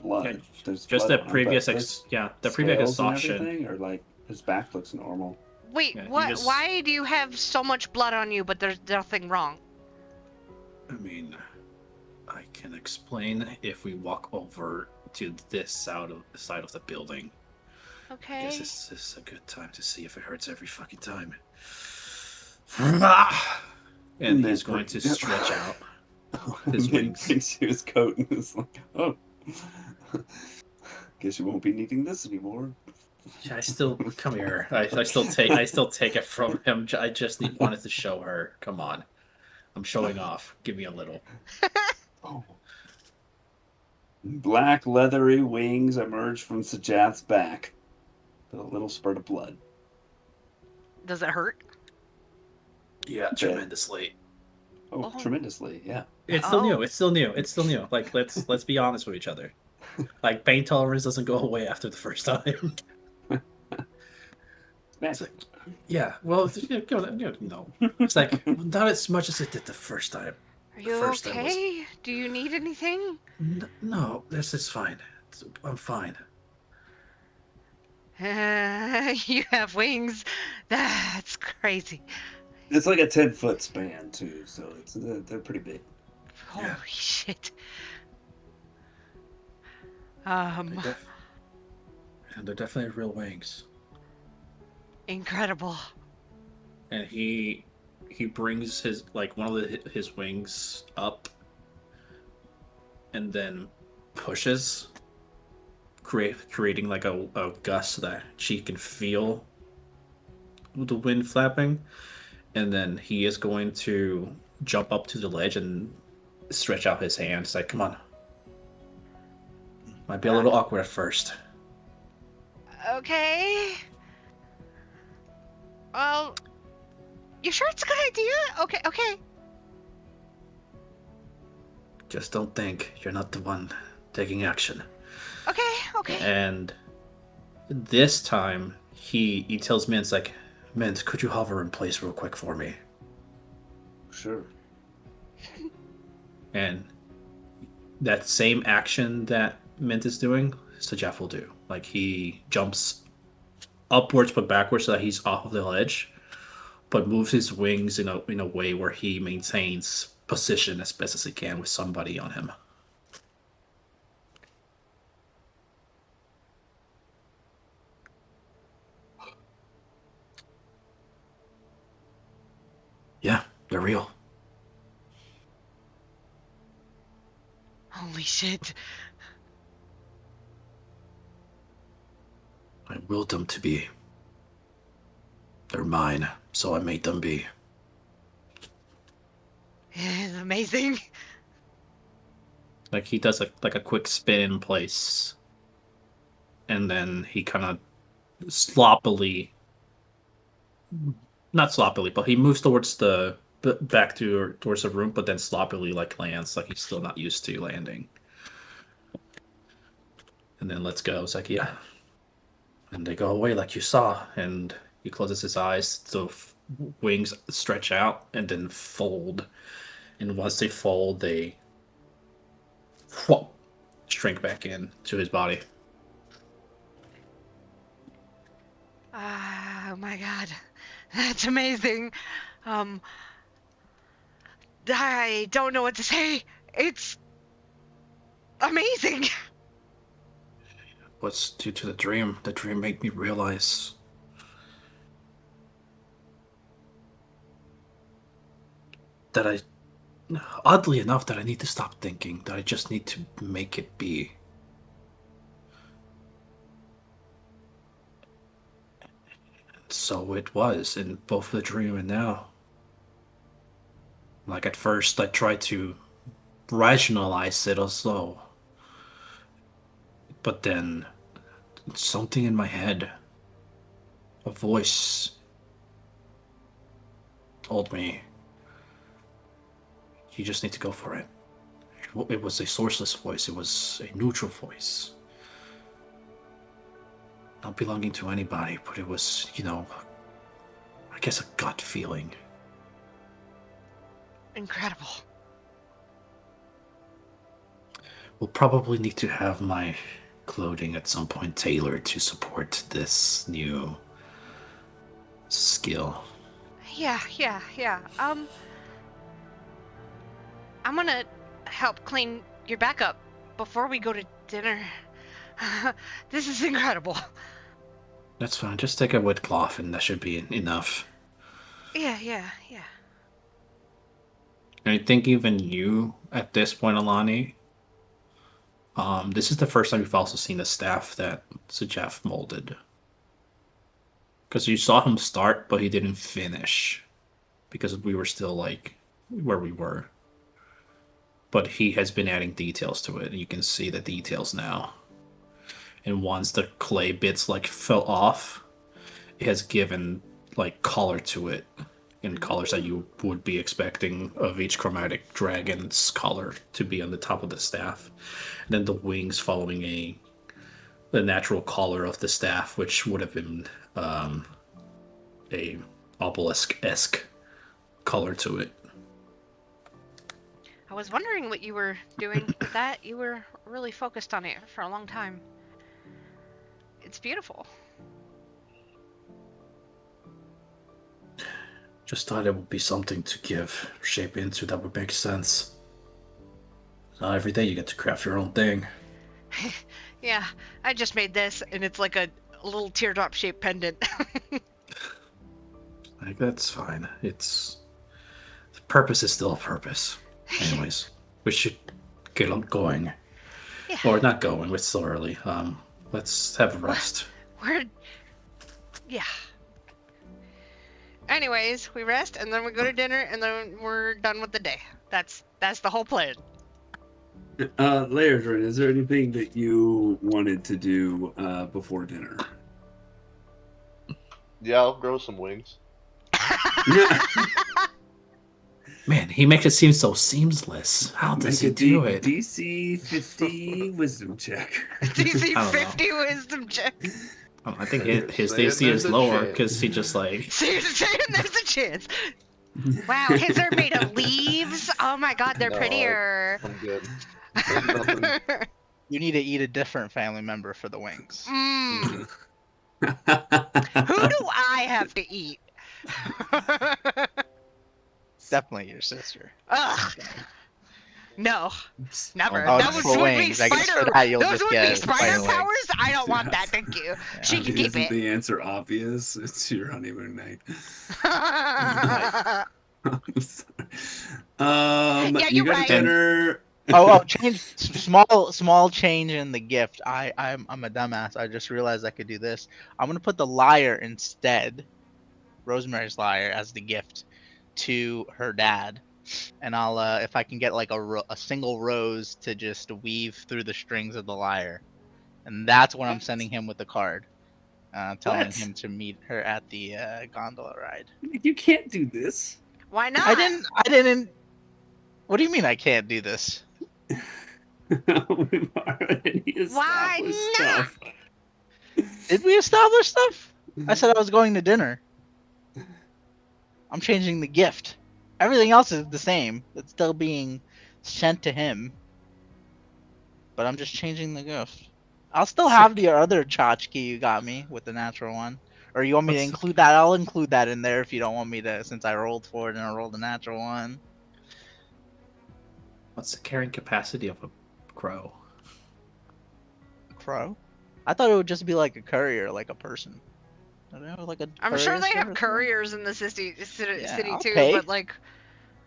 [SPEAKER 1] blood.
[SPEAKER 3] Yeah,
[SPEAKER 1] There's
[SPEAKER 3] just
[SPEAKER 1] blood
[SPEAKER 3] the
[SPEAKER 1] on
[SPEAKER 3] previous
[SPEAKER 1] him,
[SPEAKER 3] the previous
[SPEAKER 1] scales and
[SPEAKER 3] exhaustion.
[SPEAKER 1] everything, or like his back looks normal.
[SPEAKER 2] Wait,
[SPEAKER 3] Yeah,
[SPEAKER 2] what? Why do you have so much blood on you, but there's nothing wrong?
[SPEAKER 3] I mean, I can explain if we walk over to this side of the building.
[SPEAKER 2] Okay.
[SPEAKER 3] I guess this is a good time to see if it hurts every fucking time. And he's going to stretch out his wings.
[SPEAKER 1] Takes you his coat and is like, oh, guess you won't be needing this anymore.
[SPEAKER 3] I still come here. I still take it from him. I just wanted to show her. Come on, I'm showing off. Give me a little.
[SPEAKER 1] Oh. Black leathery wings emerge from Sajath's back with a little spurt of blood.
[SPEAKER 2] Does it hurt?
[SPEAKER 3] Yeah, tremendously.
[SPEAKER 1] Oh, tremendously, yeah.
[SPEAKER 3] It's still new. It's still new. Like let's be honest with each other. Like pain tolerance doesn't go away after the first time. It's like, yeah, well, no. It's like not as much as it did the first time.
[SPEAKER 2] Are you okay? Do you need anything?
[SPEAKER 3] No, this is fine. I'm fine.
[SPEAKER 2] You have wings. That's crazy.
[SPEAKER 1] It's like a 10-foot span too, so they're pretty big.
[SPEAKER 2] Holy shit.
[SPEAKER 3] And they're definitely real wings.
[SPEAKER 2] Incredible.
[SPEAKER 3] And he brings his one of his wings up, and then pushes, creating like a gust that she can feel the wind flapping. And then he is going to jump up to the ledge and stretch out his hands. Like, come on. Might be a little awkward at first.
[SPEAKER 2] Okay. Well, you sure it's a good idea? Okay.
[SPEAKER 3] Just don't think you're not the one taking action.
[SPEAKER 2] Okay.
[SPEAKER 3] And this time, he tells Mint, like, Mint, could you hover in place real quick for me?
[SPEAKER 1] Sure.
[SPEAKER 3] And that same action that Mint is doing, Sajaf will do. Like, he jumps upwards but backwards so that he's off of the ledge, but moves his wings in a way where he maintains position as best as he can with somebody on him. Yeah, they're real.
[SPEAKER 2] Holy shit.
[SPEAKER 3] I willed them to be. They're mine, so I made them be.
[SPEAKER 2] It's amazing.
[SPEAKER 3] Like he does like a quick spin in place, and then he kind of sloppily, not sloppily, but he moves towards the back towards the room, but then sloppily like lands like he's still not used to landing, and then lets go. It's like yeah, and they go away like you saw, and he closes his eyes, so wings stretch out and then fold, and once they fold, they shrink back in to his body.
[SPEAKER 2] Oh my god. That's amazing. I don't know what to say. It's amazing.
[SPEAKER 3] What's due to the dream? The dream made me realize that oddly enough, that I need to stop thinking, that I just need to make it be. So it was in both the dream and now. Like at first, I tried to rationalize it as though, but then something in my head, a voice, told me, you just need to go for it. It was a sourceless voice. It was a neutral voice. Not belonging to anybody, but it was, I guess a gut feeling.
[SPEAKER 2] Incredible.
[SPEAKER 3] We'll probably need to have my clothing at some point tailored to support this new skill.
[SPEAKER 2] Yeah. I'm gonna help clean your back up before we go to dinner. This is incredible.
[SPEAKER 3] That's fine. Just take a wet cloth and that should be enough.
[SPEAKER 2] Yeah.
[SPEAKER 3] I think even you, at this point, Alani, this is the first time you've also seen the staff that Sajaf molded. Because you saw him start, but he didn't finish. Because we were still, where we were. But he has been adding details to it, and you can see the details now. And once the clay bits, fell off, it has given, color to it. In colors that you would be expecting of each chromatic dragon's color to be on the top of the staff. And then the wings following the natural color of the staff, which would have been a obelisk-esque color to it.
[SPEAKER 2] I was wondering what you were doing with that. You were really focused on it for a long time. It's beautiful.
[SPEAKER 3] Just thought it would be something to give shape into that would make sense. Not every day you get to craft your own thing.
[SPEAKER 2] Yeah, I just made this, and it's like a little teardrop-shaped pendant.
[SPEAKER 3] That's fine. The purpose is still a purpose. Anyways, we should get on going.
[SPEAKER 2] Yeah.
[SPEAKER 3] Or not going, it's still early. Let's have a rest.
[SPEAKER 2] Yeah. Anyways, we rest, and then we go to dinner, and then we're done with the day. That's the whole plan.
[SPEAKER 1] Layers, is there anything that you wanted to do before dinner?
[SPEAKER 4] Yeah, I'll grow some wings.
[SPEAKER 3] Man, he makes it seem so seamless. How does he do it?
[SPEAKER 1] DC 50 wisdom check.
[SPEAKER 2] DC 50 wisdom check.
[SPEAKER 3] I think his DC is lower because he just
[SPEAKER 2] Saying there's a chance. Wow, his are made of leaves. Oh my god, they're prettier.
[SPEAKER 4] I'm good.
[SPEAKER 5] You need to eat a different family member for the wings.
[SPEAKER 2] Who do I have to eat?
[SPEAKER 5] Definitely your sister.
[SPEAKER 2] Ugh. No, never.
[SPEAKER 3] Oh,
[SPEAKER 2] Those
[SPEAKER 5] for
[SPEAKER 2] would be
[SPEAKER 5] wings. I guess for
[SPEAKER 2] spider.
[SPEAKER 5] that you'll
[SPEAKER 2] Those
[SPEAKER 5] just
[SPEAKER 2] would be
[SPEAKER 5] get
[SPEAKER 2] spider
[SPEAKER 5] spider legs.
[SPEAKER 2] powers. I don't want that. Thank you. She can keep
[SPEAKER 1] Isn't
[SPEAKER 2] it.
[SPEAKER 1] the answer obvious? It's your honeymoon night.
[SPEAKER 2] Yeah,
[SPEAKER 1] I'm sorry.
[SPEAKER 2] you're
[SPEAKER 1] You go to
[SPEAKER 2] right.
[SPEAKER 1] dinner.
[SPEAKER 5] Oh, change small change in the gift. I'm a dumbass. I just realized I could do this. I'm gonna put the lyre instead, Rosemary's lyre, as the gift to her dad, and I'll if I can get like a single rose to just weave through the strings of the lyre, and that's when I'm sending him with the card, telling
[SPEAKER 1] What?
[SPEAKER 5] him to meet her at the gondola ride.
[SPEAKER 1] You can't do this.
[SPEAKER 2] Why not?
[SPEAKER 5] I didn't. What do you mean I can't do this?
[SPEAKER 1] We've already
[SPEAKER 2] Why
[SPEAKER 1] established
[SPEAKER 2] not?
[SPEAKER 1] stuff.
[SPEAKER 5] Did we establish stuff? I said I was going to dinner. I'm changing the gift. Everything else is the same. It's still being sent to him. But I'm just changing the gift. I'll still have the other tchotchke you got me with the natural one. Or you want me to
[SPEAKER 3] What's-
[SPEAKER 5] include that? I'll include that in there if you don't want me to, since I rolled for it and I rolled a natural one.
[SPEAKER 3] What's the carrying capacity of a crow?
[SPEAKER 5] Crow? I thought it would just be like a courier, like a person. I don't know, like a
[SPEAKER 2] I'm sure
[SPEAKER 5] courier
[SPEAKER 2] they have
[SPEAKER 5] service?
[SPEAKER 2] couriers in the city
[SPEAKER 5] I'll
[SPEAKER 2] too,
[SPEAKER 5] pay.
[SPEAKER 2] but like,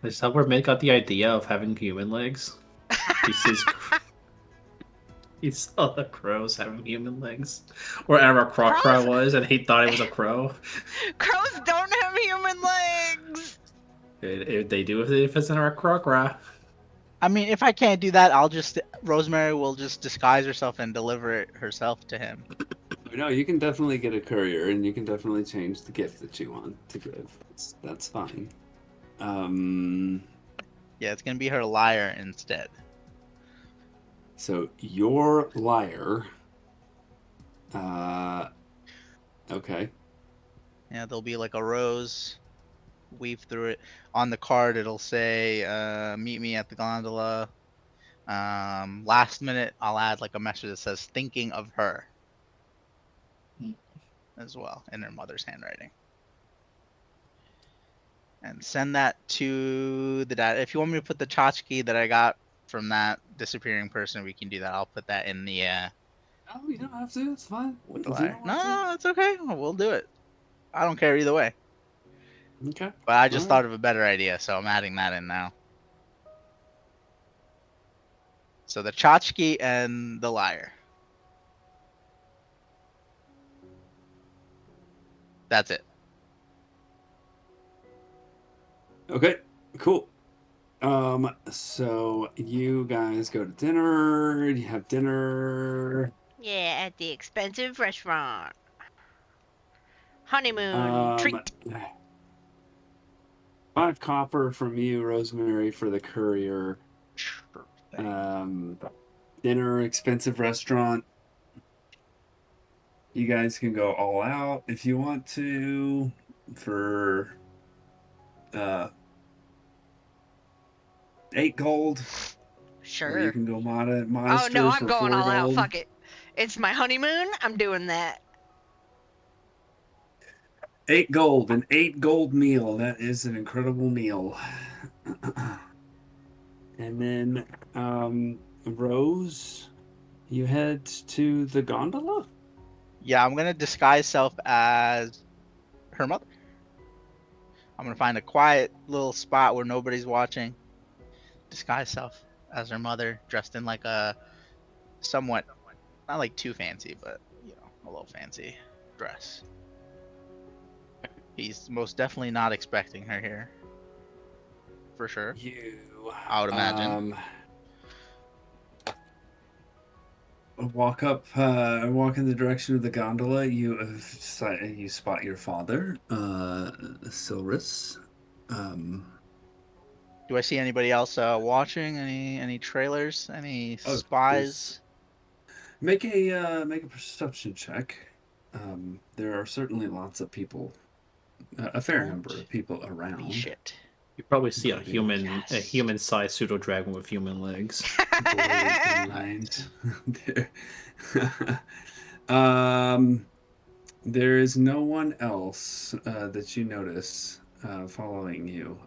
[SPEAKER 3] Is that where Mick got the idea of having human legs? He sees. He saw the crows having human legs. Wherever a crow
[SPEAKER 2] Crows-
[SPEAKER 3] was, and he thought it was a crow.
[SPEAKER 2] crows don't have human legs.
[SPEAKER 3] They do if it's in a crow.
[SPEAKER 5] I mean, if I can't do that, Rosemary will just disguise herself and deliver it herself to him.
[SPEAKER 1] No, you can definitely get a courier, and you can definitely change the gift that you want to give. That's fine.
[SPEAKER 5] Yeah, it's gonna be her lyre instead.
[SPEAKER 1] So your lyre. Okay.
[SPEAKER 5] Yeah, there'll be like a rose, weave through it. On the card, it'll say, "Meet me at the gondola." Last minute, I'll add like a message that says "Thinking of her," as well in her mother's handwriting. And send that to the dad. If you want me to put the tchotchke that I got from that disappearing person, we can do that. I'll put that in the
[SPEAKER 1] Oh, you don't have to. It's fine.
[SPEAKER 5] with
[SPEAKER 1] You
[SPEAKER 5] the
[SPEAKER 1] don't
[SPEAKER 5] lyre.
[SPEAKER 1] want
[SPEAKER 5] No, it's okay. We'll do it. I don't care either way.
[SPEAKER 1] to. Okay.
[SPEAKER 5] But I just
[SPEAKER 1] Alright.
[SPEAKER 5] thought of a better idea, so I'm adding that in now. So the tchotchke and the lyre. That's it.
[SPEAKER 1] Okay. Cool. So you guys go to dinner. You have dinner.
[SPEAKER 2] Yeah, at the expensive restaurant. Honeymoon treat.
[SPEAKER 1] 5 copper from you, Rosemary, for the courier.
[SPEAKER 5] Sure thing.
[SPEAKER 1] Dinner, expensive restaurant. You guys can go all out if you want to for 8 gold. Or you
[SPEAKER 2] Sure.
[SPEAKER 1] can go modest.
[SPEAKER 2] Oh no, I'm
[SPEAKER 1] for
[SPEAKER 2] going
[SPEAKER 1] 4
[SPEAKER 2] all out.
[SPEAKER 1] gold.
[SPEAKER 2] Fuck it. It's my honeymoon. I'm doing that.
[SPEAKER 1] 8 gold, an 8 gold meal. That is an incredible meal. And then, Rose, you head to the gondola?
[SPEAKER 5] Yeah, I'm gonna disguise self as her mother. I'm gonna find a quiet little spot where nobody's watching. Disguise self as her mother, dressed in like a somewhat, not like too fancy, but you know, a little fancy dress. He's most definitely not expecting her here. For sure. I would imagine.
[SPEAKER 1] Walk in the direction of the gondola. You spot your father, Silris.
[SPEAKER 5] Do I see anybody else watching? Any trailers? Any
[SPEAKER 1] Oh,
[SPEAKER 5] spies?
[SPEAKER 1] Make a perception check. There are certainly lots of people, a fair number of people around.
[SPEAKER 5] Shit.
[SPEAKER 3] You probably see a human-sized pseudo dragon with human legs.
[SPEAKER 1] There is no one else that you notice following you.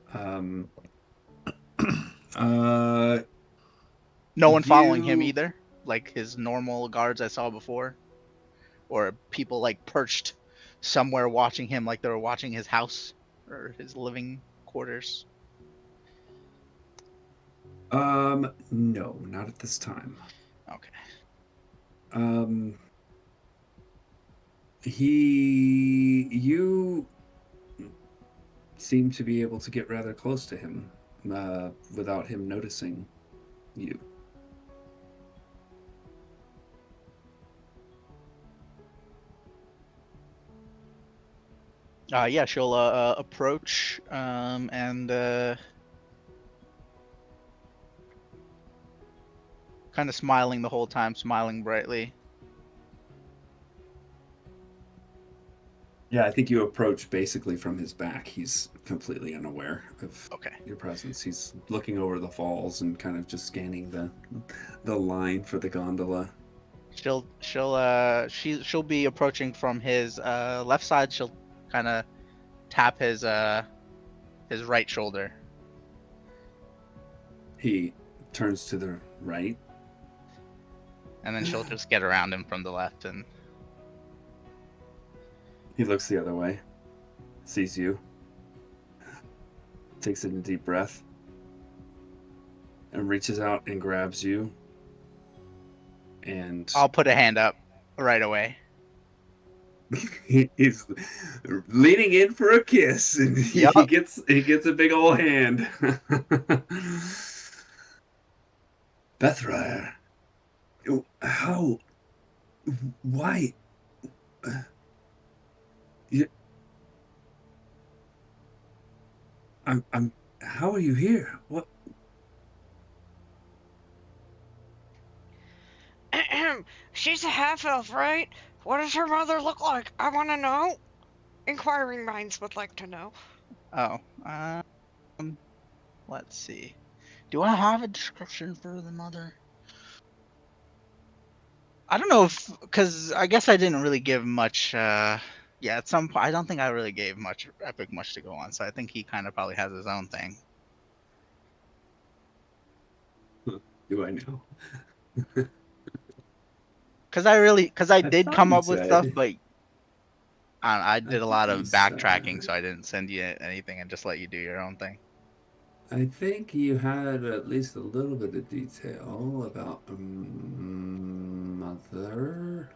[SPEAKER 5] No one following him
[SPEAKER 1] You
[SPEAKER 5] either, like his normal guards I saw before, or people like perched somewhere watching him, like they were watching his house or his living quarters.
[SPEAKER 1] no, not at this time.
[SPEAKER 5] Okay.
[SPEAKER 1] Um, you seem to be able to get rather close to him without him noticing you.
[SPEAKER 5] Yeah, she'll approach and kind of smiling the whole time, smiling brightly.
[SPEAKER 1] Yeah, I think you approach basically from his back. He's completely unaware of
[SPEAKER 5] Okay.
[SPEAKER 1] your presence. He's looking over the falls and kind of just scanning the line for the gondola.
[SPEAKER 5] She'll be approaching from his left side. She'll kind of tap his right shoulder.
[SPEAKER 1] He turns to the right.
[SPEAKER 5] And then she'll just get around him from the left and
[SPEAKER 1] He looks the other way, sees you, takes in a deep breath, and reaches out and grabs you. And
[SPEAKER 5] I'll put a hand up right away.
[SPEAKER 1] he's leaning in for a kiss, and
[SPEAKER 5] Yep.
[SPEAKER 1] he gets a big old hand. Bethrair, how? Why? I'm. How are you here? What?
[SPEAKER 2] She's a half-elf, right? What does her mother look like? I want to know. Inquiring minds would like to know.
[SPEAKER 5] Oh, let's see. Do I have a description for the mother? I don't know if, because I guess I didn't really give much. Yeah, at some point, I don't think I really gave Epic much to go on. So I think he kind of probably has his own thing.
[SPEAKER 1] Do I know?
[SPEAKER 5] Because I did
[SPEAKER 1] thought
[SPEAKER 5] come
[SPEAKER 1] you
[SPEAKER 5] up with stuff,
[SPEAKER 1] said.
[SPEAKER 5] but I did a lot
[SPEAKER 1] thought
[SPEAKER 5] of
[SPEAKER 1] you
[SPEAKER 5] backtracking,
[SPEAKER 1] said.
[SPEAKER 5] so I didn't send you anything and just let you do your own thing.
[SPEAKER 1] I think you had at least a little bit of detail about mother.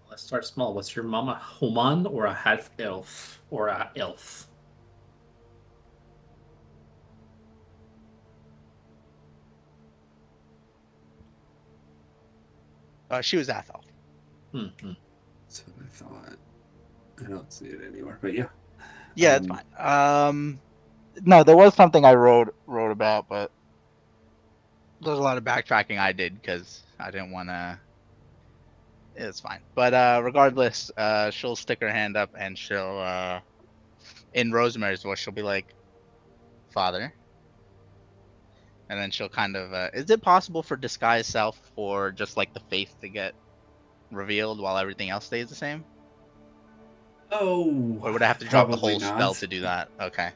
[SPEAKER 3] Let's start small. Was your mom a human or a half elf or a elf?
[SPEAKER 5] She was half elf.
[SPEAKER 3] Mm-hmm.
[SPEAKER 1] That's what I thought. I don't see it anywhere, but yeah.
[SPEAKER 5] Yeah, it's fine. No, there was something I wrote about, but there's a lot of backtracking I did because I didn't want to. It's fine. But regardless, she'll stick her hand up and she'll, in Rosemary's voice, she'll be like, "Father." And then she'll kind of, is it possible for disguise self for just like the face to get revealed while everything else stays the same?
[SPEAKER 1] Oh,
[SPEAKER 5] Or would I have to drop the
[SPEAKER 1] probably
[SPEAKER 5] whole spell
[SPEAKER 1] not.
[SPEAKER 5] to do that? Okay.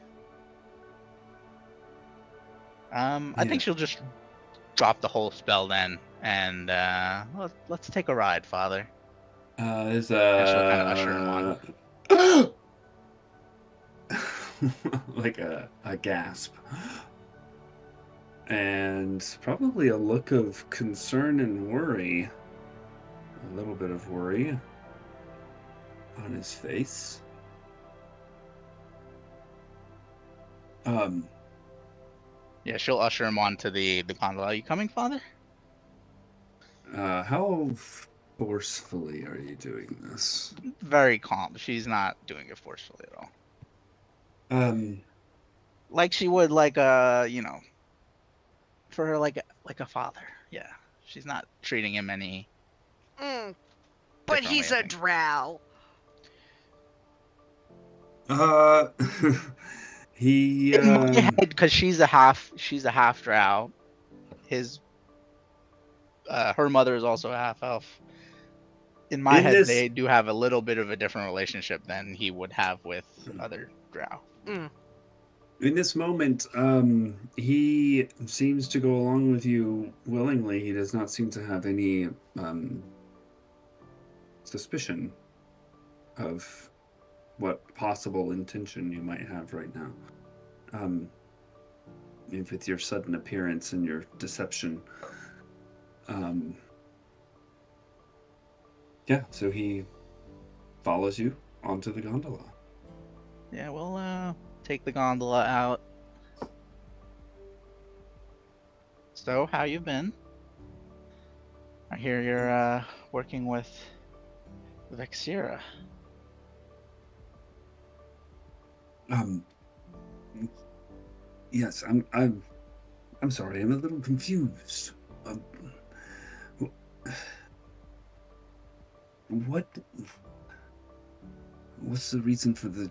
[SPEAKER 5] I think she'll just drop the whole spell then, and let's take a ride, Father.
[SPEAKER 1] There's
[SPEAKER 5] And she'll kind of usher him on.
[SPEAKER 1] like a gasp. And probably a look of concern and worry. A little bit of worry on his face.
[SPEAKER 5] Yeah, she'll usher him on to the gondola. Are you coming, Father?
[SPEAKER 1] How forcefully are you doing this?
[SPEAKER 5] Very calm. She's not doing it forcefully at all. Like she would, like for her, like a father. Yeah, she's not treating him any.
[SPEAKER 2] But he's a drow.
[SPEAKER 1] He
[SPEAKER 5] in my head, because she's a half drow. her mother is also half elf. In my
[SPEAKER 1] In
[SPEAKER 5] head,
[SPEAKER 1] this-
[SPEAKER 5] they do have a little bit of a different relationship than he would have with other drow.
[SPEAKER 1] In this moment, he seems to go along with you willingly. He does not seem to have any suspicion of what possible intention you might have right now. With your sudden appearance and your deception. Yeah, so he follows you onto the gondola.
[SPEAKER 5] Yeah, we'll take the gondola out. So, how you been? I hear you're working with Vexira.
[SPEAKER 1] Yes, I'm sorry, I'm a little confused. What's the reason for the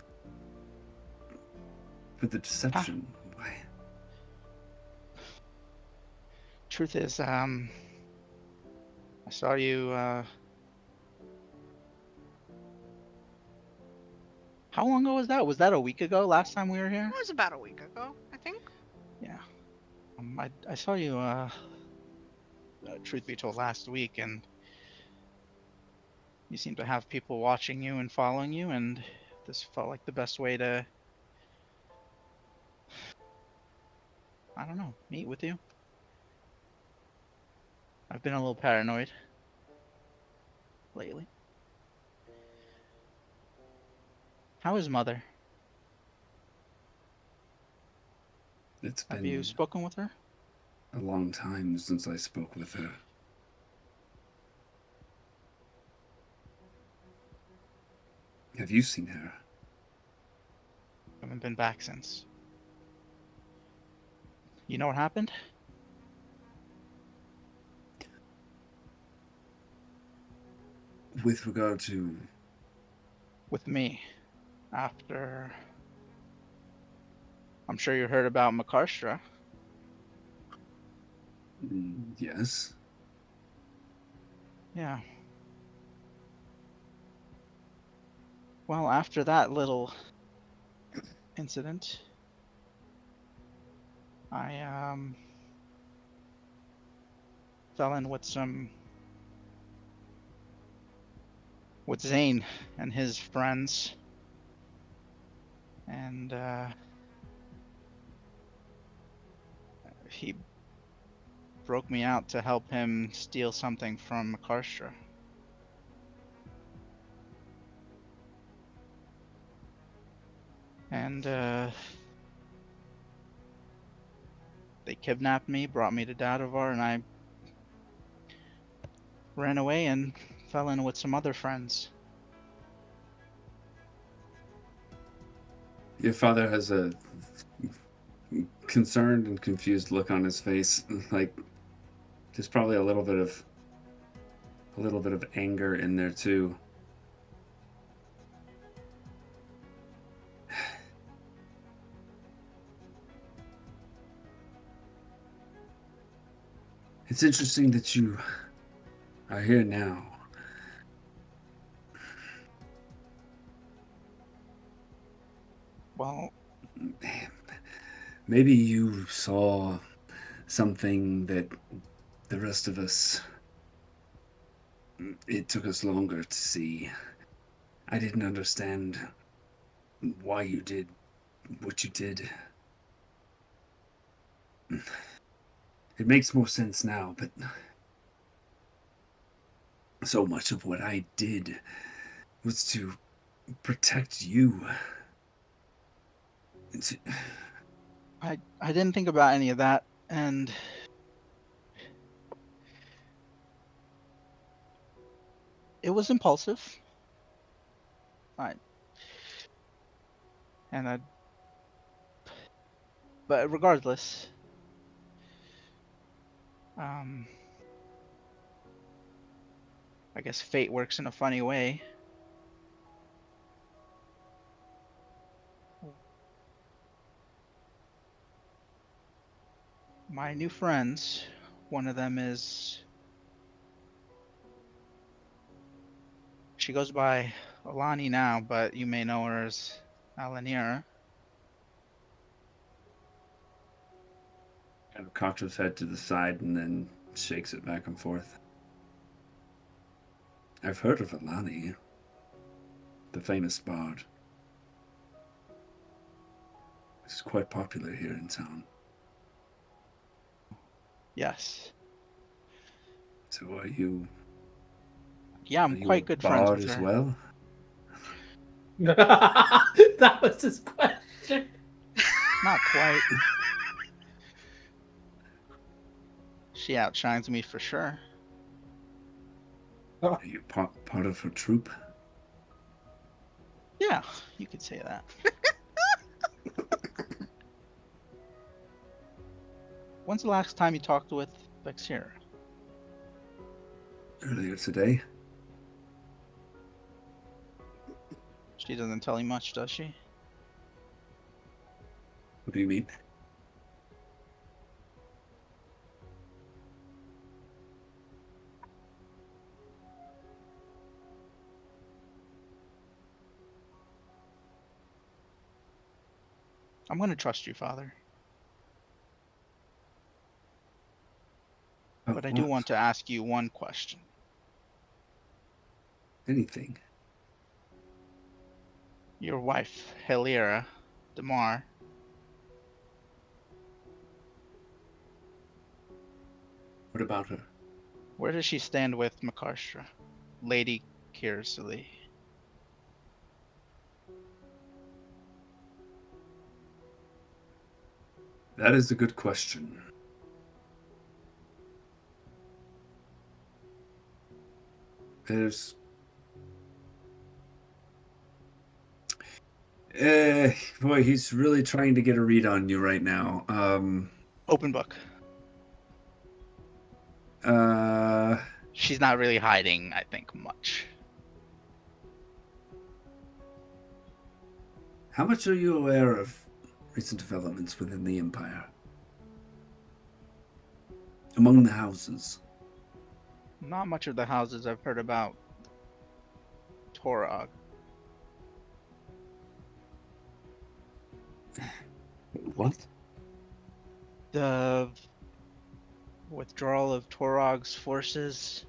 [SPEAKER 1] deception? Why?
[SPEAKER 5] Truth is, I saw you, how long ago was that? Was that a week ago, last time we were here?
[SPEAKER 2] It was about a week ago, I think.
[SPEAKER 5] Yeah. I saw you, truth be told, last week, and you seem to have people watching you and following you, and this felt like the best way to, I don't know, meet with you. I've been a little paranoid lately. How is Mother?
[SPEAKER 1] It's
[SPEAKER 5] Have
[SPEAKER 1] been
[SPEAKER 5] you spoken with her?
[SPEAKER 1] a long time since I spoke with her. Have you seen her?
[SPEAKER 5] Haven't been back since. You know what happened?
[SPEAKER 1] With regard to...
[SPEAKER 5] With me. After... I'm sure you heard about Makarstra.
[SPEAKER 1] Yes.
[SPEAKER 5] Yeah. Well, after that little incident, I fell in with Zane and his friends, and he broke me out to help him steal something from Makarstra. And they kidnapped me, brought me to Dadovar, and I ran away and fell in with some other friends.
[SPEAKER 1] Your father has a concerned and confused look on his face. Like, there's probably a little bit of anger in there too. It's interesting that you are here now.
[SPEAKER 5] Well,
[SPEAKER 1] maybe you saw something that the rest of us, it took us longer to see. I didn't understand why you did what you did. It makes more sense now, but so much of what I did was to protect you.
[SPEAKER 5] I didn't think about any of that, and it was impulsive. But regardless, I guess fate works in a funny way. My new friends one of them is... She goes by Alani now, but you may know her as Alanira.
[SPEAKER 1] Kind of cocks his head to the side and then shakes it back and forth. I've heard of Alani, the famous bard. He's quite popular here in town.
[SPEAKER 5] Yes.
[SPEAKER 1] So are you?
[SPEAKER 5] Yeah,
[SPEAKER 1] Are
[SPEAKER 5] I'm
[SPEAKER 1] you
[SPEAKER 5] quite
[SPEAKER 1] a
[SPEAKER 5] good friends
[SPEAKER 1] bard
[SPEAKER 5] with
[SPEAKER 1] as
[SPEAKER 5] her.
[SPEAKER 1] well?
[SPEAKER 3] That was his question.
[SPEAKER 5] Not quite. She outshines me for sure.
[SPEAKER 1] Are you part of her troop?
[SPEAKER 5] Yeah, you could say that. When's the last time you talked with Vexira?
[SPEAKER 1] Earlier today?
[SPEAKER 5] She doesn't tell you much, does she?
[SPEAKER 1] What do you mean?
[SPEAKER 5] I'm going to trust you, Father. But I do want to ask you one question.
[SPEAKER 1] Anything.
[SPEAKER 5] Your wife, Helira Damar,
[SPEAKER 1] What about her?
[SPEAKER 5] where does she stand with Makarstra, Lady Kirsley?
[SPEAKER 1] That is a good question. There's... boy, he's really trying to get a read on you right now.
[SPEAKER 5] Open book. She's not really hiding, I think, much.
[SPEAKER 1] How much are you aware of recent developments within the Empire? Among the houses?
[SPEAKER 5] Not much of the houses I've heard about Torog.
[SPEAKER 1] What?
[SPEAKER 5] The withdrawal of Torog's forces.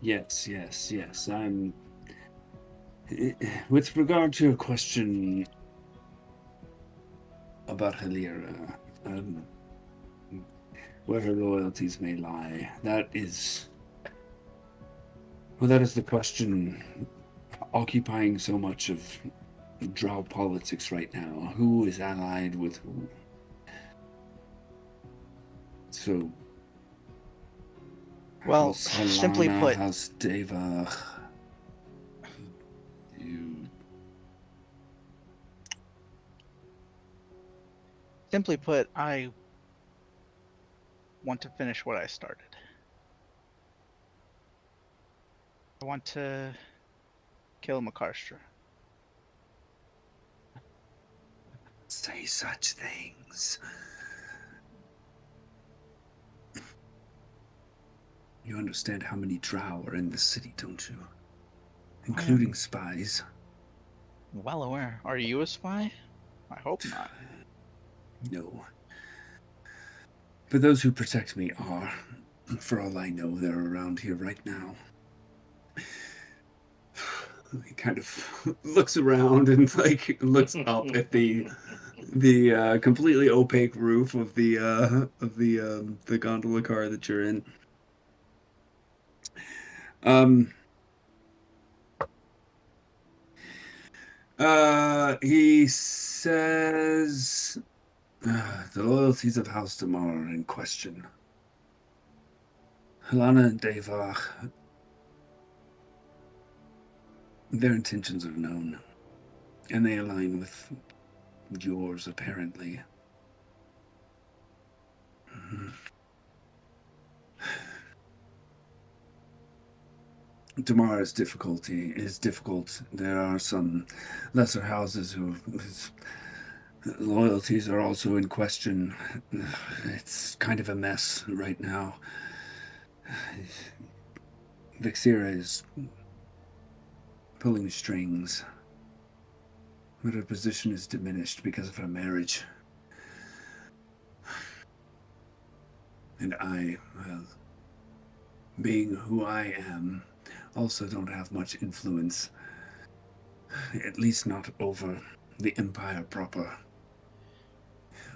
[SPEAKER 1] Yes. I'm... With regard to your question about Helira, where her loyalties may lie, that is the question occupying so much of Drow politics right now. Who is allied with who? So,
[SPEAKER 5] Well,
[SPEAKER 1] House
[SPEAKER 5] simply
[SPEAKER 1] Halana,
[SPEAKER 5] put,
[SPEAKER 1] House Deva.
[SPEAKER 5] Simply put, I want to finish what I started. I want to kill Makarstra.
[SPEAKER 1] Say such things. You understand how many Drow are in the city, don't you? Including spies.
[SPEAKER 5] Well aware. Are you a spy? I hope not.
[SPEAKER 1] No. But those who protect me are. For all I know, they're around here right now. He kind of looks around and looks up at the completely opaque roof of the gondola car that you're in. He says the loyalties of House Damar are in question. Helena and Devach, their intentions are known, and they align with yours, apparently. Damar is difficult. There are some lesser houses Loyalties are also in question. It's kind of a mess right now. Vixira is pulling the strings, but her position is diminished because of her marriage. And I, well, being who I am, also don't have much influence. At least not over the Empire proper.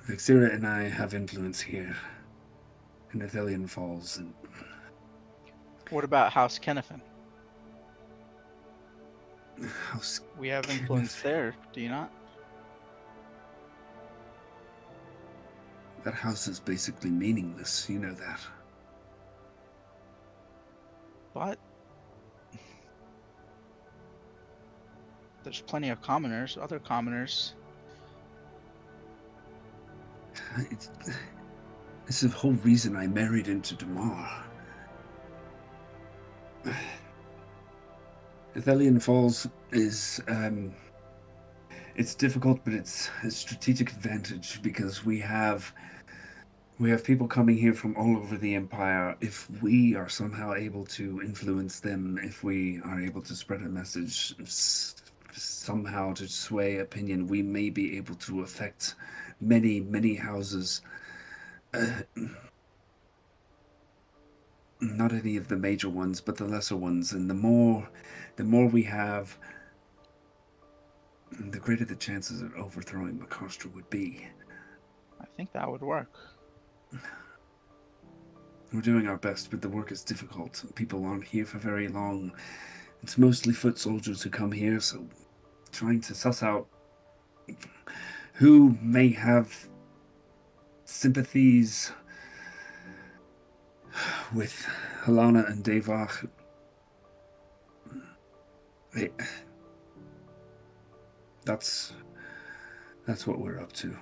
[SPEAKER 1] Vixira and I have influence here in Athelian Falls, and
[SPEAKER 6] What about House Kennefin?
[SPEAKER 1] House
[SPEAKER 6] We have influence
[SPEAKER 1] Kenneth.
[SPEAKER 6] there, do you not?
[SPEAKER 1] That house is basically meaningless, you know that.
[SPEAKER 6] But there's plenty of commoners, other commoners.
[SPEAKER 1] It's the whole reason I married into Damar. Athelian Falls is, it's difficult, but it's a strategic advantage because we have people coming here from all over the Empire. If we are somehow able to influence them, if we are able to spread a message, somehow to sway opinion, we may be able to affect many, many houses. Not any of the major ones, but the lesser ones. And the more we have, the greater the chances of overthrowing Makostra would be.
[SPEAKER 6] I think that would work.
[SPEAKER 1] We're doing our best, but the work is difficult. People aren't here for very long. It's mostly foot soldiers who come here, so trying to suss out who may have sympathies with Halana and Devach. That's what we're up to.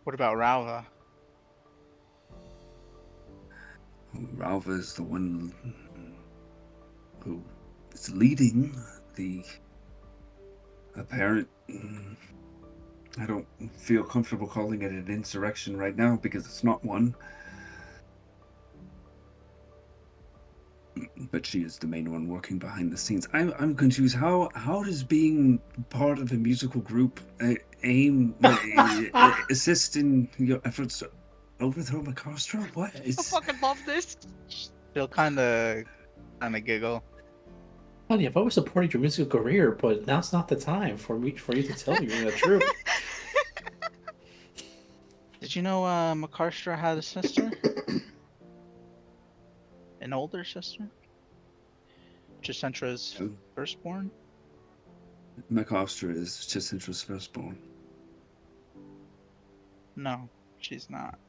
[SPEAKER 6] What about Rauva?
[SPEAKER 1] Ralva is the one who is leading the apparent... I don't feel comfortable calling it an insurrection right now because it's not one. But she is the main one working behind the scenes. I'm confused. How does being part of a musical group assist in your efforts to overthrow Makostra? What?
[SPEAKER 2] I fucking love this.
[SPEAKER 6] She'll kind of giggle.
[SPEAKER 3] Honey, I've always supported your musical career, but now's not the time for you to tell me you're the truth.
[SPEAKER 6] Did you know Makostra had a sister? An older sister? Chisentra's firstborn?
[SPEAKER 1] Makostra is Chisentra's firstborn.
[SPEAKER 6] No, she's not.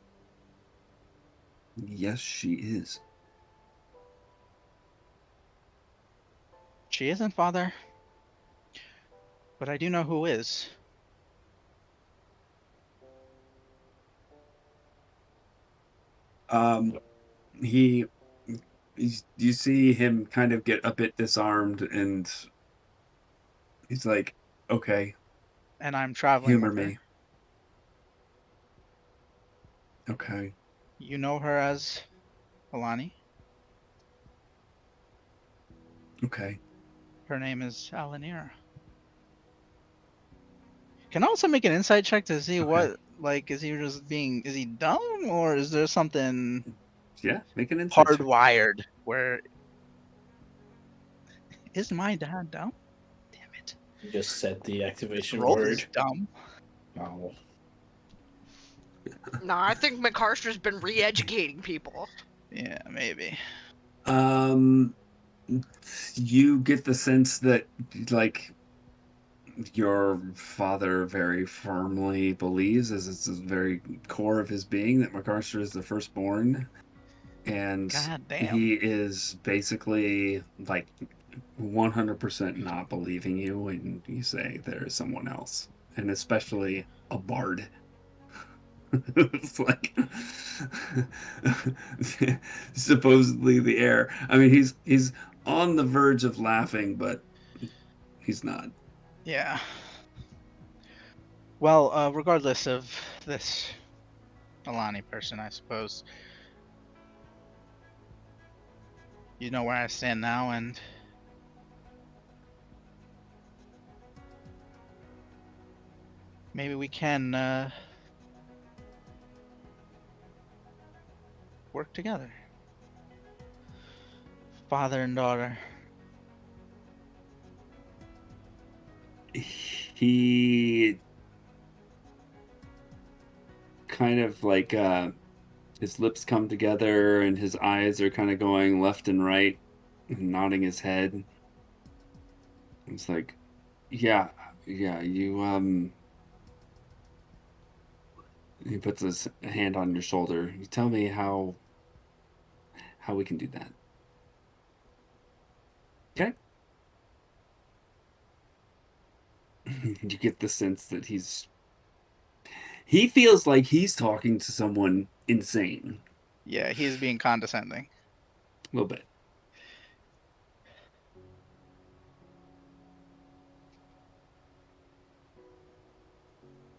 [SPEAKER 1] Yes, she is.
[SPEAKER 6] She isn't, father. But I do know who is.
[SPEAKER 1] You see him kind of get a bit disarmed, and he's like, okay.
[SPEAKER 6] And I'm traveling
[SPEAKER 1] Humor
[SPEAKER 6] with her.
[SPEAKER 1] me. Okay.
[SPEAKER 6] You know her as Alani.
[SPEAKER 1] Okay.
[SPEAKER 6] Her name is Alanira. Can I also make an insight check to see what, like, is he dumb, or is there something
[SPEAKER 1] Yeah, make an insight check.
[SPEAKER 6] hardwired where, is my dad dumb? Damn it.
[SPEAKER 3] You just said the activation
[SPEAKER 6] Roll
[SPEAKER 3] word.
[SPEAKER 6] is dumb.
[SPEAKER 3] Oh.
[SPEAKER 2] No, I think McCarster's been re-educating people.
[SPEAKER 6] Yeah, maybe.
[SPEAKER 1] You get the sense that, like, your father very firmly believes, as it's the very core of his being, that McCarster is the firstborn. And
[SPEAKER 6] God damn.
[SPEAKER 1] he is basically, like, 100% not believing you when you say there is someone else. And especially a bard. It's like supposedly the heir. I mean, he's on the verge of laughing, but he's not.
[SPEAKER 6] Yeah. Well, regardless of this Alani person, I suppose you know where I stand now, and maybe we can work together, father and daughter.
[SPEAKER 1] He kind of like his lips come together and his eyes are kind of going left and right and nodding his head. It's like, yeah, you he puts his hand on your shoulder. You tell me how we can do that. Okay? You get the sense that he feels like he's talking to someone insane.
[SPEAKER 6] Yeah, he's being condescending.
[SPEAKER 1] A little bit.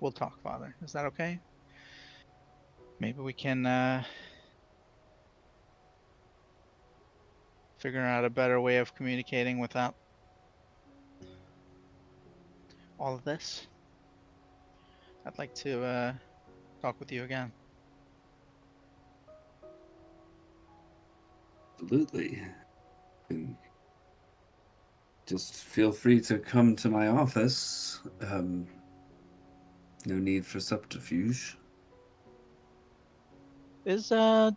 [SPEAKER 6] We'll talk, father. Is that okay? Maybe we can figure out a better way of communicating without all of this. I'd like to talk with you again.
[SPEAKER 1] Absolutely. And just feel free to come to my office. No need for subterfuge.
[SPEAKER 6] I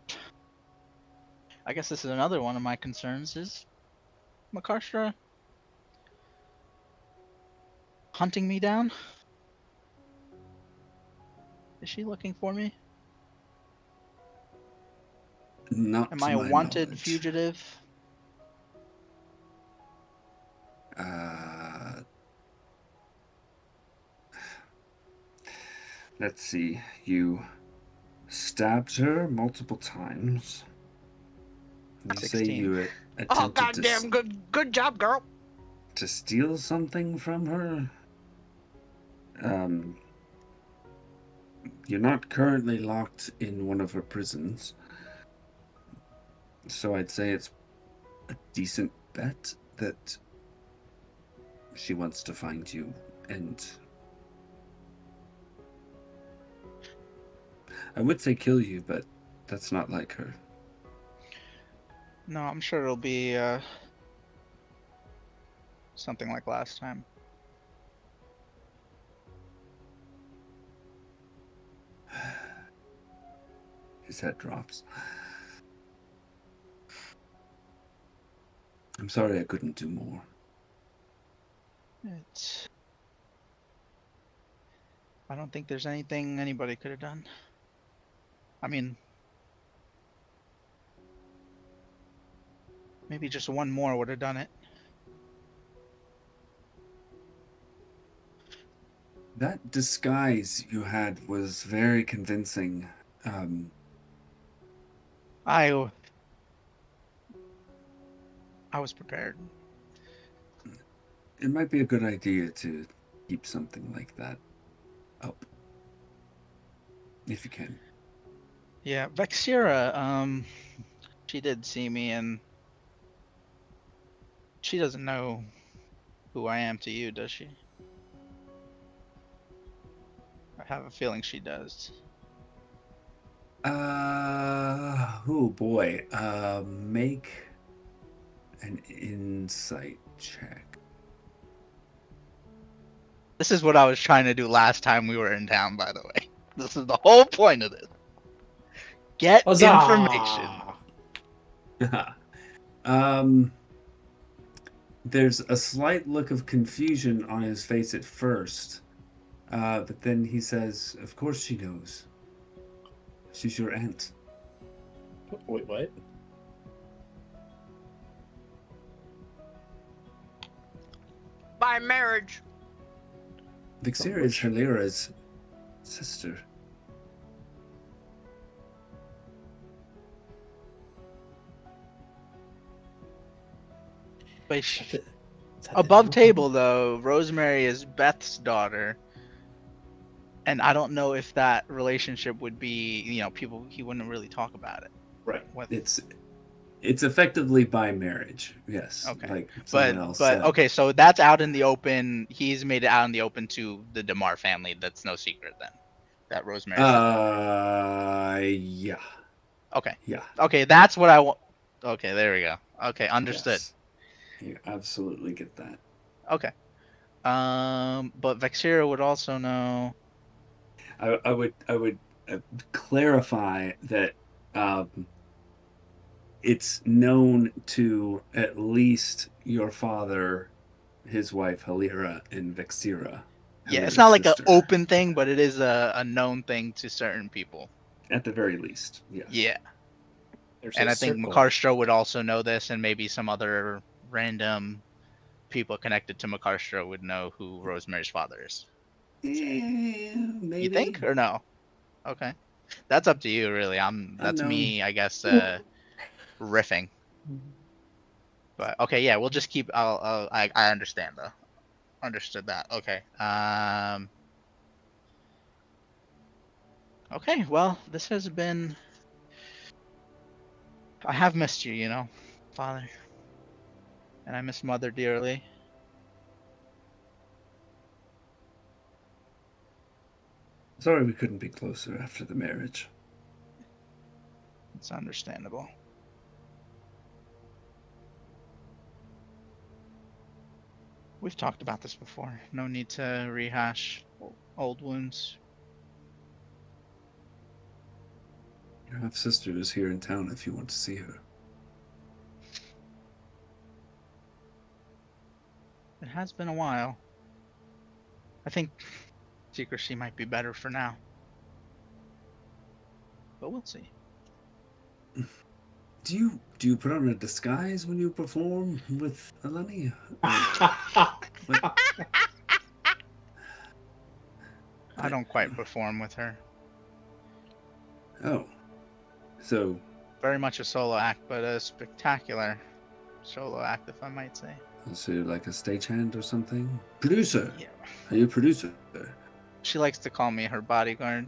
[SPEAKER 6] guess this is another one of my concerns. Is Makarstra hunting me down? Is she looking for me?
[SPEAKER 1] Not
[SPEAKER 6] Am
[SPEAKER 1] to
[SPEAKER 6] I a
[SPEAKER 1] my
[SPEAKER 6] wanted
[SPEAKER 1] knowledge.
[SPEAKER 6] fugitive?
[SPEAKER 1] Let's see. You stabbed her multiple times. You say
[SPEAKER 6] 16.
[SPEAKER 1] you
[SPEAKER 2] Oh,
[SPEAKER 1] attempted
[SPEAKER 2] goddamn, good job, girl.
[SPEAKER 1] to steal something from her. You're not currently locked in one of her prisons, so I'd say it's a decent bet that she wants to find you, and I would say kill you, but that's not like her.
[SPEAKER 6] No, I'm sure it'll be something like last time.
[SPEAKER 1] His head drops. I'm sorry I couldn't do more.
[SPEAKER 6] I don't think there's anything anybody could have done. I mean, maybe just one more would have done it.
[SPEAKER 1] That disguise you had was very convincing.
[SPEAKER 6] I was prepared.
[SPEAKER 1] It might be a good idea to keep something like that up. If you can.
[SPEAKER 6] Yeah, Vexira, she did see me, and she doesn't know who I am to you, does she? I have a feeling she does.
[SPEAKER 1] Oh boy. Make an insight check.
[SPEAKER 6] This is what I was trying to do last time we were in town, by the way. This is the whole point of this. Get information.
[SPEAKER 1] There's a slight look of confusion on his face at first, but then he says, "Of course she knows. She's your aunt."
[SPEAKER 3] Wait, what?
[SPEAKER 2] By marriage.
[SPEAKER 1] Vixira is Halira's sister.
[SPEAKER 6] But above table, though, Rosemary is Beth's daughter.
[SPEAKER 5] And I don't know if that relationship would be, people, he wouldn't really talk about it.
[SPEAKER 1] Right.
[SPEAKER 5] With...
[SPEAKER 1] It's effectively by marriage. Yes.
[SPEAKER 5] Okay.
[SPEAKER 1] Like someone else
[SPEAKER 5] but
[SPEAKER 1] said.
[SPEAKER 5] okay, so that's out in the open. He's made it out in the open to the DeMar family. That's no secret then. That Rosemary.
[SPEAKER 1] Yeah.
[SPEAKER 5] Okay.
[SPEAKER 1] Yeah.
[SPEAKER 5] Okay, that's what I want. Okay, there we go. Okay, understood.
[SPEAKER 1] Yes. You absolutely get that.
[SPEAKER 5] Okay. But Vexira would also know.
[SPEAKER 1] I would clarify that it's known to at least your father, his wife Halira, and Vexira.
[SPEAKER 5] Yeah, it's
[SPEAKER 1] Halira's
[SPEAKER 5] not like an
[SPEAKER 1] sister.
[SPEAKER 5] open thing, but it is a known thing to certain people.
[SPEAKER 1] At the very least, yes.
[SPEAKER 5] Yeah.
[SPEAKER 6] There's
[SPEAKER 5] And
[SPEAKER 6] a
[SPEAKER 5] I think
[SPEAKER 6] circle.
[SPEAKER 5] Makarstro would also know this, and maybe some other random people connected to Makarstro would know who Rosemary's father is.
[SPEAKER 1] Yeah, maybe.
[SPEAKER 5] You think or no? Okay, that's up to you, really. That's
[SPEAKER 1] Unknown.
[SPEAKER 5] me, I guess, riffing. But okay, yeah, we'll just keep. I understand though. Understood that. Okay. Okay. Well, this has been. I have missed you, Father, and I miss Mother dearly.
[SPEAKER 1] Sorry we couldn't be closer after the marriage.
[SPEAKER 5] It's understandable. We've talked about this before. No need to rehash old wounds.
[SPEAKER 1] Your half-sister is here in town if you want to see her.
[SPEAKER 5] It has been a while. I think secrecy might be better for now. But we'll see.
[SPEAKER 1] Do you put on a disguise when you perform with Eleni?
[SPEAKER 5] I don't quite perform with her.
[SPEAKER 1] Oh. So...
[SPEAKER 5] Very much a solo act, but a spectacular solo act, if I might say.
[SPEAKER 1] So like a stagehand or something? Producer!
[SPEAKER 5] Yeah.
[SPEAKER 1] Are you a producer?
[SPEAKER 5] She likes to call me her bodyguard.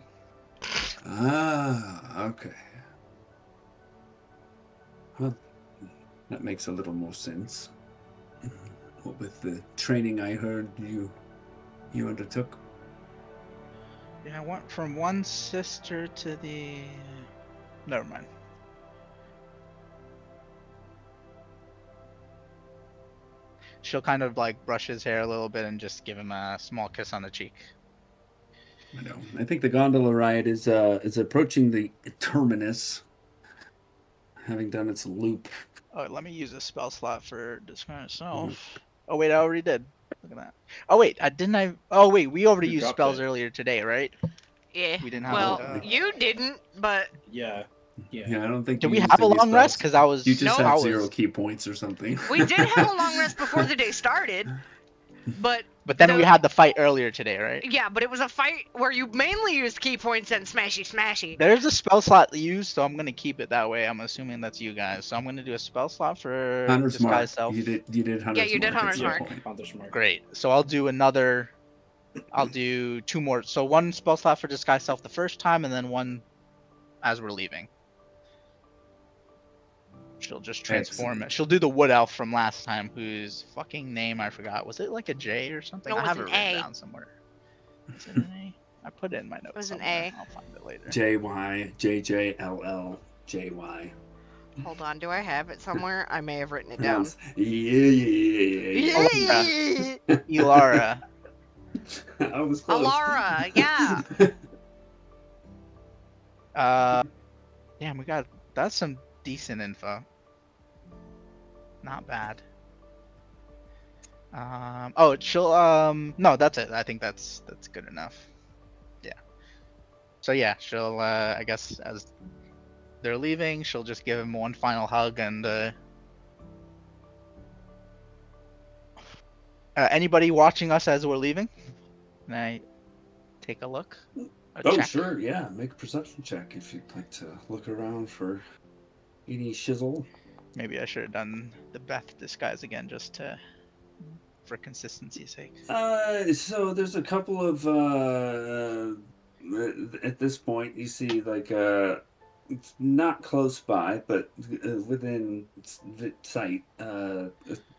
[SPEAKER 1] Ah, okay. Well, that makes a little more sense. What with the training I heard you undertook?
[SPEAKER 5] Yeah, I went from one sister to the... Never mind. She'll kind of like brush his hair a little bit and just give him a small kiss on the cheek.
[SPEAKER 1] I know. I think the gondola ride is approaching the terminus, having done its loop.
[SPEAKER 5] Oh, let me use a spell slot for disguise self. Oh wait, I already did. Look at that. Oh wait, Oh wait, we already used spells earlier today, right?
[SPEAKER 2] Yeah.
[SPEAKER 5] We didn't have.
[SPEAKER 2] Well, you didn't, but
[SPEAKER 6] Yeah.
[SPEAKER 1] Yeah, I don't think.
[SPEAKER 5] Did we have a long rest? Because I was.
[SPEAKER 1] You just
[SPEAKER 2] No.
[SPEAKER 1] have 0 key points or something.
[SPEAKER 2] We did have a long rest before the day started, but
[SPEAKER 5] then we had the fight earlier today, right?
[SPEAKER 2] Yeah, but it was a fight where you mainly used key points and smashy.
[SPEAKER 5] There's a spell slot used, so I'm gonna keep it that way. I'm assuming that's you guys. So I'm gonna do a spell slot for
[SPEAKER 1] Hunter's
[SPEAKER 5] disguise
[SPEAKER 1] Mark.
[SPEAKER 5] self.
[SPEAKER 1] You did Hunter's Mark.
[SPEAKER 2] Yeah, you did Hunter's Mark.
[SPEAKER 6] Hunter's Mark.
[SPEAKER 5] Great. So I'll do another. I'll do 2 more. So 1 spell slot for disguise self the first time, and then 1 as we're leaving. She'll just transform it. She'll do the wood elf from last time, whose fucking name I forgot. Was it like a J or something?
[SPEAKER 2] No, it
[SPEAKER 5] I have
[SPEAKER 2] was
[SPEAKER 5] it
[SPEAKER 2] an
[SPEAKER 5] written
[SPEAKER 2] A.
[SPEAKER 5] down somewhere. Is it an A? I put it in my notes.
[SPEAKER 2] It was an
[SPEAKER 5] somewhere.
[SPEAKER 2] A.
[SPEAKER 5] I'll find it later.
[SPEAKER 1] JYJJLLJY.
[SPEAKER 2] Hold on, do I have it somewhere? I may have written it down.
[SPEAKER 1] Yeah.
[SPEAKER 5] Elara.
[SPEAKER 1] I was close.
[SPEAKER 2] Alara, yeah.
[SPEAKER 5] Damn, that's some decent info. Not bad. She'll no, that's it. I think that's good enough. Yeah. So yeah, she'll I guess as they're leaving, she'll just give him one final hug and anybody watching us as we're leaving? Can I take a look?
[SPEAKER 1] Check? Sure, yeah. Make a perception check if you'd like to look around for any shizzle.
[SPEAKER 5] Maybe I should have done the Beth disguise again just to for consistency's sake.
[SPEAKER 1] So there's a couple of at this point you see like it's not close by, but within sight, a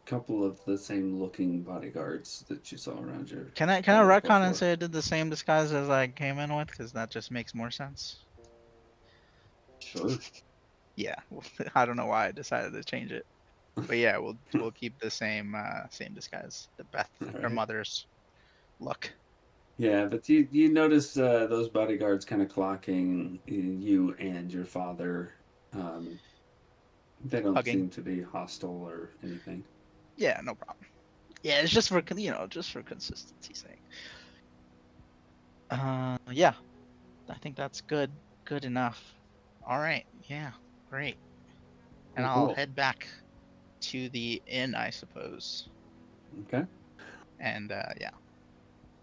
[SPEAKER 1] couple of the same looking bodyguards that you saw around your.
[SPEAKER 5] Can I retcon and say I did the same disguise as I came in with? Because that just makes more sense.
[SPEAKER 1] Sure.
[SPEAKER 5] Yeah, I don't know why I decided to change it, but yeah, we'll keep the same disguise. The Beth, her
[SPEAKER 1] Right.
[SPEAKER 5] mother's look.
[SPEAKER 1] Yeah, but you notice those bodyguards kind of clocking you and your father. They don't
[SPEAKER 5] Hugging.
[SPEAKER 1] seem to be hostile or anything.
[SPEAKER 5] Yeah, no problem. Yeah, it's just for just for consistency's sake. Yeah, I think that's good enough. All right, yeah, great. And I'll
[SPEAKER 1] Cool.
[SPEAKER 5] head back to the inn, I suppose.
[SPEAKER 1] Okay.
[SPEAKER 5] And yeah.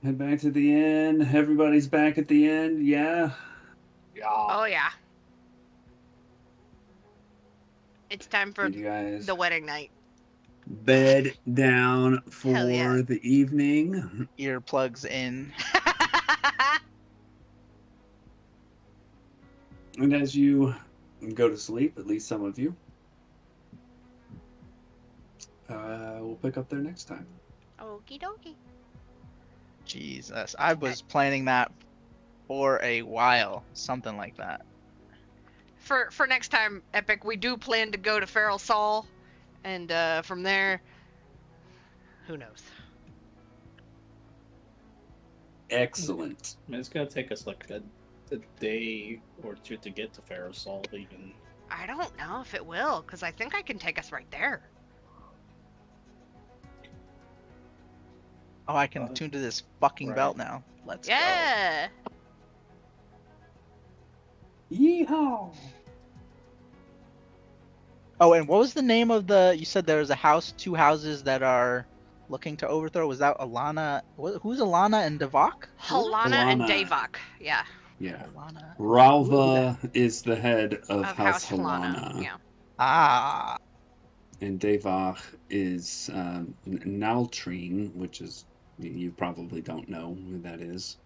[SPEAKER 1] Head back to the inn. Everybody's back at the inn. Yeah.
[SPEAKER 2] Oh yeah. It's time for
[SPEAKER 1] Did you guys
[SPEAKER 2] the wedding night.
[SPEAKER 1] bed down for
[SPEAKER 2] Hell yeah.
[SPEAKER 1] the evening?
[SPEAKER 5] Earplugs in.
[SPEAKER 1] And as you go to sleep, at least some of you, we'll pick up there next time.
[SPEAKER 2] Okie dokie.
[SPEAKER 5] Jesus, I was planning that for a while, something like that.
[SPEAKER 2] For next time, Epic, we do plan to go to Feral Saul, and from there, who knows?
[SPEAKER 1] Excellent.
[SPEAKER 3] I mean, it's gonna take us like a day or two to get to Ferrosol even.
[SPEAKER 2] I don't know if it will, because I think I can take us right there.
[SPEAKER 5] Oh, I can tune to this fucking
[SPEAKER 3] Right.
[SPEAKER 5] belt now. Let's go.
[SPEAKER 2] Yeah.
[SPEAKER 1] Yeehaw!
[SPEAKER 5] Oh, and what was the name of the? You said there was a house, two houses that are looking to overthrow. Was that Alana? Who's Alana and Devok?
[SPEAKER 2] Halana and
[SPEAKER 1] Alana.
[SPEAKER 2] Davok. Yeah.
[SPEAKER 1] Yeah.
[SPEAKER 5] Alana.
[SPEAKER 1] Ralva is the head of House
[SPEAKER 2] Halana.
[SPEAKER 1] Halana.
[SPEAKER 2] Yeah.
[SPEAKER 5] Ah.
[SPEAKER 1] And Devach is Naltrine, which is, you probably don't know who that is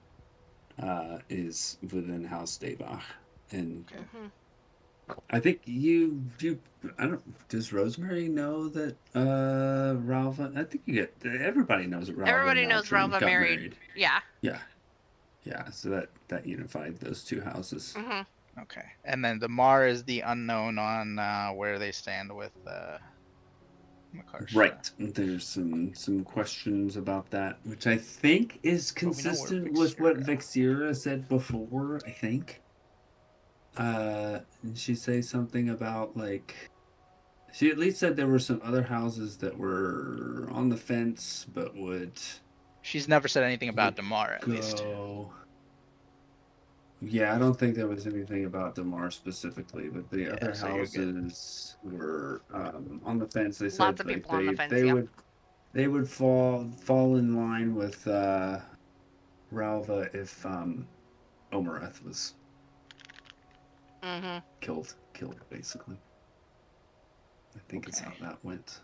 [SPEAKER 1] within House Devach. And
[SPEAKER 2] Mhm.
[SPEAKER 1] I think you I don't, does Rosemary know that Ralva, I think everybody knows that Ralva
[SPEAKER 2] Everybody
[SPEAKER 1] and
[SPEAKER 2] knows
[SPEAKER 1] Naltrine
[SPEAKER 2] Ralva
[SPEAKER 1] got
[SPEAKER 2] married. Yeah.
[SPEAKER 1] Yeah, so that unified those two houses.
[SPEAKER 2] Mhm.
[SPEAKER 5] Okay. And then the Mar is the unknown on where they stand with Makarsha.
[SPEAKER 1] Right. There's some questions about that, which I think is
[SPEAKER 5] But we know where
[SPEAKER 1] consistent with what
[SPEAKER 5] Vixira-
[SPEAKER 1] Vixira said before, I think. Did she say something about, like, she at least said there were some other houses that were on the fence, but would
[SPEAKER 5] She's never said anything about Damar, at least.
[SPEAKER 1] go. Yeah, I don't think there was anything about Damar specifically, but the other
[SPEAKER 5] so you're good.
[SPEAKER 1] houses were on the fence. They said
[SPEAKER 2] Lots of
[SPEAKER 1] like
[SPEAKER 2] people on the fence,
[SPEAKER 1] they
[SPEAKER 2] yeah.
[SPEAKER 1] would fall in line with Ralva if Omareth was
[SPEAKER 2] Mhm.
[SPEAKER 1] killed basically. I think it's how that went.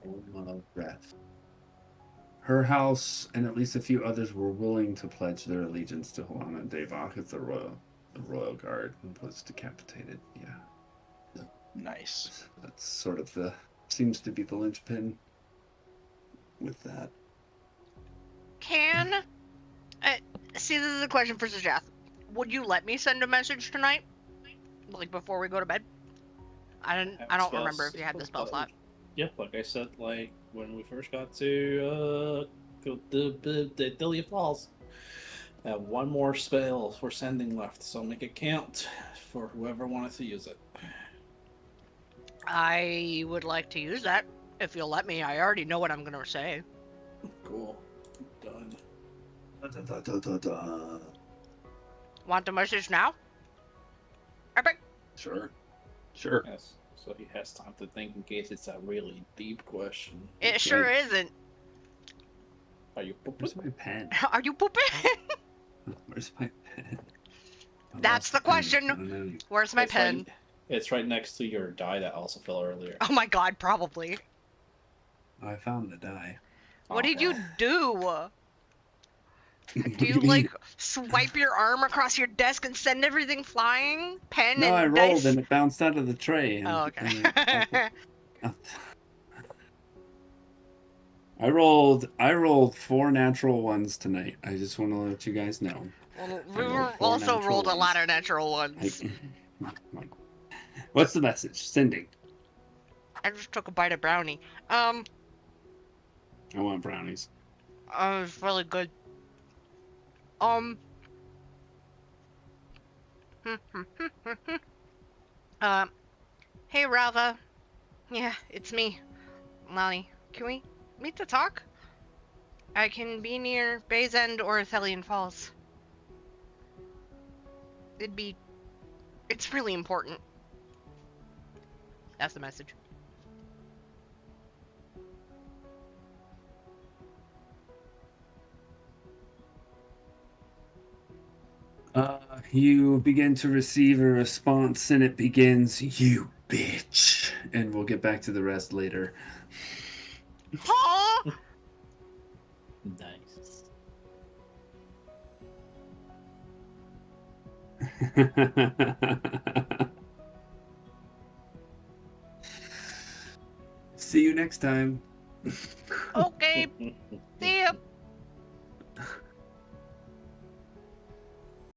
[SPEAKER 1] Omareth. Her house and at least a few others were willing to pledge their allegiance to Halana and Devach if the royal guard was decapitated. Yeah.
[SPEAKER 5] Nice.
[SPEAKER 1] That's sort of seems to be the linchpin with that.
[SPEAKER 2] See, this is a question for Sajath. Would you let me send a message tonight, like before we go to bed? I don't remember if you had the spell slot.
[SPEAKER 3] Yep, like I said, like when we first got to the Delia Falls, I have one more spell for sending left, so make it count for whoever wanted to use it.
[SPEAKER 2] I would like to use that if you'll let me. I already know what I'm gonna say.
[SPEAKER 3] Cool. Done.
[SPEAKER 2] Want the message now? Epic.
[SPEAKER 1] Sure.
[SPEAKER 3] Yes. So he has time to think in case it's a really deep question.
[SPEAKER 2] It sure isn't.
[SPEAKER 3] Are you
[SPEAKER 1] Where's
[SPEAKER 3] pooping?
[SPEAKER 1] my pen?
[SPEAKER 2] Are you pooping?
[SPEAKER 1] Where's my pen? I
[SPEAKER 2] That's
[SPEAKER 1] lost
[SPEAKER 2] the
[SPEAKER 1] pen.
[SPEAKER 2] question.
[SPEAKER 1] Oh, no.
[SPEAKER 2] Where's my
[SPEAKER 3] It's
[SPEAKER 2] pen?
[SPEAKER 3] Right, it's right next to your die that also fell earlier.
[SPEAKER 2] Oh my god, probably.
[SPEAKER 1] I found the die.
[SPEAKER 2] What did you do?
[SPEAKER 1] What
[SPEAKER 2] Do
[SPEAKER 1] do
[SPEAKER 2] you
[SPEAKER 1] mean?
[SPEAKER 2] like swipe your arm across your desk and send everything flying? Pen
[SPEAKER 1] No,
[SPEAKER 2] and
[SPEAKER 1] I rolled
[SPEAKER 2] dice?
[SPEAKER 1] and it bounced out of the tray. And,
[SPEAKER 2] Oh, okay.
[SPEAKER 1] I rolled 4 natural ones tonight. I just want to let you guys know.
[SPEAKER 2] Well,
[SPEAKER 1] I
[SPEAKER 2] we
[SPEAKER 1] rolled 4
[SPEAKER 2] also
[SPEAKER 1] natural
[SPEAKER 2] rolled a lot
[SPEAKER 1] ones.
[SPEAKER 2] of natural ones.
[SPEAKER 1] What's the message? Sending.
[SPEAKER 2] I just took a bite of brownie.
[SPEAKER 1] I want brownies.
[SPEAKER 2] It's really good. Hey Rava. Yeah, it's me, Lani. Can we meet to talk? I can be near Bay's End or Athelian Falls. It's really important. That's the message.
[SPEAKER 1] You begin to receive a response, and it begins, "You bitch," and we'll get back to the rest later.
[SPEAKER 2] Huh?
[SPEAKER 3] Nice.
[SPEAKER 1] See you next time.
[SPEAKER 2] Okay. See ya.